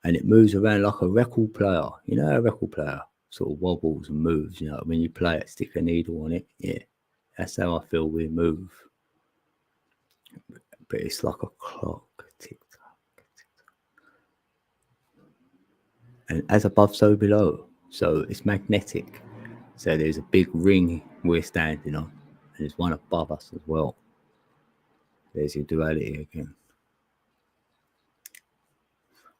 And it moves around like a record player. You know, a record player sort of wobbles and moves. You know, when you play it, stick a needle on it. Yeah, that's how I feel we move. But it's like a clock, tick tock, tick tock. And as above, so below. So it's magnetic. So there's a big ring we're standing on, and there's one above us as well. There's your duality again.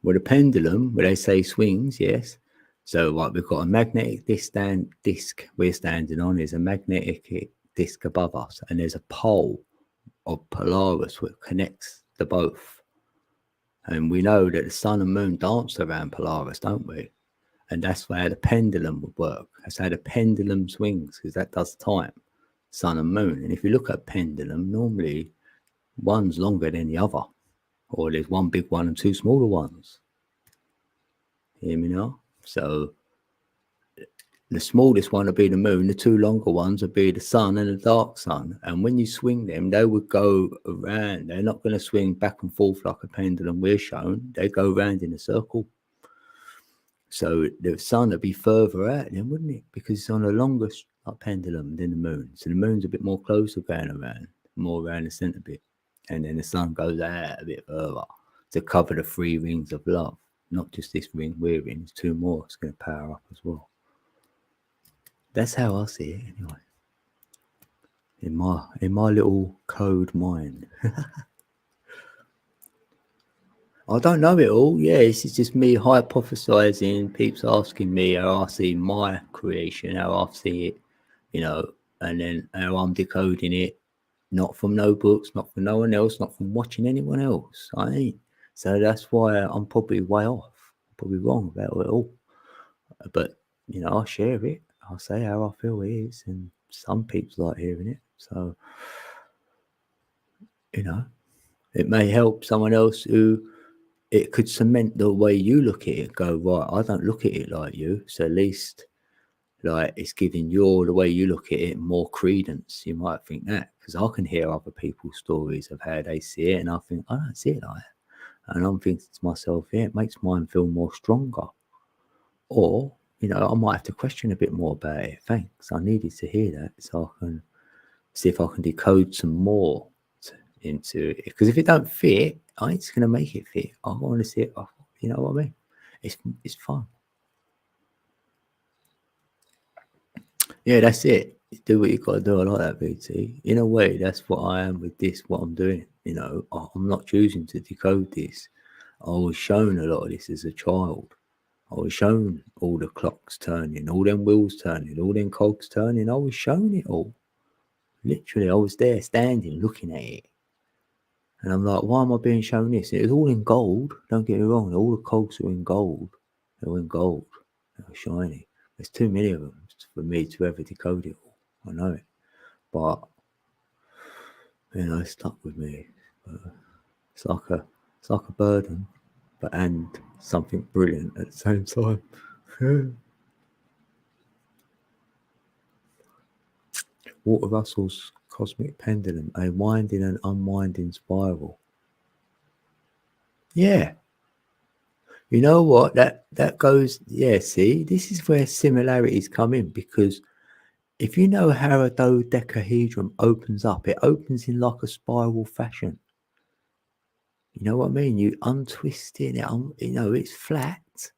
Well, the pendulum, where they say swings, yes. So like we've got a magnetic disc we're standing on. There's a magnetic disc above us, and there's a pole of Polaris which connects the both. And we know that the sun and moon dance around Polaris, don't we? And that's how the pendulum would work. That's how the pendulum swings, because that does time, sun and moon. And if you look at pendulum, normally one's longer than the other, or there's one big one and two smaller ones. Hear me now? So the smallest one would be the moon, the two longer ones would be the sun and the dark sun. And when you swing them, they would go around. They're not going to swing back and forth like a pendulum we're shown. They go around in a circle. So the sun would be further out then, wouldn't it? Because it's on a longer pendulum than the moon. So the moon's a bit more closer going around. more around the centre bit, and then the sun goes out a bit further to cover the 3 rings of love. Not just this ring we're in, there's 2 more. It's going to power up as well. That's how I see it, anyway. In my little code mind. I don't know it all. Yeah, this is just me hypothesizing. Peeps asking me how I see my creation, how I see it, and then how I'm decoding it. Not from no books, not from no one else, not from watching anyone else. I ain't. So that's why I'm probably way off. Probably wrong about it all. But, I share it. I'll say how I feel it is. And some people like hearing it. So, it may help someone else who it could cement the way you look at it. Go, right, I don't look at it like you. So at least, it's giving the way you look at it more credence. You might think that. Because I can hear other people's stories of how they see it. And I think, I don't see it like that. And I'm thinking to myself, yeah, it makes mine feel more stronger. Or, I might have to question a bit more about it. Thanks. I needed to hear that so I can see if I can decode some more into it. Because if it don't fit, I ain't just going to make it fit. I want to see it. You know what I mean? It's fun. Yeah, that's it. Do what you got to do. I like that, BT. In a way, that's what I am with this, what I'm doing. I'm not choosing to decode this. I was shown a lot of this as a child. I was shown all the clocks turning, all them wheels turning, all them cogs turning. I was shown it all. Literally, I was there standing looking at it. And I'm like, why am I being shown this? It was all in gold. Don't get me wrong. All the cogs were in gold. They were in gold. They were shiny. There's too many of them for me to ever decode it all. I know it. But, it stuck with me. It's like a burden, and something brilliant at the same time. Walter Russell's cosmic pendulum, a winding and unwinding spiral. Yeah. You know what? That goes, yeah, see, this is where similarities come in, because if you know how a dodecahedron opens up, it opens in like a spiral fashion. You know what I mean? You untwist it, it's flat,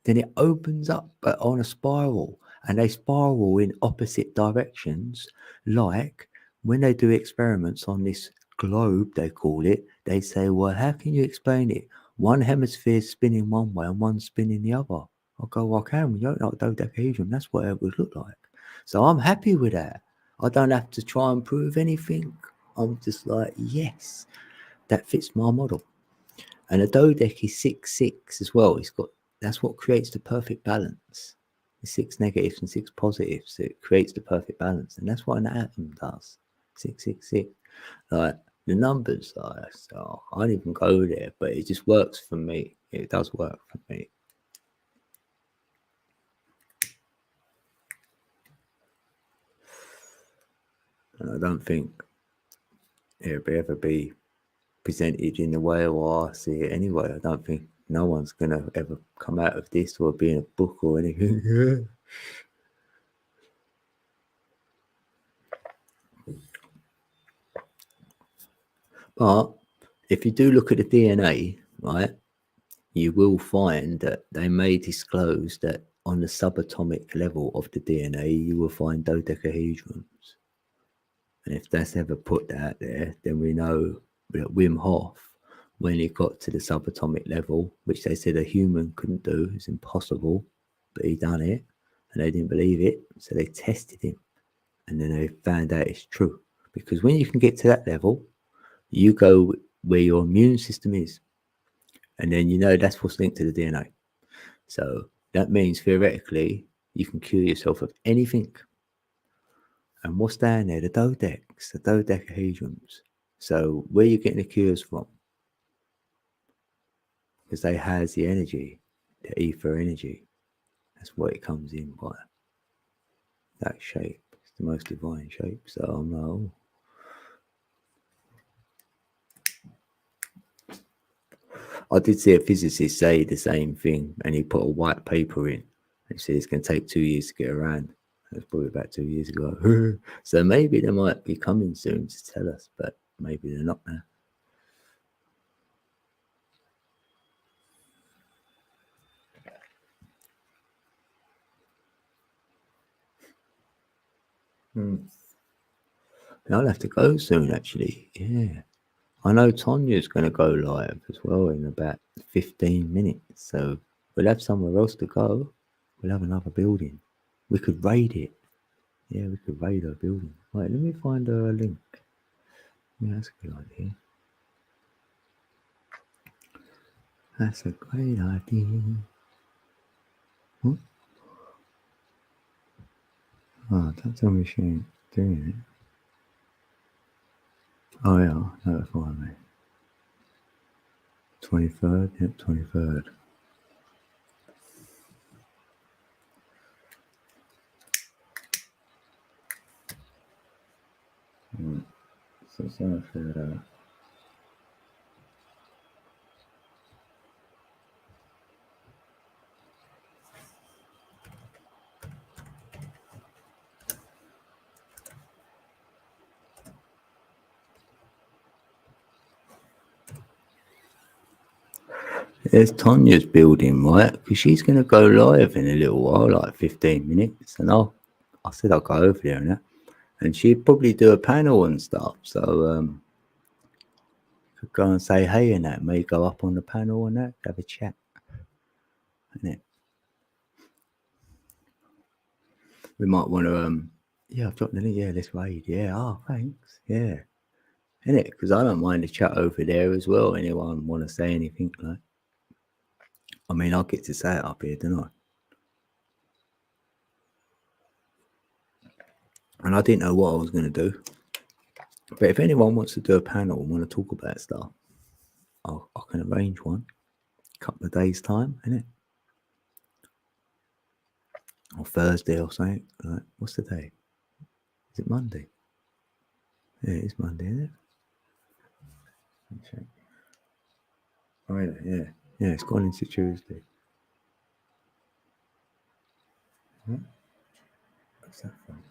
then it opens up on a spiral, and they spiral in opposite directions. Like when they do experiments on this globe, they call it, they say, well, how can you explain it? One hemisphere spinning one way and one spinning the other. I'll go, well, I can. We don't like dodecahedron. That's what it would look like. So I'm happy with that. I don't have to try and prove anything. I'm just like, yes, that fits my model. And a dodec is 6, 6 as well. That's what creates the perfect balance. The 6 negatives and 6 positives. It creates the perfect balance, and that's what an atom does. 6, 6, 6. Like the numbers, so I don't even go there, but it just works for me. It does work for me. And I don't think it'll ever be presented in the way I see it anyway. I don't think no one's going to ever come out of this or be in a book or anything. But if you do look at the DNA, right, you will find that they may disclose that on the subatomic level of the DNA, you will find dodecahedrons. And if that's ever put out there, then we know that Wim Hof, when he got to the subatomic level, which they said a human couldn't do, it's impossible, but he done it, and they didn't believe it, so they tested him, and then they found out it's true. Because when you can get to that level, you go where your immune system is, and then that's what's linked to the DNA. So that means theoretically you can cure yourself of anything. And what's down there? The dodecs, the dodecahedrons. So where are you getting the cures from? Because they has the energy, the ether energy. That's what it comes in by. That shape. It's the most divine shape. So I'm like, oh. I did see a physicist say the same thing, and he put a white paper in and said it's going to take 2 years to get around. That's probably about 2 years ago. So maybe they might be coming soon to tell us, but maybe they're not now. I'll have to go soon, actually. Yeah. I know Tanya's going to go live as well in about 15 minutes. So we'll have somewhere else to go. We'll have another building. We could raid it. Yeah, we could raid our building. Right, let me find a link. Yeah, that's a good idea. That's a great idea. What? Oh, don't tell me she ain't doing it. Oh, yeah, notify me. 23rd? Yep, 23rd. So sorry for that. There's Tanya's building, right? Because she's going to go live in a little while, like 15 minutes. And I said I'll go over there and that. And she'd probably do a panel and stuff. So, could go and say hey and that. May go up on the panel and that, have a chat. Innit? We might want to, yeah, I've dropped the link. Yeah, let's raid. Yeah, oh, thanks. Yeah. Innit? Because I don't mind the chat over there as well. Anyone want to say anything like? I mean, I'll get to say it up here, don't I? And I didn't know what I was going to do. But if anyone wants to do a panel and want to talk about stuff, I can arrange one. A couple of days' time, innit? Or Thursday or something. Like, what's the day? Is it Monday? Yeah, it's Monday, isn't it? Let me check. Friday, yeah. Yeah, it's gone into Tuesday. What's that from?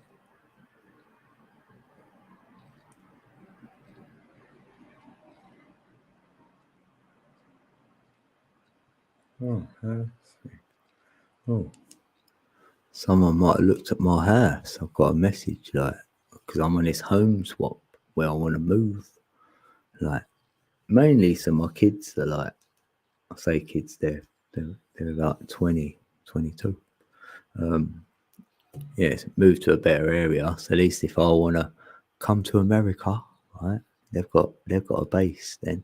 Oh, oh. Someone might have looked at my house. I've got a message, like, because I'm on this home swap where I want to move. Like, mainly so my kids are like, I say kids, they're about 20, 22. Yes, move to a better area. So at least if I want to come to America, right, they've got a base then.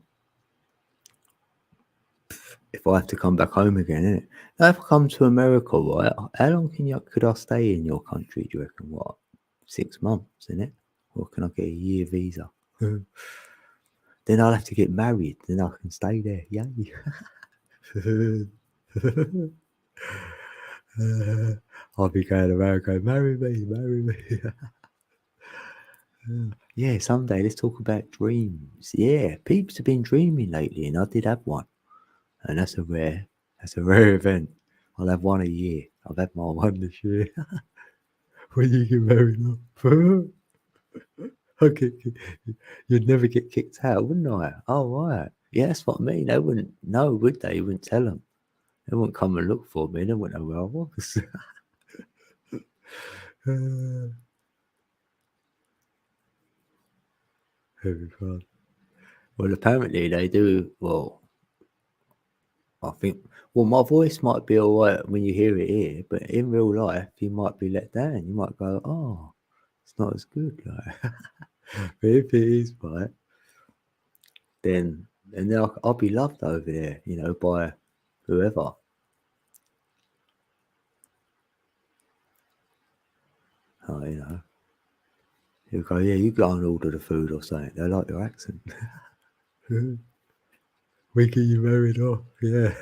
If I have to come back home again, innit? Now, if I come to America, right, how long could I stay in your country, do you reckon? What, 6 months, innit? Or can I get a year visa? Then I'll have to get married, then I can stay there. Yay. I'll be going around going, marry me. Yeah, someday let's talk about dreams. Yeah, peeps have been dreaming lately, and I did have one. And that's a rare event. I'll have one a year. I've had my one this year. When you get married off. Okay, you'd never get kicked out, wouldn't I? Oh, right. Yeah, that's what I mean. They wouldn't know, would they? You wouldn't tell them. They wouldn't come and look for me. They wouldn't know where I was. Very fun. Well, apparently they do. Well, I think. Well, my voice might be all right when you hear it here, but in real life, you might be let down. You might go, "Oh, it's not as good." Like, but if it is right, then I'll be loved over there, by whoever. Oh, you go, yeah, you go and order the food or something. They like your accent. We get you married off, yeah.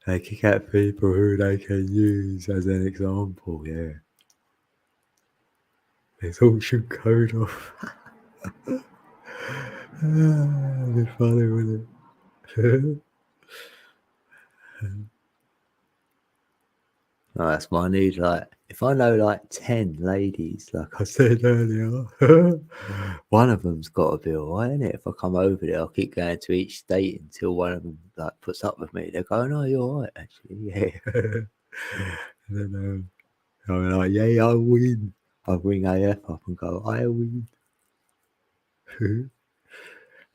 They kick out people who they can use as an example, yeah. It's all should code off. It'd be funny, wouldn't it? Oh, that's why I need, like, if I know like 10 ladies, like I said earlier, one of them's got to be alright, innit? If I come over there, I'll keep going to each state until one of them like puts up with me. They go, "No, you're alright, actually, yeah." And then I'm like, "Yeah, I win." I bring AF up and go, "I win."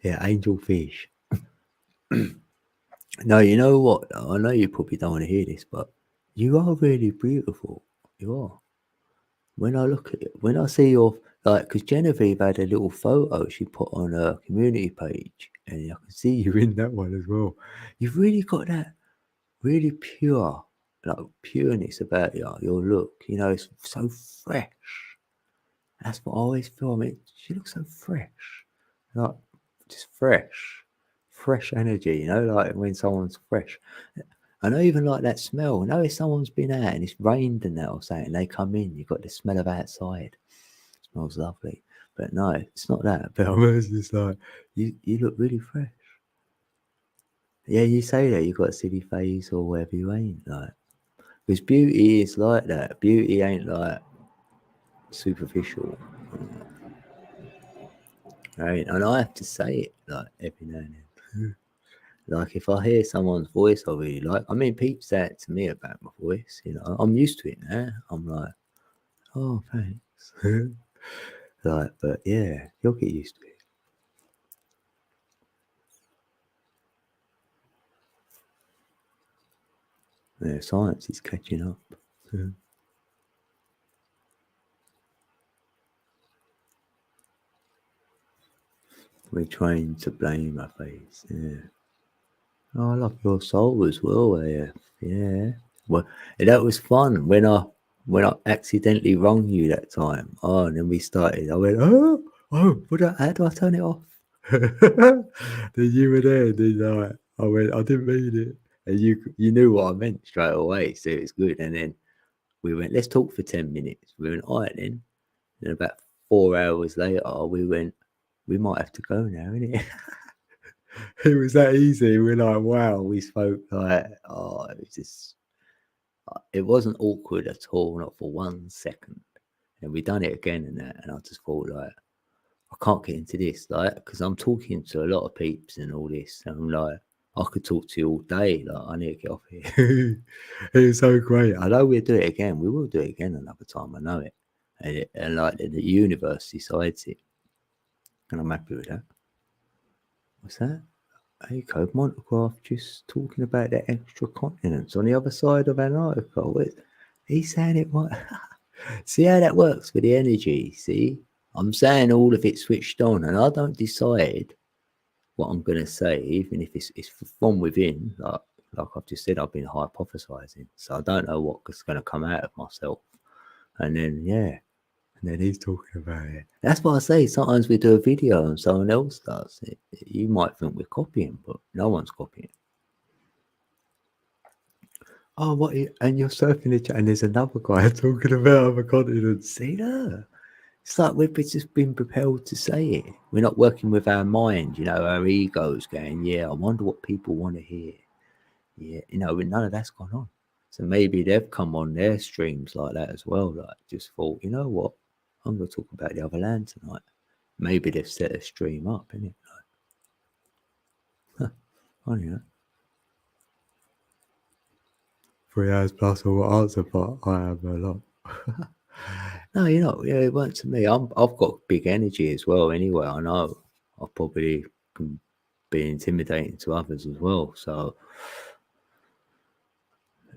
Yeah, angel fish. No, you know what? I know you probably don't want to hear this, but you are really beautiful. You are. When I look at it, when I see your, like, because Genevieve had a little photo she put on her community page, and I can see you in that one as well. You've really got that really pure, like, pureness about you, your look. You know, it's so fresh. That's what I always feel. I mean, she looks so fresh, like, just fresh energy. You know, like when someone's fresh. I know, even like that smell. I know if someone's been out and it's rained and that or something, they come in, you've got the smell of outside. It smells lovely. But no, it's not that. But I'm just like, you look really fresh. Yeah, you say that you got a silly face or whatever, you ain't, like. Because beauty is like that. Beauty ain't like superficial. Right? And I have to say it like every now and then. Like, if I hear someone's voice I really like, I mean, people say it to me about my voice, you know. I'm used to it now. I'm like, "Oh, thanks." Like, but yeah, you'll get used to it. Yeah, science is catching up. We're trained to blame our face. Yeah. Oh, I love your soul as well. Yeah. Yeah. Well, that was fun when I accidentally rung you that time. Oh, and then we started. I went, how do I turn it off? Then you were there. Then I went, I didn't mean it, and you knew what I meant straight away, so it was good. And then we went, let's talk for 10 minutes. We went, all right then. And about 4 hours later, we went, we might have to go now, innit? It was that easy. We're like, wow, we spoke like, oh, it was just, it wasn't awkward at all, not for 1 second. And we done it again and that, and I just thought, like, I can't get into this, like, because I'm talking to a lot of peeps and all this, and I'm like, I could talk to you all day, like, I need to get off here. It was so great. I know we'll do it again. We will do it again another time. I know it. And like the universe decides it, and I'm happy with that. What's that? Hey, Code Montegraph just talking about the extra continents on the other side of Antarctica. He's saying it right. See how that works with the energy? See? I'm saying all of it switched on, and I don't decide what I'm going to say, even if it's from within. Like I've just said, I've been hypothesizing, so I don't know what's going to come out of myself. And then, yeah, and then he's talking about it. That's what I say. Sometimes we do a video and someone else does it. You might think we're copying, but no one's copying. Oh, what? And you're surfing the chat, and there's another guy talking about other continents. See that? It's like we've just been propelled to say it. We're not working with our mind, you know, our egos going, yeah, I wonder what people want to hear. Yeah, you know, none of that's gone on. So maybe they've come on their streams like that as well. Like, just thought, you know what? I'm going to talk about the other land tonight. Maybe they've set a stream up, innit? Like, funny, huh? 3 hours plus I will answer, but I have a lot. No, you know, yeah, it weren't to me. I've got big energy as well. Anyway, I know I probably can be intimidating to others as well. So,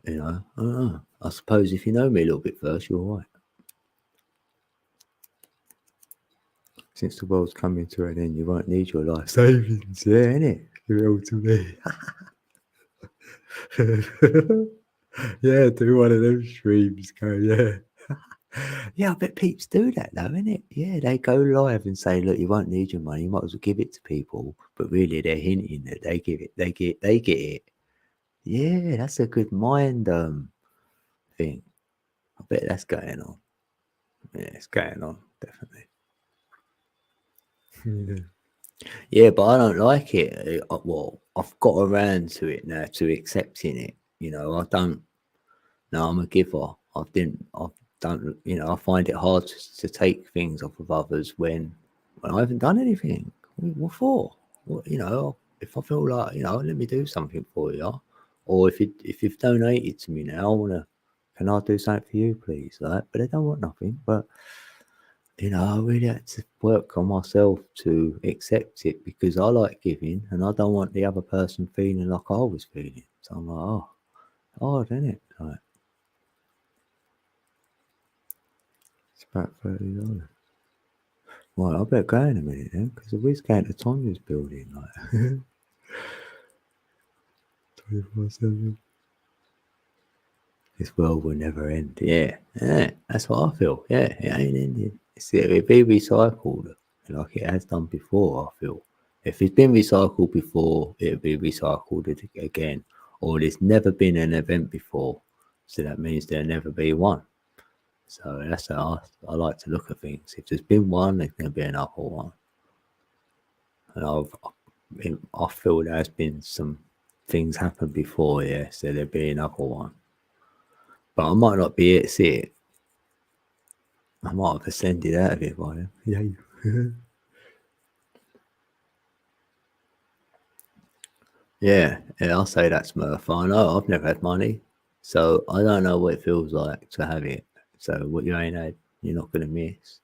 you know, I don't know. I suppose if you know me a little bit first, you're all right. Since the world's coming to an end, you won't need your life savings, yeah, innit? Give it all to me. Yeah, do one of them streams. Go, yeah. Yeah, I bet peeps do that though, innit? Yeah, they go live and say, look, you won't need your money, you might as well give it to people. But really they're hinting that they get it. Yeah, that's a good mind thing. I bet that's going on. Yeah, it's going on, definitely. Yeah. Yeah, but I don't like it. Well, I've got around to it now, to accepting it. You know, I don't. No, I'm a giver. I don't. You know, I find it hard to take things off of others when I haven't done anything. What for? What, you know, if I feel like, you know, let me do something for you, or if you've donated to me now, I wanna. Can I do something for you, please? Like, but I don't want nothing. But you know, I really had to work on myself to accept it because I like giving and I don't want the other person feeling like I was feeling. So I'm like, oh, hard, isn't it? Like, it's about $30. Well, I better go in a minute then because we're going to Tanya's building, like 24/7. This world will never end. Yeah, yeah, that's what I feel. Yeah, it ain't ending. It'll be recycled like it has done before. I feel if it's been recycled before, it'll be recycled again. Or there's never been an event before, so that means there'll never be one. So that's how I like to look at things. If there's been one, there's going to be another one. And I feel there's been some things happen before, yeah, so there'll be another one. But I might not be here to see it. I might have ascended out of it by then. Yeah. Yeah, I'll say that's Smurf. I know I've never had money, so I don't know what it feels like to have it. So what you ain't had, you're not gonna miss.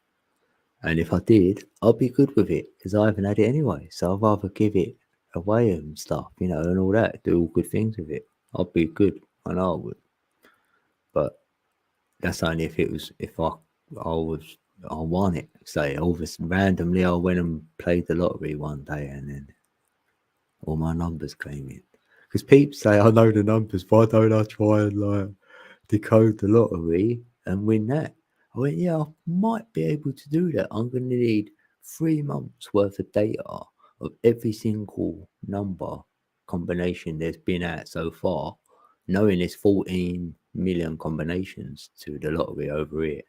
And if I did, I'll be good with it because I haven't had it anyway. So I'd rather give it away and stuff, you know, and all that. Do all good things with it. I'll be good. I know I would. But that's only if it was I won it. Say all this randomly I went and played the lottery one day and then all my numbers came in. Because people say I know the numbers, why don't I try and like decode the lottery and win that? I went, yeah, I might be able to do that. I'm going to need 3 months worth of data of every single number combination there's been at so far, knowing there's 14 million combinations to the lottery over here.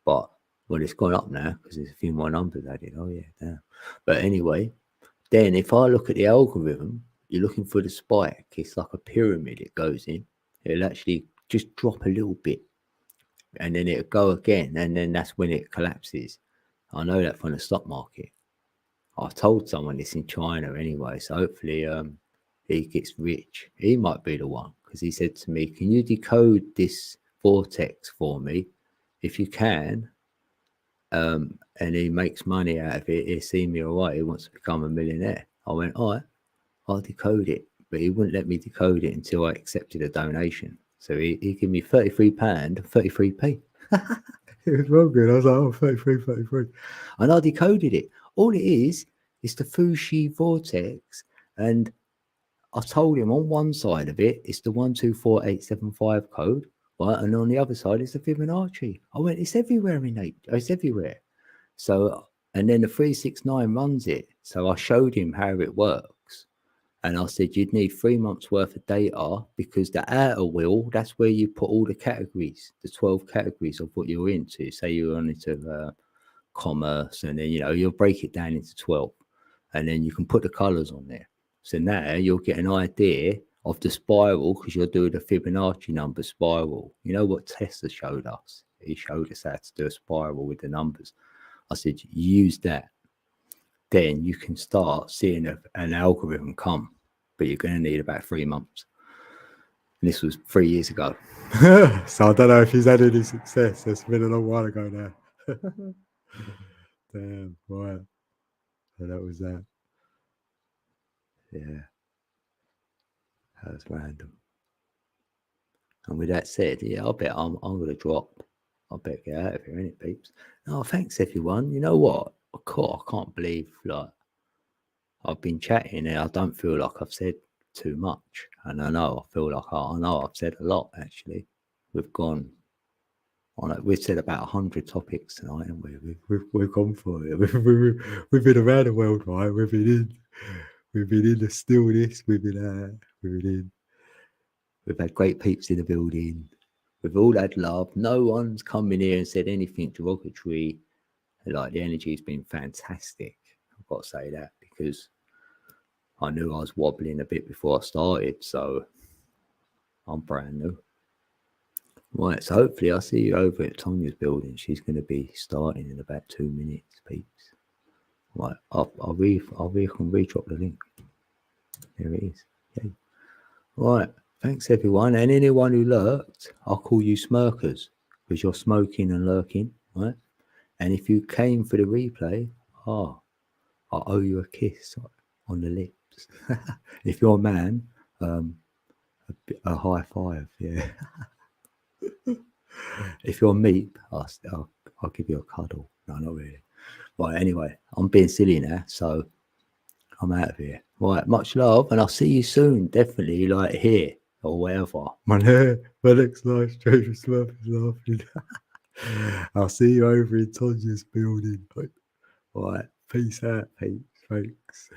But well, it's gone up now because there's a few more numbers added. Oh yeah, damn. But anyway, then if I look at the algorithm, you're looking for the spike. It's like a pyramid. It goes in. It'll actually just drop a little bit, and then it'll go again, and then that's when it collapses. I know that from the stock market. I've told someone this in China anyway, so hopefully he gets rich. He might be the one because he said to me, "Can you decode this vortex for me? If you can, and he makes money out of it. He see me all right. He wants to become a millionaire." I went, all right, I'll decode it. But he wouldn't let me decode it until I accepted a donation. So he gave me £33, 33p. It was wrong good. I was like, oh, 33, 33. And I decoded it. All it is the Fushi vortex. And I told him on one side of it, it's the 124875 code, right? And on the other side, it's the Fibonacci. I went, it's everywhere in nature. It's everywhere. So, and then the 369 runs it. So I showed him how it works. And I said, you'd need 3 months worth of data because the outer wheel, that's where you put all the categories, the 12 categories of what you're into. Say you're into commerce, and then, you know, you'll break it down into 12. And then you can put the colors on there. So now you'll get an idea of the spiral because you're doing the Fibonacci number spiral. You know what Tesla showed us? He showed us how to do a spiral with the numbers. I said, use that. Then you can start seeing an algorithm come, but you're going to need about 3 months. And this was 3 years ago. So I don't know if he's had any success. It's been a long while ago now. Damn, right. So that was that. Yeah. That was random. And with that said, yeah, I bet I'm going to drop. I better get out of here, innit, peeps? Oh, thanks, everyone. You know what? I can't believe, like, I've been chatting and I don't feel like I've said too much. And I know I feel like I know I've said a lot, actually. We've gone on it. We've said about 100 topics tonight, and we've gone for it. We've been around the world, right? We've been in the stillness. We've been in. We've had great peeps in the building. We've all had love. No one's come in here and said anything derogatory. Like, the energy's been fantastic. I've got to say that because I knew I was wobbling a bit before I started, so I'm brand new. Right, so hopefully I'll see you over at Tanya's building. She's going to be starting in about 2 minutes, peeps. Right, I can re-drop the link. There it is. Yay. Right, thanks everyone. And anyone who lurked, I'll call you smirkers because you're smoking and lurking, right? And if you came for the replay, I owe you a kiss on the lips. If you're a man, a high five, yeah. If you're meat, I'll give you a cuddle. No, not really. Right, anyway, I'm being silly now, so I'm out of here. Right, much love, and I'll see you soon. Definitely, like here or wherever. My next live stream is laughing. I'll see you over in Tanya's building. Right, peace out, peace. Thanks.